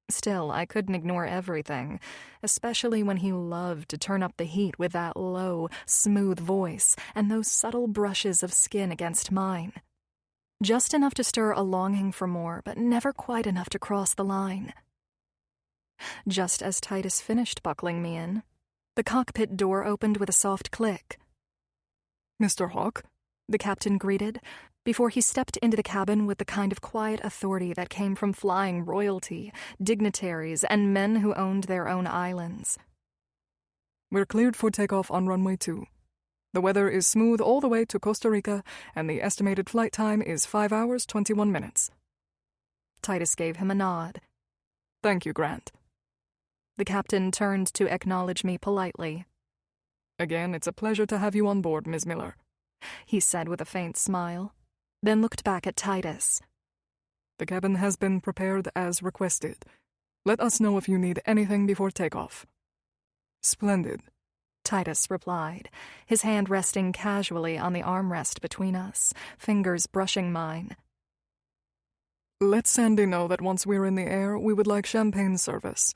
A: Still, I couldn't ignore everything, especially when he loved to turn up the heat with that low, smooth voice and those subtle brushes of skin against mine. Just enough to stir a longing for more, but never quite enough to cross the line. Just as Titus finished buckling me in, the cockpit door opened with a soft click.
C: "Mr. Hawk?"
A: the captain greeted, before he stepped into the cabin with the kind of quiet authority that came from flying royalty, dignitaries, and men who owned their own islands.
C: We're cleared for takeoff on runway 2. The weather is smooth all the way to Costa Rica, and the estimated flight time is 5 hours, 21 minutes.
A: Titus gave him a nod.
C: Thank you, Grant.
A: The captain turned to acknowledge me politely.
C: Again, it's a pleasure to have you on board, Ms. Miller,
A: he said with a faint smile, then looked back at Titus.
C: The cabin has been prepared as requested. Let us know if you need anything before takeoff. Splendid,
A: Titus replied, his hand resting casually on the armrest between us, fingers brushing mine.
C: Let Sandy know that once we're in the air, we would like champagne service,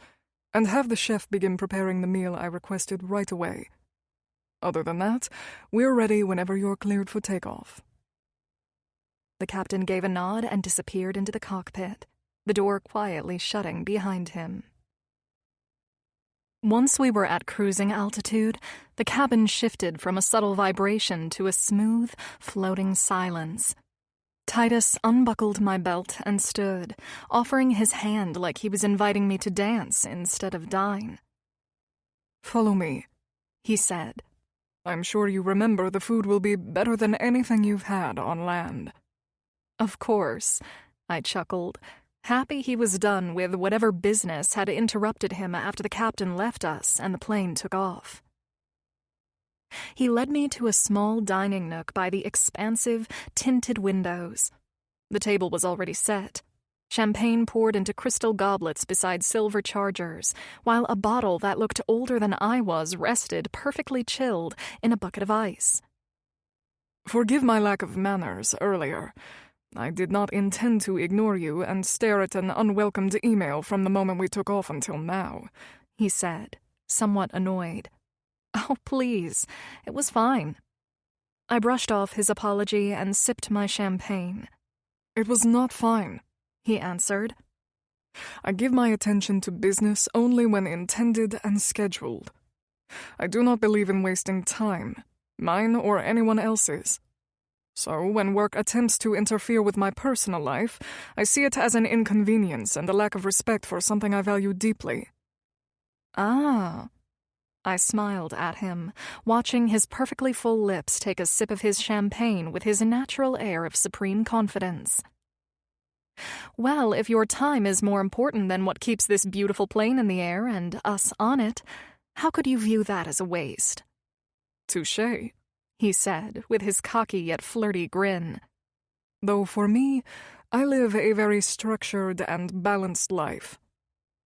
C: and have the chef begin preparing the meal I requested right away. Other than that, we're ready whenever you're cleared for takeoff.
A: The captain gave a nod and disappeared into the cockpit, the door quietly shutting behind him. Once we were at cruising altitude, the cabin shifted from a subtle vibration to a smooth, floating silence. Titus unbuckled my belt and stood, offering his hand like he was inviting me to dance instead of dine.
C: Follow me,
A: he said.
C: I'm sure you remember the food will be better than anything you've had on land.
A: Of course, I chuckled, happy he was done with whatever business had interrupted him after the captain left us and the plane took off. He led me to a small dining nook by the expansive, tinted windows. The table was already set. Champagne poured into crystal goblets beside silver chargers, while a bottle that looked older than I was rested, perfectly chilled, in a bucket of ice.
C: Forgive my lack of manners earlier. I did not intend to ignore you and stare at an unwelcomed email from the moment we took off until now,
A: he said, somewhat annoyed. Oh, please, it was fine. I brushed off his apology and sipped my champagne.
C: It was not fine,
A: he answered.
C: I give my attention to business only when intended and scheduled. I do not believe in wasting time, mine or anyone else's. So when work attempts to interfere with my personal life, I see it as an inconvenience and a lack of respect for something I value deeply.
A: Ah. I smiled at him, watching his perfectly full lips take a sip of his champagne with his natural air of supreme confidence. Well, if your time is more important than what keeps this beautiful plane in the air and us on it, how could you view that as a waste?
C: Touché,
A: he said, with his cocky yet flirty grin.
C: Though for me, I live a very structured and balanced life.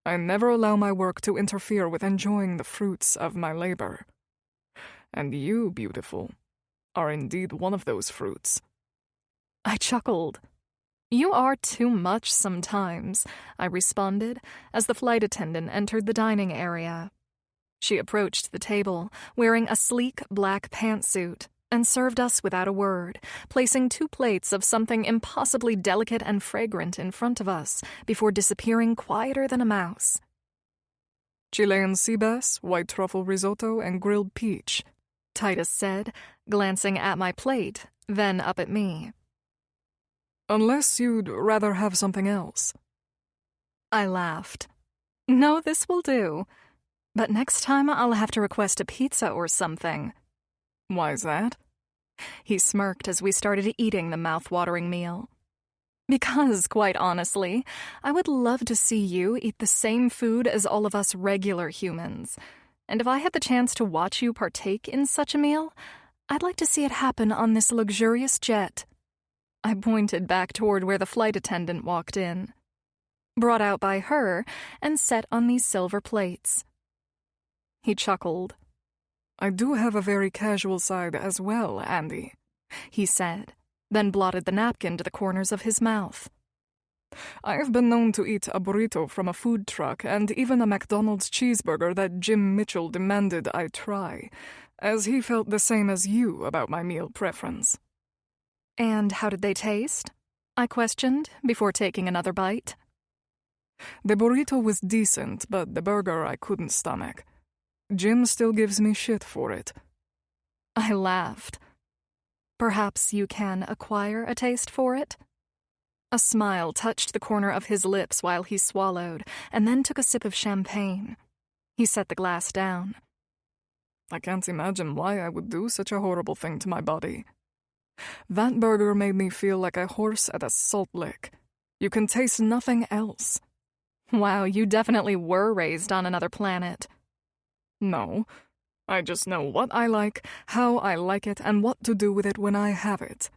C: I never allow my work to interfere with enjoying the fruits of my labor. And you, beautiful, are indeed one of those fruits.
A: I chuckled. You are too much sometimes, I responded, as the flight attendant entered the dining area. She approached the table, wearing a sleek black pantsuit, and served us without a word, placing 2 plates of something impossibly delicate and fragrant in front of us before disappearing quieter than a mouse.
C: Chilean sea bass, white truffle risotto, and grilled peach,
A: Titus said, glancing at my plate, then up at me.
C: Unless you'd rather have something else.
A: I laughed. No, this will do. But next time I'll have to request a pizza or something.
C: Why's that?
A: He smirked as we started eating the mouth-watering meal. Because, quite honestly, I would love to see you eat the same food as all of us regular humans. And if I had the chance to watch you partake in such a meal, I'd like to see it happen on this luxurious jet. I pointed back toward where the flight attendant walked in. Brought out by her and set on these silver plates. He chuckled.
C: I do have a very casual side as well, Andy,
A: he said, then blotted the napkin to the corners of his mouth.
C: I have been known to eat a burrito from a food truck and even a McDonald's cheeseburger that Jim Mitchell demanded I try, as he felt the same as you about my meal preference.
A: And how did they taste? I questioned, before taking another bite.
C: The burrito was decent, but the burger I couldn't stomach. Jim still gives me shit for it.
A: I laughed. Perhaps you can acquire a taste for it? A smile touched the corner of his lips while he swallowed, and then took a sip of champagne. He set the glass down.
C: I can't imagine why I would do such a horrible thing to my body. That burger made me feel like a horse at a salt lick. You can taste nothing else.
A: Wow, you definitely were raised on another planet.
C: No, I just know what I like, how I like it, and what to do with it when I have it.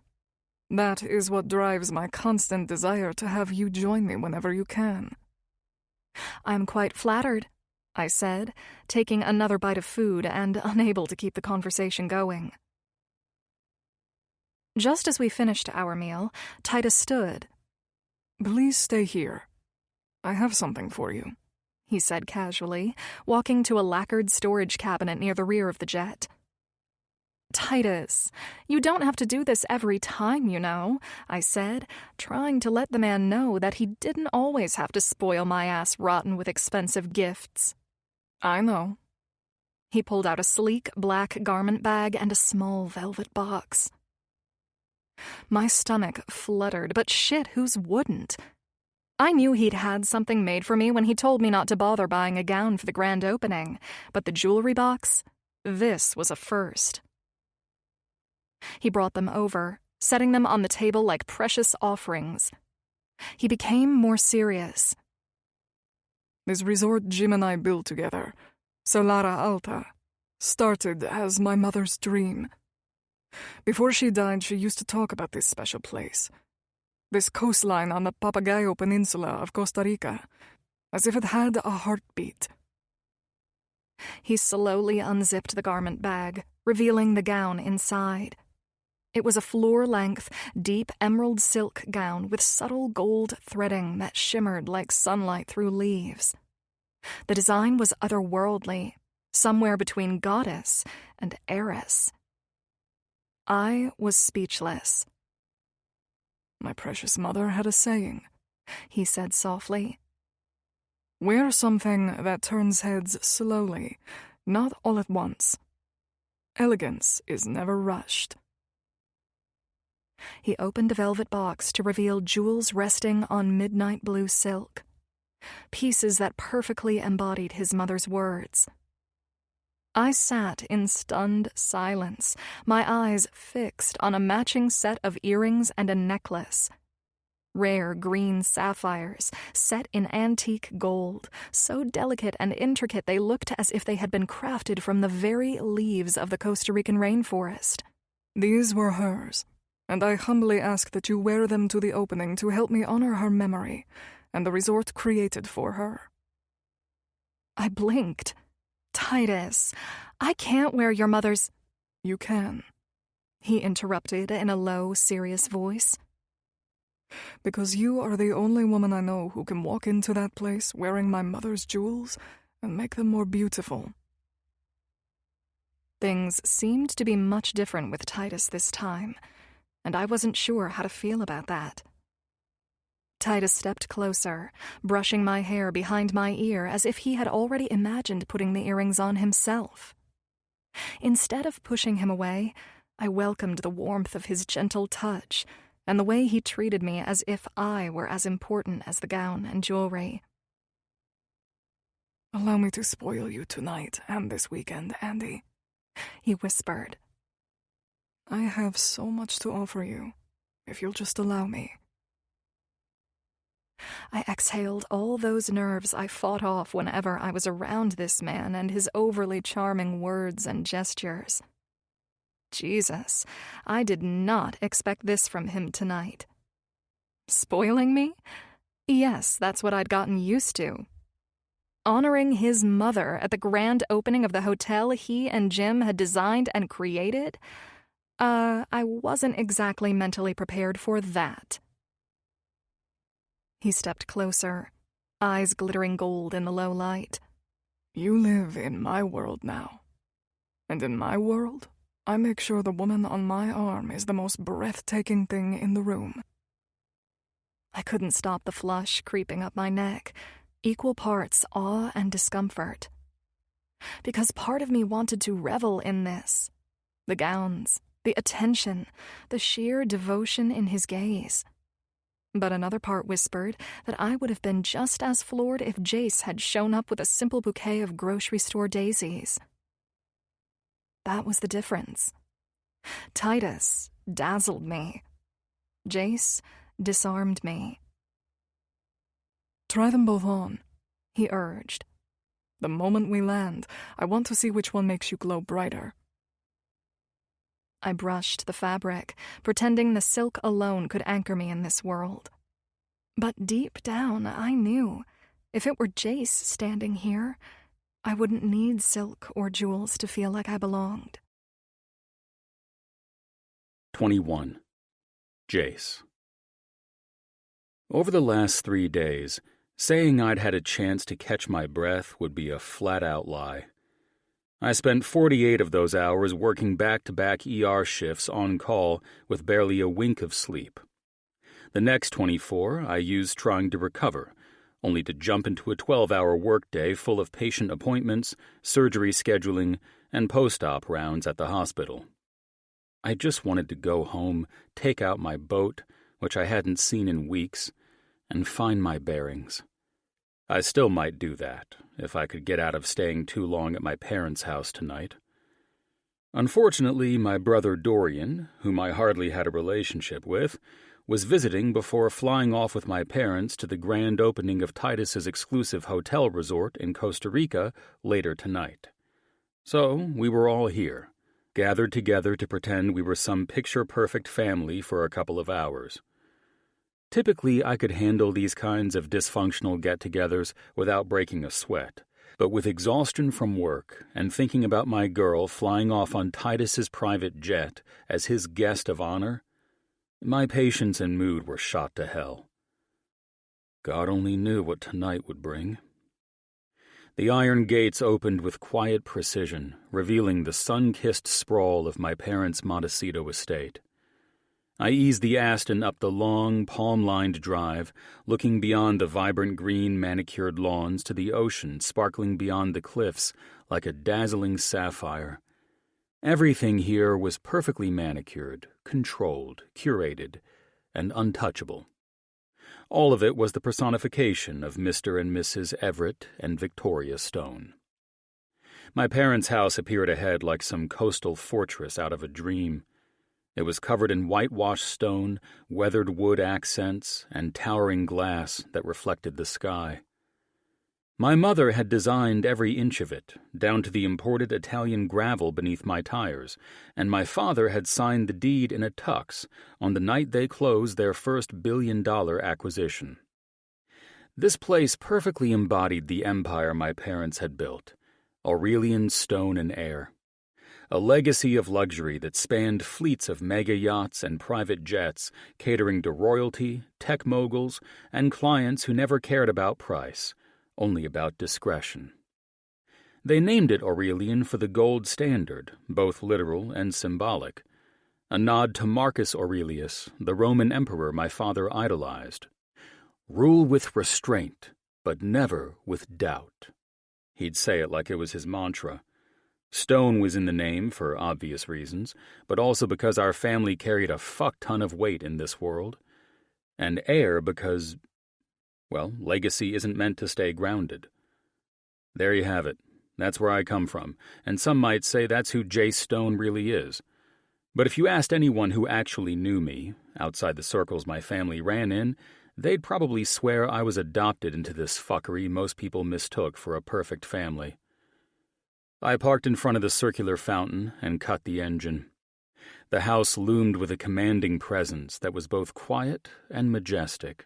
C: That is what drives my constant desire to have you join me whenever you can.
A: I'm quite flattered, I said, taking another bite of food and unable to keep the conversation going. Just as we finished our meal, Titus stood.
C: Please stay here. I have something for you,
A: he said casually, walking to a lacquered storage cabinet near the rear of the jet. Titus, you don't have to do this every time, you know, I said, trying to let the man know that he didn't always have to spoil my ass rotten with expensive gifts.
C: I know.
A: He pulled out a sleek black garment bag and a small velvet box. My stomach fluttered, but shit, whose wouldn't? I knew he'd had something made for me when he told me not to bother buying a gown for the grand opening, but the jewelry box, this was a first. He brought them over, setting them on the table like precious offerings. He became more serious.
C: This resort Jim and I built together, Solara Alta, started as my mother's dream. Before she died, she used to talk about this special place. This coastline on the Papagayo Peninsula of Costa Rica, as if it had a heartbeat.
A: He slowly unzipped the garment bag, revealing the gown inside. It was a floor-length, deep emerald silk gown with subtle gold threading that shimmered like sunlight through leaves. The design was otherworldly, somewhere between goddess and heiress. I was speechless.
C: My precious mother had a saying,
A: he said softly.
C: Wear something that turns heads slowly, not all at once. Elegance is never rushed.
A: He opened the velvet box to reveal jewels resting on midnight blue silk, pieces that perfectly embodied his mother's words. I sat in stunned silence, my eyes fixed on a matching set of earrings and a necklace. Rare green sapphires, set in antique gold, so delicate and intricate they looked as if they had been crafted from the very leaves of the Costa Rican rainforest.
C: These were hers, and I humbly ask that you wear them to the opening to help me honor her memory and the resort created for her.
A: I blinked. Titus, I can't wear your mother's—
C: You can,
A: he interrupted in a low, serious voice.
C: Because you are the only woman I know who can walk into that place wearing my mother's jewels and make them more beautiful.
A: Things seemed to be much different with Titus this time, and I wasn't sure how to feel about that. Titus stepped closer, brushing my hair behind my ear as if he had already imagined putting the earrings on himself. Instead of pushing him away, I welcomed the warmth of his gentle touch and the way he treated me as if I were as important as the gown and jewelry.
C: Allow me to spoil you tonight and this weekend, Andy,
A: he whispered.
C: I have so much to offer you, if you'll just allow me.
A: I exhaled all those nerves I fought off whenever I was around this man and his overly charming words and gestures. Jesus, I did not expect this from him tonight. Spoiling me? Yes, that's what I'd gotten used to. Honoring his mother at the grand opening of the hotel he and Jim had designed and created? I wasn't exactly mentally prepared for that. He stepped closer, eyes glittering gold in the low light.
C: You live in my world now. And in my world, I make sure the woman on my arm is the most breathtaking thing in the room.
A: I couldn't stop the flush creeping up my neck, equal parts awe and discomfort. Because part of me wanted to revel in this. The gowns, The attention, the sheer devotion in his gaze. But another part whispered that I would have been just as floored if Jace had shown up with a simple bouquet of grocery store daisies. That was the difference. Titus dazzled me. Jace disarmed me.
C: "Try them both on," he urged. "The moment we land, I want to see which one makes you glow brighter."
A: I brushed the fabric, pretending the silk alone could anchor me in this world. But deep down, I knew, if it were Jace standing here, I wouldn't need silk or jewels to feel like I belonged.
B: 21. Jace. Over the last 3 days, saying I'd had a chance to catch my breath would be a flat-out lie. I spent 48 of those hours working back-to-back ER shifts on call with barely a wink of sleep. The next 24 I used trying to recover, only to jump into a 12-hour workday full of patient appointments, surgery scheduling, and post-op rounds at the hospital. I just wanted to go home, take out my boat, which I hadn't seen in weeks, and find my bearings. I still might do that, if I could get out of staying too long at my parents' house tonight. Unfortunately, my brother Dorian, whom I hardly had a relationship with, was visiting before flying off with my parents to the grand opening of Titus's exclusive hotel resort in Costa Rica later tonight. So, we were all here, gathered together to pretend we were some picture-perfect family for a couple of hours. Typically, I could handle these kinds of dysfunctional get-togethers without breaking a sweat, but with exhaustion from work and thinking about my girl flying off on Titus's private jet as his guest of honor, my patience and mood were shot to hell. God only knew what tonight would bring. The iron gates opened with quiet precision, revealing the sun-kissed sprawl of my parents' Montecito estate. I eased the Aston up the long, palm-lined drive, looking beyond the vibrant green manicured lawns to the ocean sparkling beyond the cliffs like a dazzling sapphire. Everything here was perfectly manicured, controlled, curated, and untouchable. All of it was the personification of Mr. and Mrs. Everett and Victoria Stone. My parents' house appeared ahead like some coastal fortress out of a dream. It was covered in whitewashed stone, weathered wood accents, and towering glass that reflected the sky. My mother had designed every inch of it, down to the imported Italian gravel beneath my tires, and my father had signed the deed in a tux on the night they closed their first billion-dollar acquisition. This place perfectly embodied the empire my parents had built, Aurelian stone and air. A legacy of luxury that spanned fleets of mega yachts and private jets catering to royalty, tech moguls, and clients who never cared about price, only about discretion. They named it Aurelian for the gold standard, both literal and symbolic, a nod to Marcus Aurelius, the Roman emperor my father idolized. Rule with restraint, but never with doubt. He'd say it like it was his mantra. Stone was in the name for obvious reasons, but also because our family carried a fuck-ton of weight in this world. And air because, well, legacy isn't meant to stay grounded. There you have it. That's where I come from, and some might say that's who Jace Stone really is. But if you asked anyone who actually knew me, outside the circles my family ran in, they'd probably swear I was adopted into this fuckery most people mistook for a perfect family. I parked in front of the circular fountain and cut the engine. The house loomed with a commanding presence that was both quiet and majestic.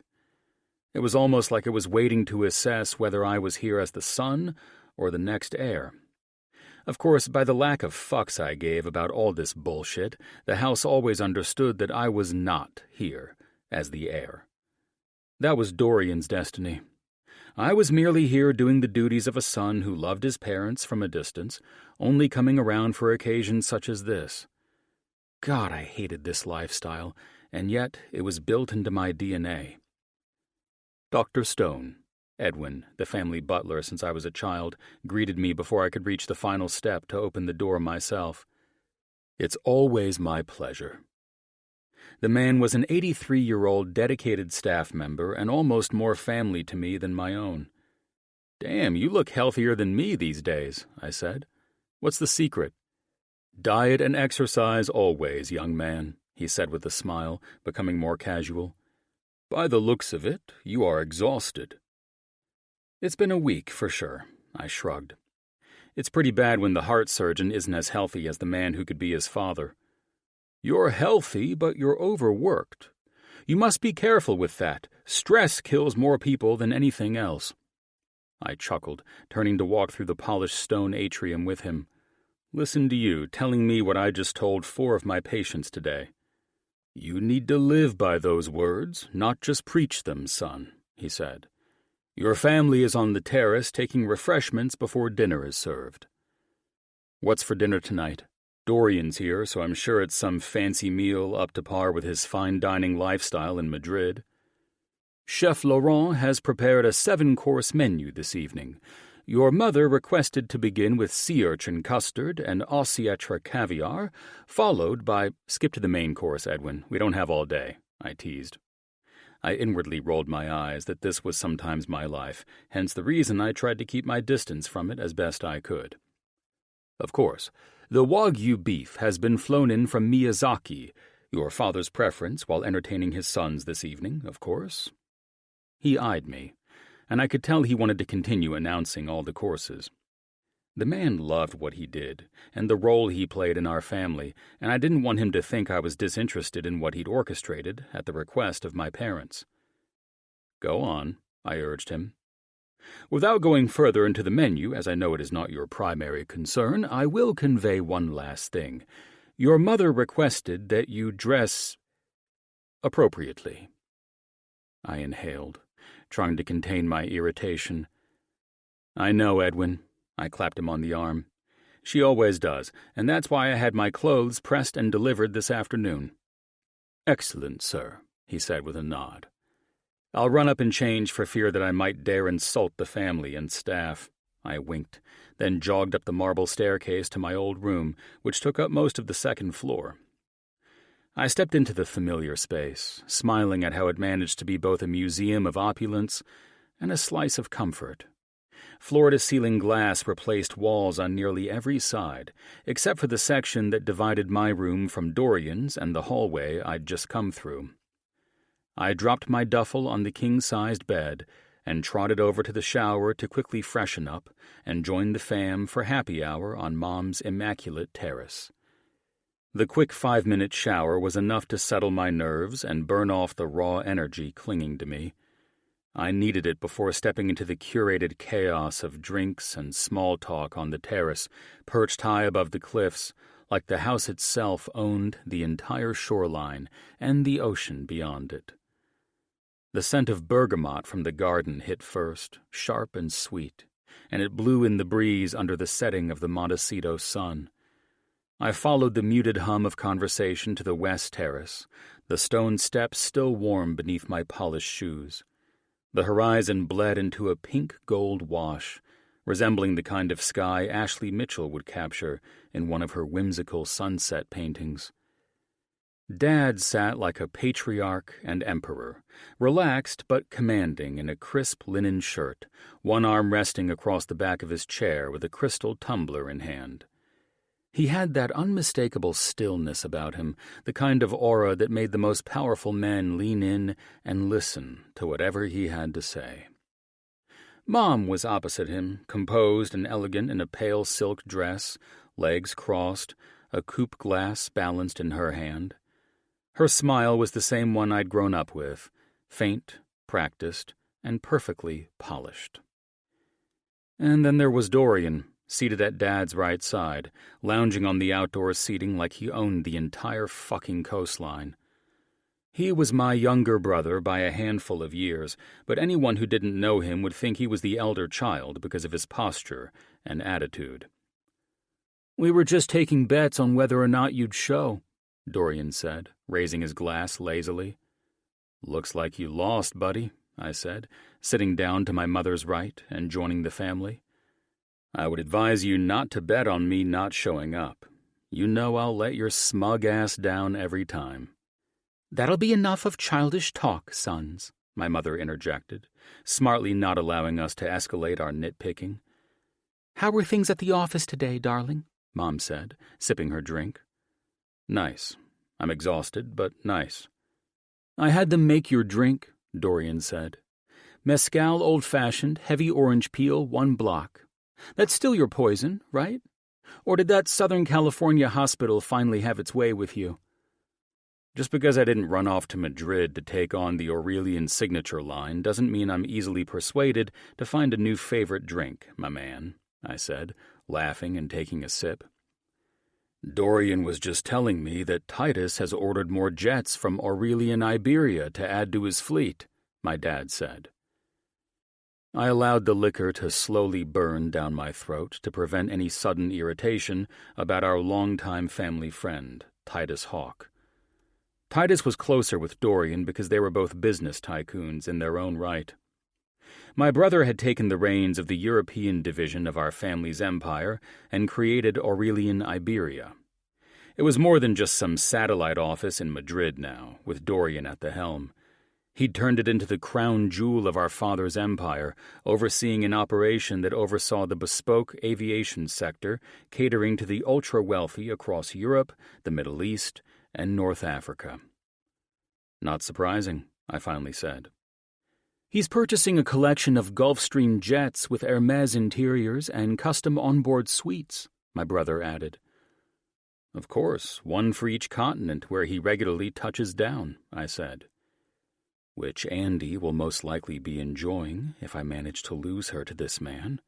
B: It was almost like it was waiting to assess whether I was here as the son or the next heir. Of course, by the lack of fucks I gave about all this bullshit, the house always understood that I was not here as the heir. That was Dorian's destiny. I was merely here doing the duties of a son who loved his parents from a distance, only coming around for occasions such as this. God, I hated this lifestyle, and yet it was built into my DNA. Dr. Stone, Edwin, the family butler since I was a child, greeted me before I could reach the final step to open the door myself. It's always my pleasure. The man was an 83-year-old dedicated staff member and almost more family to me than my own. "Damn, you look healthier than me these days," I said. "What's the secret?" "Diet and exercise always, young man," he said with a smile, becoming more casual. "By the looks of it, you are exhausted." "It's been a week, for sure," I shrugged. "It's pretty bad when the heart surgeon isn't as healthy as the man who could be his father." "You're healthy, but you're overworked. You must be careful with that. Stress kills more people than anything else." I chuckled, turning to walk through the polished stone atrium with him. "Listen to you telling me what I just told 4 of my patients today." "You need to live by those words, not just preach them, son," he said. "Your family is on the terrace taking refreshments before dinner is served." "What's for dinner tonight?" "Dorian's here, so I'm sure it's some fancy meal up to par with his fine dining lifestyle in Madrid. Chef Laurent has prepared a 7-course menu this evening. Your mother requested to begin with sea urchin custard and ossetra caviar, followed by—" "Skip to the main course, Edwin. We don't have all day," I teased. I inwardly rolled my eyes that this was sometimes my life, hence the reason I tried to keep my distance from it as best I could. "Of course, the Wagyu beef has been flown in from Miyazaki, your father's preference while entertaining his sons this evening, of course." He eyed me, and I could tell he wanted to continue announcing all the courses. The man loved what he did, and the role he played in our family, and I didn't want him to think I was disinterested in what he'd orchestrated at the request of my parents. "Go on," I urged him. "Without going further into the menu, as I know it is not your primary concern, I will convey one last thing. Your mother requested that you dress appropriately." I inhaled, trying to contain my irritation. "I know, Edwin." I clapped him on the arm. "She always does, and that's why I had my clothes pressed and delivered this afternoon." "Excellent, sir," he said with a nod. "I'll run up and change for fear that I might dare insult the family and staff." I winked, then jogged up the marble staircase to my old room, which took up most of the 2nd floor. I stepped into the familiar space, smiling at how it managed to be both a museum of opulence and a slice of comfort. Floor-to-ceiling glass replaced walls on nearly every side, except for the section that divided my room from Dorian's and the hallway I'd just come through. I dropped my duffel on the king-sized bed and trotted over to the shower to quickly freshen up and join the fam for happy hour on Mom's immaculate terrace. The quick 5-minute shower was enough to settle my nerves and burn off the raw energy clinging to me. I needed it before stepping into the curated chaos of drinks and small talk on the terrace, perched high above the cliffs, like the house itself owned the entire shoreline and the ocean beyond it. The scent of bergamot from the garden hit first, sharp and sweet, and it blew in the breeze under the setting of the Montecito sun. I followed the muted hum of conversation to the west terrace, the stone steps still warm beneath my polished shoes. The horizon bled into a pink-gold wash, resembling the kind of sky Ashley Mitchell would capture in one of her whimsical sunset paintings. Dad sat like a patriarch and emperor, relaxed but commanding in a crisp linen shirt, one arm resting across the back of his chair with a crystal tumbler in hand. He had that unmistakable stillness about him, the kind of aura that made the most powerful men lean in and listen to whatever he had to say. Mom was opposite him, composed and elegant in a pale silk dress, legs crossed, a coupe glass balanced in her hand. Her smile was the same one I'd grown up with, faint, practiced, and perfectly polished. And then there was Dorian, seated at Dad's right side, lounging on the outdoor seating like he owned the entire fucking coastline. He was my younger brother by a handful of years, but anyone who didn't know him would think he was the elder child because of his posture and attitude. "We were just taking bets on whether or not you'd show," Dorian said, raising his glass lazily. "Looks like you lost, buddy," I said, sitting down to my mother's right and joining the family. "I would advise you not to bet on me not showing up. You know I'll let your smug ass down every time." "That'll be enough of childish talk, sons," my mother interjected, smartly not allowing us to escalate our nitpicking. "How were things at the office today, darling?" Mom said, sipping her drink. "Nice. I'm exhausted, but nice." "I had them make your drink," Dorian said. "Mezcal old-fashioned, heavy orange peel, 1 block. That's still your poison, right? Or did that Southern California hospital finally have its way with you?" "Just because I didn't run off to Madrid to take on the Aurelian signature line doesn't mean I'm easily persuaded to find a new favorite drink, my man," I said, laughing and taking a sip. "Dorian was just telling me that Titus has ordered more jets from Aurelian Iberia to add to his fleet," my dad said. I allowed the liquor to slowly burn down my throat to prevent any sudden irritation about our longtime family friend, Titus Hawk. Titus was closer with Dorian because they were both business tycoons in their own right. My brother had taken the reins of the European division of our family's empire and created Aurelian Iberia. It was more than just some satellite office in Madrid now, with Dorian at the helm. He'd turned it into the crown jewel of our father's empire, overseeing an operation that oversaw the bespoke aviation sector, catering to the ultra-wealthy across Europe, the Middle East, and North Africa. "Not surprising," I finally said. "He's purchasing a collection of Gulfstream jets with Hermes interiors and custom onboard suites," my brother added. "Of course, one for each continent where he regularly touches down," I said. "Which Andy will most likely be enjoying if I manage to lose her to this man."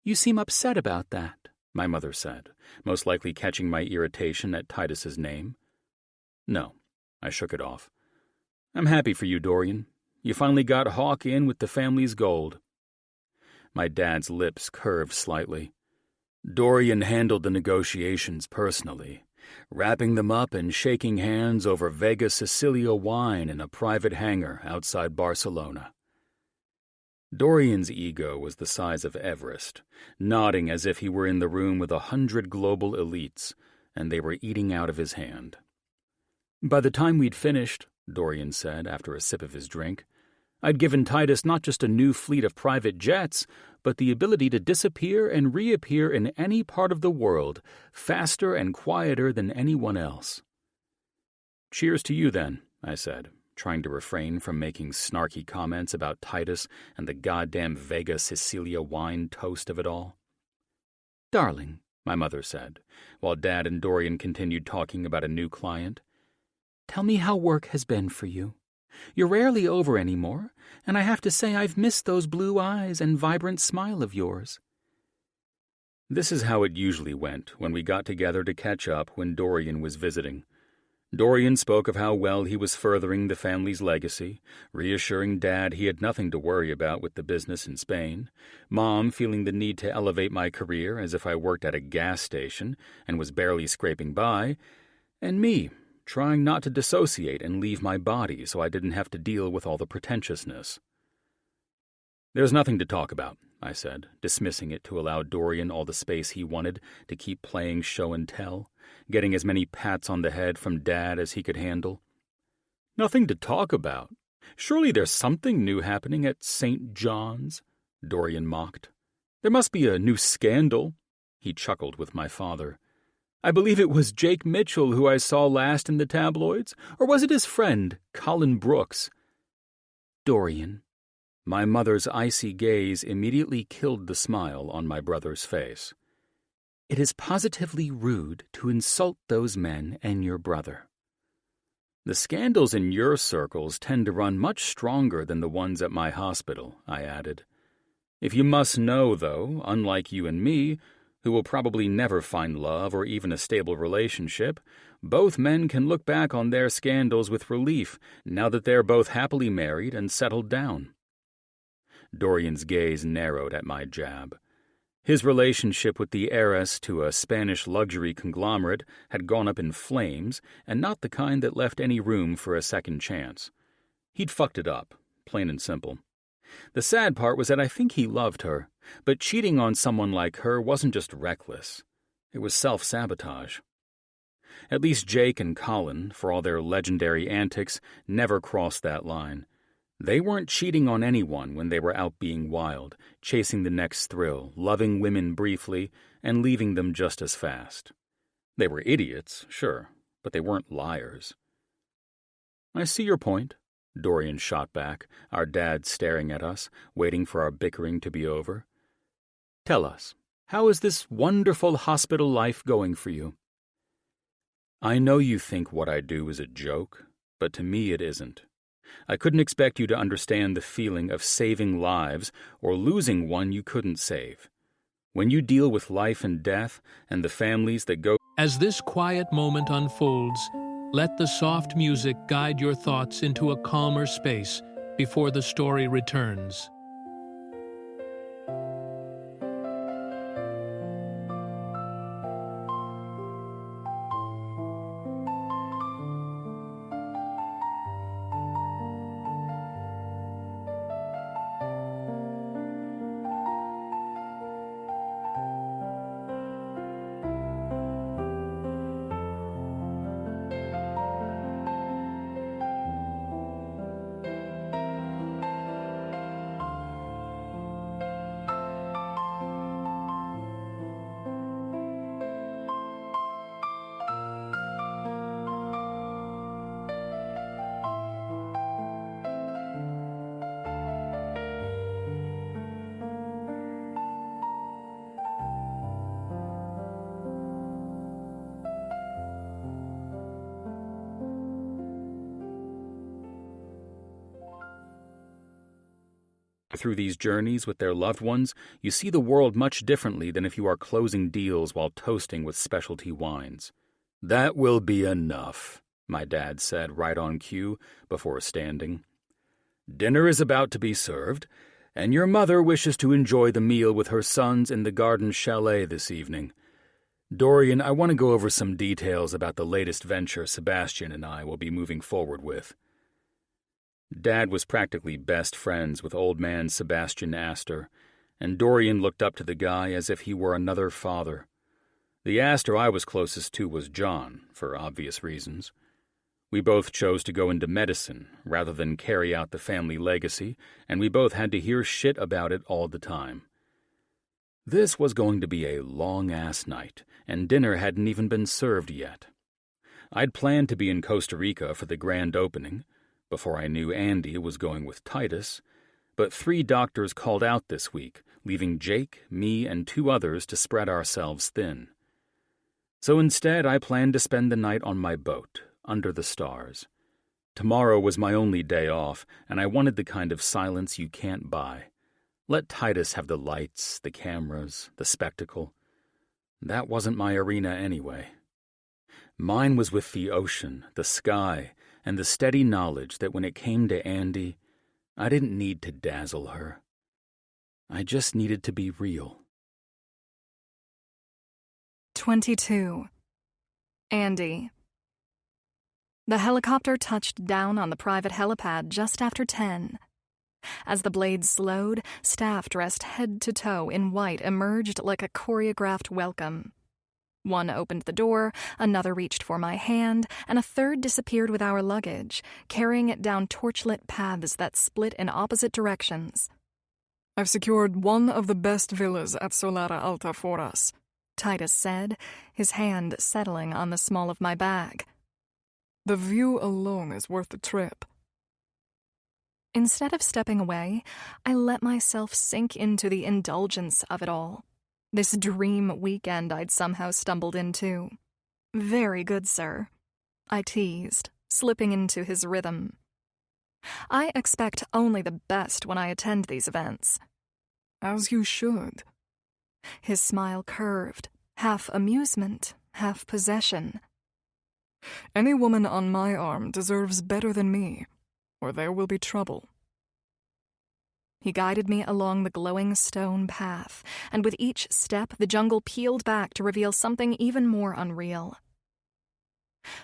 B: "You seem upset about that," my mother said, most likely catching my irritation at Titus's name. "No," I shook it off. "I'm happy for you, Dorian. You finally got Hawk in with the family's gold." My dad's lips curved slightly. "Dorian handled the negotiations personally, wrapping them up and shaking hands over Vega Sicilia wine in a private hangar outside Barcelona." Dorian's ego was the size of Everest, nodding as if he were in the room with 100 global elites, and they were eating out of his hand. "By the time we'd finished," Dorian said after a sip of his drink, "I'd given Titus not just a new fleet of private jets, but the ability to disappear and reappear in any part of the world, faster and quieter than anyone else." "Cheers to you, then," I said, trying to refrain from making snarky comments about Titus and the goddamn Vega Sicilia wine toast of it all. "Darling," my mother said, while Dad and Dorian continued talking about a new client, "tell me how work has been for you. You're rarely over anymore, and I have to say I've missed those blue eyes and vibrant smile of yours." This is how it usually went when we got together to catch up when Dorian was visiting. Dorian spoke of how well he was furthering the family's legacy, reassuring Dad he had nothing to worry about with the business in Spain, Mom feeling the need to elevate my career as if I worked at a gas station and was barely scraping by, and me trying not to dissociate and leave my body so I didn't have to deal with all the pretentiousness. "There's nothing to talk about," I said, dismissing it to allow Dorian all the space he wanted to keep playing show and tell, getting as many pats on the head from Dad as he could handle. "Nothing to talk about? Surely there's something new happening at St. John's," Dorian mocked. "There must be a new scandal." He chuckled with my father. "I believe it was Jake Mitchell who I saw last in the tabloids, or was it his friend, Colin Brooks?" "Dorian." My mother's icy gaze immediately killed the smile on my brother's face. "It is positively rude to insult those men and your brother." "The scandals in your circles tend to run much stronger than the ones at my hospital," I added. "If you must know, though, unlike you and me, who will probably never find love or even a stable relationship, both men can look back on their scandals with relief now that they're both happily married and settled down." Dorian's gaze narrowed at my jab. His relationship with the heiress to a Spanish luxury conglomerate had gone up in flames, and not the kind that left any room for a second chance. He'd fucked it up, plain and simple. The sad part was that I think he loved her, but cheating on someone like her wasn't just reckless. It was self-sabotage. At least Jake and Colin, for all their legendary antics, never crossed that line. They weren't cheating on anyone when they were out being wild, chasing the next thrill, loving women briefly, and leaving them just as fast. They were idiots, sure, but they weren't liars. "I see your point," Dorian shot back, our dad staring at us, waiting for our bickering to be over. "Tell us, how is this wonderful hospital life going for you?" "I know you think what I do is a joke, but to me it isn't. I couldn't expect you to understand the feeling of saving lives or losing one you couldn't save. When you deal with life and death and the families that go..."
D: As this quiet moment unfolds, let the soft music guide your thoughts into a calmer space before the story returns.
B: Through these journeys with their loved ones, you see the world much differently than if you are closing deals while toasting with specialty wines. "That will be enough," my dad said right on cue before standing. "Dinner is about to be served, and your mother wishes to enjoy the meal with her sons in the garden chalet this evening. Dorian, I want to go over some details about the latest venture Sebastian and I will be moving forward with." Dad was practically best friends with old man Sebastian Astor, and Dorian looked up to the guy as if he were another father. The Astor I was closest to was John, for obvious reasons. We both chose to go into medicine rather than carry out the family legacy, and we both had to hear shit about it all the time. This was going to be a long-ass night, and dinner hadn't even been served yet. I'd planned to be in Costa Rica for the grand opening, before I knew Andy was going with Titus, but 3 doctors called out this week, leaving Jake, me, and 2 others to spread ourselves thin. So instead I planned to spend the night on my boat, under the stars. Tomorrow was my only day off, and I wanted the kind of silence you can't buy. Let Titus have the lights, the cameras, the spectacle. That wasn't my arena anyway. Mine was with the ocean, the sky, and the steady knowledge that when it came to Andy, I didn't need to dazzle her. I just needed to be real.
A: 22. Andy. The helicopter touched down on the private helipad just after 10. As the blade slowed, staff dressed head to toe in white emerged like a choreographed welcome. One opened the door, another reached for my hand, and a third disappeared with our luggage, carrying it down torchlit paths that split in opposite directions.
C: "I've secured one of the best villas at Solara Alta for us,"
A: Titus said, his hand settling on the small of my bag.
C: "The view alone is worth the trip."
A: Instead of stepping away, I let myself sink into the indulgence of it all. This dream weekend I'd somehow stumbled into. "Very good, sir," I teased, slipping into his rhythm. I expect only the best when I attend these events.
C: "As you should."
A: His smile curved, half amusement, half possession.
C: "Any woman on my arm deserves better than me, or there will be trouble."
A: He guided me along the glowing stone path, and with each step the jungle peeled back to reveal something even more unreal.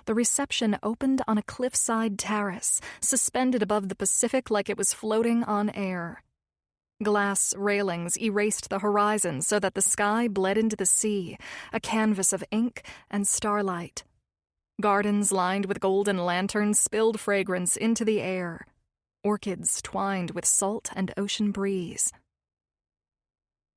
A: The reception opened on a cliffside terrace, suspended above the Pacific like it was floating on air. Glass railings erased the horizon so that the sky bled into the sea, a canvas of ink and starlight. Gardens lined with golden lanterns spilled fragrance into the air. Orchids twined with salt and ocean breeze.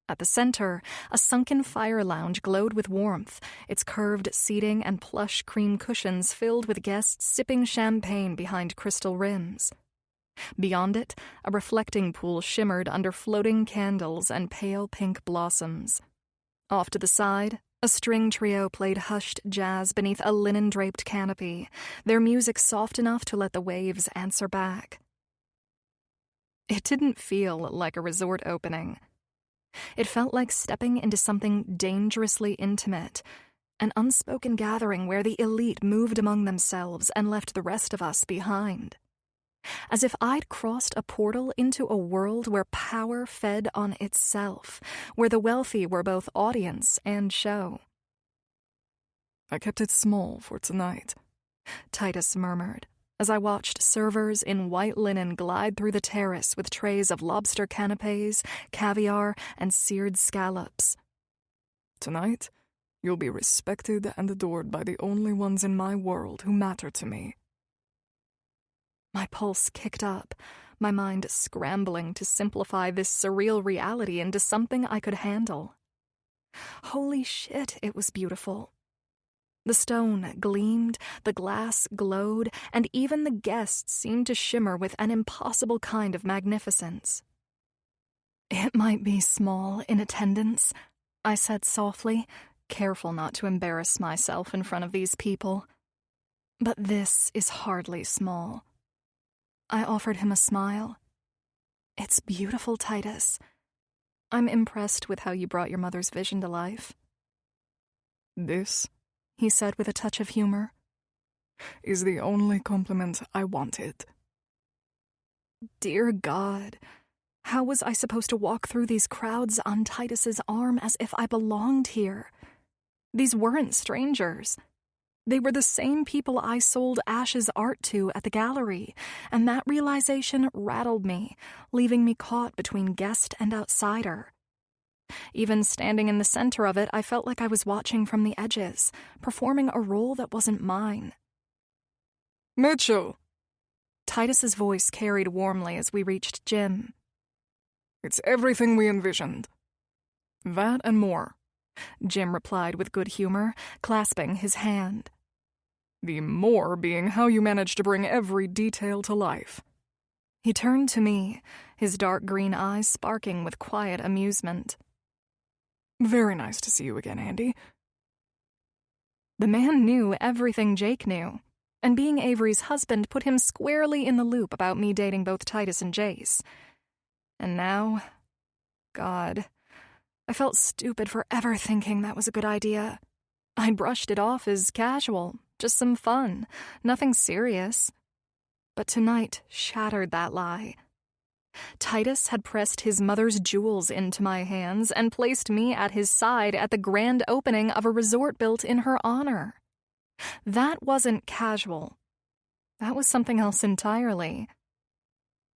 A: At the center, a sunken fire lounge glowed with warmth, its curved seating and plush cream cushions filled with guests sipping champagne behind crystal rims. Beyond it, a reflecting pool shimmered under floating candles and pale pink blossoms. Off to the side, a string trio played hushed jazz beneath a linen-draped canopy, their music soft enough to let the waves answer back. It didn't feel like a resort opening. It felt like stepping into something dangerously intimate, an unspoken gathering where the elite moved among themselves and left the rest of us behind. As if I'd crossed a portal into a world where power fed on itself, where the wealthy were both audience and show.
C: I kept it small for tonight,
A: Titus murmured, as I watched servers in white linen glide through the terrace with trays of lobster canapes, caviar, and seared scallops.
C: Tonight, you'll be respected and adored by the only ones in my world who matter to me.
A: My pulse kicked up, my mind scrambling to simplify this surreal reality into something I could handle. Holy shit, it was beautiful. The stone gleamed, the glass glowed, and even the guests seemed to shimmer with an impossible kind of magnificence. "It might be small in attendance," I said softly, careful not to embarrass myself in front of these people. "But this is hardly small." I offered him a smile. "It's beautiful, Titus. I'm impressed with how you brought your mother's vision to life."
C: "This,"
A: he said with a touch of humor,
C: "is the only compliment I wanted."
A: Dear God, how was I supposed to walk through these crowds on Titus's arm as if I belonged here? These weren't strangers. They were the same people I sold Ash's art to at the gallery, and that realization rattled me, leaving me caught between guest and outsider. Even standing in the center of it, I felt like I was watching from the edges, performing a role that wasn't mine.
C: "Mitchell!"
A: Titus's voice carried warmly as we reached Jim.
C: "It's everything we envisioned."
A: "That and more," Jim replied with good humor, clasping his hand.
C: "The more being how you managed to bring every detail to life."
A: He turned to me, his dark green eyes sparking with quiet amusement.
C: "Very nice to see you again, Andy."
A: The man knew everything Jake knew, and being Avery's husband put him squarely in the loop about me dating both Titus and Jace. And now, God, I felt stupid for ever thinking that was a good idea. I'd brushed it off as casual, just some fun, nothing serious. But tonight shattered that lie. Titus had pressed his mother's jewels into my hands and placed me at his side at the grand opening of a resort built in her honor. That wasn't casual. That was something else entirely.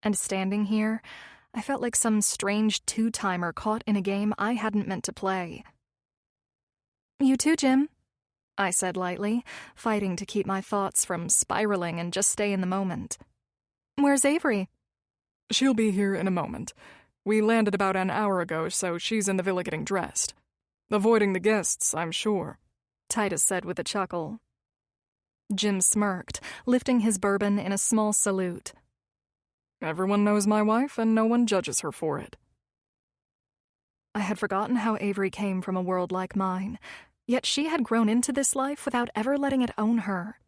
A: And standing here, I felt like some strange two-timer caught in a game I hadn't meant to play. "You too, Jim," I said lightly, fighting to keep my thoughts from spiraling and just stay in the moment. "Where's Avery?"
C: "She'll be here in a moment. We landed about an hour ago, so she's in the villa getting dressed. Avoiding the guests, I'm sure,"
A: Titus said with a chuckle. Jim smirked, lifting his bourbon in a small salute.
C: "Everyone knows my wife, and no one judges her for it."
A: I had forgotten how Avery came from a world like mine, yet she had grown into this life without ever letting it own her.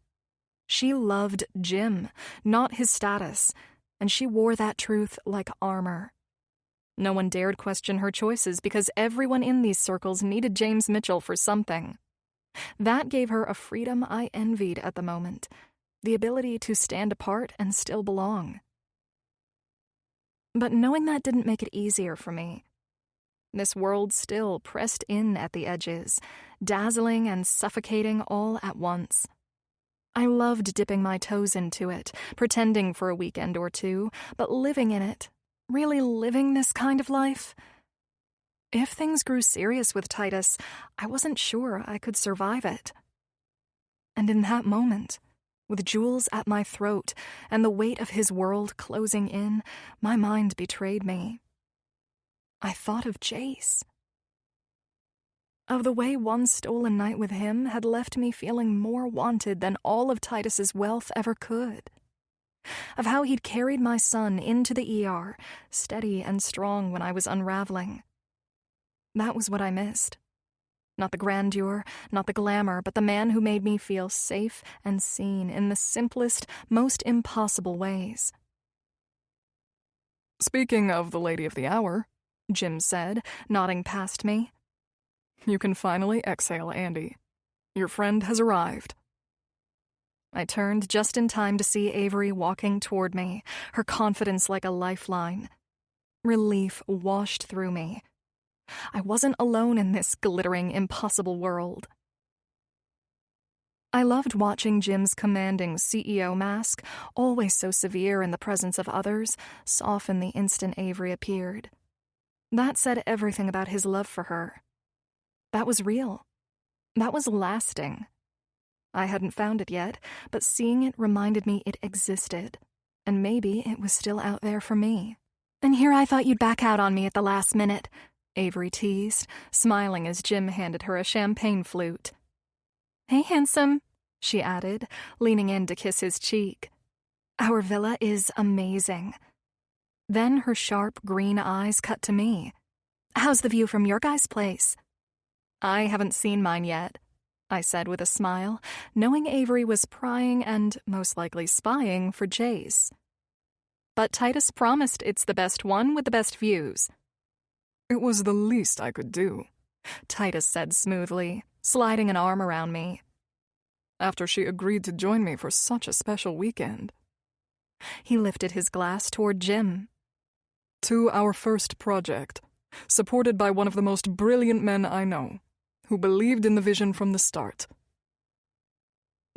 A: She loved Jim, not his status, and she wore that truth like armor. No one dared question her choices because everyone in these circles needed James Mitchell for something. That gave her a freedom I envied at the moment, the ability to stand apart and still belong. But knowing that didn't make it easier for me. This world still pressed in at the edges, dazzling and suffocating all at once. I loved dipping my toes into it, pretending for a weekend or two, but living in it, Really living this kind of life? If things grew serious with Titus, I wasn't sure I could survive it. And in that moment, with Jules at my throat and the weight of his world closing in, my mind betrayed me. I thought of Jace. Of the way one stolen night with him had left me feeling more wanted than all of Titus's wealth ever could. Of how he'd carried my son into the ER, steady and strong when I was unraveling. That was what I missed. Not the grandeur, not the glamour, but the man who made me feel safe and seen in the simplest, most impossible ways.
C: "Speaking of the lady of the hour," Jim said, nodding past me, "you can finally exhale, Andy. Your friend has arrived."
A: I turned just in time to see Avery walking toward me, her confidence like a lifeline. Relief washed through me. I wasn't alone in this glittering, impossible world. I loved watching Jim's commanding CEO mask, always so severe in the presence of others, soften the instant Avery appeared. That said everything about his love for her. That was real. That was lasting. I hadn't found it yet, but seeing it reminded me it existed, and maybe it was still out there for me. "And here I thought you'd back out on me at the last minute," Avery teased, smiling as Jim handed her a champagne flute. "Hey, handsome," she added, leaning in to kiss his cheek. "Our villa is amazing." Then her sharp green eyes cut to me. "How's the view from your guys' place?" "I haven't seen mine yet," I said with a smile, knowing Avery was prying and most likely spying for Jace. "But Titus promised it's the best one with the best views."
C: "It was the least I could do,"
A: Titus said smoothly, sliding an arm around me.
C: "After she agreed to join me for such a special weekend."
A: He lifted his glass toward Jim.
C: "To our first project, supported by one of the most brilliant men I know, who believed in the vision from the start."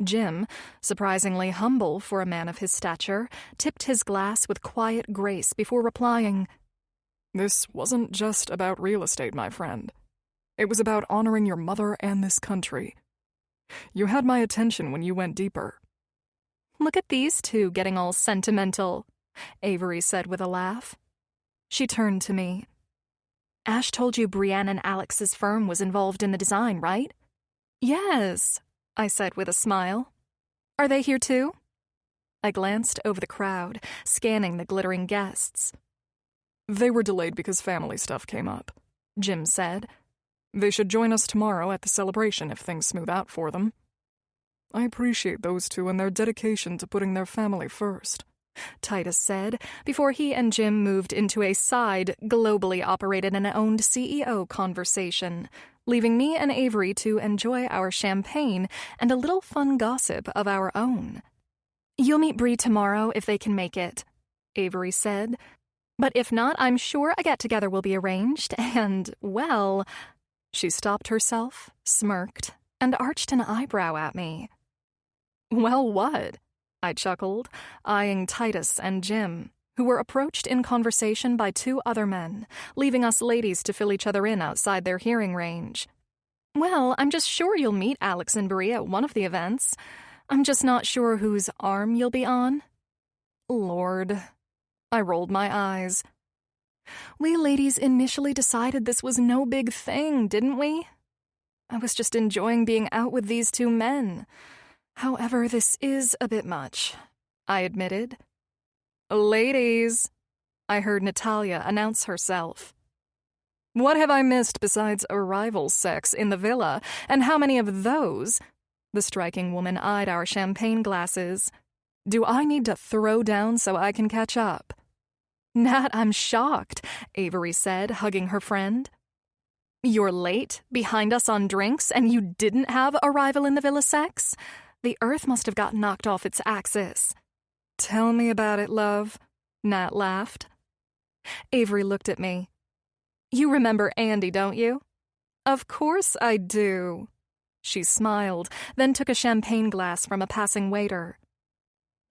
A: Jim, surprisingly humble for a man of his stature, tipped his glass with quiet grace before replying,
C: "This wasn't just about real estate, my friend. It was about honoring your mother and this country. You had my attention when you went deeper."
A: "Look at these two getting all sentimental," Avery said with a laugh. She turned to me. "Ash told you Brienne and Alex's firm was involved in the design, right?" "Yes," I said with a smile. "Are they here too?" I glanced over the crowd, scanning the glittering guests.
C: "They were delayed because family stuff came up," Jim said. "They should join us tomorrow at the celebration if things smooth out for them. I appreciate those two and their dedication to putting their family first,"
A: Titus said, before he and Jim moved into a side, globally operated and owned CEO conversation, leaving me and Avery to enjoy our champagne and a little fun gossip of our own. "You'll meet Bree tomorrow if they can make it," Avery said. "But if not, I'm sure a get-together will be arranged, and, well..." She stopped herself, smirked, and arched an eyebrow at me. "Well, what?" I chuckled, eyeing Titus and Jim, who were approached in conversation by two other men, leaving us ladies to fill each other in outside their hearing range. "Well, I'm just sure you'll meet Alex and Brie at one of the events. I'm just not sure whose arm you'll be on." Lord. I rolled my eyes. "We ladies initially decided this was no big thing, didn't we? I was just enjoying being out with these two men. However, this is a bit much," I admitted. "Ladies," I heard Natalia announce herself. "What have I missed besides arrival sex in the villa, and how many of those?" The striking woman eyed our champagne glasses. "Do I need to throw down so I can catch up?" "Nat, I'm shocked," Avery said, hugging her friend. "You're late, behind us on drinks, and you didn't have arrival in the villa sex? The earth must have got knocked off its axis." "Tell me about it, love," Nat laughed. Avery looked at me. "You remember Andy, don't you?" "Of course I do." She smiled, then took a champagne glass from a passing waiter.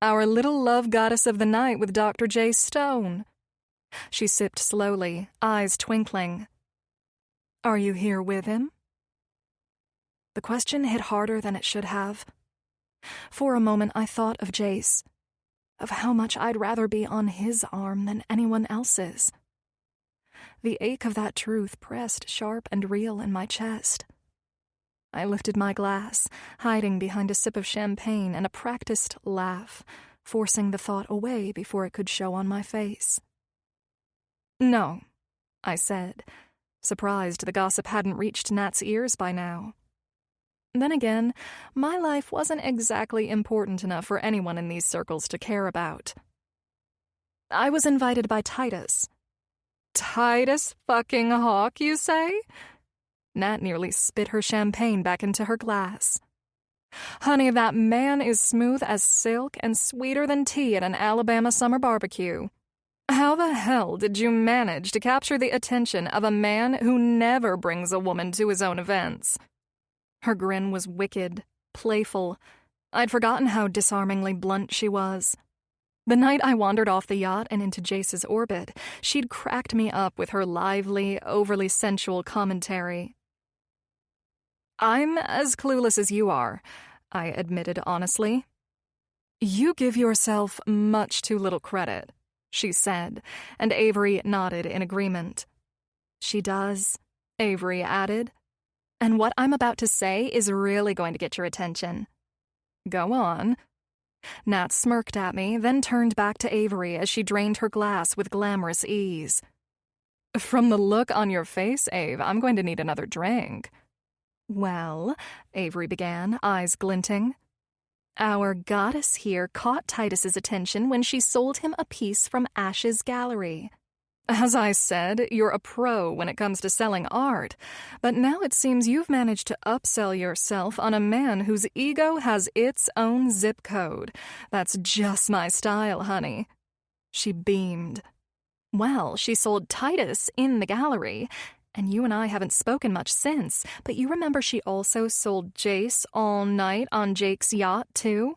A: "Our little love goddess of the night with Dr. J. Stone." She sipped slowly, eyes twinkling. Are you here with him? The question hit harder than it should have. For a moment I thought of Jace, of how much I'd rather be on his arm than anyone else's. The ache of that truth pressed sharp and real in my chest. I lifted my glass, hiding behind a sip of champagne and a practiced laugh, forcing the thought away before it could show on my face. No, I said, surprised the gossip hadn't reached Nat's ears by now. Then again, my life wasn't exactly important enough for anyone in these circles to care about. I was invited by Titus. Titus fucking Hawk, you say? Nat nearly spit her champagne back into her glass. Honey, that man is smooth as silk and sweeter than tea at an Alabama summer barbecue. How the hell did you manage to capture the attention of a man who never brings a woman to his own events? Her grin was wicked, playful. I'd forgotten how disarmingly blunt she was. The night I wandered off the yacht and into Jace's orbit, she'd cracked me up with her lively, overly sensual commentary. I'm as clueless as you are, I admitted honestly. You give yourself much too little credit, she said, and Avery nodded in agreement. She does, Avery added. And what I'm about to say is really going to get your attention. Go on. Nat smirked at me, then turned back to Avery as she drained her glass with glamorous ease. From the look on your face, Ave, I'm going to need another drink. Well, Avery began, eyes glinting. Our goddess here caught Titus's attention when she sold him a piece from Ash's gallery. As I said, you're a pro when it comes to selling art, but now it seems you've managed to upsell yourself on a man whose ego has its own zip code. That's just my style, honey. She beamed. Well, she sold Titus in the gallery, and you and I haven't spoken much since, but you remember she also sold Jace all night on Jake's yacht, too?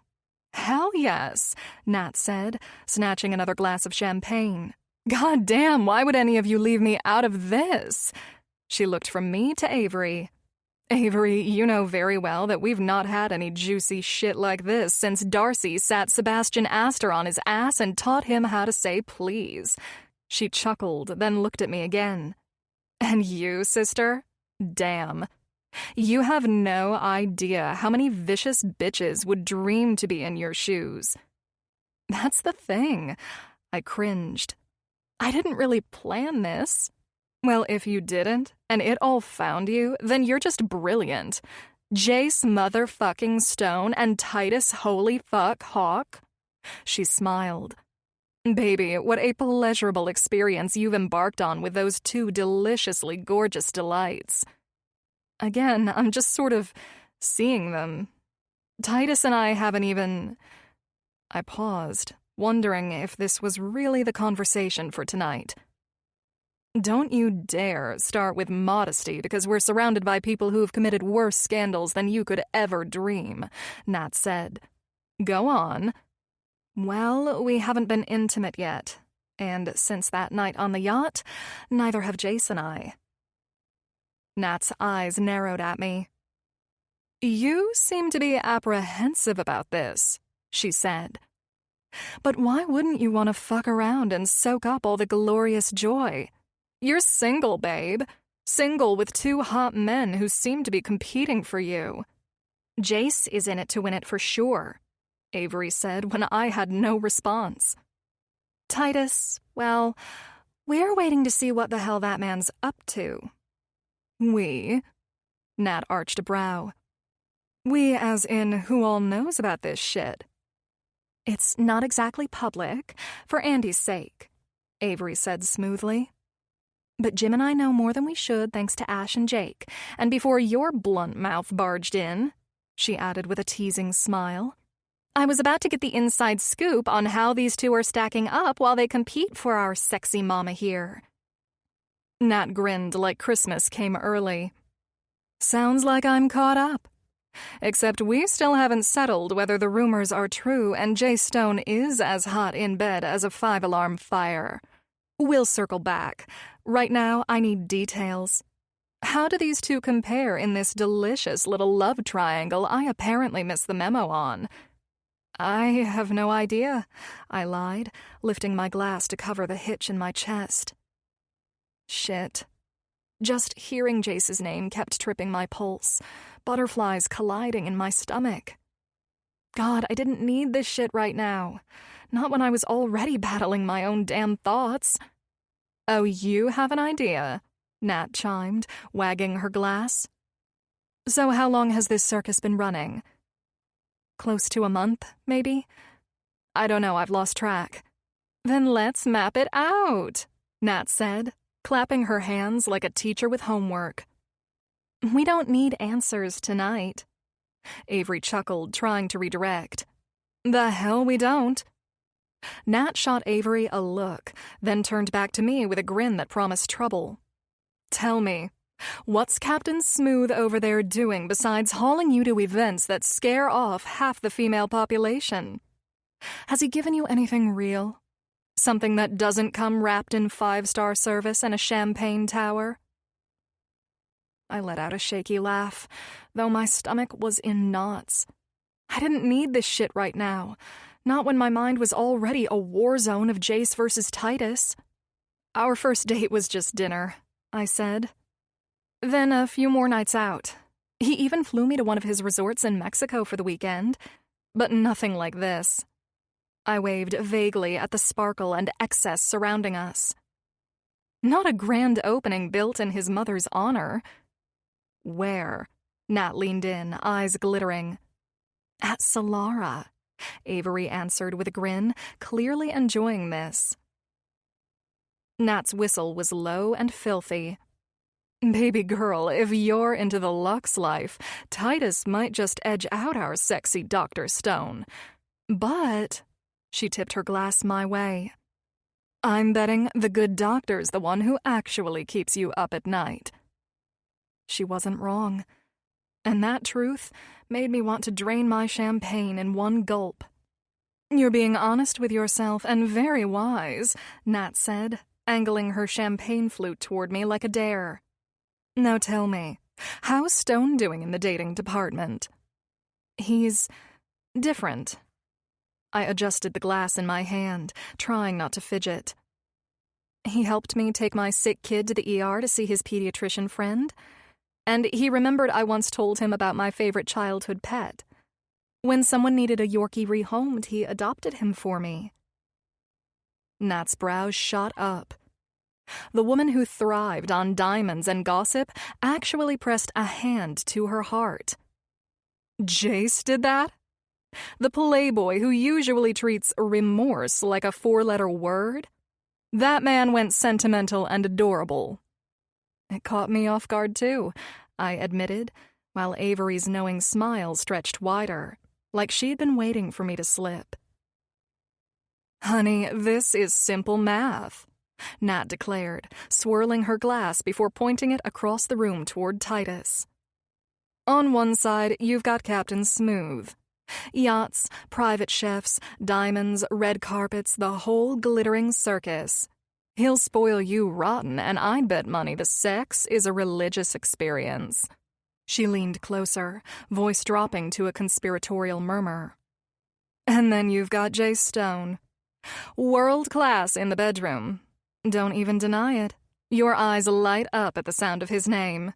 A: Hell yes, Nat said, snatching another glass of champagne. God damn, why would any of you leave me out of this? She looked from me to Avery. Avery, you know very well that we've not had any juicy shit like this since Darcy sat Sebastian Astor on his ass and taught him how to say please. She chuckled, then looked at me again. And you, sister? Damn. You have no idea how many vicious bitches would dream to be in your shoes. That's the thing. I cringed. I didn't really plan this. Well, if you didn't, and it all found you, then you're just brilliant. Jace motherfucking Stone and Titus holy fuck Hawk. She smiled. Baby, what a pleasurable experience you've embarked on with those two deliciously gorgeous delights. Again, I'm just sort of seeing them. Titus and I haven't even... I paused, wondering if this was really the conversation for tonight. Don't you dare start with modesty because we're surrounded by people who have committed worse scandals than you could ever dream, Nat said. Go on. Well, we haven't been intimate yet, and since that night on the yacht, neither have Jace and I. Nat's eyes narrowed at me. You seem to be apprehensive about this, she said. But why wouldn't you want to fuck around and soak up all the glorious joy? You're single, babe. Single with two hot men who seem to be competing for you. Jace is in it to win it for sure, Avery said when I had no response. Titus, well, we're waiting to see what the hell that man's up to. We? Nat arched a brow. We as in who all knows about this shit. It's not exactly public, for Andy's sake, Avery said smoothly. But Jim and I know more than we should thanks to Ash and Jake, and before your blunt mouth barged in, she added with a teasing smile, I was about to get the inside scoop on how these two are stacking up while they compete for our sexy mama here. Nat grinned like Christmas came early. Sounds like I'm caught up. Except we still haven't settled whether the rumors are true and Jay Stone is as hot in bed as a 5-alarm fire. We'll circle back. Right now, I need details. How do these two compare in this delicious little love triangle I apparently missed the memo on? I have no idea, I lied, lifting my glass to cover the hitch in my chest. Shit. Just hearing Jace's name kept tripping my pulse, butterflies colliding in my stomach. God, I didn't need this shit right now. Not when I was already battling my own damn thoughts. Oh, you have an idea? Nat chimed, wagging her glass. So how long has this circus been running? Close to a month, maybe? I don't know, I've lost track. Then let's map it out, Nat said, clapping her hands like a teacher with homework. We don't need answers tonight. Avery chuckled, trying to redirect. The hell we don't. Nat shot Avery a look, then turned back to me with a grin that promised trouble. Tell me, what's Captain Smooth over there doing besides hauling you to events that scare off half the female population? Has he given you anything real? Something that doesn't come wrapped in 5-star service and a champagne tower? I let out a shaky laugh, though my stomach was in knots. I didn't need this shit right now, not when my mind was already a war zone of Jace versus Titus. Our first date was just dinner, I said. Then a few more nights out. He even flew me to one of his resorts in Mexico for the weekend, but nothing like this. I waved vaguely at the sparkle and excess surrounding us. Not a grand opening built in his mother's honor. Where? Nat leaned in, eyes glittering. At Solara, Avery answered with a grin, clearly enjoying this. Nat's whistle was low and filthy. Baby girl, if you're into the luxe life, Titus might just edge out our sexy Dr. Stone. But, she tipped her glass my way, I'm betting the good doctor's the one who actually keeps you up at night. She wasn't wrong. And that truth made me want to drain my champagne in one gulp. You're being honest with yourself and very wise, Nat said, angling her champagne flute toward me like a dare. Now tell me, how's Stone doing in the dating department? He's different. I adjusted the glass in my hand, trying not to fidget. He helped me take my sick kid to the ER to see his pediatrician friend, and he remembered I once told him about my favorite childhood pet. When someone needed a Yorkie rehomed, he adopted him for me. Nat's brows shot up. The woman who thrived on diamonds and gossip actually pressed a hand to her heart. Jace did that? The playboy who usually treats remorse like a 4-letter word? That man went sentimental and adorable. It caught me off guard, too, I admitted, while Avery's knowing smile stretched wider, like she'd been waiting for me to slip. Honey, this is simple math, Nat declared, swirling her glass before pointing it across the room toward Titus. On one side, you've got Captain Smooth. Yachts, private chefs, diamonds, red carpets, the whole glittering circus. He'll spoil you rotten, and I'd bet money the sex is a religious experience. She leaned closer, voice dropping to a conspiratorial murmur. And then you've got Jace Stone. World class in the bedroom. Don't even deny it. Your eyes light up at the sound of his name.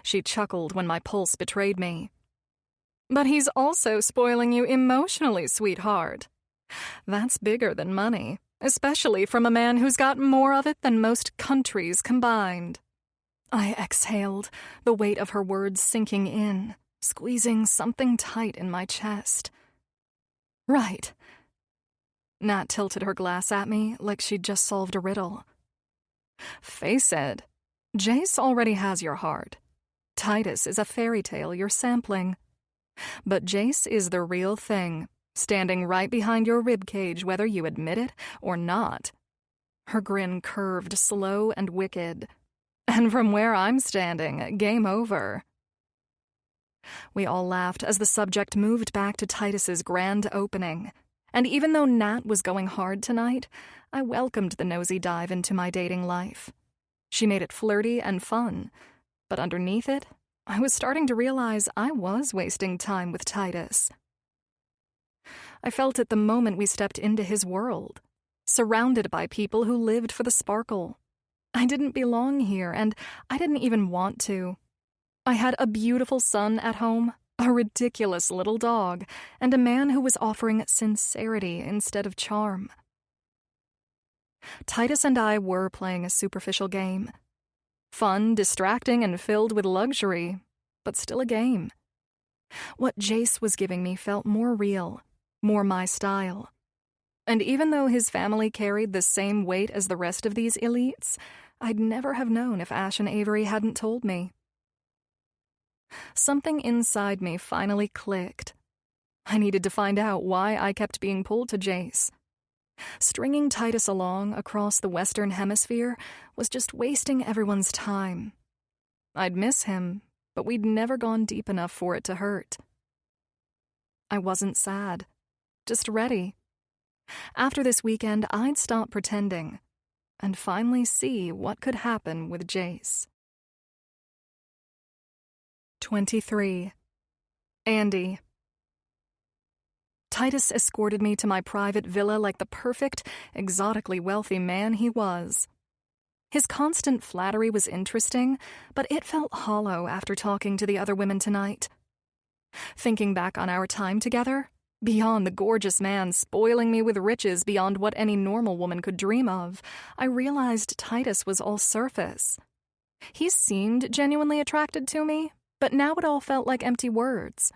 A: She chuckled when my pulse betrayed me. But he's also spoiling you emotionally, sweetheart. That's bigger than money, especially from a man who's got more of it than most countries combined. I exhaled, the weight of her words sinking in, squeezing something tight in my chest. Right. Nat tilted her glass at me like she'd just solved a riddle. Face it, Jace already has your heart. Titus is a fairy tale you're sampling. But Jace is the real thing, standing right behind your ribcage whether you admit it or not. Her grin curved slow and wicked. And from where I'm standing, game over. We all laughed as the subject moved back to Titus's grand opening, And even though Nat was going hard tonight, I welcomed the nosy dive into my dating life. She made it flirty and fun, but underneath it, I was starting to realize I was wasting time with Titus. I felt it the moment we stepped into his world, surrounded by people who lived for the sparkle. I didn't belong here, and I didn't even want to. I had a beautiful son at home, a ridiculous little dog, and a man who was offering sincerity instead of charm. Titus and I were playing a superficial game. Fun, distracting, and filled with luxury, but still a game. What Jace was giving me felt more real, more my style. And even though his family carried the same weight as the rest of these elites, I'd never have known if Ash and Avery hadn't told me. Something inside me finally clicked. I needed to find out why I kept being pulled to Jace. Stringing Titus along across the Western Hemisphere was just wasting everyone's time. I'd miss him, but we'd never gone deep enough for it to hurt. I wasn't sad, just ready. After this weekend, I'd stop pretending and finally see what could happen with Jace. 23. Andy. Titus escorted me to my private villa like the perfect, exotically wealthy man he was. His constant flattery was interesting, but it felt hollow after talking to the other women tonight. Thinking back on our time together, beyond the gorgeous man spoiling me with riches beyond what any normal woman could dream of, I realized Titus was all surface. He seemed genuinely attracted to me, but now it all felt like empty words.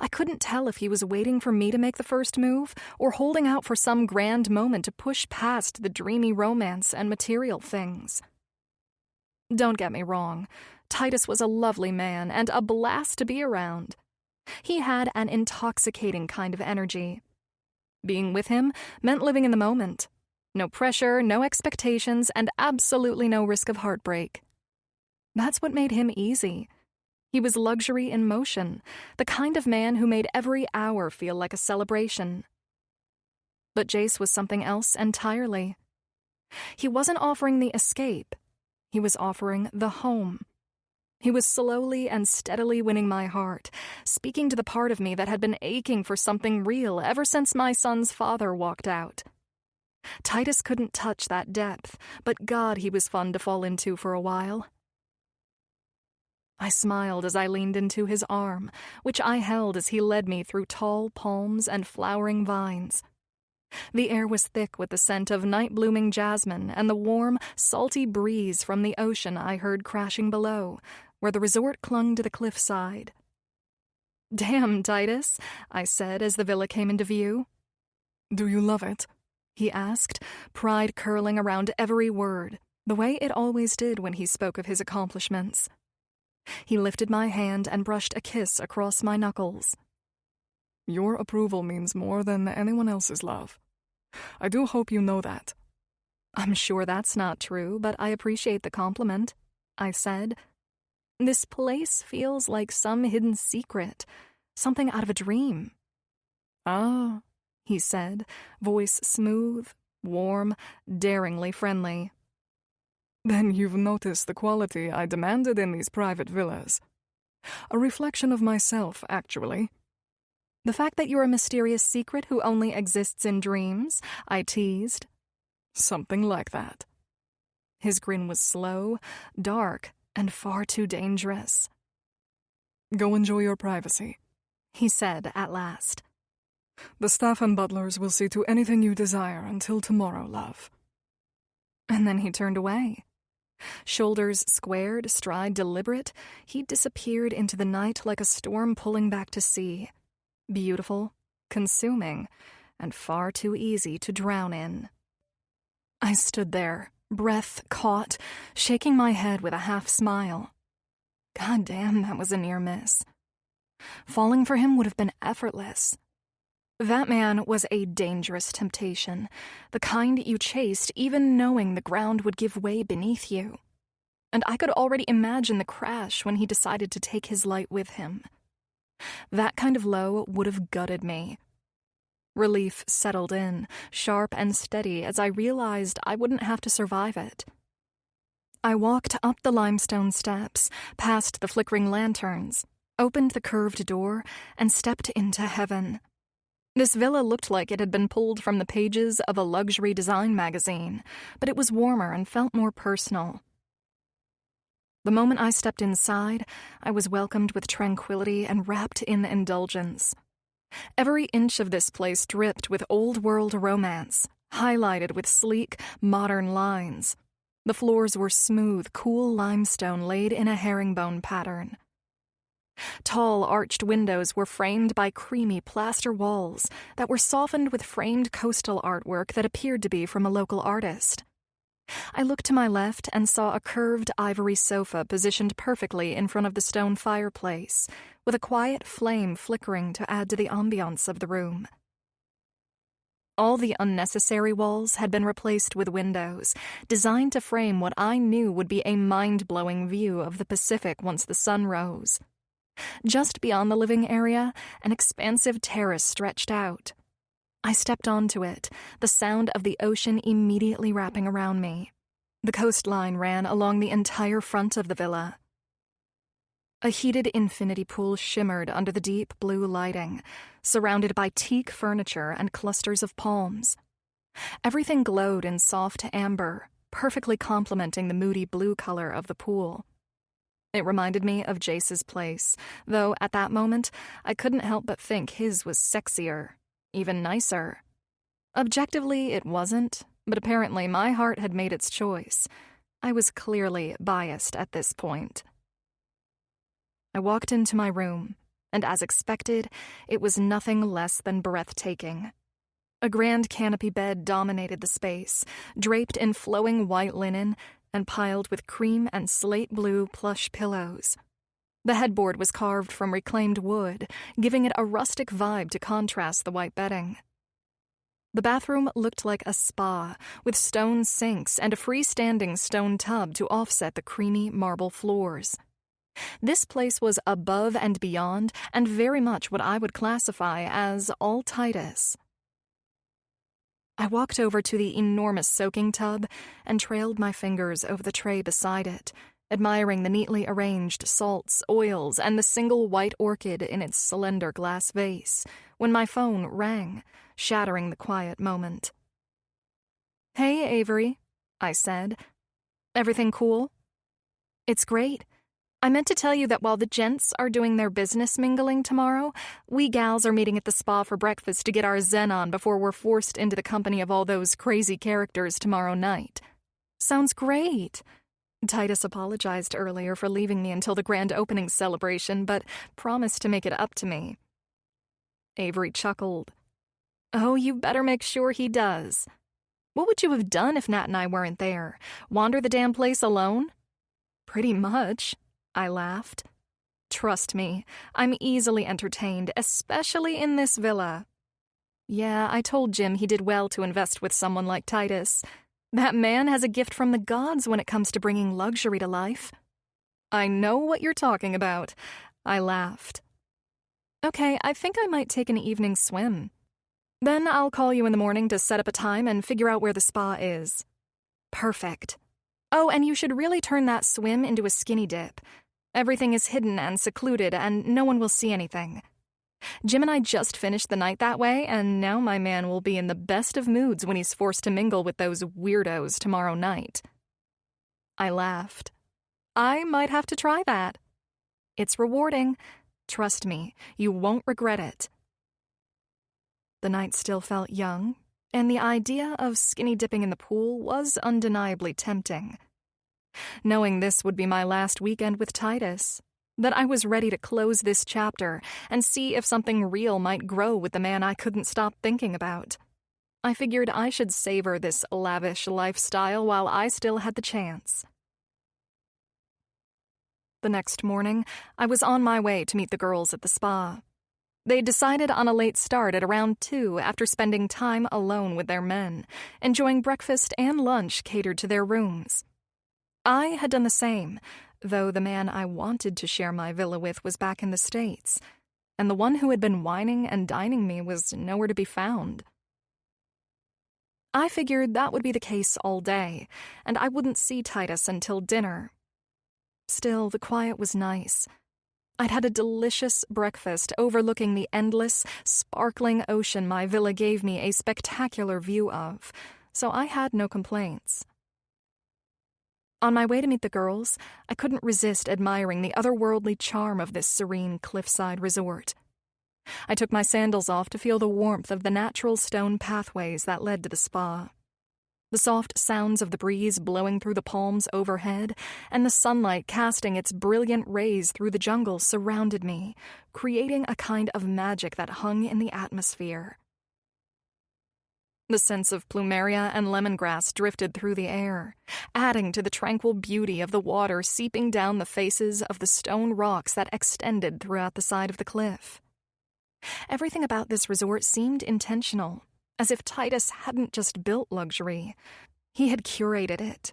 A: I couldn't tell if he was waiting for me to make the first move or holding out for some grand moment to push past the dreamy romance and material things. Don't get me wrong, Titus was a lovely man and a blast to be around. He had an intoxicating kind of energy. Being with him meant living in the moment. No pressure, no expectations, and absolutely no risk of heartbreak. That's what made him easy. He was luxury in motion, the kind of man who made every hour feel like a celebration. But Jace was something else entirely. He wasn't offering the escape. He was offering the home. He was slowly and steadily winning my heart, speaking to the part of me that had been aching for something real ever since my son's father walked out. Titus couldn't touch that depth, but God, he was fun to fall into for a while. I smiled as I leaned into his arm, which I held as he led me through tall palms and flowering vines. The air was thick with the scent of night-blooming jasmine and the warm, salty breeze from the ocean I heard crashing below, where the resort clung to the cliffside. "Damn, Titus," I said as the villa came into view.
C: "Do you love it?"
A: he asked, pride curling around every word, the way it always did when he spoke of his accomplishments. He lifted my hand and brushed a kiss across my knuckles.
C: "Your approval means more than anyone else's love. I do hope you know that."
A: "I'm sure that's not true, but I appreciate the compliment," I said. "This place feels like some hidden secret, something out of a dream."
C: "Ah,"
A: he said, voice smooth, warm, daringly friendly.
C: "Then you've noticed the quality I demanded in these private villas. A reflection of myself, actually."
A: "The fact that you're a mysterious secret who only exists in dreams?" I teased.
C: "Something like that."
A: His grin was slow, dark, and far too dangerous.
C: "Go enjoy your privacy,"
A: he said at last.
C: "The staff and butlers will see to anything you desire until tomorrow, love."
A: And then he turned away. Shoulders squared, stride deliberate, he disappeared into the night like a storm pulling back to sea. Beautiful, consuming, and far too easy to drown in. I stood there, breath caught, shaking my head with a half smile. God damn, that was a near miss. Falling for him would have been effortless. That man was a dangerous temptation, the kind you chased even knowing the ground would give way beneath you. And I could already imagine the crash when he decided to take his light with him. That kind of low would have gutted me. Relief settled in, sharp and steady, as I realized I wouldn't have to survive it. I walked up the limestone steps, past the flickering lanterns, opened the curved door, and stepped into heaven. This villa looked like it had been pulled from the pages of a luxury design magazine, but it was warmer and felt more personal. The moment I stepped inside, I was welcomed with tranquility and wrapped in indulgence. Every inch of this place dripped with old-world romance, highlighted with sleek, modern lines. The floors were smooth, cool limestone laid in a herringbone pattern. Tall, arched windows were framed by creamy plaster walls that were softened with framed coastal artwork that appeared to be from a local artist. I looked to my left and saw a curved ivory sofa positioned perfectly in front of the stone fireplace, with a quiet flame flickering to add to the ambiance of the room. All the unnecessary walls had been replaced with windows, designed to frame what I knew would be a mind-blowing view of the Pacific once the sun rose. Just beyond the living area, an expansive terrace stretched out. I stepped onto it, the sound of the ocean immediately wrapping around me. The coastline ran along the entire front of the villa. A heated infinity pool shimmered under the deep blue lighting, surrounded by teak furniture and clusters of palms. Everything glowed in soft amber, perfectly complementing the moody blue color of the pool. It reminded me of Jace's place, though at that moment I couldn't help but think his was sexier, even nicer. Objectively, it wasn't, but apparently my heart had made its choice. I was clearly biased at this point. I walked into my room, and as expected, it was nothing less than breathtaking. A grand canopy bed dominated the space, draped in flowing white linen and piled with cream and slate blue plush pillows. The headboard was carved from reclaimed wood, giving it a rustic vibe to contrast the white bedding. The bathroom looked like a spa, with stone sinks and a freestanding stone tub to offset the creamy marble floors. This place was above and beyond, and very much what I would classify as all Titus. I walked over to the enormous soaking tub and trailed my fingers over the tray beside it, admiring the neatly arranged salts, oils, and the single white orchid in its slender glass vase, when my phone rang, shattering the quiet moment. "Hey, Avery," I said. "Everything cool?" "It's great. I meant to tell you that while the gents are doing their business mingling tomorrow, we gals are meeting at the spa for breakfast to get our zen on before we're forced into the company of all those crazy characters tomorrow night." "Sounds great." Titus apologized earlier for leaving me until the grand opening celebration, but promised to make it up to me. Avery chuckled. "Oh, you better make sure he does. What would you have done if Nat and I weren't there? Wander the damn place alone?" "Pretty much," I laughed. "Trust me, I'm easily entertained, especially in this villa." "Yeah, I told Jim he did well to invest with someone like Titus. That man has a gift from the gods when it comes to bringing luxury to life." "I know what you're talking about," I laughed. "Okay, I think I might take an evening swim. Then I'll call you in the morning to set up a time and figure out where the spa is." "Perfect. Oh, and you should really turn that swim into a skinny dip. Everything is hidden and secluded, and no one will see anything. Jim and I just finished the night that way, and now my man will be in the best of moods when he's forced to mingle with those weirdos tomorrow night." I laughed. "I might have to try that. It's rewarding. Trust me, you won't regret it." The night still felt young, and the idea of skinny dipping in the pool was undeniably tempting. Knowing this would be my last weekend with Titus, that I was ready to close this chapter and see if something real might grow with the man I couldn't stop thinking about, I figured I should savor this lavish lifestyle while I still had the chance. The next morning, I was on my way to meet the girls at the spa. They decided on a late start at around 2 after spending time alone with their men, enjoying breakfast and lunch catered to their rooms. I had done the same, though the man I wanted to share my villa with was back in the States, and the one who had been whining and dining me was nowhere to be found. I figured that would be the case all day, and I wouldn't see Titus until dinner. Still, the quiet was nice. I'd had a delicious breakfast overlooking the endless, sparkling ocean my villa gave me a spectacular view of, so I had no complaints. On my way to meet the girls, I couldn't resist admiring the otherworldly charm of this serene cliffside resort. I took my sandals off to feel the warmth of the natural stone pathways that led to the spa. The soft sounds of the breeze blowing through the palms overhead and the sunlight casting its brilliant rays through the jungle surrounded me, creating a kind of magic that hung in the atmosphere. The scents of plumeria and lemongrass drifted through the air, adding to the tranquil beauty of the water seeping down the faces of the stone rocks that extended throughout the side of the cliff. Everything about this resort seemed intentional, as if Titus hadn't just built luxury, he had curated it.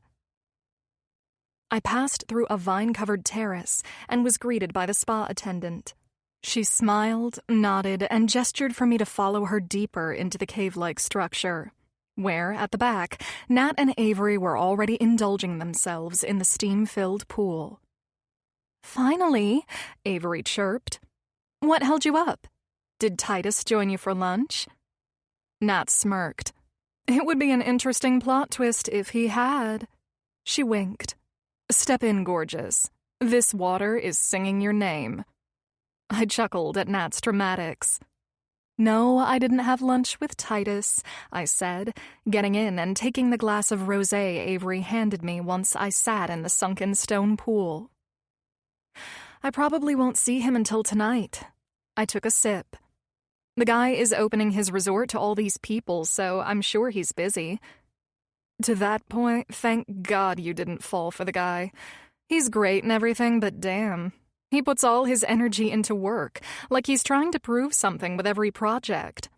A: I passed through a vine-covered terrace and was greeted by the spa attendant. She smiled, nodded, and gestured for me to follow her deeper into the cave-like structure, where, at the back, Nat and Avery were already indulging themselves in the steam-filled pool. "Finally," Avery chirped. "What held you up? Did Titus join you for lunch?" Nat smirked. "It would be an interesting plot twist if he had." She winked. "Step in, gorgeous. This water is singing your name." I chuckled at Nat's dramatics. "No, I didn't have lunch with Titus," I said, getting in and taking the glass of rosé Avery handed me once I sat in the sunken stone pool. "I probably won't see him until tonight." I took a sip. "The guy is opening his resort to all these people, so I'm sure he's busy." "To that point, thank God you didn't fall for the guy. He's great and everything, but damn. He puts all his energy into work, like he's trying to prove something with every project.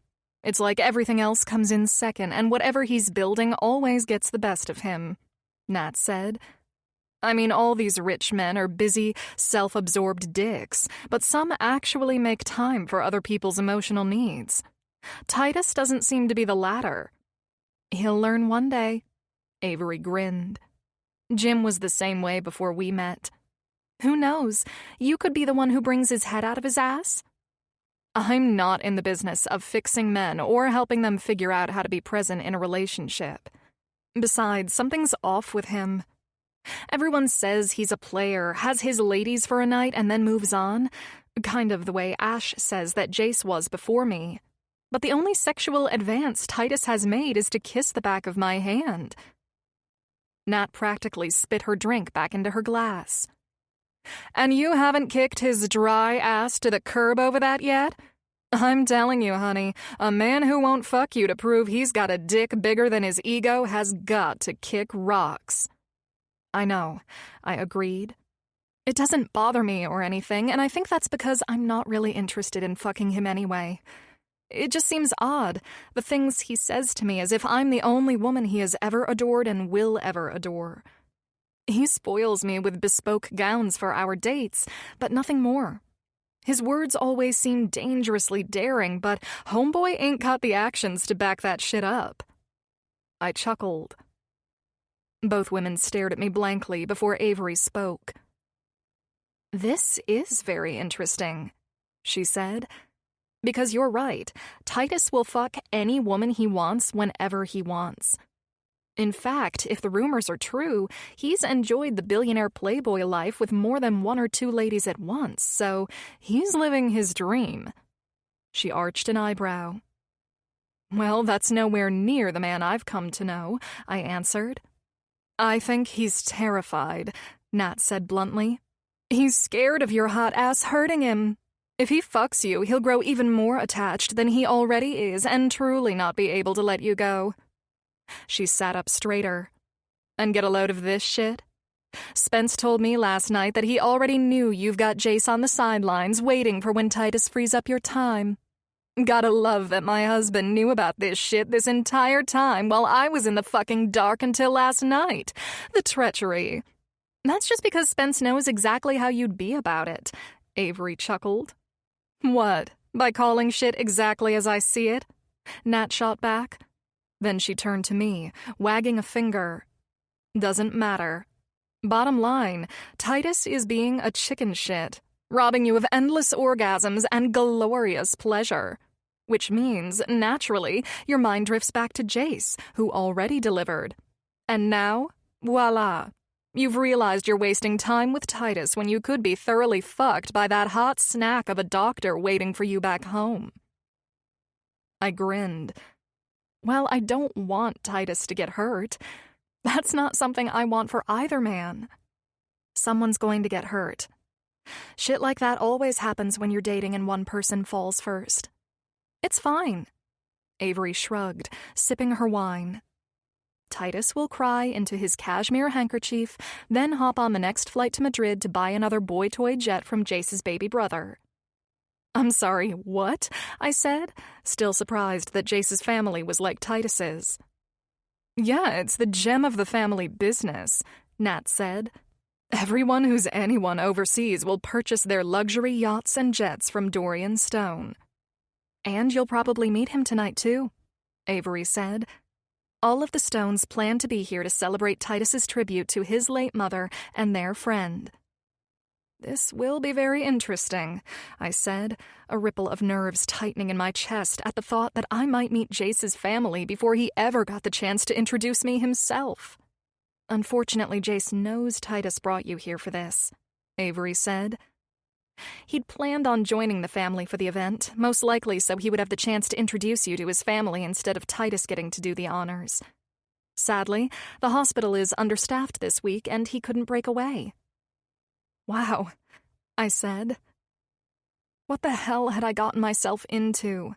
A: It's like everything else comes in second, and whatever he's building always gets the best of him," Nat said. "I mean, all these rich men are busy, self-absorbed dicks, but some actually make time for other people's emotional needs. Titus doesn't seem to be the latter." "He'll learn one day," Avery grinned. "Jim was the same way before we met. Who knows, you could be the one who brings his head out of his ass?" "I'm not in the business of fixing men or helping them figure out how to be present in a relationship. Besides, something's off with him. Everyone says he's a player, has his ladies for a night, and then moves on, kind of the way Ash says that Jace was before me. But the only sexual advance Titus has made is to kiss the back of my hand." Nat practically spit her drink back into her glass. "And you haven't kicked his dry ass to the curb over that yet? I'm telling you, honey, a man who won't fuck you to prove he's got a dick bigger than his ego has got to kick rocks." "I know," I agreed. "It doesn't bother me or anything, and I think that's because I'm not really interested in fucking him anyway. It just seems odd, the things he says to me as if I'm the only woman he has ever adored and will ever adore. He spoils me with bespoke gowns for our dates, but nothing more. His words always seem dangerously daring, but homeboy ain't got the actions to back that shit up." I chuckled. Both women stared at me blankly before Avery spoke. "This is very interesting," she said. "Because you're right, Titus will fuck any woman he wants whenever he wants. In fact, if the rumors are true, he's enjoyed the billionaire playboy life with more than one or two ladies at once, so he's living his dream." She arched an eyebrow. "Well, that's nowhere near the man I've come to know," I answered. "I think he's terrified," Nat said bluntly. "He's scared of your hot ass hurting him. If he fucks you, he'll grow even more attached than he already is and truly not be able to let you go." She sat up straighter. "And get a load of this shit? Spence told me last night that he already knew you've got Jace on the sidelines waiting for when Titus frees up your time. Gotta love that my husband knew about this shit this entire time while I was in the fucking dark until last night. The treachery. That's just because Spence knows exactly how you'd be about it," Avery chuckled. What, by calling shit exactly as I see it? Nat shot back. Then she turned to me, wagging a finger. Doesn't matter. Bottom line, Titus is being a chicken shit, robbing you of endless orgasms and glorious pleasure. Which means, naturally, your mind drifts back to Jace, who already delivered. And now, voila. You've realized you're wasting time with Titus when you could be thoroughly fucked by that hot snack of a doctor waiting for you back home. I grinned. Well, I don't want Titus to get hurt. That's not something I want for either man. Someone's going to get hurt. Shit like that always happens when you're dating and one person falls first. It's fine. Avery shrugged, sipping her wine. Titus will cry into his cashmere handkerchief, then hop on the next flight to Madrid to buy another boy toy jet from Jace's baby brother. I'm sorry, what? I said, still surprised that Jace's family was like Titus's. Yeah, it's the gem of the family business, Nat said. Everyone who's anyone overseas will purchase their luxury yachts and jets from Dorian Stone. And you'll probably meet him tonight, too, Avery said. All of the Stones plan to be here to celebrate Titus's tribute to his late mother and their friend. This will be very interesting, I said, a ripple of nerves tightening in my chest at the thought that I might meet Jace's family before he ever got the chance to introduce me himself. Unfortunately, Jace knows Titus brought you here for this, Avery said. He'd planned on joining the family for the event, most likely so he would have the chance to introduce you to his family instead of Titus getting to do the honors. Sadly, the hospital is understaffed this week and he couldn't break away. Wow, I said. What the hell had I gotten myself into?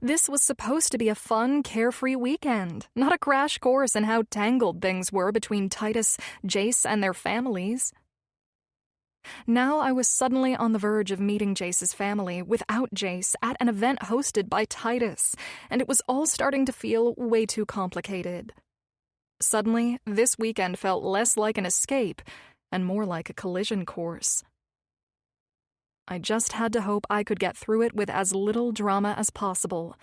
A: This was supposed to be a fun, carefree weekend, not a crash course in how tangled things were between Titus, Jace, and their families. Now I was suddenly on the verge of meeting Jace's family without Jace at an event hosted by Titus, and it was all starting to feel way too complicated. Suddenly, this weekend felt less like an escape and more like a collision course. I just had to hope I could get through it with as little drama as possible,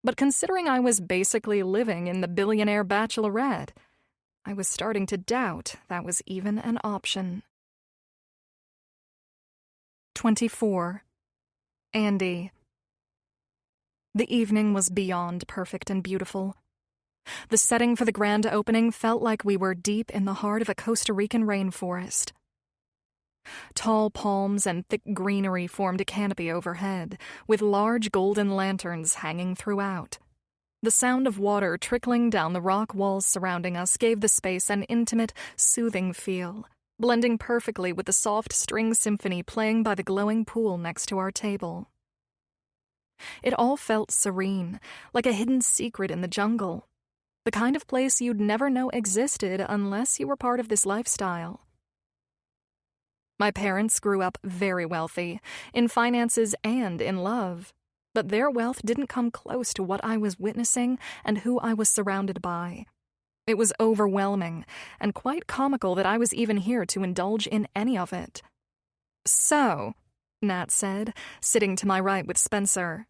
A: but considering I was basically living in the Billionaire Bachelorette, I was starting to doubt that was even an option. 24. Andy. The evening was beyond perfect and beautiful. The setting for the grand opening felt like we were deep in the heart of a Costa Rican rainforest. Tall palms and thick greenery formed a canopy overhead, with large golden lanterns hanging throughout. The sound of water trickling down the rock walls surrounding us gave the space an intimate, soothing feel, blending perfectly with the soft string symphony playing by the glowing pool next to our table. It all felt serene, like a hidden secret in the jungle, the kind of place you'd never know existed unless you were part of this lifestyle. My parents grew up very wealthy, in finances and in love, but their wealth didn't come close to what I was witnessing and who I was surrounded by. It was overwhelming, and quite comical that I was even here to indulge in any of it. So, Nat said, sitting to my right with Spencer.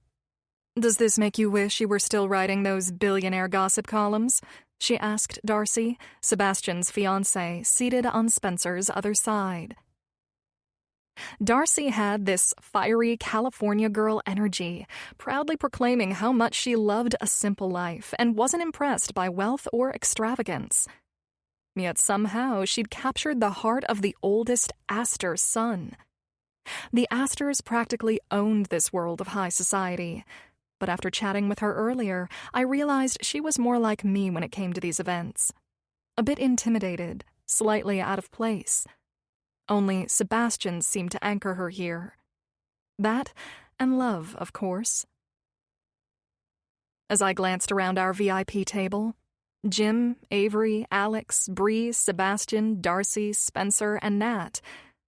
A: Does this make you wish you were still writing those billionaire gossip columns? She asked Darcy, Sebastian's fiancé, seated on Spencer's other side. Darcy had this fiery California girl energy, proudly proclaiming how much she loved a simple life and wasn't impressed by wealth or extravagance. Yet somehow she'd captured the heart of the oldest Astor son. The Astors practically owned this world of high society, but after chatting with her earlier, I realized she was more like me when it came to these events. A bit intimidated, slightly out of place. Only Sebastian seemed to anchor her here. That, and love, of course. As I glanced around our VIP table, Jim, Avery, Alex, Bree, Sebastian, Darcy, Spencer, and Nat,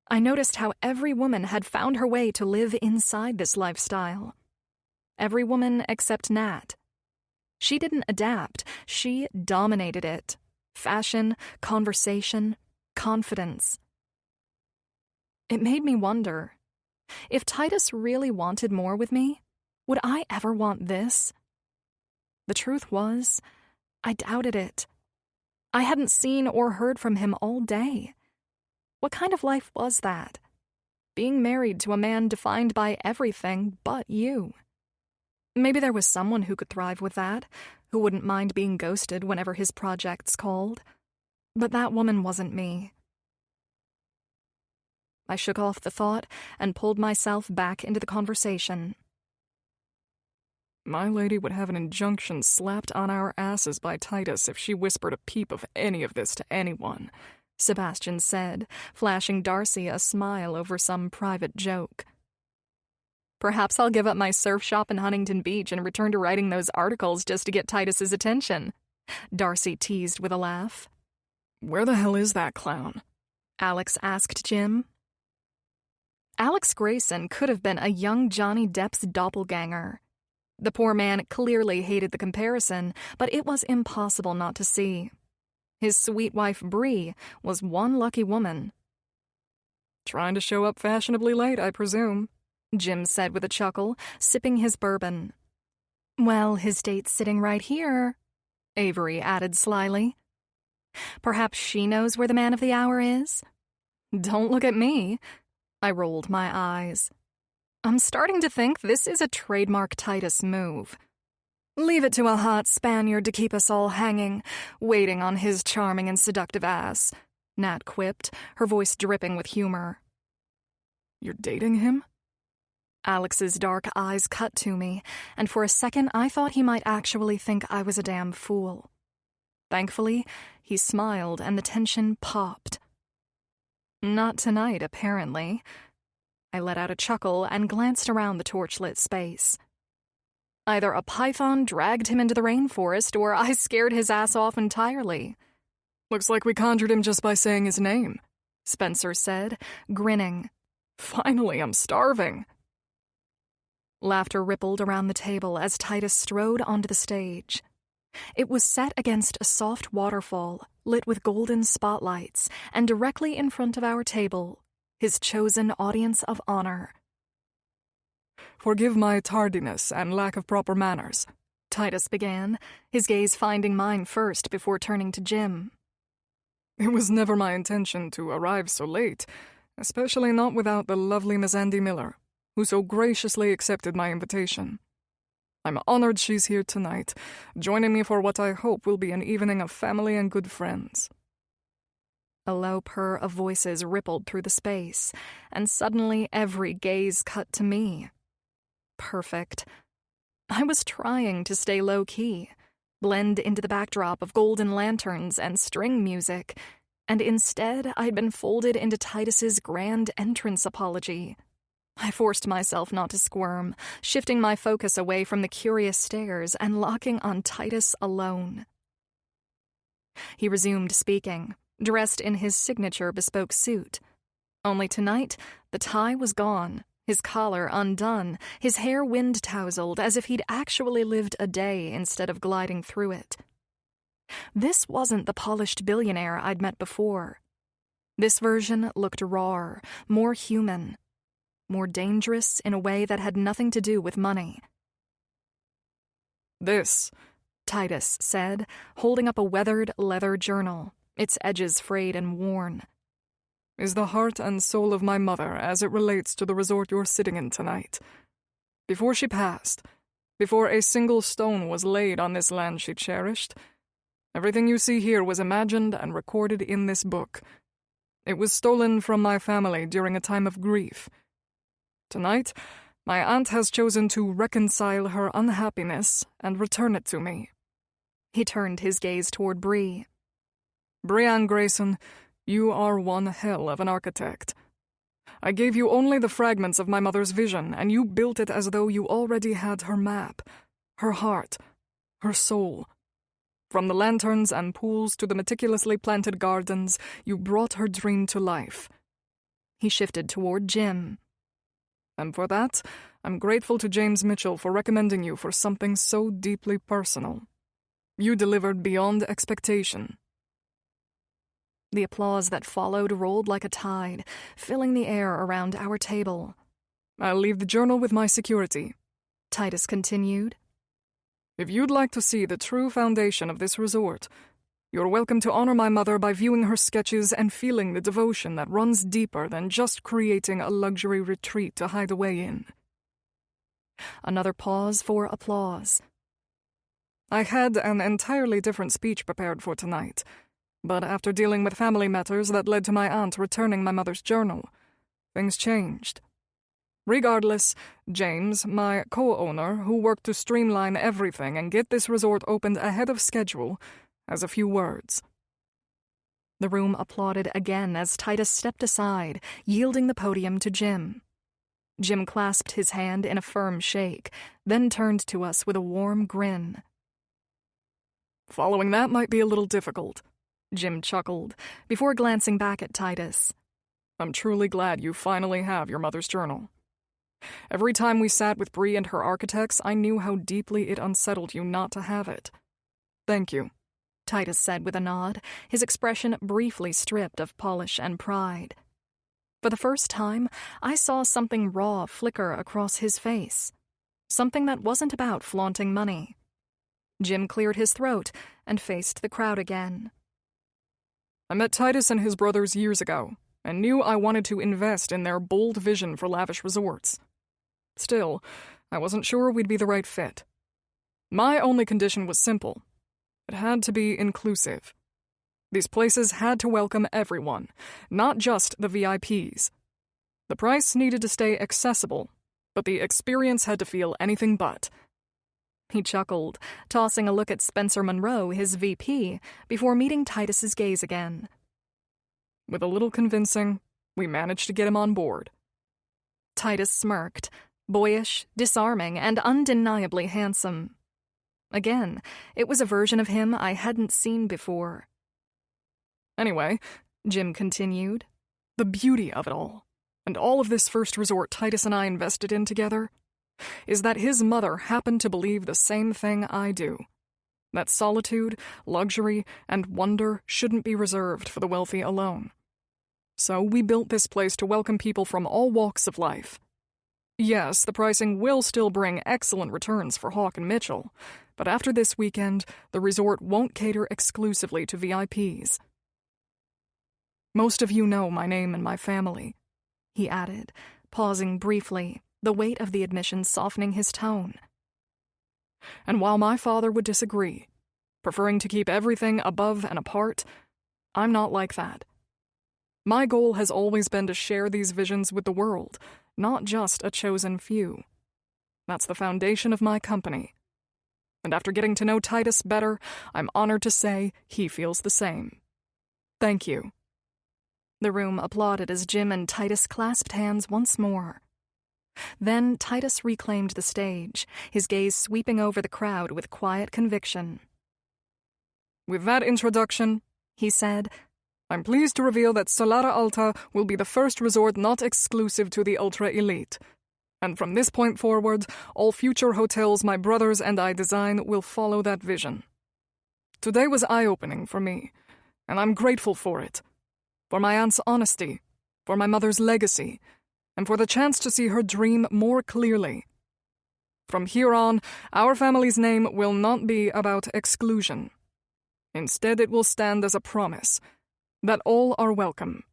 A: I noticed how every woman had found her way to live inside this lifestyle. Every woman except Nat. She didn't adapt, she dominated it. Fashion, conversation, confidence. It made me wonder, If Titus really wanted more with me, would I ever want this? The truth was, I doubted it. I hadn't seen or heard from him all day. What kind of life was that? Being married to a man defined by everything but you. Maybe there was someone who could thrive with that, who wouldn't mind being ghosted whenever his projects called. But that woman wasn't me. I shook off the thought and pulled myself back into the conversation.
C: My lady would have an injunction slapped on our asses by Titus if she whispered a peep of any of this to anyone,
A: Sebastian said, flashing Darcy a smile over some private joke. Perhaps I'll give up my surf shop in Huntington Beach and return to writing those articles just to get Titus's attention, Darcy teased with a laugh.
C: Where the hell is that clown?
A: Alex asked Jim. Alex Grayson could have been a young Johnny Depp's doppelganger. The poor man clearly hated the comparison, but it was impossible not to see. His sweet wife Bree was one lucky woman.
C: Trying to show up fashionably late, I presume,
A: Jim said with a chuckle, sipping his bourbon. Well, his date's sitting right here, Avery added slyly. Perhaps she knows where the man of the hour is? Don't look at me. I rolled my eyes. I'm starting to think this is a trademark Titus move. Leave it to a hot Spaniard to keep us all hanging, waiting on his charming and seductive ass, Nat quipped, her voice dripping with humor.
C: You're dating him?
A: Alex's dark eyes cut to me, and for a second I thought he might actually think I was a damn fool. Thankfully, he smiled and the tension popped. Not tonight, apparently. I let out a chuckle and glanced around the torchlit space. Either a python dragged him into the rainforest or I scared his ass off entirely.
C: Looks like we conjured him just by saying his name,
A: Spencer said, grinning.
C: Finally, I'm starving.
A: Laughter rippled around the table as Titus strode onto the stage. It was set against a soft waterfall, lit with golden spotlights, and directly in front of our table, his chosen audience of honor.
C: Forgive my tardiness and lack of proper manners,
A: Titus began, his gaze finding mine first before turning to Jim.
C: It was never my intention to arrive so late, especially not without the lovely Miss Andy Miller, who so graciously accepted my invitation. I'm honored she's here tonight, joining me for what I hope will be an evening of family and good friends.
A: A low purr of voices rippled through the space, and suddenly every gaze cut to me. Perfect. I was trying to stay low-key, blend into the backdrop of golden lanterns and string music, and instead I'd been folded into Titus's grand entrance apology. I forced myself not to squirm, shifting my focus away from the curious stares and locking on Titus alone. He resumed speaking, dressed in his signature bespoke suit. Only tonight, the tie was gone, his collar undone, his hair wind-tousled as if he'd actually lived a day instead of gliding through it. This wasn't the polished billionaire I'd met before. This version looked rawer, more human, more dangerous in a way that had nothing to do with money.
C: This,
A: Titus said, holding up a weathered leather journal, its edges frayed and worn,
C: is the heart and soul of my mother as it relates to the resort you're sitting in tonight. Before she passed, before a single stone was laid on this land she cherished, everything you see here was imagined and recorded in this book. It was stolen from my family during a time of grief. Tonight, my aunt has chosen to reconcile her unhappiness and return it to me.
A: He turned his gaze toward Bree.
C: Brianne Grayson, you are one hell of an architect. I gave you only the fragments of my mother's vision, and you built it as though you already had her map, her heart, her soul. From the lanterns and pools to the meticulously planted gardens, you brought her dream to life.
A: He shifted toward Jim.
C: And for that, I'm grateful to James Mitchell for recommending you for something so deeply personal. You delivered beyond expectation.
A: The applause that followed rolled like a tide, filling the air around our table.
C: I'll leave the journal with my security,"
A: Titus continued.
C: "If you'd like to see the true foundation of this resort, you're welcome to honor my mother by viewing her sketches and feeling the devotion that runs deeper than just creating a luxury retreat to hide away in."
A: Another pause for applause.
C: I had an entirely different speech prepared for tonight, but after dealing with family matters that led to my aunt returning my mother's journal, things changed. Regardless, James, my co-owner, who worked to streamline everything and get this resort opened ahead of schedule, has a few words.
A: The room applauded again as Titus stepped aside, yielding the podium to Jim. Jim clasped his hand in a firm shake, then turned to us with a warm grin.
C: "Following that might be a little difficult,"
A: Jim chuckled, before glancing back at Titus.
C: "I'm truly glad you finally have your mother's journal. Every time we sat with Bree and her architects, I knew how deeply it unsettled you not to have it. Thank you,"
A: Titus said with a nod, his expression briefly stripped of polish and pride. For the first time, I saw something raw flicker across his face. Something that wasn't about flaunting money. Jim cleared his throat and faced the crowd again.
C: "I met Titus and his brothers years ago, and knew I wanted to invest in their bold vision for lavish resorts. Still, I wasn't sure we'd be the right fit. My only condition was simple. It had to be inclusive. These places had to welcome everyone, not just the VIPs. The price needed to stay accessible, but the experience had to feel anything but."
A: He chuckled, tossing a look at Spencer Monroe, his VP, before meeting Titus's gaze again.
C: With a little convincing, we managed to get him on board.
A: Titus smirked, boyish, disarming, and undeniably handsome. Again, it was a version of him I hadn't seen before.
C: "Anyway,"
A: Jim continued,
C: "the beauty of it all, and all of this first resort Titus and I invested in together, is that his mother happened to believe the same thing I do. That solitude, luxury, and wonder shouldn't be reserved for the wealthy alone. So we built this place to welcome people from all walks of life. Yes, the pricing will still bring excellent returns for Hawk and Mitchell, but after this weekend, the resort won't cater exclusively to VIPs. Most of you know my name and my family," he added, pausing briefly, the weight of the admission softening his tone. "And while my father would disagree, preferring to keep everything above and apart, I'm not like that. My goal has always been to share these visions with the world, not just a chosen few. That's the foundation of my company. And after getting to know Titus better, I'm honored to say he feels the same. Thank you."
A: The room applauded as Jim and Titus clasped hands once more. Then Titus reclaimed the stage, his gaze sweeping over the crowd with quiet conviction.
C: "With that introduction," he said, "I'm pleased to reveal that Solara Alta will be the first resort not exclusive to the ultra-elite. And from this point forward, all future hotels my brothers and I design will follow that vision. Today was eye-opening for me, and I'm grateful for it. For my aunt's honesty, for my mother's legacy, and for the chance to see her dream more clearly. From here on, our family's name will not be about exclusion. Instead, it will stand as a promise that all are welcome."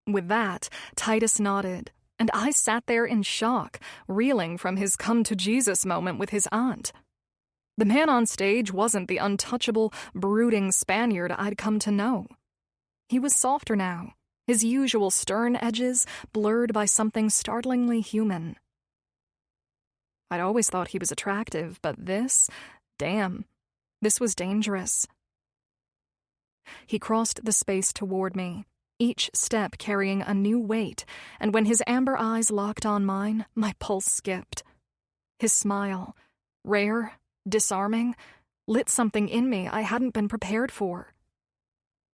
A: With that, Titus nodded, and I sat there in shock, reeling from his come-to-Jesus moment with his aunt. The man on stage wasn't the untouchable, brooding Spaniard I'd come to know. He was softer now, his usual stern edges blurred by something startlingly human. I'd always thought he was attractive, but this was dangerous. He crossed the space toward me, each step carrying a new weight, and when his amber eyes locked on mine, my pulse skipped. His smile, rare, disarming, lit something in me I hadn't been prepared for.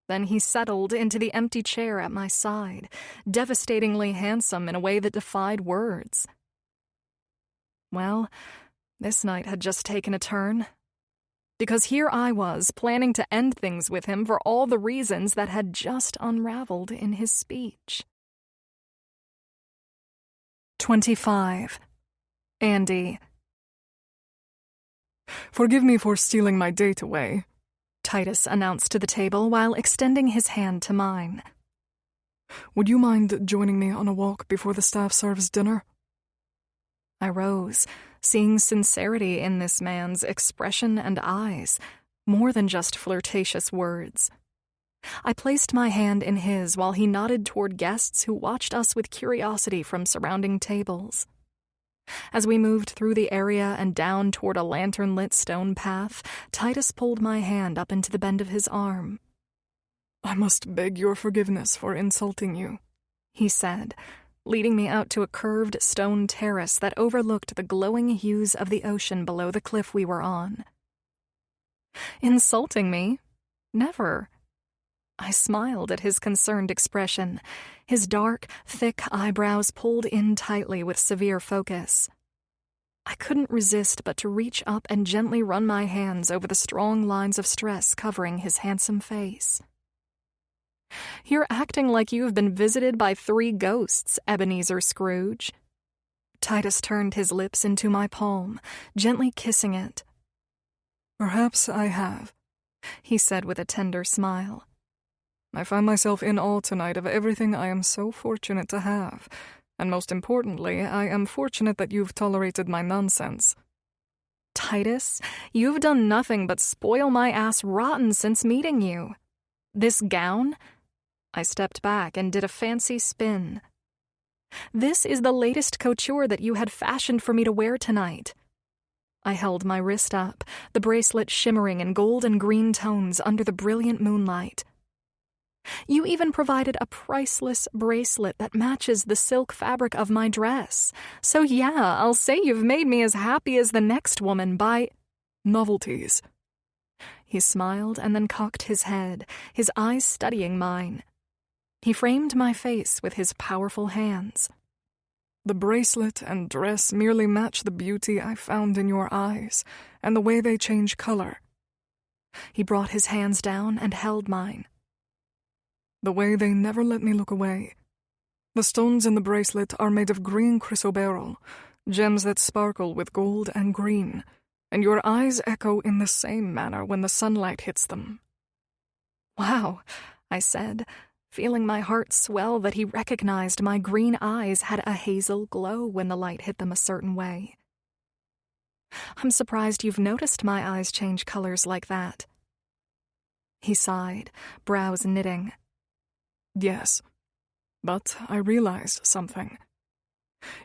A: Then he settled into the empty chair at my side, devastatingly handsome in a way that defied words. Well, this night had just taken a turn. Because here I was, planning to end things with him for all the reasons that had just unraveled in his speech. 25. Andy.
C: Forgive me for stealing my date away,
A: Titus announced to the table while extending his hand to mine.
C: Would you mind joining me on a walk before the staff serves dinner?
A: I rose, seeing sincerity in this man's expression and eyes, more than just flirtatious words. I placed my hand in his while he nodded toward guests who watched us with curiosity from surrounding tables. As we moved through the area and down toward a lantern-lit stone path, Titus pulled my hand up into the bend of his arm.
C: I must beg your forgiveness for insulting you,
A: he said, leading me out to a curved stone terrace that overlooked the glowing hues of the ocean below the cliff we were on. Insulting me? Never. I smiled at his concerned expression, his dark, thick eyebrows pulled in tightly with severe focus. I couldn't resist but to reach up and gently run my hands over the strong lines of stress covering his handsome face. You're acting like you have been visited by 3 ghosts, Ebenezer Scrooge. Titus turned his lips into my palm, gently kissing it.
C: Perhaps I have,
A: he said with a tender smile.
C: I find myself in awe tonight of everything I am so fortunate to have, and most importantly, I am fortunate that you've tolerated my nonsense.
A: Titus, you've done nothing but spoil my ass rotten since meeting you. This gown? I stepped back and did a fancy spin. This is the latest couture that you had fashioned for me to wear tonight. I held my wrist up, the bracelet shimmering in gold and green tones under the brilliant moonlight. You even provided a priceless bracelet that matches the silk fabric of my dress. So yeah, I'll say you've made me as happy as the next woman by
C: novelties.
A: He smiled and then cocked his head, his eyes studying mine. He framed my face with his powerful hands.
C: The bracelet and dress merely match the beauty I found in your eyes and the way they change color.
A: He brought his hands down and held mine.
C: The way they never let me look away. The stones in the bracelet are made of green chrysoberyl, gems that sparkle with gold and green, and your eyes echo in the same manner when the sunlight hits them.
A: Wow, I said, feeling my heart swell that he recognized my green eyes had a hazel glow when the light hit them a certain way. I'm surprised you've noticed my eyes change colors like that. He sighed, brows knitting.
C: Yes, but I realized something.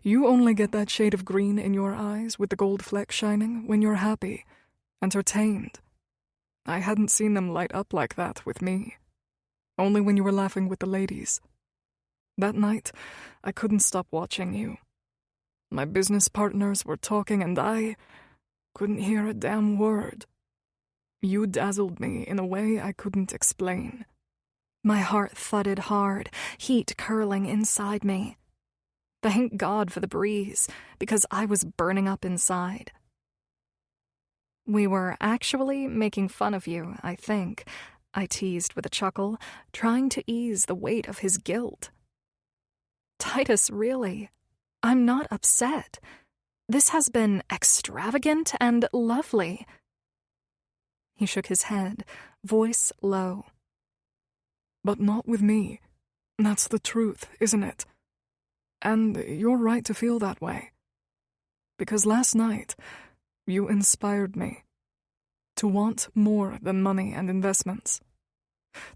C: You only get that shade of green in your eyes with the gold fleck shining when you're happy, entertained. I hadn't seen them light up like that with me. Only when you were laughing with the ladies. That night, I couldn't stop watching you. My business partners were talking and I couldn't hear a damn word. You dazzled me in a way I couldn't explain.
A: My heart thudded hard, heat curling inside me. Thank God for the breeze, because I was burning up inside. We were actually making fun of you, I think, I teased with a chuckle, trying to ease the weight of his guilt. Titus, really, I'm not upset. This has been extravagant and lovely. He shook his head, voice low.
C: But not with me. That's the truth, isn't it? And you're right to feel that way. Because last night, you inspired me. To want more than money and investments.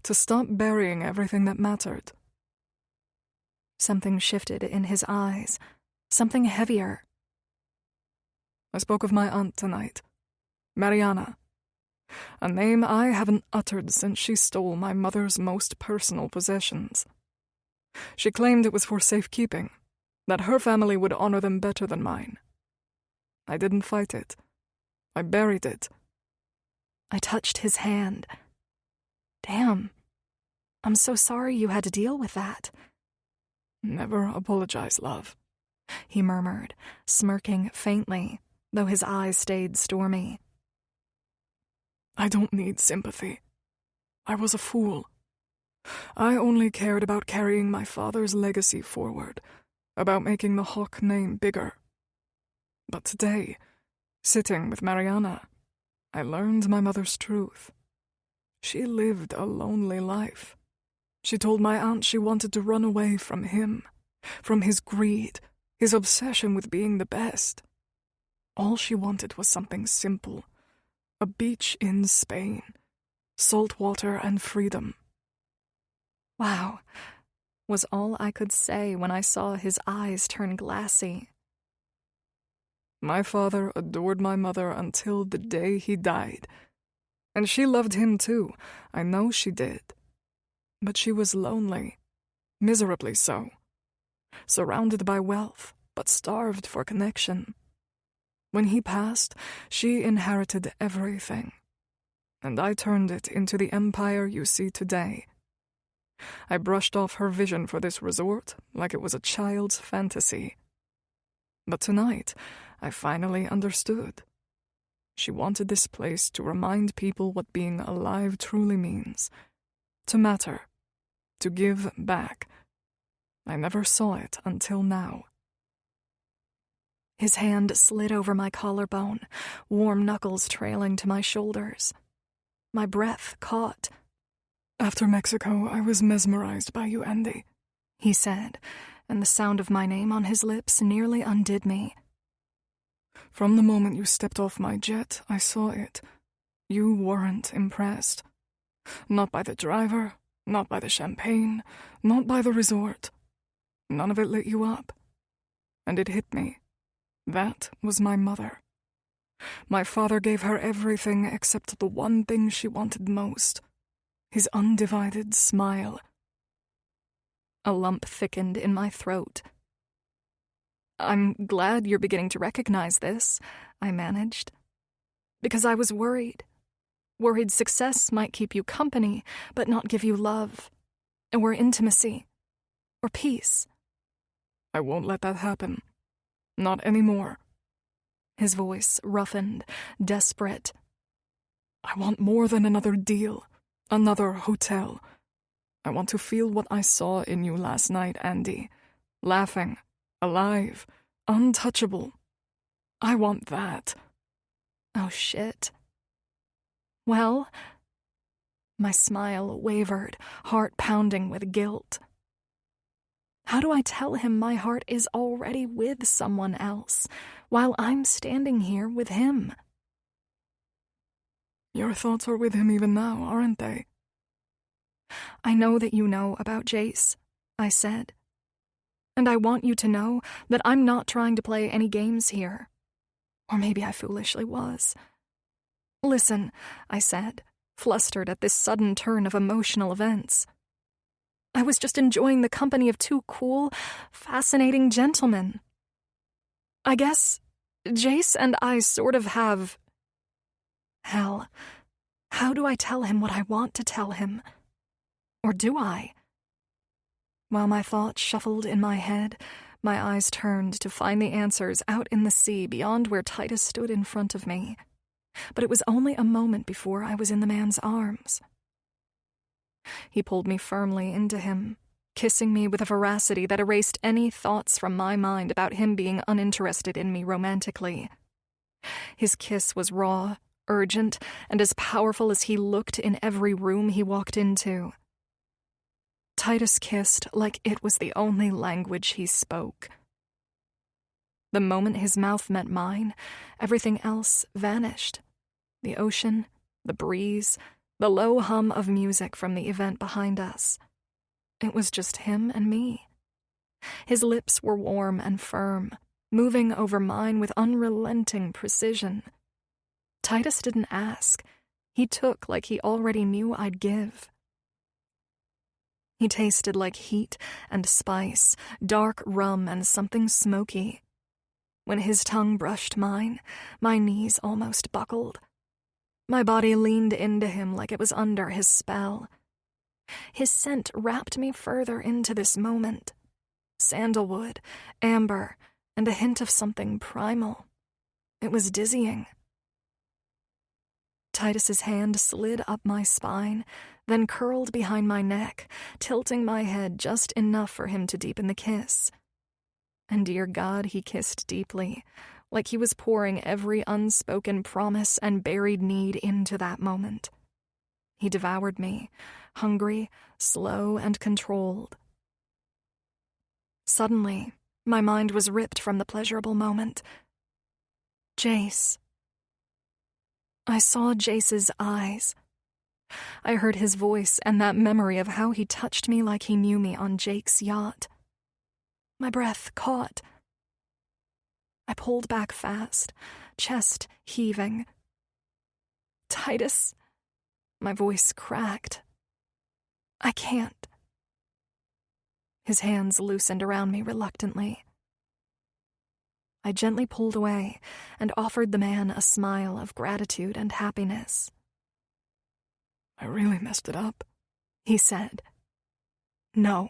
C: To stop burying everything that mattered.
A: Something shifted in his eyes. Something heavier.
C: I spoke of my aunt tonight. Mariana. A name I haven't uttered since she stole my mother's most personal possessions. She claimed it was for safekeeping, that her family would honor them better than mine. I didn't fight it. I buried it.
A: I touched his hand. Damn. I'm so sorry you had to deal with that.
C: Never apologize, love,
A: he murmured, smirking faintly, though his eyes stayed stormy.
C: I don't need sympathy. I was a fool. I only cared about carrying my father's legacy forward, about making the Hawk name bigger. But today, sitting with Mariana, I learned my mother's truth. She lived a lonely life. She told my aunt she wanted to run away from him, from his greed, his obsession with being the best. All she wanted was something simple, a beach in Spain, salt water and freedom.
A: Wow, was all I could say when I saw his eyes turn glassy.
C: My father adored my mother until the day he died. And she loved him too, I know she did. But she was lonely, miserably so. Surrounded by wealth, but starved for connection. When he passed, she inherited everything. And I turned it into the empire you see today. I brushed off her vision for this resort like it was a child's fantasy. But tonight, I finally understood. She wanted this place to remind people what being alive truly means. To matter. To give back. I never saw it until now.
A: His hand slid over my collarbone, warm knuckles trailing to my shoulders. My breath caught.
C: After Mexico, I was mesmerized by you, Andy,
A: he said, and the sound of my name on his lips nearly undid me.
C: From the moment you stepped off my jet, I saw it. You weren't impressed. Not by the driver, not by the champagne, not by the resort. None of it lit you up. And it hit me. That was my mother. My father gave her everything except the one thing she wanted most. His undivided smile.
A: A lump thickened in my throat. I'm glad you're beginning to recognize this, I managed. Because I was worried. Worried success might keep you company, but not give you love, or intimacy, or peace.
C: I won't let that happen. Not anymore.
A: His voice roughened, desperate.
C: I want more than another deal, another hotel. I want to feel what I saw in you last night, Andy. Laughing, alive, untouchable. I want that.
A: Oh, shit. Well, my smile wavered, heart pounding with guilt. How do I tell him my heart is already with someone else, while I'm standing here with him?
C: Your thoughts are with him even now, aren't they?
A: I know that you know about Jace, I said. And I want you to know that I'm not trying to play any games here. Or maybe I foolishly was. Listen, I said, flustered at this sudden turn of emotional events. I was just enjoying the company of two cool, fascinating gentlemen. I guess Jace and I sort of have... Hell, how do I tell him what I want to tell him? Or do I? While my thoughts shuffled in my head, my eyes turned to find the answers out in the sea beyond where Titus stood in front of me. But it was only a moment before I was in the man's arms. He pulled me firmly into him, kissing me with a veracity that erased any thoughts from my mind about him being uninterested in me romantically. His kiss was raw, urgent, and as powerful as he looked in every room he walked into. Titus kissed like it was the only language he spoke. The moment his mouth met mine, everything else vanished. The ocean, the breeze, the low hum of music from the event behind us. It was just him and me. His lips were warm and firm, moving over mine with unrelenting precision. Titus didn't ask. He took like he already knew I'd give. He tasted like heat and spice, dark rum and something smoky. When his tongue brushed mine, my knees almost buckled. My body leaned into him like it was under his spell. His scent wrapped me further into this moment. Sandalwood, amber, and a hint of something primal. It was dizzying. Titus's hand slid up my spine, then curled behind my neck, tilting my head just enough for him to deepen the kiss. And dear God, he kissed deeply, like he was pouring every unspoken promise and buried need into that moment. He devoured me, hungry, slow, and controlled. Suddenly, my mind was ripped from the pleasurable moment. Jace. I saw Jace's eyes. I heard his voice and that memory of how he touched me like he knew me on Jake's yacht. My breath caught. I pulled back fast, chest heaving. Titus. My voice cracked. I can't. His hands loosened around me reluctantly. I gently pulled away and offered the man a smile of gratitude and happiness.
C: I really messed it up,
A: he said. No,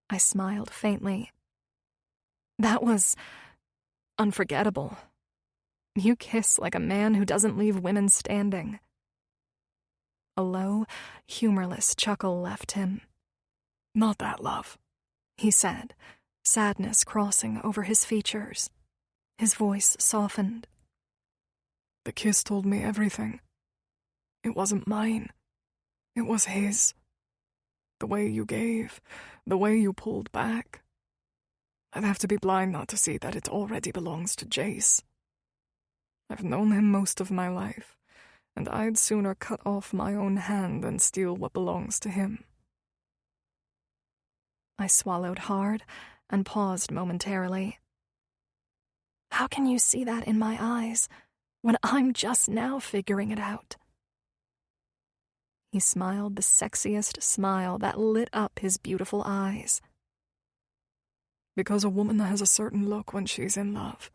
A: I smiled faintly. That was unforgettable. You kiss like a man who doesn't leave women standing. A low, humorless chuckle left him.
C: Not that, love,
A: he said, sadness crossing over his features. His voice softened.
C: The kiss told me everything. It wasn't mine. It was his. The way you gave, the way you pulled back. I'd have to be blind not to see that it already belongs to Jace. I've known him most of my life, and I'd sooner cut off my own hand than steal what belongs to him.
A: I swallowed hard and paused momentarily. How can you see that in my eyes when I'm just now figuring it out? He smiled the sexiest smile that lit up his beautiful eyes.
C: Because a woman has a certain look when she's in love.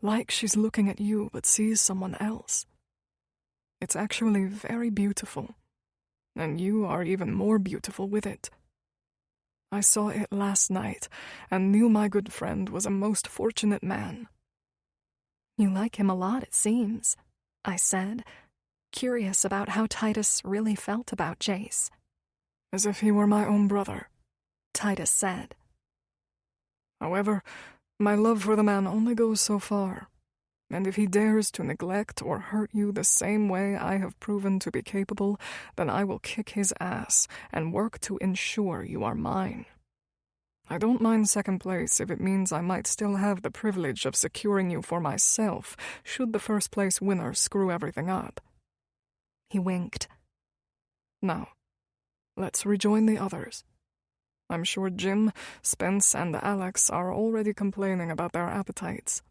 C: Like she's looking at you but sees someone else. It's actually very beautiful, and you are even more beautiful with it. I saw it last night and knew my good friend was a most fortunate man.
A: You like him a lot, it seems, I said, curious about how Titus really felt about Jace.
C: As if he were my own brother,
A: Titus said.
C: However, my love for the man only goes so far, and if he dares to neglect or hurt you the same way I have proven to be capable, then I will kick his ass and work to ensure you are mine. I don't mind second place if it means I might still have the privilege of securing you for myself should the first place winner screw everything up.
A: He winked.
C: Now, let's rejoin the others. I'm sure Jim, Spence, and Alex are already complaining about their appetites,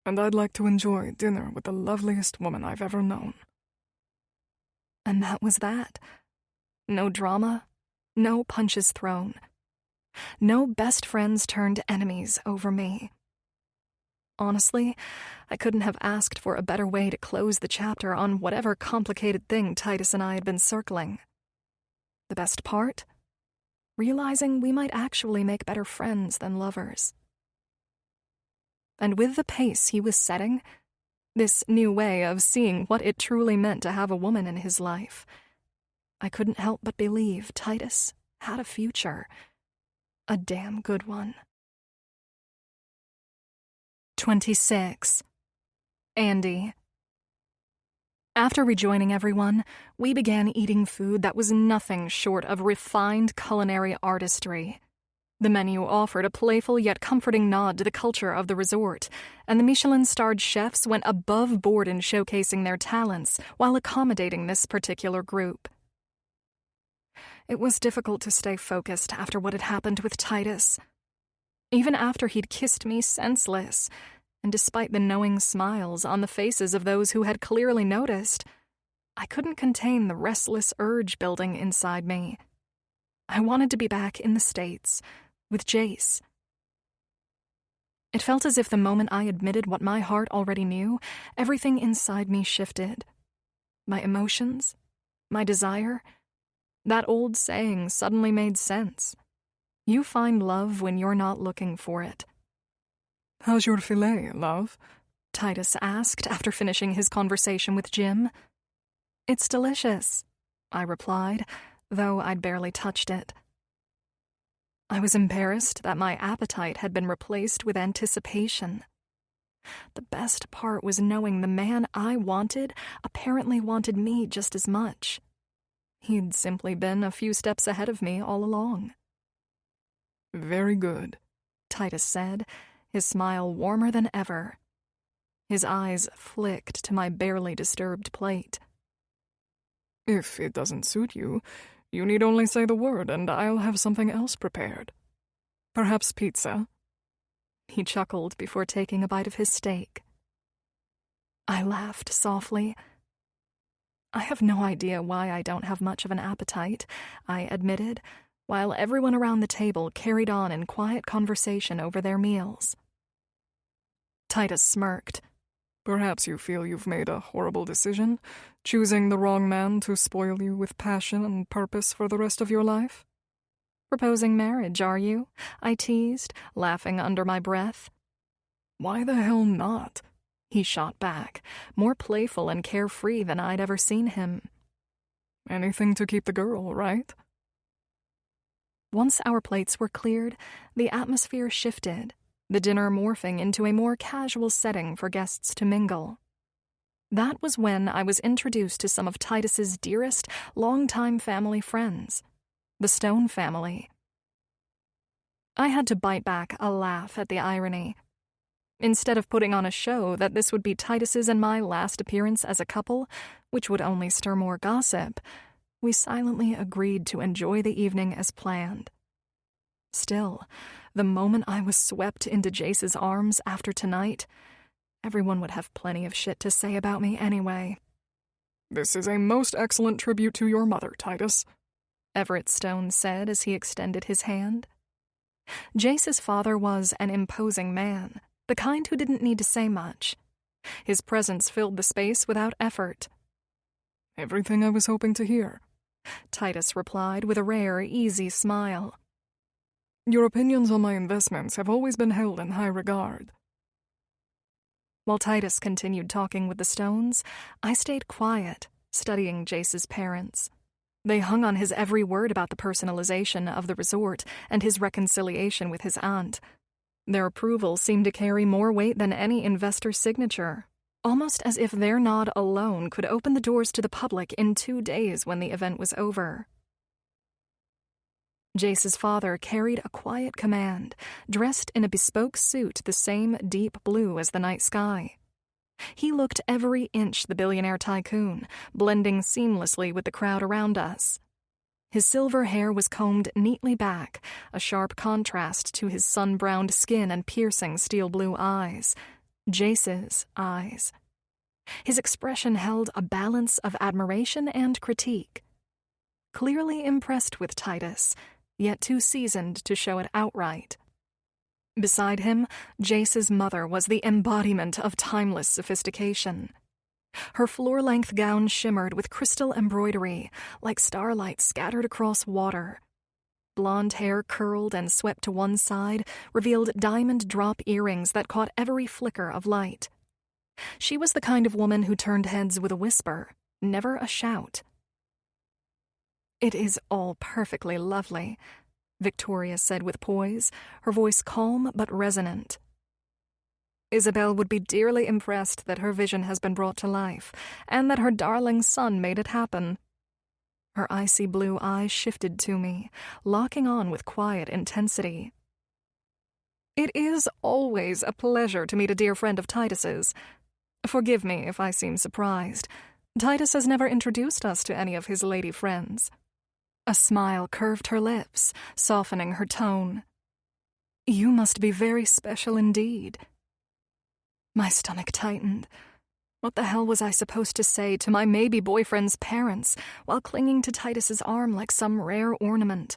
C: and I'd like to enjoy dinner with the loveliest woman I've ever known.
A: And that was that. No drama, no punches thrown. No best friends turned enemies over me. Honestly, I couldn't have asked for a better way to close the chapter on whatever complicated thing Titus and I had been circling. The best part? Realizing we might actually make better friends than lovers. And with the pace he was setting, this new way of seeing what it truly meant to have a woman in his life, I couldn't help but believe Titus had a future. A damn good one. 26. Andy. After rejoining everyone, we began eating food that was nothing short of refined culinary artistry. The menu offered a playful yet comforting nod to the culture of the resort, and the Michelin-starred chefs went above board in showcasing their talents while accommodating this particular group. It was difficult to stay focused after what had happened with Titus. Even after he'd kissed me senseless, and despite the knowing smiles on the faces of those who had clearly noticed, I couldn't contain the restless urge building inside me. I wanted to be back in the States, with Jace. It felt as if the moment I admitted what my heart already knew, everything inside me shifted. My emotions, my desire. That old saying suddenly made sense. You find love when you're not looking for it.
C: How's your filet, love?
A: Titus asked after finishing his conversation with Jim. It's delicious, I replied, though I'd barely touched it. I was embarrassed that my appetite had been replaced with anticipation. The best part was knowing the man I wanted apparently wanted me just as much. He'd simply been a few steps ahead of me all along.
C: Very good,
A: Titus said, his smile warmer than ever. His eyes flicked to my barely disturbed plate.
C: If it doesn't suit you, you need only say the word and I'll have something else prepared. Perhaps pizza.
A: He chuckled before taking a bite of his steak. I laughed softly. I have no idea why I don't have much of an appetite, I admitted, while everyone around the table carried on in quiet conversation over their meals. Titus smirked.
C: Perhaps you feel you've made a horrible decision, choosing the wrong man to spoil you with passion and purpose for the rest of your life?
A: Proposing marriage, are you? I teased, laughing under my breath.
C: Why the hell not?
A: He shot back, more playful and carefree than I'd ever seen him.
C: Anything to keep the girl, right?
A: Once our plates were cleared, the atmosphere shifted, the dinner morphing into a more casual setting for guests to mingle. That was when I was introduced to some of Titus's dearest, longtime family friends, the Stone family. I had to bite back a laugh at the irony. Instead of putting on a show that this would be Titus's and my last appearance as a couple, which would only stir more gossip, we silently agreed to enjoy the evening as planned. Still, the moment I was swept into Jace's arms after tonight, everyone would have plenty of shit to say about me anyway.
C: This is a most excellent tribute to your mother, Titus,
A: Everett Stone said as he extended his hand. Jace's father was an imposing man, the kind who didn't need to say much. His presence filled the space without effort.
C: Everything I was hoping to hear,
A: Titus replied with a rare, easy smile.
C: Your opinions on my investments have always been held in high regard.
A: While Titus continued talking with the Stones, I stayed quiet, studying Jace's parents. They hung on his every word about the personalization of the resort and his reconciliation with his aunt. Their approval seemed to carry more weight than any investor's signature, almost as if their nod alone could open the doors to the public in 2 days when the event was over. Jace's father carried a quiet command, dressed in a bespoke suit the same deep blue as the night sky. He looked every inch the billionaire tycoon, blending seamlessly with the crowd around us. His silver hair was combed neatly back, a sharp contrast to his sun-browned skin and piercing steel-blue eyes. Jace's eyes. His expression held a balance of admiration and critique. Clearly impressed with Titus, yet too seasoned to show it outright. Beside him, Jace's mother was the embodiment of timeless sophistication. Her floor-length gown shimmered with crystal embroidery, like starlight scattered across water. Blonde hair curled and swept to one side revealed diamond drop earrings that caught every flicker of light. She was the kind of woman who turned heads with a whisper, never a shout. "It is all perfectly lovely," Victoria said with poise, her voice calm but resonant. "Isabel would be dearly impressed that her vision has been brought to life, and that her darling son made it happen." Her icy blue eyes shifted to me, locking on with quiet intensity. "It is always a pleasure to meet a dear friend of Titus's. Forgive me if I seem surprised. Titus has never introduced us to any of his lady friends." A smile curved her lips, softening her tone. "You must be very special indeed." My stomach tightened. What the hell was I supposed to say to my maybe boyfriend's parents while clinging to Titus's arm like some rare ornament?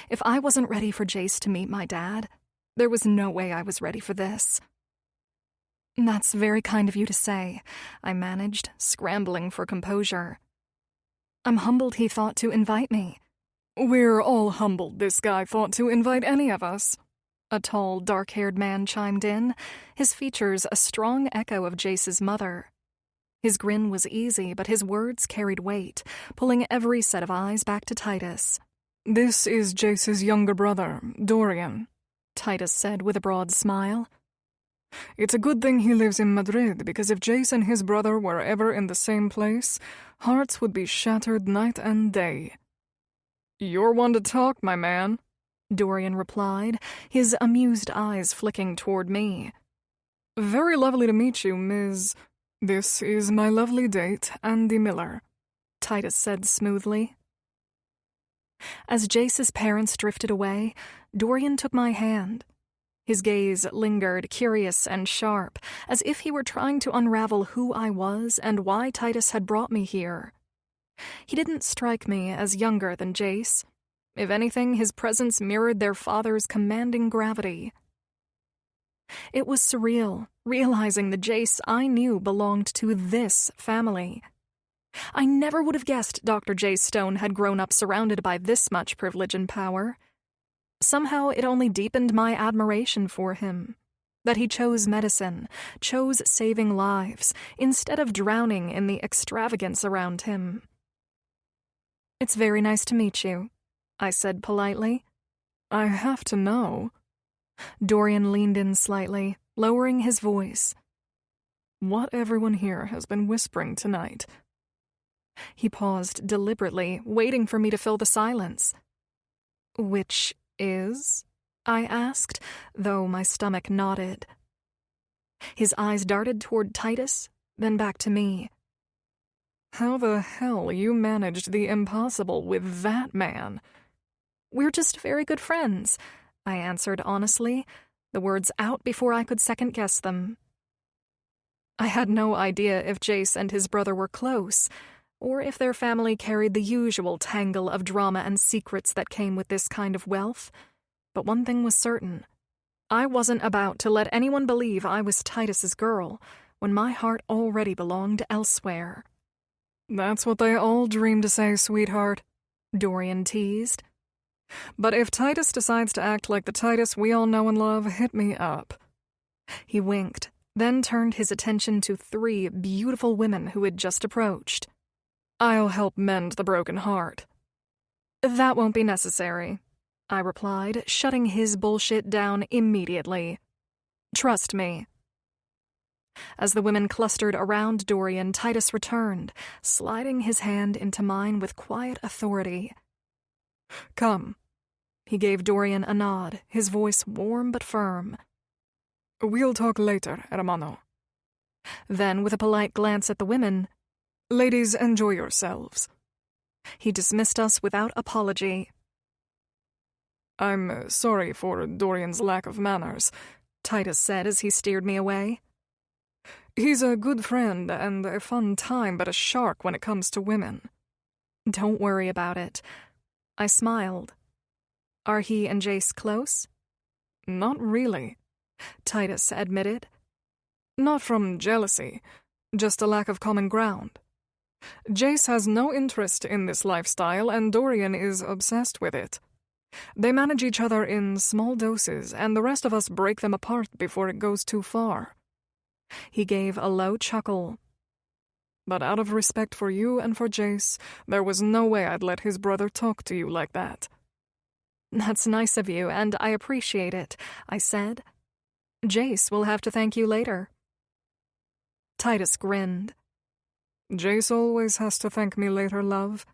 A: If I wasn't ready for Jace to meet my dad, there was no way I was ready for this. "That's very kind of you to say," I managed, scrambling for composure. "I'm humbled he thought to invite me."
C: "We're all humbled this guy thought to invite any of us,"
A: a tall, dark-haired man chimed in, his features a strong echo of Jace's mother. His grin was easy, but his words carried weight, pulling every set of eyes back to Titus.
C: This is Jace's younger brother, Dorian, Titus said with a broad smile. It's a good thing he lives in Madrid, because if Jace and his brother were ever in the same place, hearts would be shattered night and day. You're one to talk, my man, Dorian replied, his amused eyes flicking toward me. Very lovely to meet you, Ms. This is my lovely date, Andy Miller, Titus said smoothly. As Jace's parents drifted away, Dorian took my hand. His gaze lingered, curious and sharp, as if he were trying to unravel who I was and why Titus had brought me here. He didn't strike me as younger than Jace. If anything, his presence mirrored their father's commanding gravity. It was surreal, realizing the Jace I knew belonged to this family. I never would have guessed Dr. Jace Stone had grown up surrounded by this much privilege and power. Somehow it only deepened my admiration for him, that he chose medicine, chose saving lives, instead of drowning in the extravagance around him. It's very nice to meet you, I said politely. I have to know. Dorian leaned in slightly, lowering his voice. What everyone here has been whispering tonight. He paused deliberately, waiting for me to fill the silence. Which is? I asked, though my stomach nodded. His eyes darted toward Titus, then back to me. How the hell you managed the impossible with that man? We're just very good friends, I answered honestly, the words out before I could second-guess them. I had no idea if Jace and his brother were close, or if their family carried the usual tangle of drama and secrets that came with this kind of wealth. But one thing was certain. I wasn't about to let anyone believe I was Titus's girl, when my heart already belonged elsewhere. That's what they all dream to say, sweetheart, Dorian teased. But if Titus decides to act like the Titus we all know and love, hit me up. He winked, then turned his attention to 3 beautiful women who had just approached. I'll help mend the broken heart. That won't be necessary, I replied, shutting his bullshit down immediately. Trust me. As the women clustered around Dorian, Titus returned, sliding his hand into mine with quiet authority. Come. He gave Dorian a nod, his voice warm but firm. We'll talk later, hermano. Then, with a polite glance at the women, ladies, enjoy yourselves. He dismissed us without apology. I'm sorry for Dorian's lack of manners, Titus said as he steered me away. He's a good friend and a fun time, but a shark when it comes to women. Don't worry about it. I smiled. Are he and Jace close? Not really, Titus admitted. Not from jealousy, just a lack of common ground. Jace has no interest in this lifestyle, and Dorian is obsessed with it. They manage each other in small doses, and the rest of us break them apart before it goes too far. He gave a low chuckle. But out of respect for you and for Jace, there was no way I'd let his brother talk to you like that. That's nice of you, and I appreciate it, I said. Jace will have to thank you later. Titus grinned. Jace always has to thank me later, love.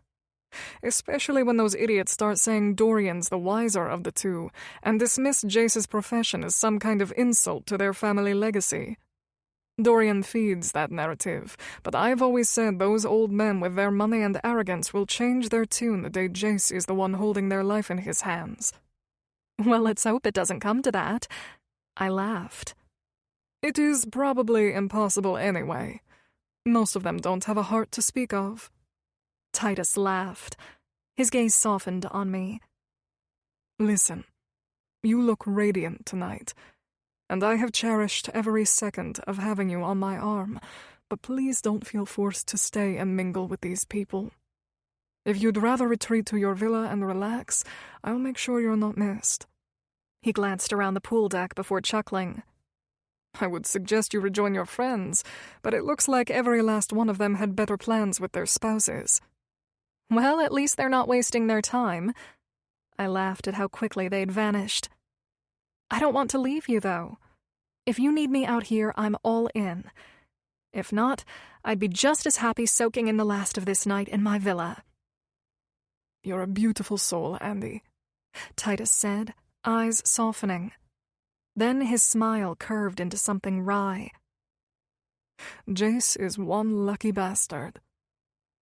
C: Especially when those idiots start saying Dorian's the wiser of the two, and dismiss Jace's profession as some kind of insult to their family legacy. Dorian feeds that narrative, but I've always said those old men with their money and arrogance will change their tune the day Jace is the one holding their life in his hands. Well, let's hope it doesn't come to that. I laughed. It is probably impossible anyway. Most of them don't have a heart to speak of. Titus laughed. His gaze softened on me. Listen, you look radiant tonight, and I have cherished every second of having you on my arm, but please don't feel forced to stay and mingle with these people. If you'd rather retreat to your villa and relax, I'll make sure you're not missed. He glanced around the pool deck before chuckling. I would suggest you rejoin your friends, but it looks like every last one of them had better plans with their spouses. Well, at least they're not wasting their time.
A: I laughed at how quickly they'd vanished. I don't want to leave you, though. If you need me out here, I'm all in. If not, I'd be just as happy soaking in the last of this night in my villa.
C: You're a beautiful soul, Andy,
A: Titus said, eyes softening. Then his smile curved into something wry.
C: Jace is one lucky bastard.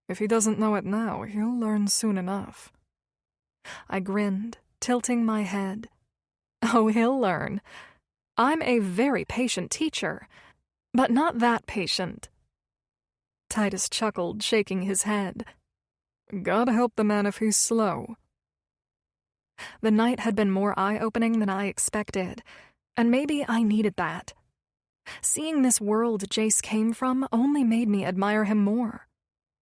C: If he doesn't know it now, he'll learn soon enough.
A: I grinned, tilting my head. Oh, he'll learn. I'm a very patient teacher, but not that patient. Titus chuckled, shaking his head.
C: God help the man if he's slow.
A: The night had been more eye-opening than I expected, and maybe I needed that. Seeing this world Jace came from only made me admire him more.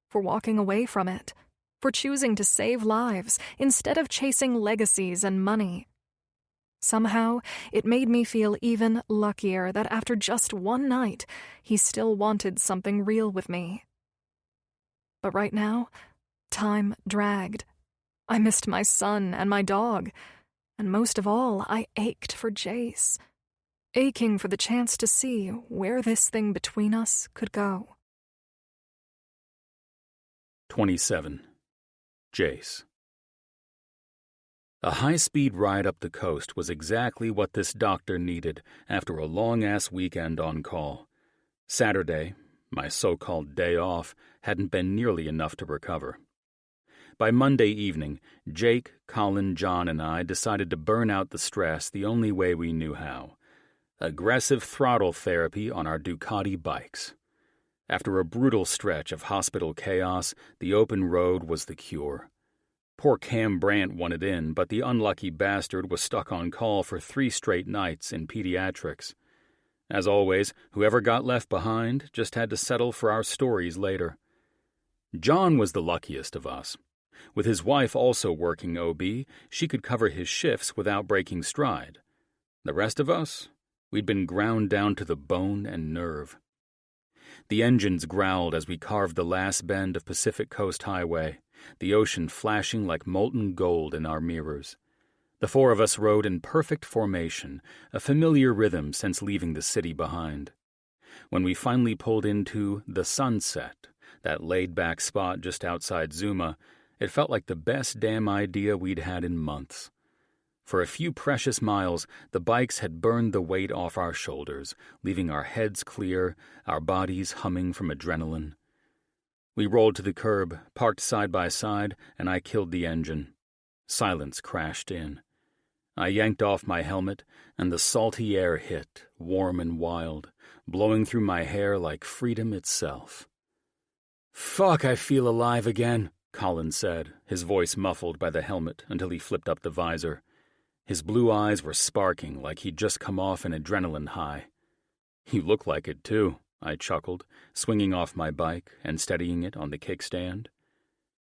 A: For walking away from it, for choosing to save lives instead of chasing legacies and money. Somehow, it made me feel even luckier that after just one night, he still wanted something real with me. But right now, time dragged. I missed my son and my dog, and most of all, I ached for Jace, aching for the chance to see where this thing between us could go.
B: 27. Jace. A high-speed ride up the coast was exactly what this doctor needed after a long-ass weekend on call. Saturday, my so-called day off, hadn't been nearly enough to recover. By Monday evening, Jake, Colin, John, and I decided to burn out the stress the only way we knew how. Aggressive throttle therapy on our Ducati bikes. After a brutal stretch of hospital chaos, the open road was the cure. Poor Cam Brandt wanted in, but the unlucky bastard was stuck on call for 3 straight nights in pediatrics. As always, whoever got left behind just had to settle for our stories later. John was the luckiest of us. With his wife also working OB, she could cover his shifts without breaking stride. The rest of us? We'd been ground down to the bone and nerve. The engines growled as we carved the last bend of Pacific Coast Highway, the ocean flashing like molten gold in our mirrors. The 4 of us rode in perfect formation, a familiar rhythm since leaving the city behind. When we finally pulled into the Sunset, that laid-back spot just outside Zuma, it felt like the best damn idea we'd had in months. For a few precious miles, the bikes had burned the weight off our shoulders, leaving our heads clear, our bodies humming from adrenaline. We rolled to the curb, parked side by side, and I killed the engine. Silence crashed in. I yanked off my helmet, and the salty air hit, warm and wild, blowing through my hair like freedom itself. "Fuck, I feel alive again," Colin said, his voice muffled by the helmet until he flipped up the visor. His blue eyes were sparking like he'd just come off an adrenaline high. "You look like it, too," I chuckled, swinging off my bike and steadying it on the kickstand.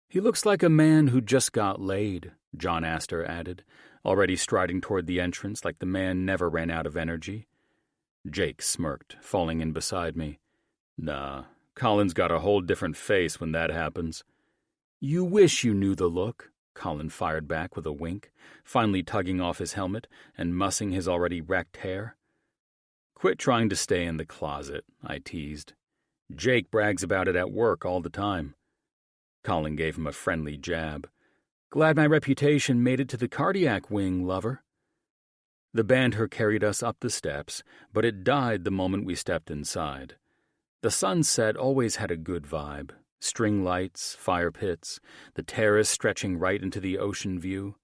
B: "He looks like a man who just got laid," John Astor added, already striding toward the entrance like the man never ran out of energy. Jake smirked, falling in beside me. "Nah, Colin's got a whole different face when that happens." "You wish you knew the look," Colin fired back with a wink, finally tugging off his helmet and mussing his already wrecked hair. "Quit trying to stay in the closet," I teased. "Jake brags about it at work all the time." Colin gave him a friendly jab. "Glad my reputation made it to the cardiac wing, lover." The banter carried us up the steps, but it died the moment we stepped inside. The Sunset always had a good vibe. String lights, fire pits, the terrace stretching right into the ocean view.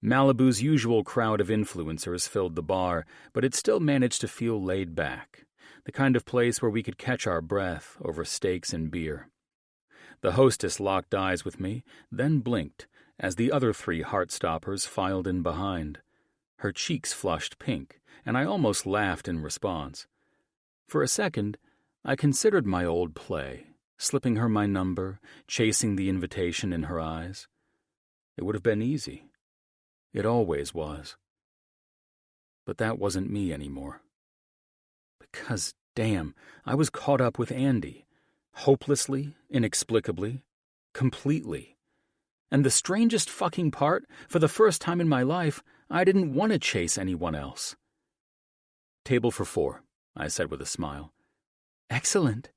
B: Malibu's usual crowd of influencers filled the bar, but it still managed to feel laid back, the kind of place where we could catch our breath over steaks and beer. The hostess locked eyes with me, then blinked as the other 3 Heartstoppers filed in behind. Her cheeks flushed pink, and I almost laughed in response. For a second, I considered my old play, slipping her my number, chasing the invitation in her eyes. It would have been easy. It always was. But that wasn't me anymore. Because, damn, I was caught up with Andy. Hopelessly, inexplicably, completely. And the strangest fucking part, for the first time in my life, I didn't want to chase anyone else. "Table for 4, I said with a smile. "Excellent."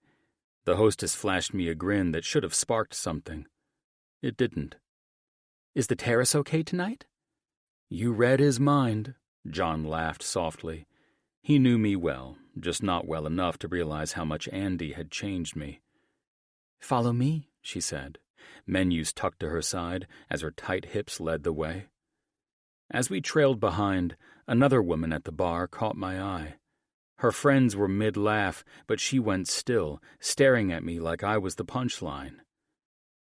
B: The hostess flashed me a grin that should have sparked something. It didn't. "Is the terrace okay tonight?" "You read his mind," John laughed softly. He knew me well, just not well enough to realize how much Andy had changed me. "Follow me," she said, menus tucked to her side as her tight hips led the way. As we trailed behind, another woman at the bar caught my eye. Her friends were mid-laugh, but she went still, staring at me like I was the punchline.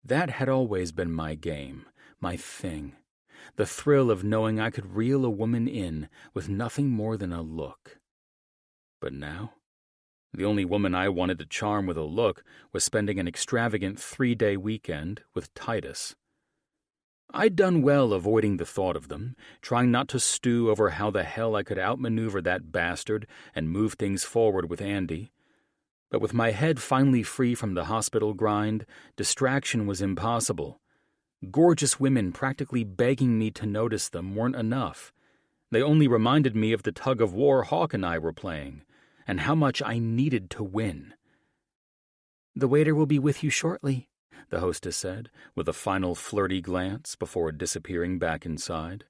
B: That had always been my game, my thing. The thrill of knowing I could reel a woman in with nothing more than a look. But now, the only woman I wanted to charm with a look was spending an extravagant 3-day weekend with Titus. I'd done well avoiding the thought of them, trying not to stew over how the hell I could outmaneuver that bastard and move things forward with Andy. But with my head finally free from the hospital grind, distraction was impossible. Gorgeous women practically begging me to notice them weren't enough. They only reminded me of the tug-of-war Hawk and I were playing, and how much I needed to win. "The waiter will be with you shortly," the hostess said, with a final flirty glance before disappearing back inside.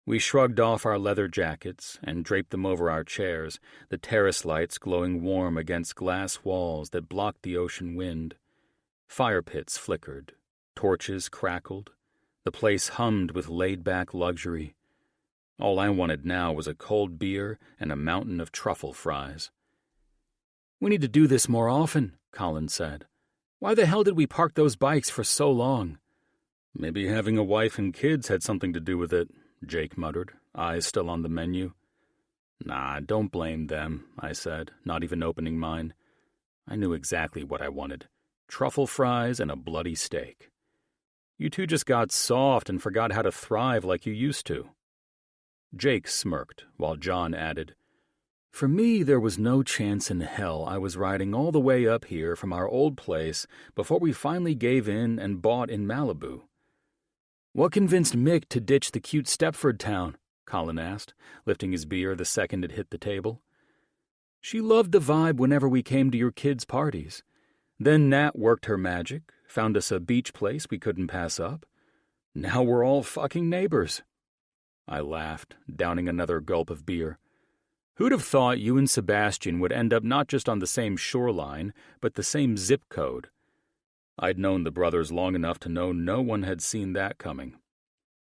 B: We shrugged off our leather jackets and draped them over our chairs, the terrace lights glowing warm against glass walls that blocked the ocean wind. Fire pits flickered, torches crackled, the place hummed with laid-back luxury. All I wanted now was a cold beer and a mountain of truffle fries. "We need to do this more often," Colin said. "Why the hell did we park those bikes for so long?" "Maybe having a wife and kids had something to do with it," Jake muttered, eyes still on the menu. "Nah, don't blame them," I said, not even opening mine. I knew exactly what I wanted. Truffle fries and a bloody steak. You two just got soft and forgot how to thrive like you used to. Jake smirked, while John added, "For me, there was no chance in hell I was riding all the way up here from our old place before we finally gave in and bought in Malibu." "What convinced Mick to ditch the cute Stepford town?" Colin asked, lifting his beer the second it hit the table. "She loved the vibe whenever we came to your kids' parties. Then Nat worked her magic, found us a beach place we couldn't pass up. Now we're all fucking neighbors." I laughed, downing another gulp of beer. Who'd have thought you and Sebastian would end up not just on the same shoreline, but the same zip code? I'd known the brothers long enough to know no one had seen that coming.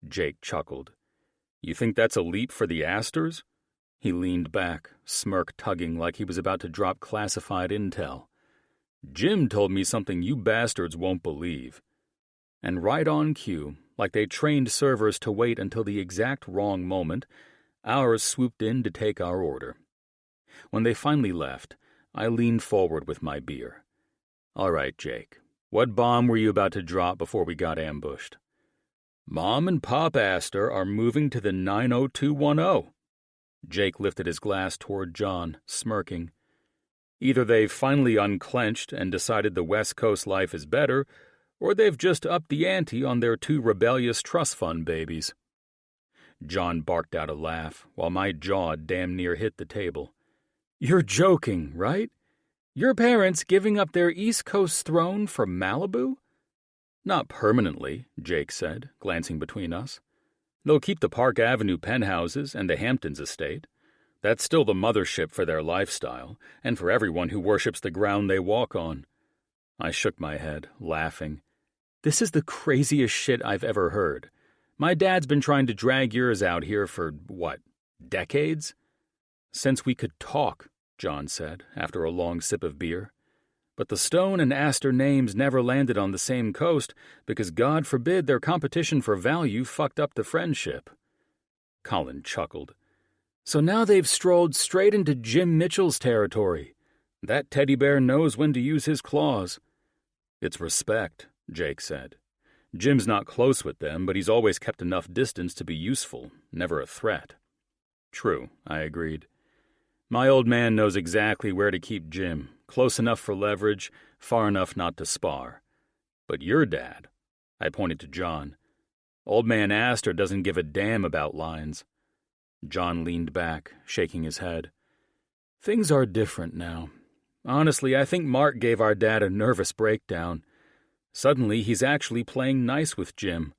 B: Jake chuckled. "You think that's a leap for the Astors?" He leaned back, smirk tugging like he was about to drop classified intel. "Jim told me something you bastards won't believe." And right on cue, like they trained servers to wait until the exact wrong moment, ours swooped in to take our order. When they finally left, I leaned forward with my beer. "All right, Jake, what bomb were you about to drop before we got ambushed?" "Mom and Pop Astor are moving to the 90210. Jake lifted his glass toward John, smirking. "Either they've finally unclenched and decided the West Coast life is better, or they've just upped the ante on their 2 rebellious trust fund babies." John barked out a laugh, while my jaw damn near hit the table. "You're joking, right? Your parents giving up their East Coast throne for Malibu?" "Not permanently," Jake said, glancing between us. "They'll keep the Park Avenue penthouses and the Hamptons estate. That's still the mothership for their lifestyle, and for everyone who worships the ground they walk on." I shook my head, laughing. "This is the craziest shit I've ever heard. My dad's been trying to drag yours out here for, what, decades?" "Since we could talk," John said, after a long sip of beer. "But the Stone and Astor names never landed on the same coast because God forbid their competition for value fucked up the friendship." Colin chuckled. "So now they've strolled straight into Jim Mitchell's territory. That teddy bear knows when to use his claws." "It's respect," Jake said. "Jim's not close with them, but he's always kept enough distance to be useful, never a threat." "True," I agreed. "My old man knows exactly where to keep Jim, close enough for leverage, far enough not to spar. But your dad, I pointed to John. Old man Astor doesn't give a damn about lines. John leaned back, shaking his head. Things are different now. Honestly, I think Mark gave our dad a nervous breakdown. Suddenly, he's actually playing nice with Jim.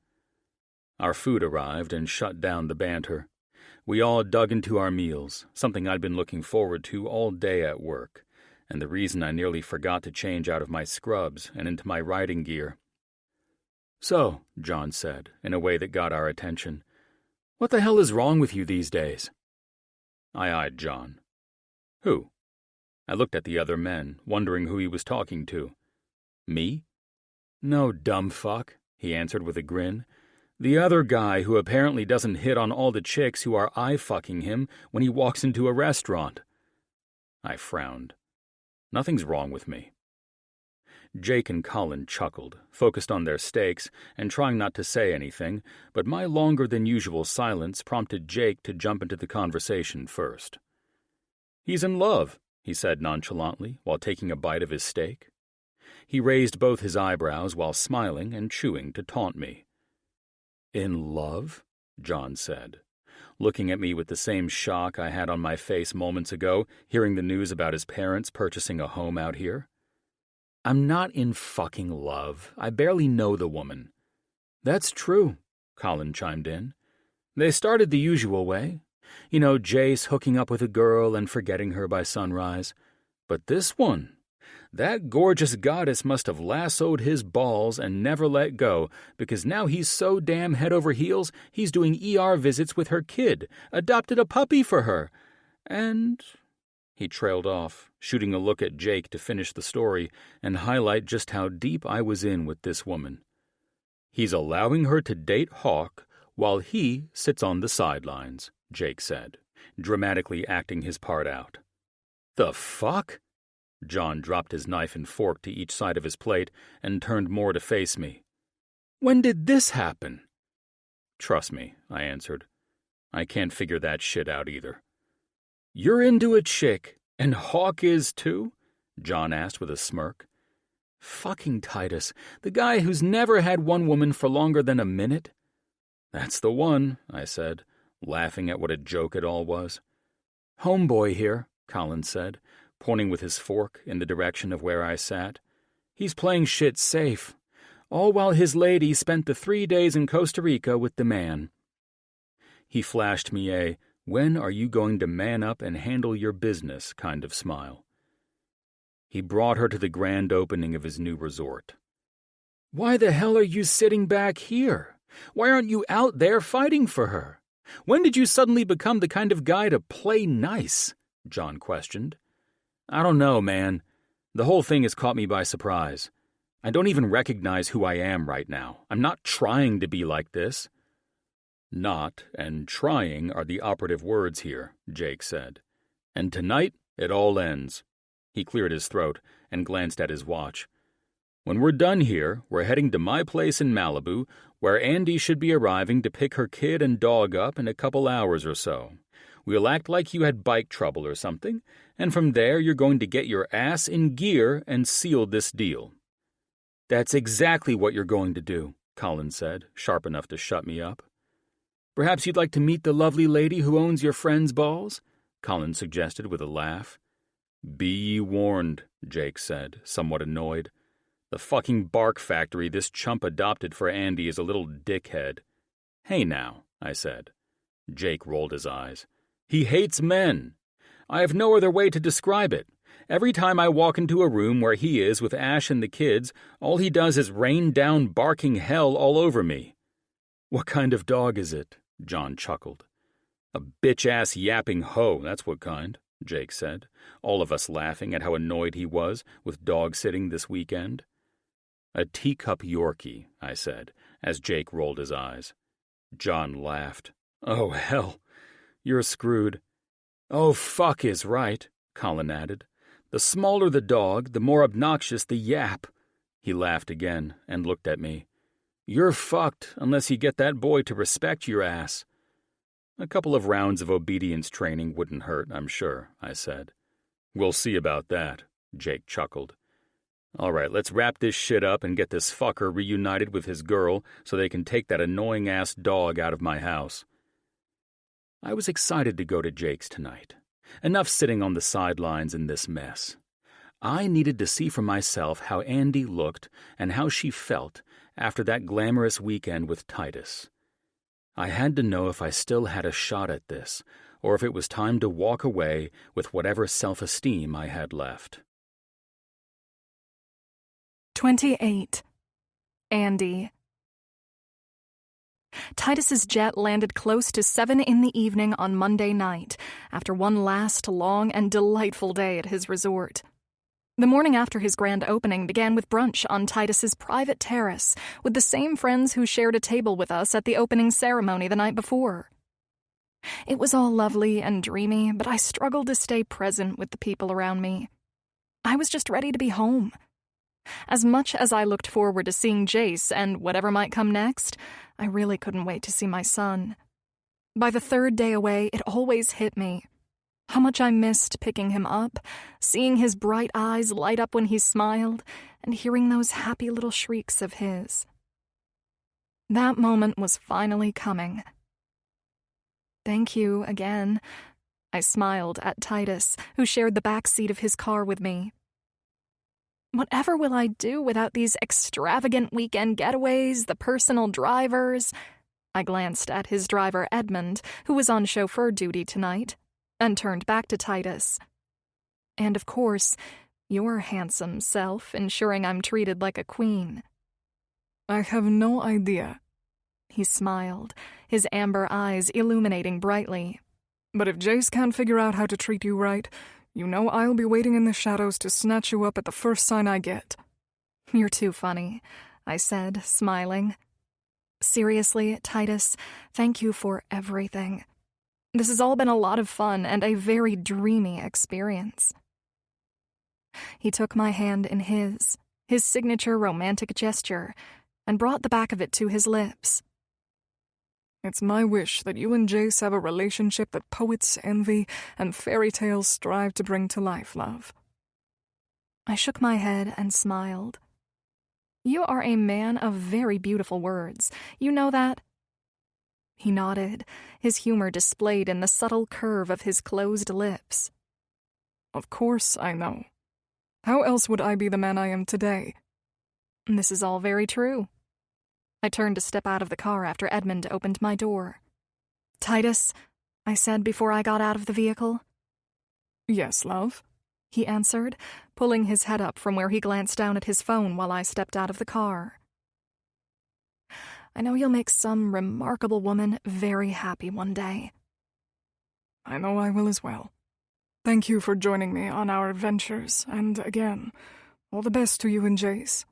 B: Our food arrived and shut down the banter. We all dug into our meals, something I'd been looking forward to all day at work, and the reason I nearly forgot to change out of my scrubs and into my riding gear. So, John said, in a way that got our attention, what the hell is wrong with you these days? I eyed John. Who? I looked at the other men, wondering who he was talking to. Me? No, dumb fuck, he answered with a grin. The other guy who apparently doesn't hit on all the chicks who are eye-fucking him when he walks into a restaurant. I frowned. Nothing's wrong with me. Jake and Colin chuckled, focused on their steaks, and trying not to say anything, but my longer-than-usual silence prompted Jake to jump into the conversation first. He's in love, he said nonchalantly, while taking a bite of his steak. He raised both his eyebrows while smiling and chewing to taunt me. In love? John said, looking at me with the same shock I had on my face moments ago, hearing the news about his parents purchasing a home out here. I'm not in fucking love. I barely know the woman. That's true, Colin chimed in. They started the usual way. You know, Jace hooking up with a girl and forgetting her by sunrise. But this one, that gorgeous goddess must have lassoed his balls and never let go, because now he's so damn head over heels, he's doing ER visits with her kid, adopted a puppy for her, and... He trailed off, shooting a look at Jake to finish the story and highlight just how deep I was in with this woman. He's allowing her to date Hawk while he sits on the sidelines, Jake said, dramatically acting his part out. The fuck? John dropped his knife and fork to each side of his plate and turned more to face me. When did this happen? Trust me, I answered. I can't figure that shit out either. You're into a chick, and Hawk is too? John asked with a smirk. Fucking Titus, the guy who's never had one woman for longer than a minute? That's the one, I said, laughing at what a joke it all was. Homeboy here, Colin said, pointing with his fork in the direction of where I sat. He's playing shit safe, all while his lady spent the 3 days in Costa Rica with the man. He flashed me a, when are you going to man up and handle your business kind of smile. He brought her to the grand opening of his new resort. Why the hell are you sitting back here? Why aren't you out there fighting for her? When did you suddenly become the kind of guy to play nice? John questioned. I don't know, man. The whole thing has caught me by surprise. I don't even recognize who I am right now. I'm not trying to be like this. Not and trying are the operative words here, Jake said. And tonight, it all ends. He cleared his throat and glanced at his watch. When we're done here, we're heading to my place in Malibu, where Andy should be arriving to pick her kid and dog up in a couple hours or so. We'll act like you had bike trouble or something, and from there you're going to get your ass in gear and seal this deal. That's exactly what you're going to do, Colin said, sharp enough to shut me up. Perhaps you'd like to meet the lovely lady who owns your friend's balls? Colin suggested with a laugh. Be ye warned, Jake said, somewhat annoyed. The fucking bark factory this chump adopted for Andy is a little dickhead. Hey now, I said. Jake rolled his eyes. He hates men. I have no other way to describe it. Every time I walk into a room where he is with Ash and the kids, all he does is rain down barking hell all over me. What kind of dog is it? John chuckled. A bitch-ass yapping hoe, that's what kind, Jake said, all of us laughing at how annoyed he was with dog-sitting this weekend. A teacup Yorkie, I said, as Jake rolled his eyes. John laughed. Oh, hell. You're screwed. Oh, fuck is right, Colin added. The smaller the dog, the more obnoxious the yap. He laughed again and looked at me. You're fucked unless you get that boy to respect your ass. A couple of rounds of obedience training wouldn't hurt, I'm sure, I said. We'll see about that, Jake chuckled. All right, let's wrap this shit up and get this fucker reunited with his girl so they can take that annoying-ass dog out of my house. I was excited to go to Jake's tonight. Enough sitting on the sidelines in this mess. I needed to see for myself how Andy looked and how she felt after that glamorous weekend with Titus. I had to know if I still had a shot at this, or if it was time to walk away with whatever self-esteem I had left.
A: 28. Andy. Titus's jet landed close to 7 in the evening on Monday night, after one last long and delightful day at his resort. The morning after his grand opening began with brunch on Titus's private terrace with the same friends who shared a table with us at the opening ceremony the night before. It was all lovely and dreamy, but I struggled to stay present with the people around me. I was just ready to be home. As much as I looked forward to seeing Jace and whatever might come next, I really couldn't wait to see my son. By the third day away, it always hit me. How much I missed picking him up, seeing his bright eyes light up when he smiled, and hearing those happy little shrieks of his. That moment was finally coming. Thank you again. I smiled at Titus, who shared the back seat of his car with me. Whatever will I do without these extravagant weekend getaways, the personal drivers? I glanced at his driver, Edmund, who was on chauffeur duty tonight, and turned back to Titus. And of course, your handsome self, ensuring I'm treated like a queen.
C: I have no idea.
A: He smiled, his amber eyes illuminating brightly.
C: But if Jace can't figure out how to treat you right, you know I'll be waiting in the shadows to snatch you up at the first sign I get.
A: You're too funny, I said, smiling. Seriously, Titus, thank you for everything. This has all been a lot of fun and a very dreamy experience. He took my hand in his signature romantic gesture, and brought the back of it to his lips.
C: It's my wish that you and Jace have a relationship that poets envy and fairy tales strive to bring to life, love.
A: I shook my head and smiled. You are a man of very beautiful words. You know that? He nodded, his humor displayed in the subtle curve of his closed lips.
C: Of course I know. How else would I be the man I am today?
A: This is all very true. I turned to step out of the car after Edmund opened my door. Titus, I said before I got out of the vehicle.
C: Yes, love,
A: he answered, pulling his head up from where he glanced down at his phone while I stepped out of the car. I know you'll make some remarkable woman very happy one day.
C: I know I will as well. Thank you for joining me on our adventures, and again, all the best to you and Jace.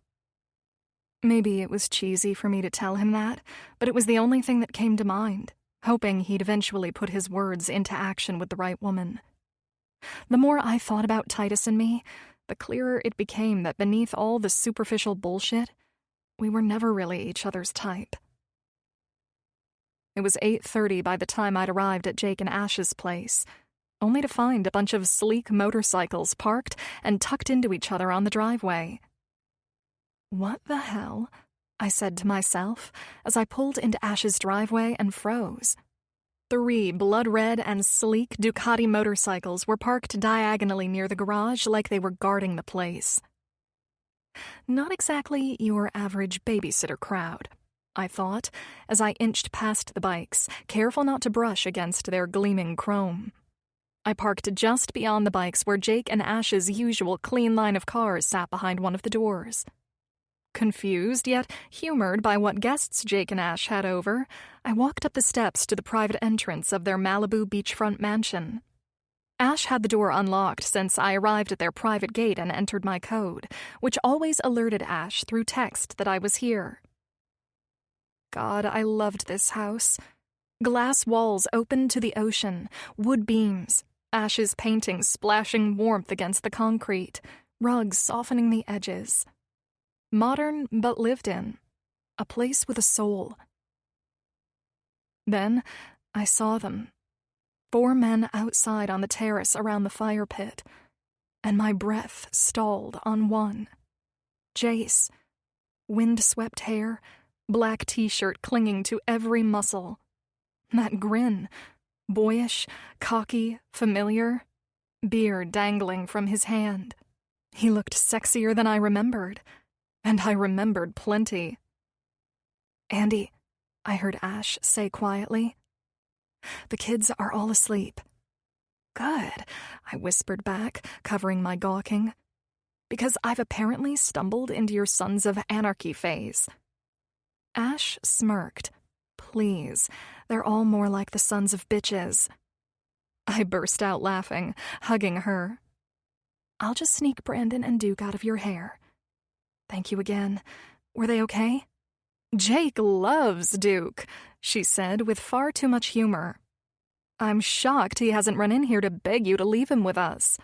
A: Maybe it was cheesy for me to tell him that, but it was the only thing that came to mind, hoping he'd eventually put his words into action with the right woman. The more I thought about Titus and me, the clearer it became that beneath all the superficial bullshit, we were never really each other's type. It was 8:30 by the time I'd arrived at Jake and Ash's place, only to find a bunch of sleek motorcycles parked and tucked into each other on the driveway. What the hell? I said to myself as I pulled into Ash's driveway and froze. 3 blood-red and sleek Ducati motorcycles were parked diagonally near the garage like they were guarding the place. Not exactly your average babysitter crowd, I thought, as I inched past the bikes, careful not to brush against their gleaming chrome. I parked just beyond the bikes where Jake and Ash's usual clean line of cars sat behind one of the doors. Confused, yet humored by what guests Jake and Ash had over, I walked up the steps to the private entrance of their Malibu beachfront mansion. Ash had the door unlocked since I arrived at their private gate and entered my code, which always alerted Ash through text that I was here. God, I loved this house. Glass walls open to the ocean, wood beams, Ash's paintings splashing warmth against the concrete, rugs softening the edges. Modern, but lived in. A place with a soul. Then, I saw them. 4 men outside on the terrace around the fire pit, and my breath stalled on one. Jace. Wind-swept hair, black t-shirt clinging to every muscle. That grin. Boyish, cocky, familiar. Beer dangling from his hand. He looked sexier than I remembered. And I remembered plenty. "Andy," I heard Ash say quietly. "The kids are all asleep." "Good," I whispered back, covering my gawking. "Because I've apparently stumbled into your Sons of Anarchy phase." Ash smirked. "Please, they're all more like the sons of bitches." I burst out laughing, hugging her. "I'll just sneak Brandon and Duke out of your hair." "Thank you again. Were they okay?" "Jake loves Duke," she said with far too much humor. "I'm shocked he hasn't run in here to beg you to leave him with us."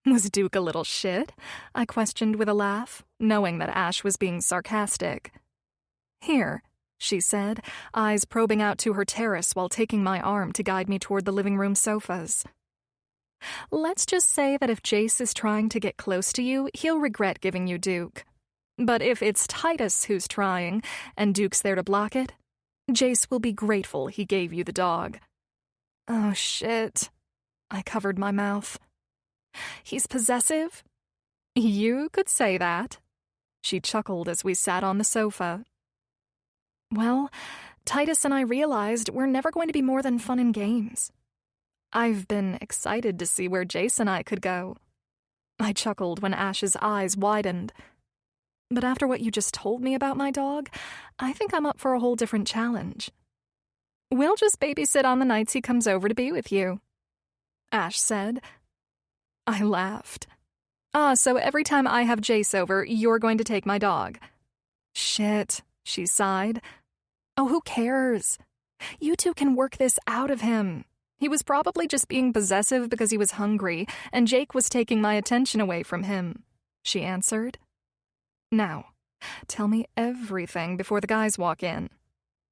A: "Was Duke a little shit?" I questioned with a laugh, knowing that Ash was being sarcastic. "Here," she said, eyes probing out to her terrace while taking my arm to guide me toward the living room sofas. "Let's just say that if Jace is trying to get close to you, he'll regret giving you Duke. But if it's Titus who's trying, and Duke's there to block it, Jace will be grateful he gave you the dog." "Oh, shit." I covered my mouth. "He's possessive?" "You could say that." She chuckled as we sat on the sofa. "Well, Titus and I realized we're never going to be more than fun and games. I've been excited to see where Jace and I could go." I chuckled when Ash's eyes widened. "But after what you just told me about my dog, I think I'm up for a whole different challenge." "We'll just babysit on the nights he comes over to be with you," Ash said. I laughed. So every time I have Jace over, you're going to take my dog." "Shit," she sighed. "Oh, who cares? You two can work this out of him. He was probably just being possessive because he was hungry, and Jake was taking my attention away from him," she answered. "Now, tell me everything before the guys walk in.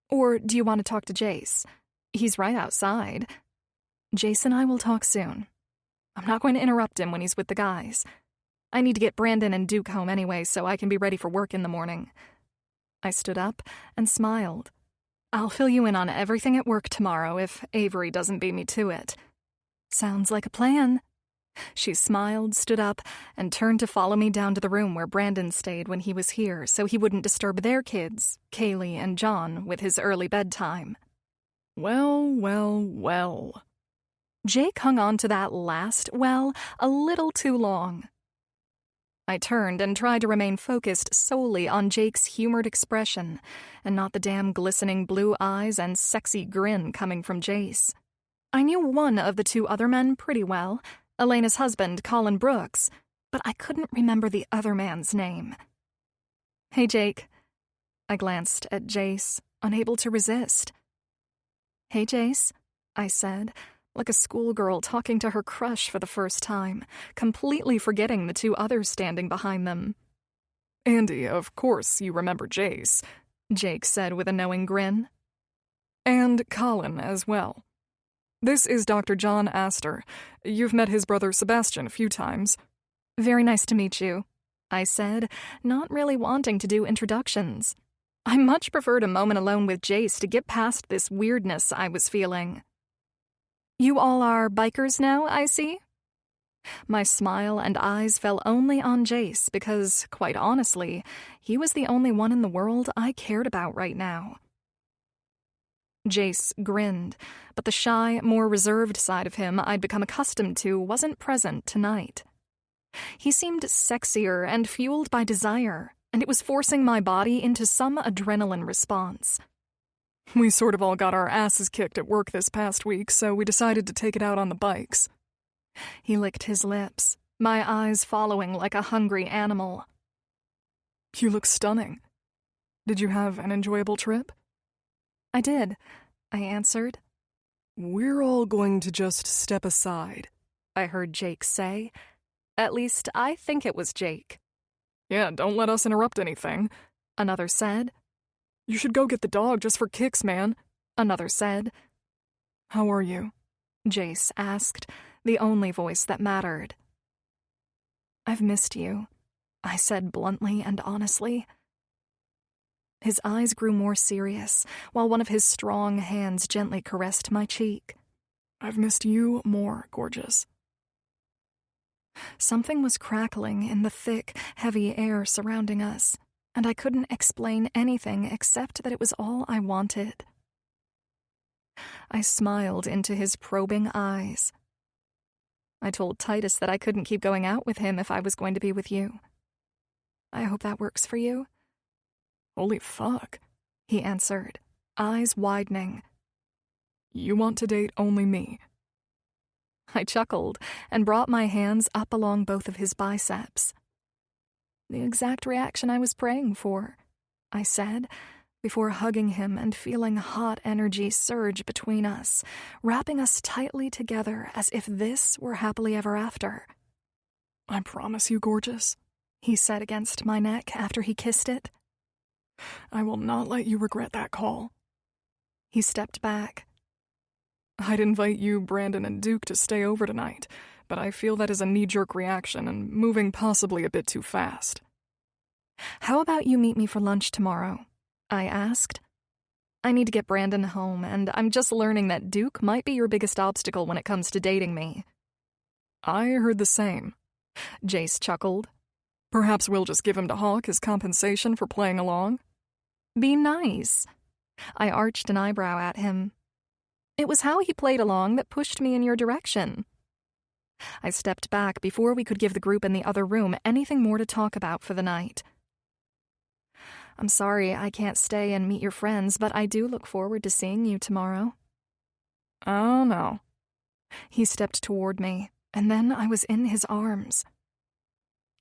A: Or do you want to talk to Jace? He's right outside. Jace and I will talk soon. I'm not going to interrupt him when he's with the guys. I need to get Brandon and Duke home anyway so I can be ready for work in the morning." I stood up and smiled. "I'll fill you in on everything at work tomorrow if Avery doesn't beat me to it." "Sounds like a plan." She smiled, stood up, and turned to follow me down to the room where Brandon stayed when he was here so he wouldn't disturb their kids, Kaylee and John, with his early bedtime. Well. Jake hung on to that last well a little too long. I turned and tried to remain focused solely on Jake's humored expression and not the damn glistening blue eyes and sexy grin coming from Jace. I knew one of the two other men pretty well, Elena's husband, Colin Brooks, but I couldn't remember the other man's name. "Hey, Jake." I glanced at Jace, unable to resist. "Hey, Jace," I said, like a schoolgirl talking to her crush for the first time, completely forgetting the two others standing behind them.
C: "Andy, of course you remember Jace,"
A: Jake said with a knowing grin.
C: "And Colin as well. This is Dr. John Astor. You've met his brother Sebastian a few times."
A: "Very nice to meet you," I said, not really wanting to do introductions. I much preferred a moment alone with Jace to get past this weirdness I was feeling. "You all are bikers now, I see?" My smile and eyes fell only on Jace because, quite honestly, he was the only one in the world I cared about right now. Jace grinned, but the shy, more reserved side of him I'd become accustomed to wasn't present tonight. He seemed sexier and fueled by desire, and it was forcing my body into some adrenaline response.
C: "We sort of all got our asses kicked at work this past week, so we decided to take it out on the bikes."
A: He licked his lips, my eyes following like a hungry animal.
C: "You look stunning. Did you have an enjoyable trip?"
A: "I did," I answered.
C: "We're all going to just step aside,"
A: I heard Jake say. At least, I think it was Jake.
C: "Yeah, don't let us interrupt anything,"
A: another said.
C: "You should go get the dog just for kicks, man,"
A: another said.
C: "How are you?"
A: Jace asked, the only voice that mattered. "I've missed you," I said bluntly and honestly. His eyes grew more serious, while one of his strong hands gently caressed my cheek.
C: I've missed you more, gorgeous.
A: Something was crackling in the thick, heavy air surrounding us, and I couldn't explain anything except that it was all I wanted. I smiled into his probing eyes. I told Titus that I couldn't keep going out with him if I was going to be with you. I hope that works for you.
C: Holy fuck,
A: he answered, eyes widening.
C: You want to date only me?
A: I chuckled and brought my hands up along both of his biceps. The exact reaction I was praying for, I said, before hugging him and feeling hot energy surge between us, wrapping us tightly together as if this were happily ever after.
C: I promise you, gorgeous,
A: he said against my neck after he kissed it.
C: I will not let you regret that call.
A: He stepped back.
C: I'd invite you, Brandon, and Duke to stay over tonight, but I feel that is a knee-jerk reaction and moving possibly a bit too fast.
A: How about you meet me for lunch tomorrow? I asked. I need to get Brandon home, and I'm just learning that Duke might be your biggest obstacle when it comes to dating me.
C: I heard the same.
A: Jace chuckled.
C: Perhaps we'll just give him to Hawk as compensation for playing along?
A: Be nice. I arched an eyebrow at him. It was how he played along that pushed me in your direction. I stepped back before we could give the group in the other room anything more to talk about for the night. I'm sorry I can't stay and meet your friends, but I do look forward to seeing you tomorrow.
C: Oh, no.
A: He stepped toward me, and then I was in his arms.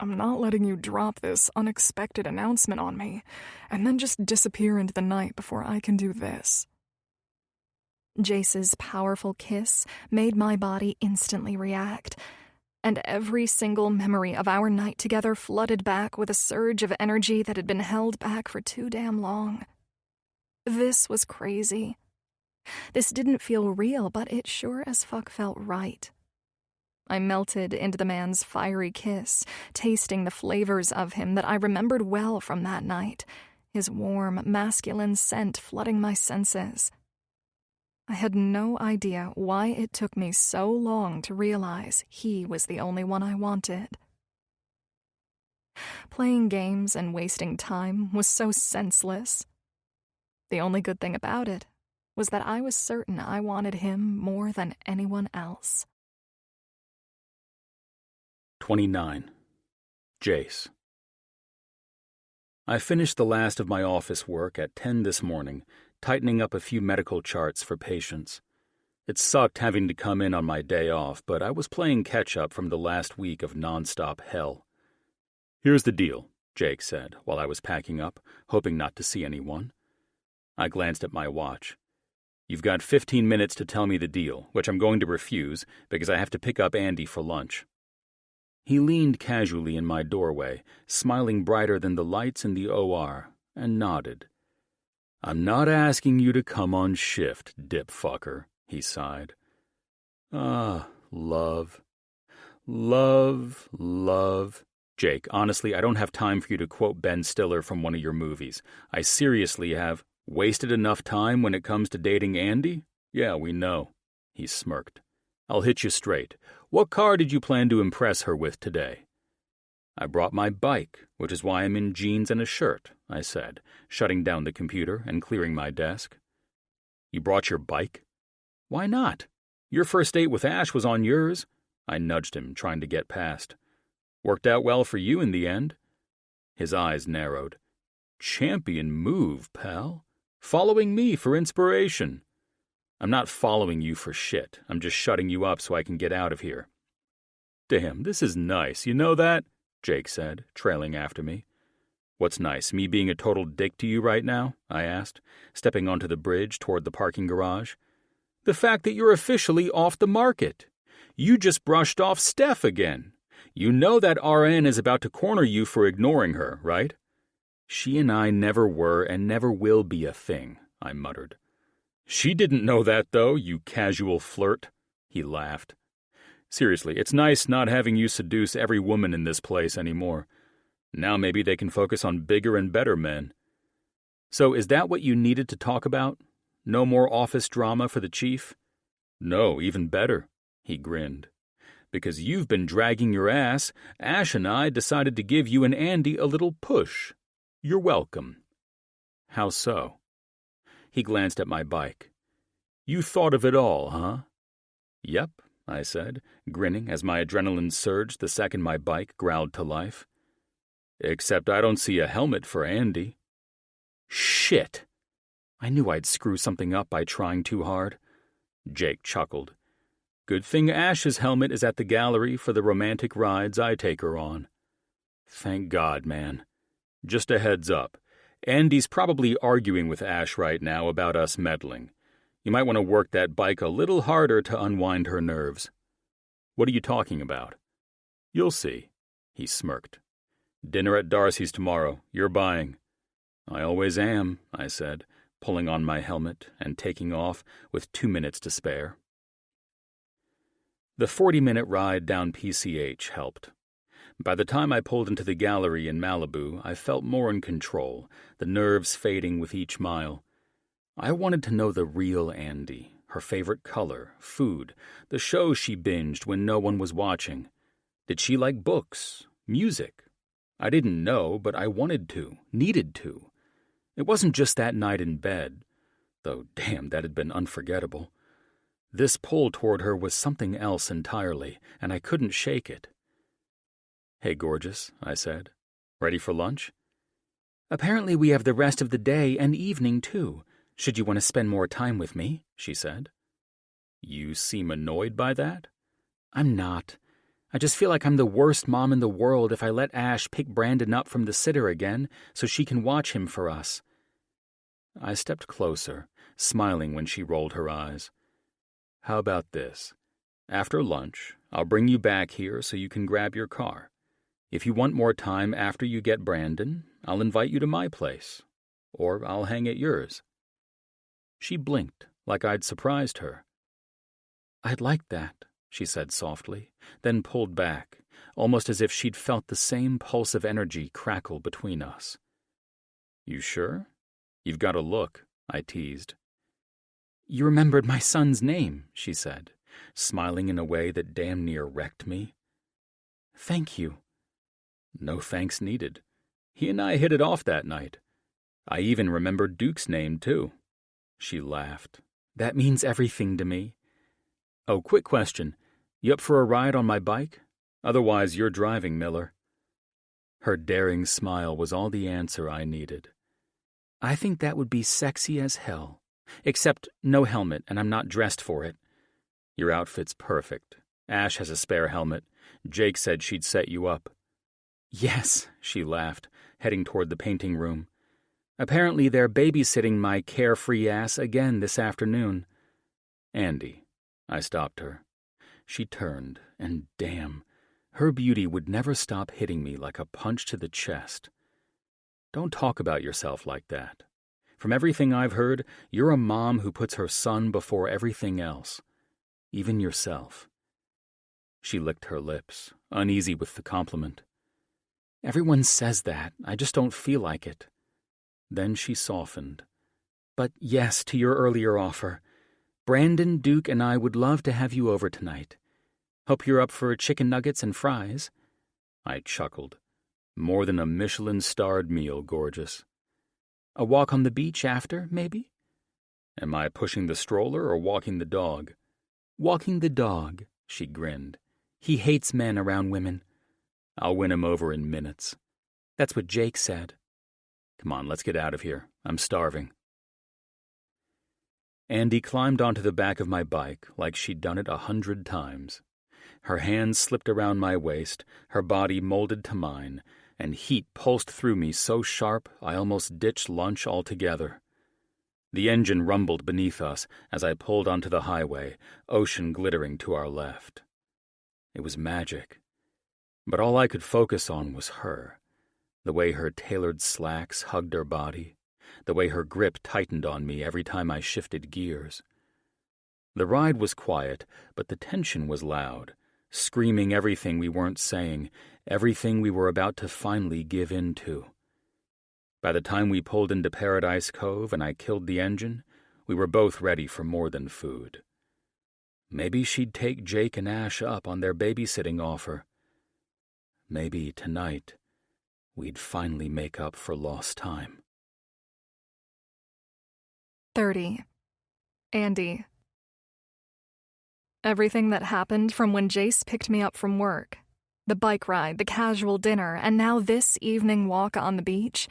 C: I'm not letting you drop this unexpected announcement on me, and then just disappear into the night before I can do this.
A: Jace's powerful kiss made my body instantly react, and every single memory of our night together flooded back with a surge of energy that had been held back for too damn long. This was crazy. This didn't feel real, but it sure as fuck felt right. I melted into the man's fiery kiss, tasting the flavors of him that I remembered well from that night, his warm, masculine scent flooding my senses. I had no idea why it took me so long to realize he was the only one I wanted. Playing games and wasting time was so senseless. The only good thing about it was that I was certain I wanted him more than anyone else.
B: 29. Jace. I finished the last of my office work at 10 this morning, tightening up a few medical charts for patients. It sucked having to come in on my day off, but I was playing catch-up from the last week of nonstop hell. Here's the deal, Jake said, while I was packing up, hoping not to see anyone. I glanced at my watch. You've got 15 minutes to tell me the deal, which I'm going to refuse because I have to pick up Andy for lunch. He leaned casually in my doorway, smiling brighter than the lights in the OR, and nodded. I'm not asking you to come on shift, dip fucker, he sighed. Ah, love. Love, love. Jake, honestly, I don't have time for you to quote Ben Stiller from one of your movies. I seriously have wasted enough time when it comes to dating Andy? Yeah, we know. He smirked. I'll hit you straight. What car did you plan to impress her with today? I brought my bike, which is why I'm in jeans and a shirt, I said, shutting down the computer and clearing my desk. You brought your bike? Why not? Your first date with Ash was on yours. I nudged him, trying to get past. Worked out well for you in the end. His eyes narrowed. Champion move, pal. Following me for inspiration. I'm not following you for shit. I'm just shutting you up so I can get out of here. Damn, this is nice, you know that? Jake said, trailing after me. What's nice, me being a total dick to you right now? I asked, stepping onto the bridge toward the parking garage. The fact that you're officially off the market. You just brushed off Steph again. You know that RN is about to corner you for ignoring her, right? She and I never were and never will be a thing, I muttered. She didn't know that, though, you casual flirt. He laughed. Seriously, it's nice not having you seduce every woman in this place anymore. Now maybe they can focus on bigger and better men. So is that what you needed to talk about? No more office drama for the chief? No, even better, he grinned. Because you've been dragging your ass, Ash and I decided to give you and Andy a little push. You're welcome. How so? He glanced at my bike. You thought of it all, huh? Yep, I said, grinning as my adrenaline surged the second my bike growled to life. Except I don't see a helmet for Andy. Shit! I knew I'd screw something up by trying too hard. Jake chuckled. Good thing Ash's helmet is at the gallery for the romantic rides I take her on. Thank God, man. Just a heads up. Andy's probably arguing with Ash right now about us meddling. You might want to work that bike a little harder to unwind her nerves. What are you talking about? You'll see, he smirked. Dinner at Darcy's tomorrow. You're buying. I always am, I said, pulling on my helmet and taking off with 2 minutes to spare. The 40-minute ride down PCH helped. By the time I pulled into the gallery in Malibu, I felt more in control, the nerves fading with each mile. I wanted to know the real Andy, her favorite color, food, the shows she binged when no one was watching. Did she like books, music? I didn't know, but I wanted to, needed to. It wasn't just that night in bed, though damn, that had been unforgettable. This pull toward her was something else entirely, and I couldn't shake it. Hey, gorgeous, I said. Ready for lunch? Apparently we have the rest of the day and evening, too. Should you want to spend more time with me? She said. You seem annoyed by that? I'm not. I just feel like I'm the worst mom in the world if I let Ash pick Brandon up from the sitter again so she can watch him for us. I stepped closer, smiling when she rolled her eyes. How about this? After lunch, I'll bring you back here so you can grab your car. If you want more time after you get Brandon, I'll invite you to my place. Or I'll hang at yours. She blinked, like I'd surprised her. I'd like that, she said softly, then pulled back, almost as if she'd felt the same pulse of energy crackle between us. You sure? You've got a look, I teased. You remembered my son's name, she said, smiling in a way that damn near wrecked me. Thank you. No thanks needed. He and I hit it off that night. I even remembered Duke's name, too. She laughed. That means everything to me. Oh, quick question. You up for a ride on my bike? Otherwise, you're driving, Miller. Her daring smile was all the answer I needed. I think that would be sexy as hell. Except no helmet, and I'm not dressed for it. Your outfit's perfect. Ash has a spare helmet. Jake said she'd set you up. Yes, she laughed, heading toward the painting room. Apparently they're babysitting my carefree ass again this afternoon. Andy, I stopped her. She turned, and damn, her beauty would never stop hitting me like a punch to the chest. Don't talk about yourself like that. From everything I've heard, you're a mom who puts her son before everything else, even yourself. She licked her lips, uneasy with the compliment. Everyone says that, I just don't feel like it. Then she softened. But yes, to your earlier offer. Brandon, Duke, and I would love to have you over tonight. Hope you're up for chicken nuggets and fries. I chuckled. More than a Michelin-starred meal, gorgeous. A walk on the beach after, maybe? Am I pushing the stroller or walking the dog? Walking the dog, she grinned. He hates men around women. I'll win him over in minutes. That's what Jake said. Come on, let's get out of here. I'm starving. Andy climbed onto the back of my bike like she'd done it 100 times. Her hands slipped around my waist, her body molded to mine, and heat pulsed through me so sharp I almost ditched lunch altogether. The engine rumbled beneath us as I pulled onto the highway, ocean glittering to our left. It was magic. But all I could focus on was her, the way her tailored slacks hugged her body, the way her grip tightened on me every time I shifted gears. The ride was quiet, but the tension was loud, screaming everything we weren't saying, everything we were about to finally give in to. By the time we pulled into Paradise Cove and I killed the engine, we were both ready for more than food. Maybe she'd take Jake and Ash up on their babysitting offer. Maybe tonight we'd finally make up for lost time.
A: 30. Andy. Everything that happened from when Jace picked me up from work, the bike ride, the casual dinner, and now this evening walk on the beach,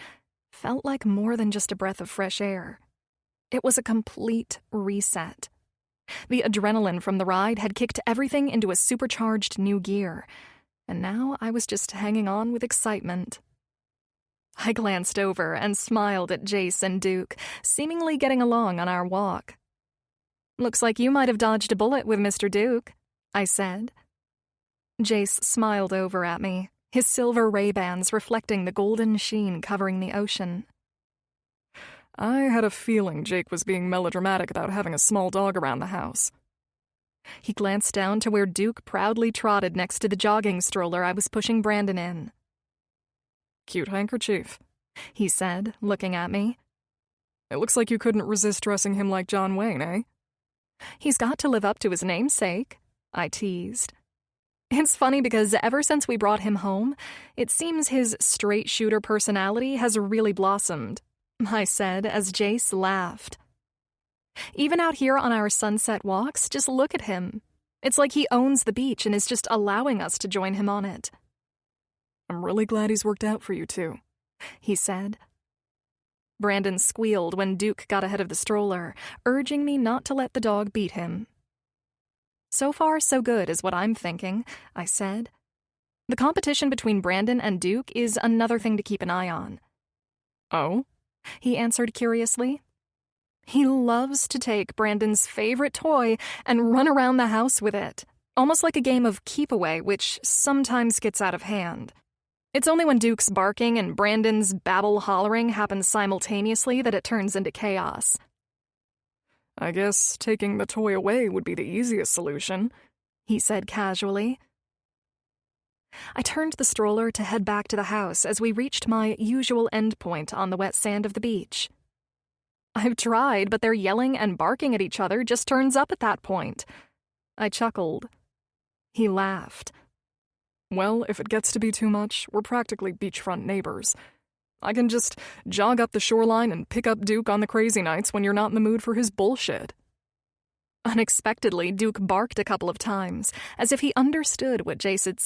A: felt like more than just a breath of fresh air. It was a complete reset. The adrenaline from the ride had kicked everything into a supercharged new gear, and now I was just hanging on with excitement. I glanced over and smiled at Jace and Duke, seemingly getting along on our walk. "Looks like you might have dodged a bullet with Mr. Duke," I said. Jace smiled over at me, his silver Ray-Bans reflecting the golden sheen covering the ocean.
C: I had a feeling Jake was being melodramatic about having a small dog around the house.
A: He glanced down to where Duke proudly trotted next to the jogging stroller I was pushing Brandon in.
C: "Cute handkerchief,"
A: he said, looking at me.
C: "It looks like you couldn't resist dressing him like John Wayne, eh?"
A: "He's got to live up to his namesake," I teased. It's funny because ever since we brought him home, it seems his straight-shooter personality has really blossomed, I said as Jace laughed. Even out here on our sunset walks, just look at him. It's like he owns the beach and is just allowing us to join him on it.
C: "I'm really glad he's worked out for you two,"
A: he said. Brandon squealed when Duke got ahead of the stroller, urging me not to let the dog beat him. "So far, so good is what I'm thinking," I said. "The competition between Brandon and Duke is another thing to keep an eye on."
C: "Oh?"
A: he answered curiously. He loves to take Brandon's favorite toy and run around the house with it, almost like a game of keep-away, which sometimes gets out of hand. It's only when Duke's barking and Brandon's babble-hollering happens simultaneously that it turns into chaos.
C: "I guess taking the toy away would be the easiest solution,"
A: he said casually. I turned the stroller to head back to the house as we reached my usual endpoint on the wet sand of the beach. I've tried, but their yelling and barking at each other just turns up at that point. I chuckled. He laughed.
C: "Well, if it gets to be too much, we're practically beachfront neighbors. I can just jog up the shoreline and pick up Duke on the crazy nights when you're not in the mood for his bullshit."
A: Unexpectedly, Duke barked a couple of times, as if he understood what Jace had said.